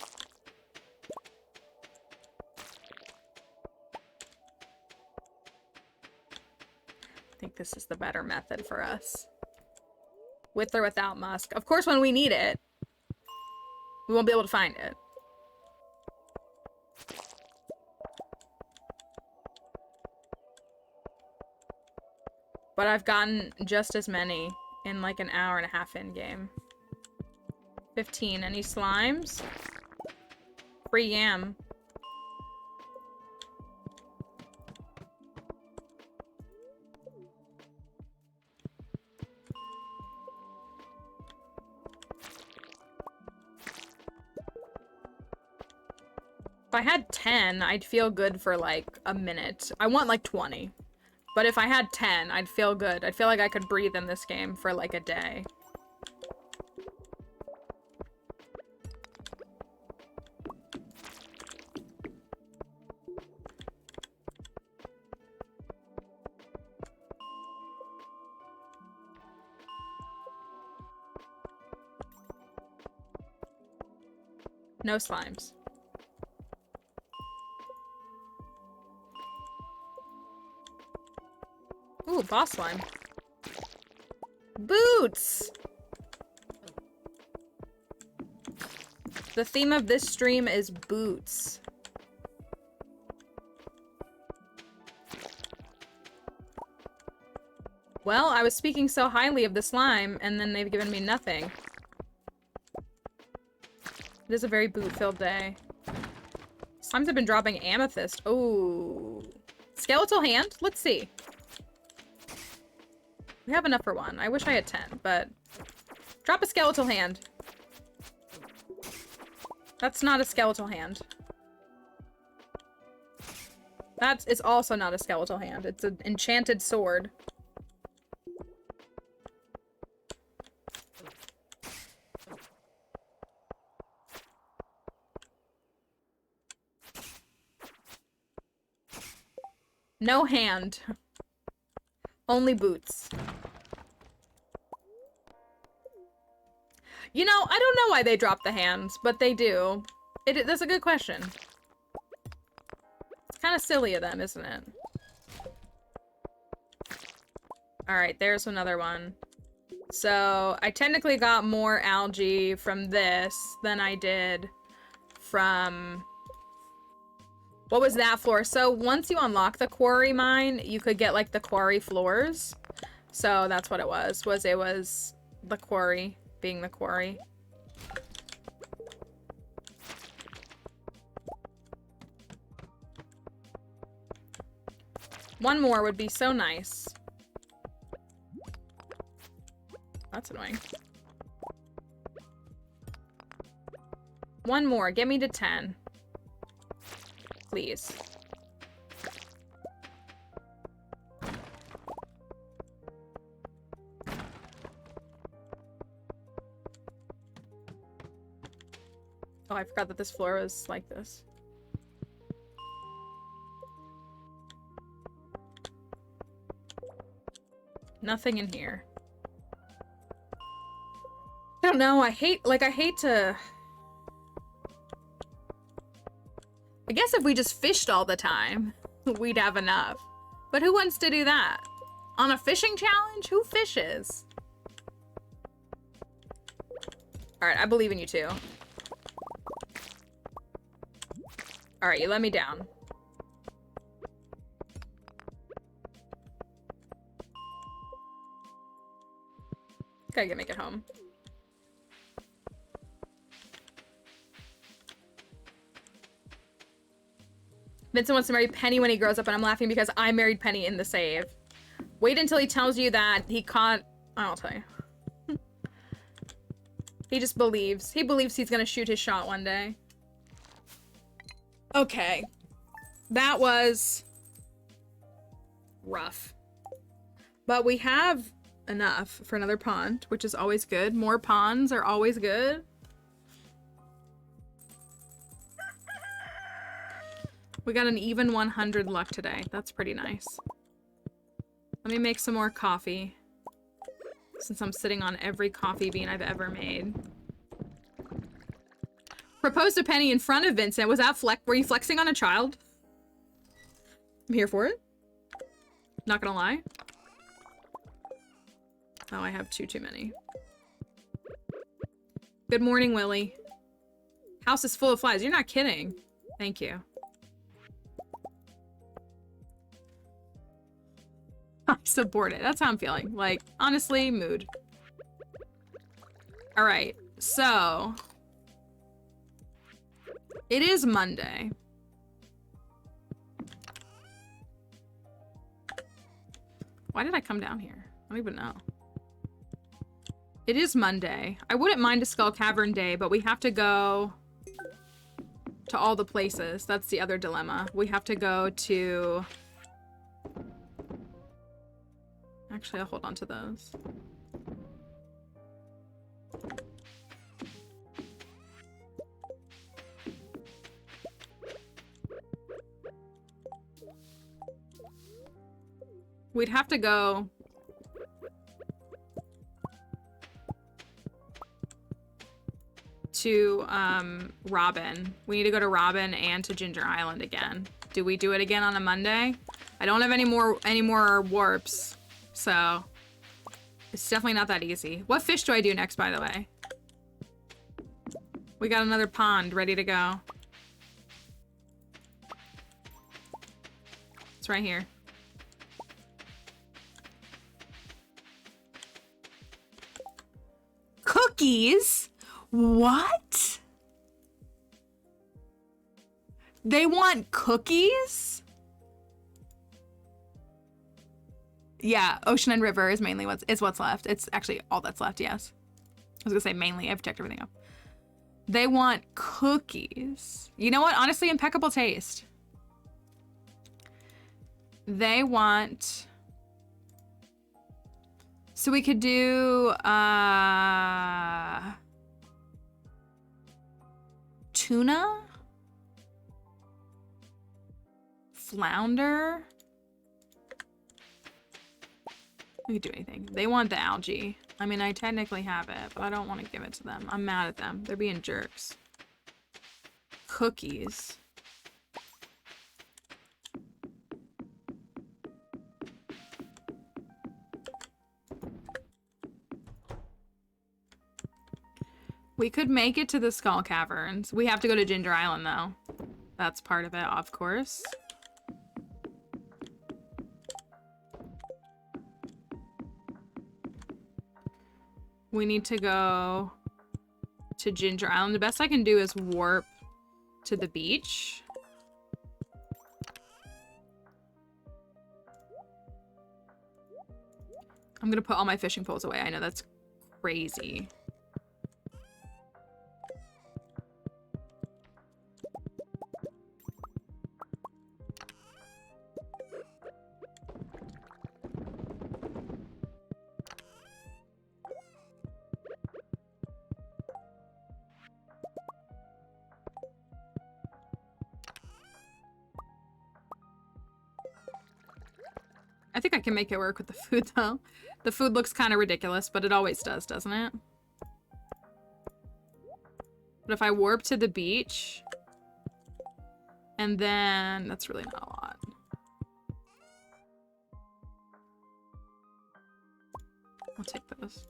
I think this is the better method for us. With or without Musk. Of course, when we need it. We won't be able to find it. But I've gotten just as many in like an hour and a half in game. 15. Any slimes? Free yam. If I had 10, I'd feel good for like a minute. I want like 20. But if I had 10, I'd feel good. I'd feel like I could breathe in this game for like a day. No slimes. Ooh, boss slime. Boots! The theme of this stream is boots. Well, I was speaking so highly of the slime, and then they've given me nothing. It is a very boot-filled day. Slimes have been dropping amethyst. Oh. Skeletal hand? Let's see. We have enough for one. I wish I had 10, but... Drop a skeletal hand. That's not a skeletal hand. That is also not a skeletal hand. It's an enchanted sword. No hand. Only boots. You know, I don't know why they drop the hands, but they do. That's a good question. It's kind of silly of them, isn't it? Alright, there's another one. So, I technically got more algae from this than I did from... What was that floor? So once you unlock the quarry mine, you could get like the quarry floors. So that's what it was. It was the quarry being the quarry. One more would be so nice. That's annoying. One more. Get me to 10. Please. Oh, I forgot that this floor was like this. Nothing in here. I don't know, I hate to... I guess if we just fished all the time, we'd have enough. But who wants to do that? On a fishing challenge? Who fishes? Alright, I believe in you too. Alright, you let me down. Gotta make it home. Vincent wants to marry Penny when he grows up, and I'm laughing because I married Penny in the save. Wait until he tells you that he can't... I'll tell you. He just believes. He believes he's gonna shoot his shot one day. Okay. That was... rough. But we have enough for another pond, which is always good. More ponds are always good. We got an even 100 luck today. That's pretty nice. Let me make some more coffee. Since I'm sitting on every coffee bean I've ever made. Proposed to Penny in front of Vincent. Was that were you flexing on a child? I'm here for it. Not gonna lie. Oh, I have too many. Good morning, Willy. House is full of flies. You're not kidding. Thank you. I'm so bored. That's how I'm feeling. Like, honestly, mood. All right. So, it is Monday. Why did I come down here? I don't even know. It is Monday. I wouldn't mind a Skull Cavern day, but we have to go to all the places. That's the other dilemma. We have to go to... Actually, I'll hold on to those. We'd have to go... to, Robin. We need to go to Robin and to Ginger Island again. Do we do it again on a Monday? I don't have any more warps, so it's definitely not that easy. What fish do I do next, by the way? We got another pond ready to go. It's right here. Cookies? What? They want cookies? Yeah, ocean and river is mainly what's left. It's actually all that's left, yes. I was gonna say mainly, I've checked everything up. They want cookies. You know what? Honestly, impeccable taste. They want... So we could do, tuna? Flounder? We could do anything. They want the algae. I mean, I technically have it, but I don't want to give it to them. I'm mad at them. They're being jerks. Cookies. We could make it to the Skull Caverns. We have to go to Ginger Island, though. That's part of it, of course. We need to go to Ginger Island. The best I can do is warp to the beach. I'm gonna put all my fishing poles away. I know that's crazy. I think I can make it work with the food, though. The food looks kind of ridiculous, but it always does, doesn't it? But if I warp to the beach, and then... That's really not a lot. I'll take those.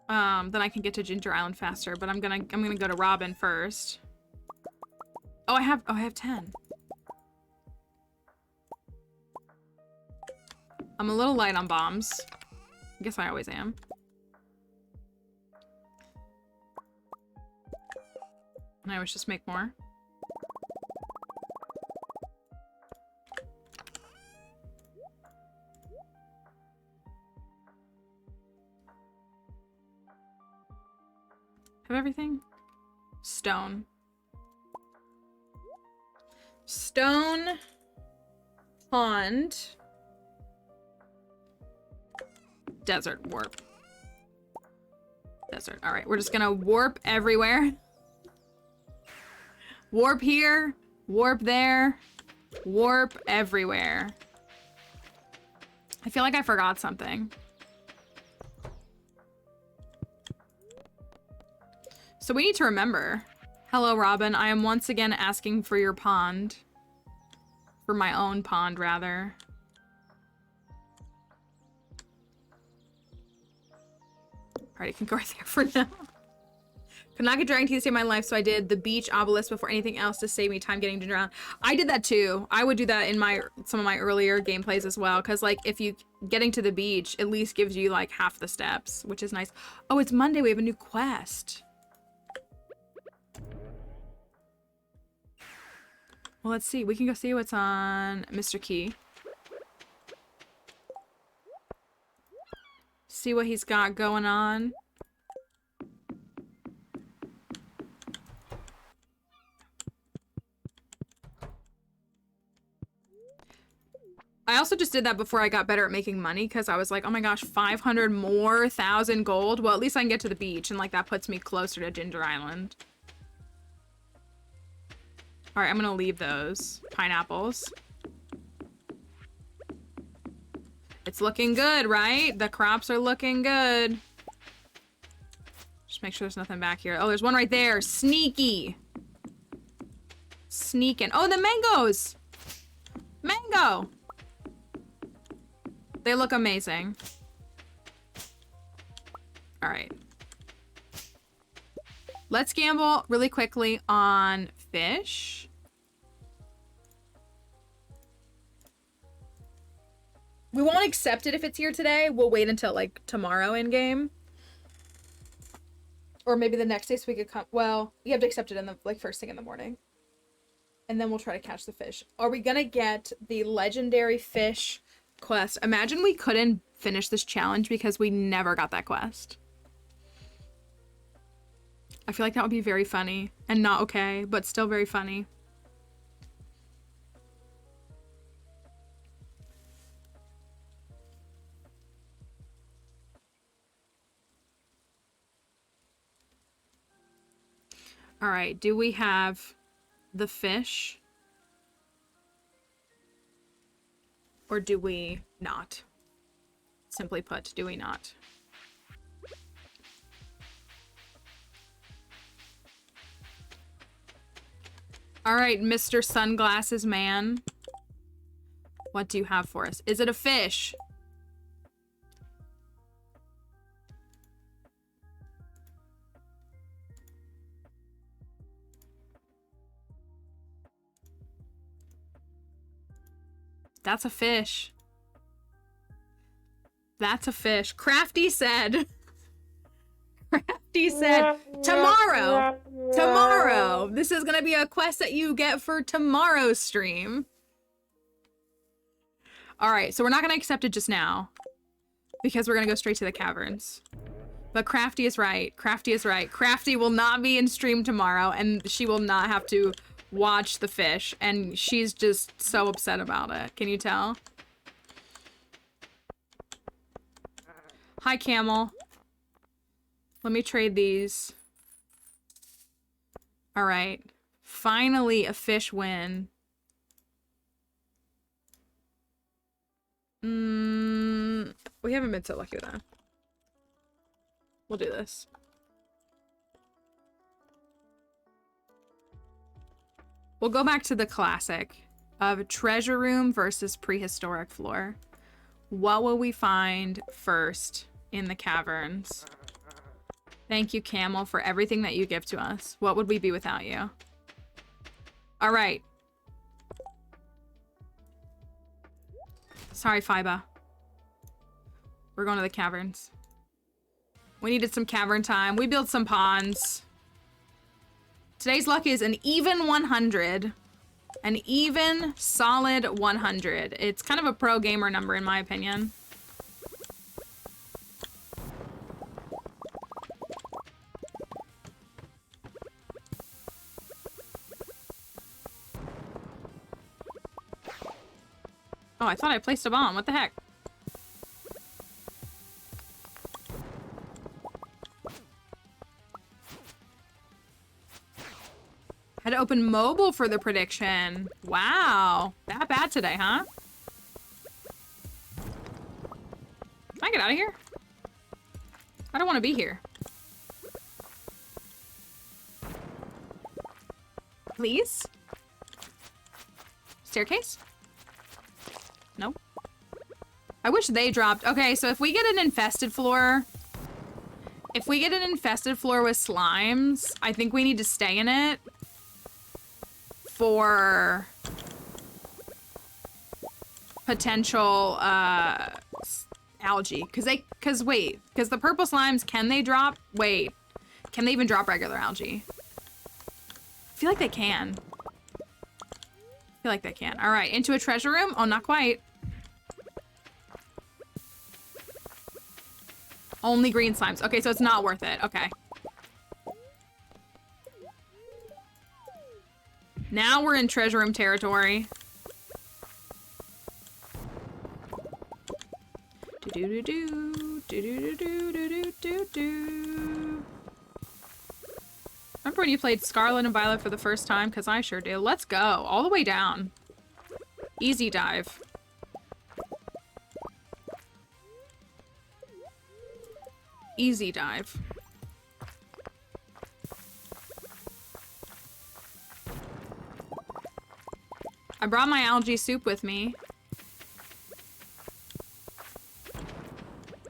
Then I can get to Ginger Island faster, but I'm gonna go to Robin first. Oh, I have 10. I'm a little light on bombs. I guess I always am. And I always just make more. Have everything? Stone. Stone. Pond. Desert warp. Desert. All right, we're just gonna warp everywhere. Warp here, warp there, warp everywhere. I feel like I forgot something. So we need to remember. Hello, Robin. I am once again asking for your pond. For my own pond, rather. Alright, you can go right there for now. Could not get Dragon Tea to save my life, so I did the beach obelisk before anything else to save me time getting to drown. I did that too. I would do that in some of my earlier gameplays as well, because like if you getting to the beach at least gives you like half the steps, which is nice. Oh, it's Monday. We have a new quest. Well, let's see. We can go see what's on Mr. Key. See what he's got going on. I also just did that before I got better at making money because I was like, oh my gosh, 500 more thousand gold. Well, at least I can get to the beach and like that puts me closer to Ginger Island. All right, I'm gonna leave those pineapples. It's looking good, right? The crops are looking good. Just make sure there's nothing back here. Oh, there's one right there. Sneaky. Sneaking. Oh, the mangoes. Mango. They look amazing. All right. Let's gamble really quickly on fish. We won't accept it if it's here today. We'll wait until like tomorrow in game. Or maybe the next day so we could come. Well, you have to accept it in the like first thing in the morning. And then we'll try to catch the fish. Are we gonna get the legendary fish quest? Imagine we couldn't finish this challenge because we never got that quest. I feel like that would be very funny and not okay, but still very funny. All right, do we have the fish? Or do we not? Simply put, do we not? All right, Mr. Sunglasses Man. What do you have for us? Is it a fish? That's a fish. That's a fish. Crafty said. Crafty said, tomorrow. Tomorrow. This is going to be a quest that you get for tomorrow's stream. All right, so we're not going to accept it just now because we're going to go straight to the caverns. But Crafty is right. Crafty is right. Crafty will not be in stream tomorrow and she will not have to watch the fish, and she's just so upset about it. Can you tell? Hi, Camel. Let me trade these. All right. Finally, a fish win. We haven't been so lucky with that. We'll do this. We'll go back to the classic of treasure room versus prehistoric floor. What will we find first in the caverns? Thank you, Camel, for everything that you give to us. What would we be without you? All right. Sorry, Fiba. We're going to the caverns. We needed some cavern time. We built some ponds. Today's luck is an even 100. An even, solid 100. It's kind of a pro gamer number in my opinion. Oh, I thought I placed a bomb. What the heck? Had to open mobile for the prediction. Wow. That bad today, huh? Can I get out of here? I don't want to be here. Please? Staircase? Nope. I wish they dropped. Okay, so if we get an infested floor, If we get an infested floor with slimes, I think we need to stay in it for potential algae. Because the purple slimes, can they drop? Wait, can they even drop regular algae? I feel like they can. I feel like they can. All right, into a treasure room. Oh, not quite. Only green slimes. Okay, so it's not worth it. Okay. Now we're in treasure room territory. Do-do-do-do. Do-do-do-do-do-do-do. Remember when you played Scarlet and Violet for the first time? Because I sure do. Let's go. All the way down. Easy dive. Easy dive. I brought my algae soup with me.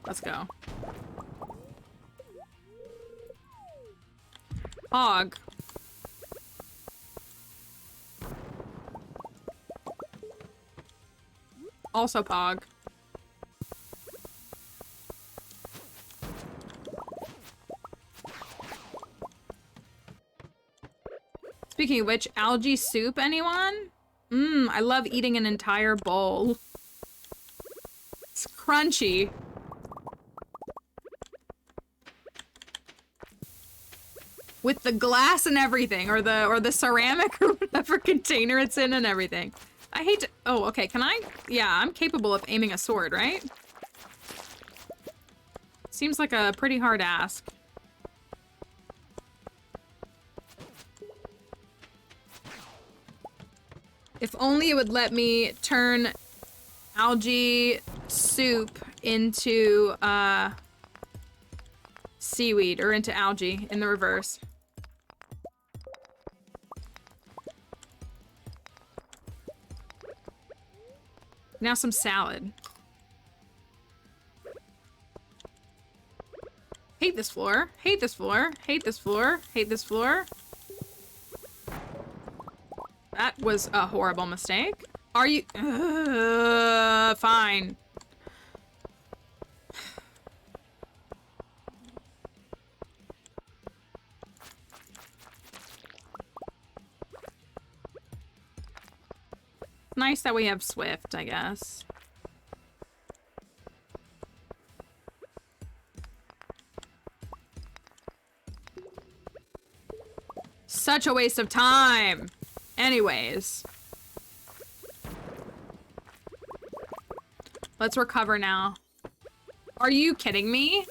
Let's go. Hog. Also Pog. Speaking of which, algae soup, anyone? I love eating an entire bowl. It's crunchy. With the glass and everything, or the ceramic or whatever container it's in and everything. I hate to, oh, okay, can I? Yeah, I'm capable of aiming a sword, right? Seems like a pretty hard ask. If only it would let me turn algae soup into, seaweed, or into algae in the reverse. Now some salad. Hate this floor. Hate this floor. Hate this floor. Hate this floor. That was a horrible mistake. Are you... fine. Nice that we have Swift, I guess. Such a waste of time. Anyways. Let's recover now. Are you kidding me?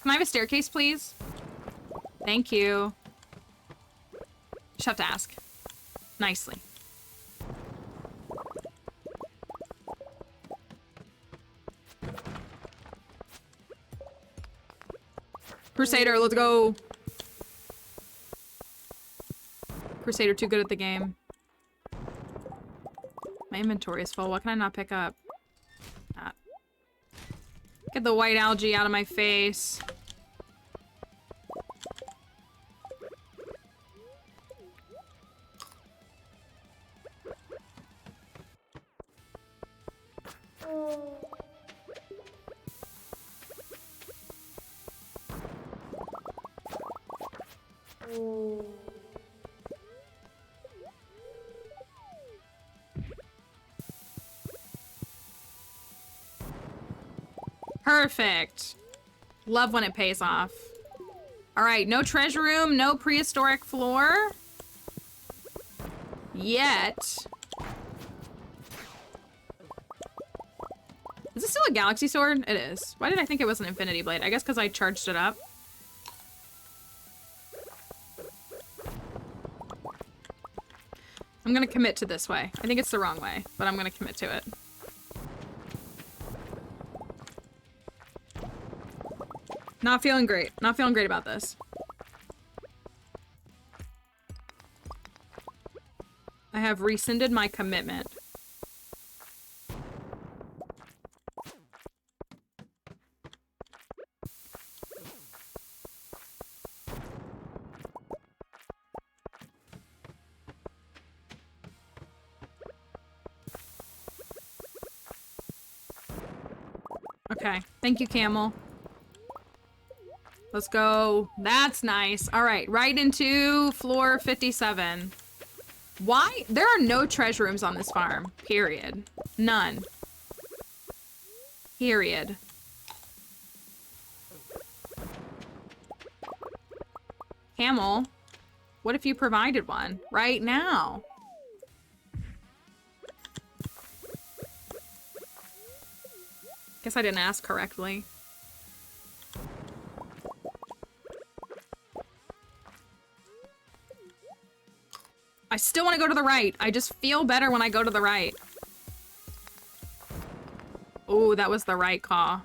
Can I have a staircase, please? Thank you. Just have to ask. Nicely. Crusader, let's go. Crusader, too good at the game. My inventory is full. What can I not pick up? That. Get the white algae out of my face. Perfect. Love when it pays off. All right, no treasure room, no prehistoric floor. Yet. Is this still a galaxy sword? It is. Why did I think it was an infinity blade? I guess because I charged it up. I'm gonna commit to this way. I think it's the wrong way, but I'm gonna commit to it. Not feeling great. Not feeling great about this. I have rescinded my commitment. Okay. Thank you, Camel. Let's go. That's nice. All right. Right into floor 57. Why? There are no treasure rooms on this farm. Period. None. Period. Camel, what if you provided one right now? Guess I didn't ask correctly. I still want to go to the right. I just feel better when I go to the right. Oh, that was the right call.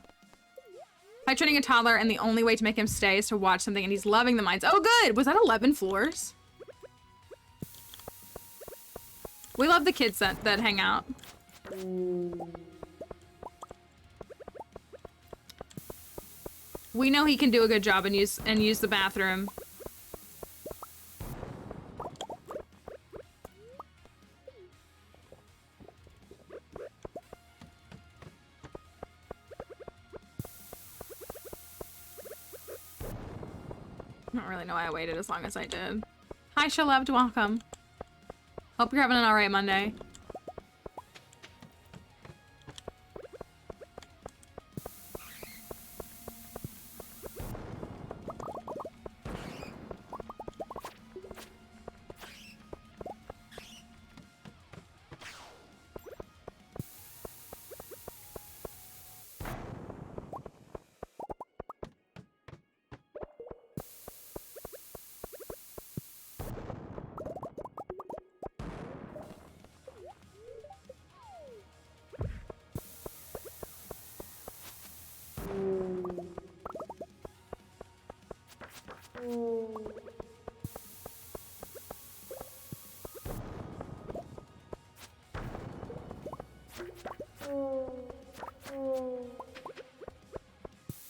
By training a toddler, and the only way to make him stay is to watch something, and he's loving the mines. Oh, good. Was that 11 floors? We love the kids that hang out. We know he can do a good job and use the bathroom. I don't really know why I waited as long as I did. Hi, Shalevd, welcome. Hope you're having an alright Monday.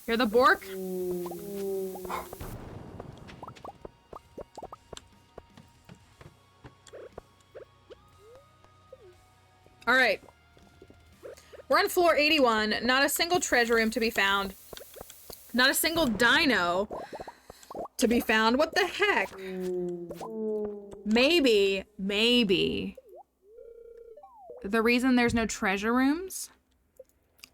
You're the Bork? All right. We're on floor 81. Not a single treasure room to be found. Not a single dino to be found. What the heck? Maybe the reason there's no treasure rooms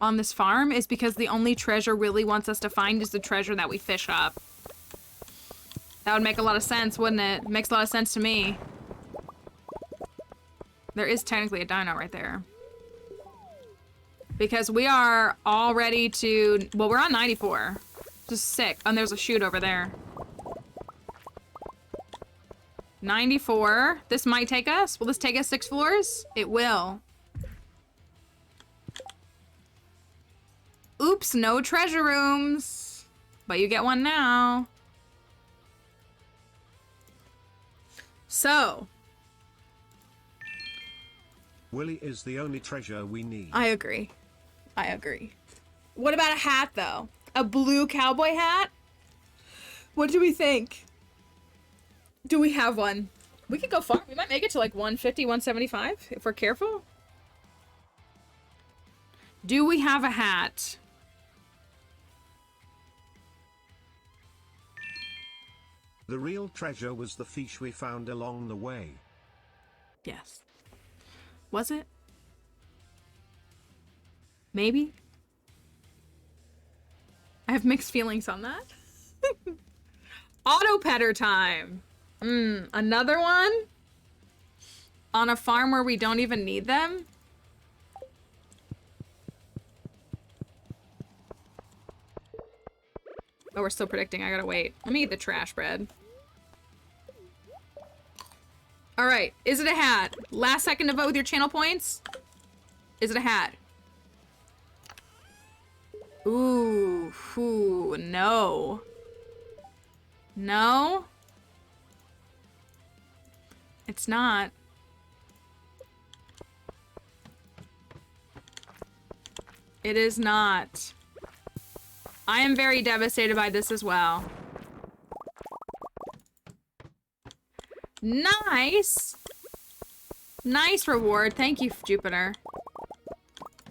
on this farm is because the only treasure Willy wants us to find is the treasure that we fish up. That would make a lot of sense, wouldn't it? Makes a lot of sense to me. There is technically a dino right there. Because we are all ready to... Well, we're on 94. Just sick. And there's a chute over there. 94. This might take us. Will this take us 6 floors? It will. Oops, no treasure rooms. But you get one now. So. Willy is the only treasure we need. I agree. I agree. What about a hat, though? A blue cowboy hat? What do we think? Do we have one? We could go far. We might make it to like 150, 175 if we're careful. Do we have a hat? The real treasure was the fish we found along the way. Yes. Was it? Maybe? I have mixed feelings on that. Auto petter time. Another one? On a farm where we don't even need them? Oh, we're still predicting. I gotta wait. Let me eat the trash bread. All right. Is it a hat? Last second to vote with your channel points. Is it a hat? Ooh, no. No? It's not. It is not. I am very devastated by this as well. Nice! Nice reward. Thank you, Jupiter.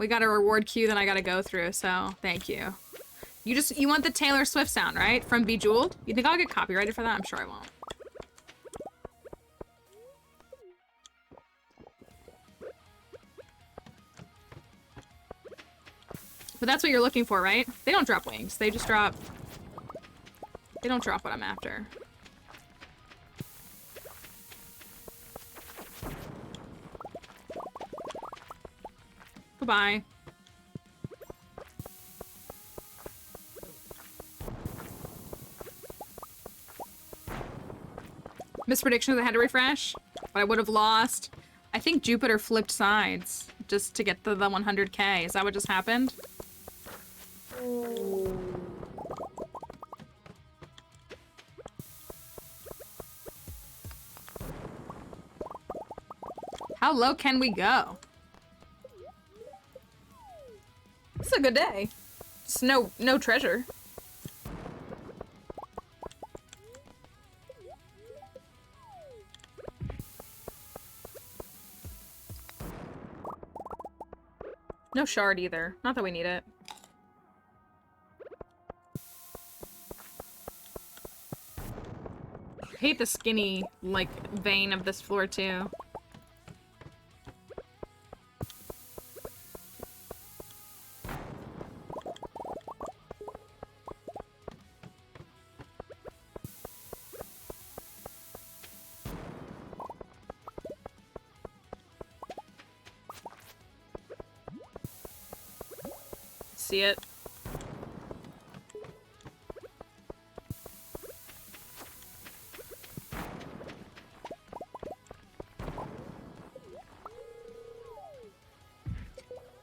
We got a reward queue that I gotta go through, so thank you. You want the Taylor Swift sound, right? From Bejeweled? You think I'll get copyrighted for that? I'm sure I won't. But that's what you're looking for, right? They don't drop wings. They just drop... They don't drop what I'm after. Goodbye. Missed predictions, I had to refresh, but I would have lost. I think Jupiter flipped sides just to get to the 100K. Is that what just happened? How low can we go? It's a good day. Just no treasure. No shard either. Not that we need it. I hate the skinny, like, vein of this floor too. See it.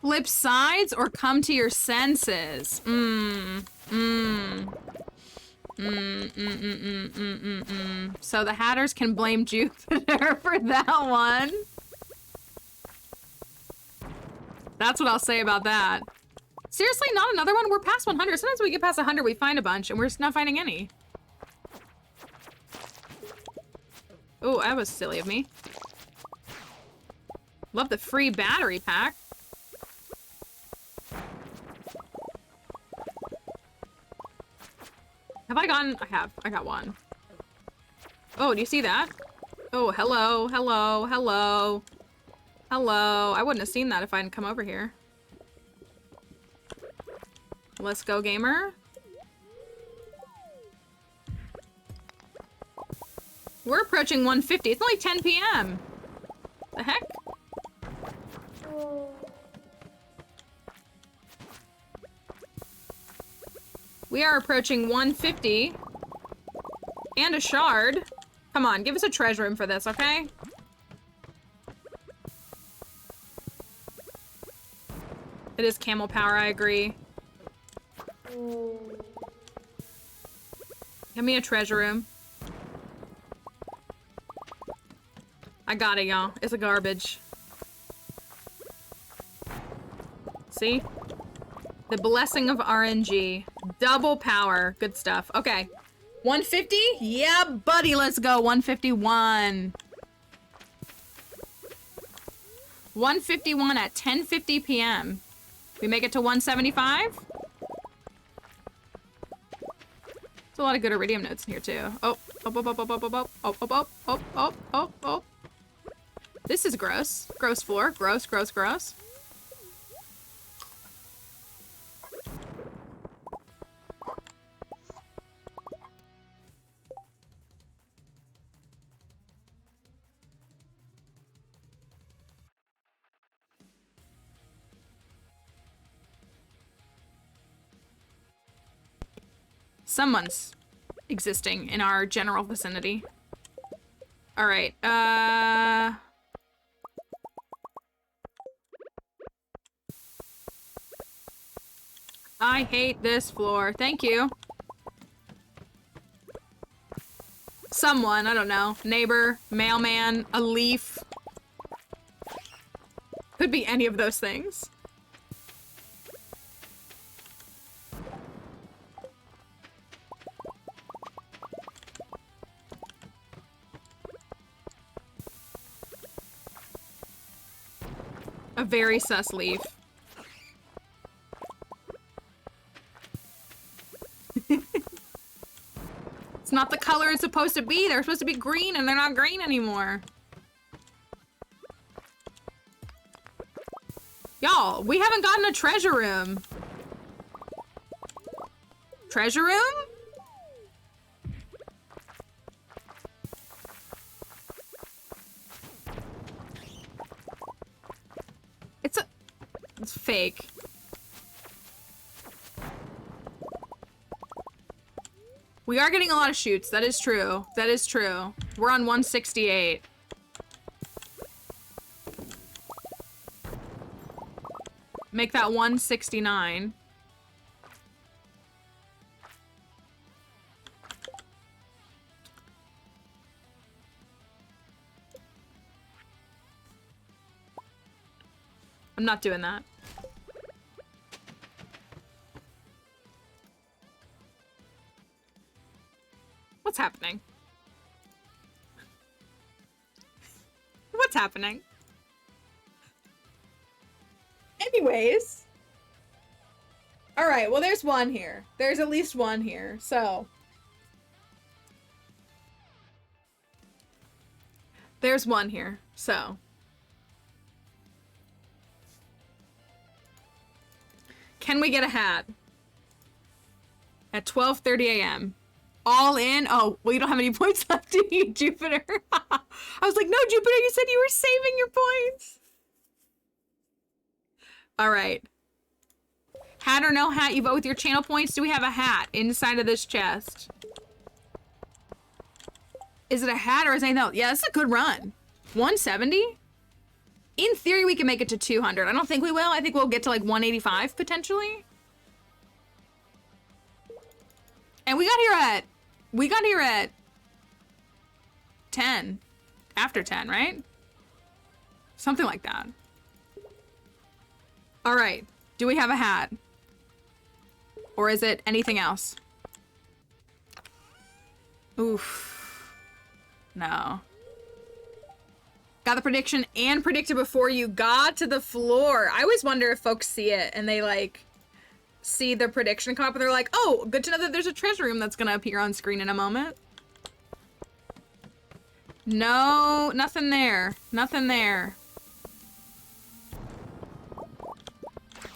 Flip sides or come to your senses. So the Hatters can blame Jupiter for that one. That's what I'll say about that. Seriously, not another one? We're past 100. Sometimes we get past 100, we find a bunch, and we're just not finding any. Oh, that was silly of me. Love the free battery pack. Have I gotten... I have. I got one. Oh, do you see that? Oh, hello, hello, hello. Hello. I wouldn't have seen that if I hadn't come over here. Let's go, gamer. We're approaching 150. It's only 10 p.m. The heck? We are approaching 150. And a shard. Come on, give us a treasure room for this, okay? It is camel power, I agree. Give me a treasure room. I got it, y'all. It's a garbage. See? The blessing of RNG. Double power. Good stuff. Okay. 150? Yeah, buddy. Let's go. 151. 151 at 10:50 p.m. We make it to 175? A lot of good iridium notes in here too. Oh, oh. This is gross. Gross floor. Gross, gross, gross. Someone's existing in our general vicinity. All right, I hate this floor. Thank you. Someone, I don't know. Neighbor, mailman, a leaf. Could be any of those things. A very sus leaf. It's not the color it's supposed to be. They're supposed to be green and they're not green anymore. Y'all, we haven't gotten a treasure room. Treasure room? It's fake. We are getting a lot of shoots. That is true. That is true. We're on 168. Make that 169. I'm not doing that. What's happening? What's happening? Anyways. All right, well, there's one here. There's at least one here, so. There's one here, so. Can we get a hat? At 12:30 a.m. All in? Oh, well, you don't have any points left, do you, Jupiter? I was like, no, Jupiter, you said you were saving your points. All right. Hat or no hat, you vote with your channel points. Do we have a hat inside of this chest? Is it a hat or is it anything else? Yeah, this is a good run. 170? In theory, we can make it to 200. I don't think we will. I think we'll get to like 185 potentially. And we got here at 10. After 10, right? Something like that. All right. Do we have a hat? Or is it anything else? Oof. No. Got the prediction and predicted before you got to the floor. I always wonder if folks see it and they like see the prediction come up and they're like, oh, good to know that there's a treasure room that's gonna appear on screen in a moment. No, nothing there. Nothing there.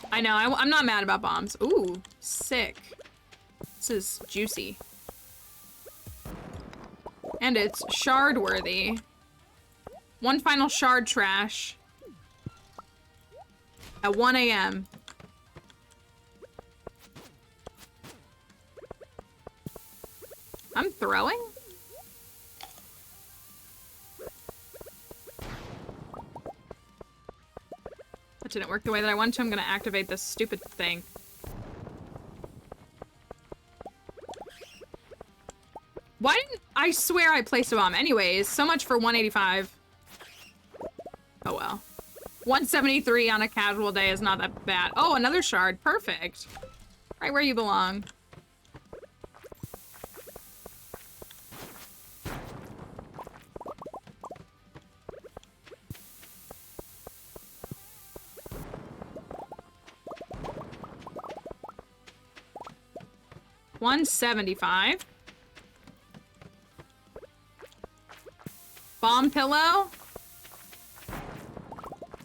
I know, I'm not mad about bombs. Ooh, sick. This is juicy. And it's shard worthy. One final shard trash. At 1 a.m. I'm throwing? That didn't work the way that I wanted to. I'm gonna activate this stupid thing. Why didn't I swear I placed a bomb? Anyways, so much for 185. Oh well. 173 on a casual day is not that bad. Oh, another shard. Perfect. Right where you belong. $175. Bomb pillow.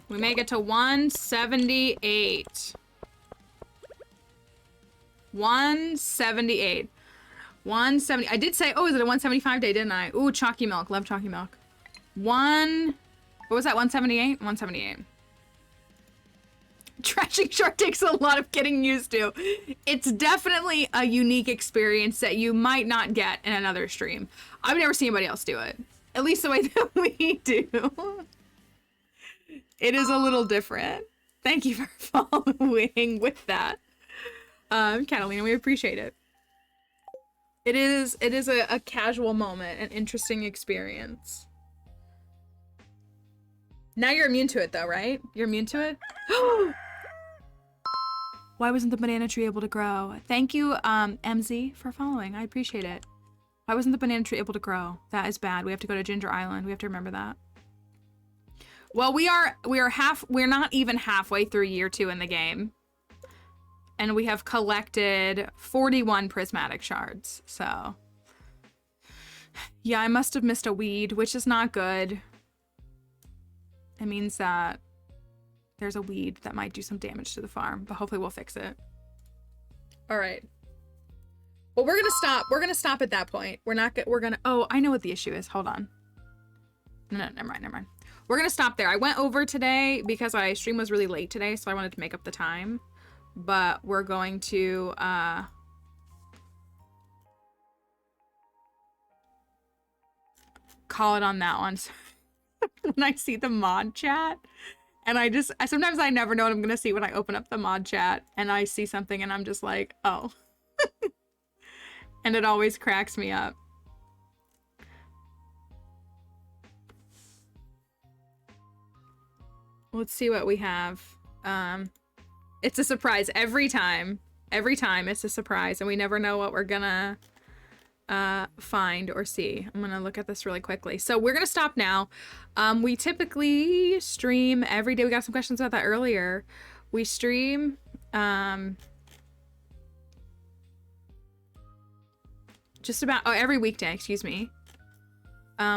We make it to 178. 178. 170. I did say, oh, is it a 175 day, didn't I? Ooh, chalky milk. Love chalky milk. What was that? 178? 178. Trashing short takes a lot of getting used to. It's definitely a unique experience that you might not get in another stream. I've never seen anybody else do it. At least the way that we do. It is a little different. Thank you for following with that. Catalina, we appreciate it. It is a casual moment, an interesting experience. Now you're immune to it though, right? You're immune to it? Why wasn't the banana tree able to grow? Thank you, MZ, for following. I appreciate it. Why wasn't the banana tree able to grow? That is bad. We have to go to Ginger Island. We have to remember that. Well, we're not even halfway through year 2 in the game. And we have collected 41 prismatic shards. So Yeah, I must have missed a weed, which is not good. It means that there's a weed that might do some damage to the farm, but hopefully we'll fix it. All right. Well, we're gonna stop. We're gonna stop at that point. We're gonna, oh, I know what the issue is. Hold on. No, never mind. We're gonna stop there. I went over today because my stream was really late today, so I wanted to make up the time. But we're going to, call it on that one. When I see the mod chat, and sometimes I never know what I'm gonna see when I open up the mod chat and I see something and I'm just like, oh. And it always cracks me up. Let's see what we have. It's a surprise every time. Every time it's a surprise and we never know what we're gonna find or see. I'm gonna look at this really quickly. So we're gonna stop now. We typically stream every day. We got some questions about that earlier. We stream just about every weekday, excuse me.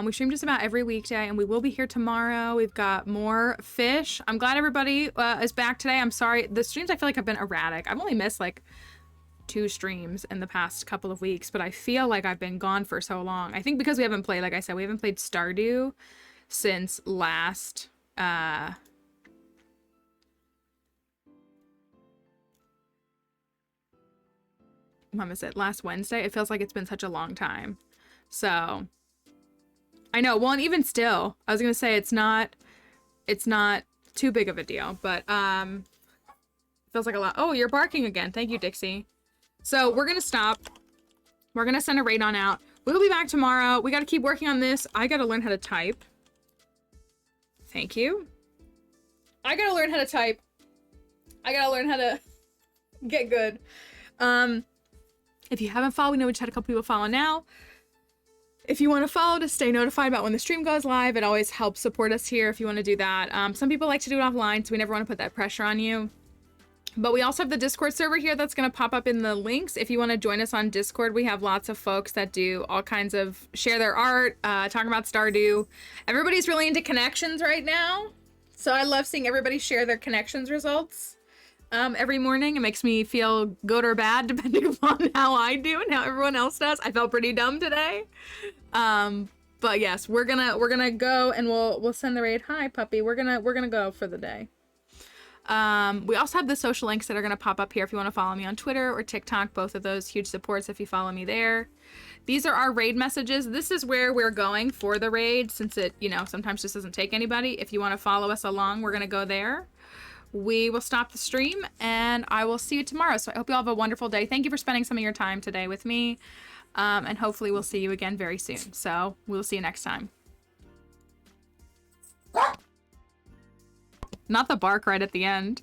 We stream just about every weekday and we will be here tomorrow. We've got more fish. I'm glad everybody is back today. I'm sorry, the streams I feel like have been erratic. I've only missed like 2 streams in the past couple of weeks, but I feel like I've been gone for so long. I think because we haven't played, like I said, we haven't played Stardew since last when was it? Last Wednesday? It feels like it's been such a long time. So I know, well, and even still, I was gonna say it's not too big of a deal, but feels like a lot. Oh, you're barking again. Thank you, Dixie. So we're gonna stop. We're gonna send a raid on out. We'll be back tomorrow. We gotta keep working on this. I gotta learn how to type. Thank you. I gotta learn how to type. I gotta learn how to get good. If you haven't followed, we know we just had a couple people follow now. If you want to follow to stay notified about when the stream goes live, it always helps support us here if you want to do that. Some people like to do it offline, so we never want to put that pressure on you. But we also have the Discord server here that's going to pop up in the links. If you want to join us on Discord, we have lots of folks that do all kinds of, share their art, talk about Stardew. Everybody's really into connections right now. So I love seeing everybody share their connections results every morning. It makes me feel good or bad depending upon how I do and how everyone else does. I felt pretty dumb today. But yes, we're gonna go and we'll send the raid. Hi, puppy. We're gonna go for the day. We also have the social links that are gonna pop up here if you want to follow me on Twitter or TikTok. Both of those huge supports if you follow me there. These are our raid messages. This is where we're going for the raid, since it, you know, sometimes just doesn't take anybody. If you want to follow us along, we're gonna go there. We will stop the stream and I will see you tomorrow. So I hope you all have a wonderful day. Thank you for spending some of your time today with me. And hopefully we'll see you again very soon. So we'll see you next time. Not the bark right at the end.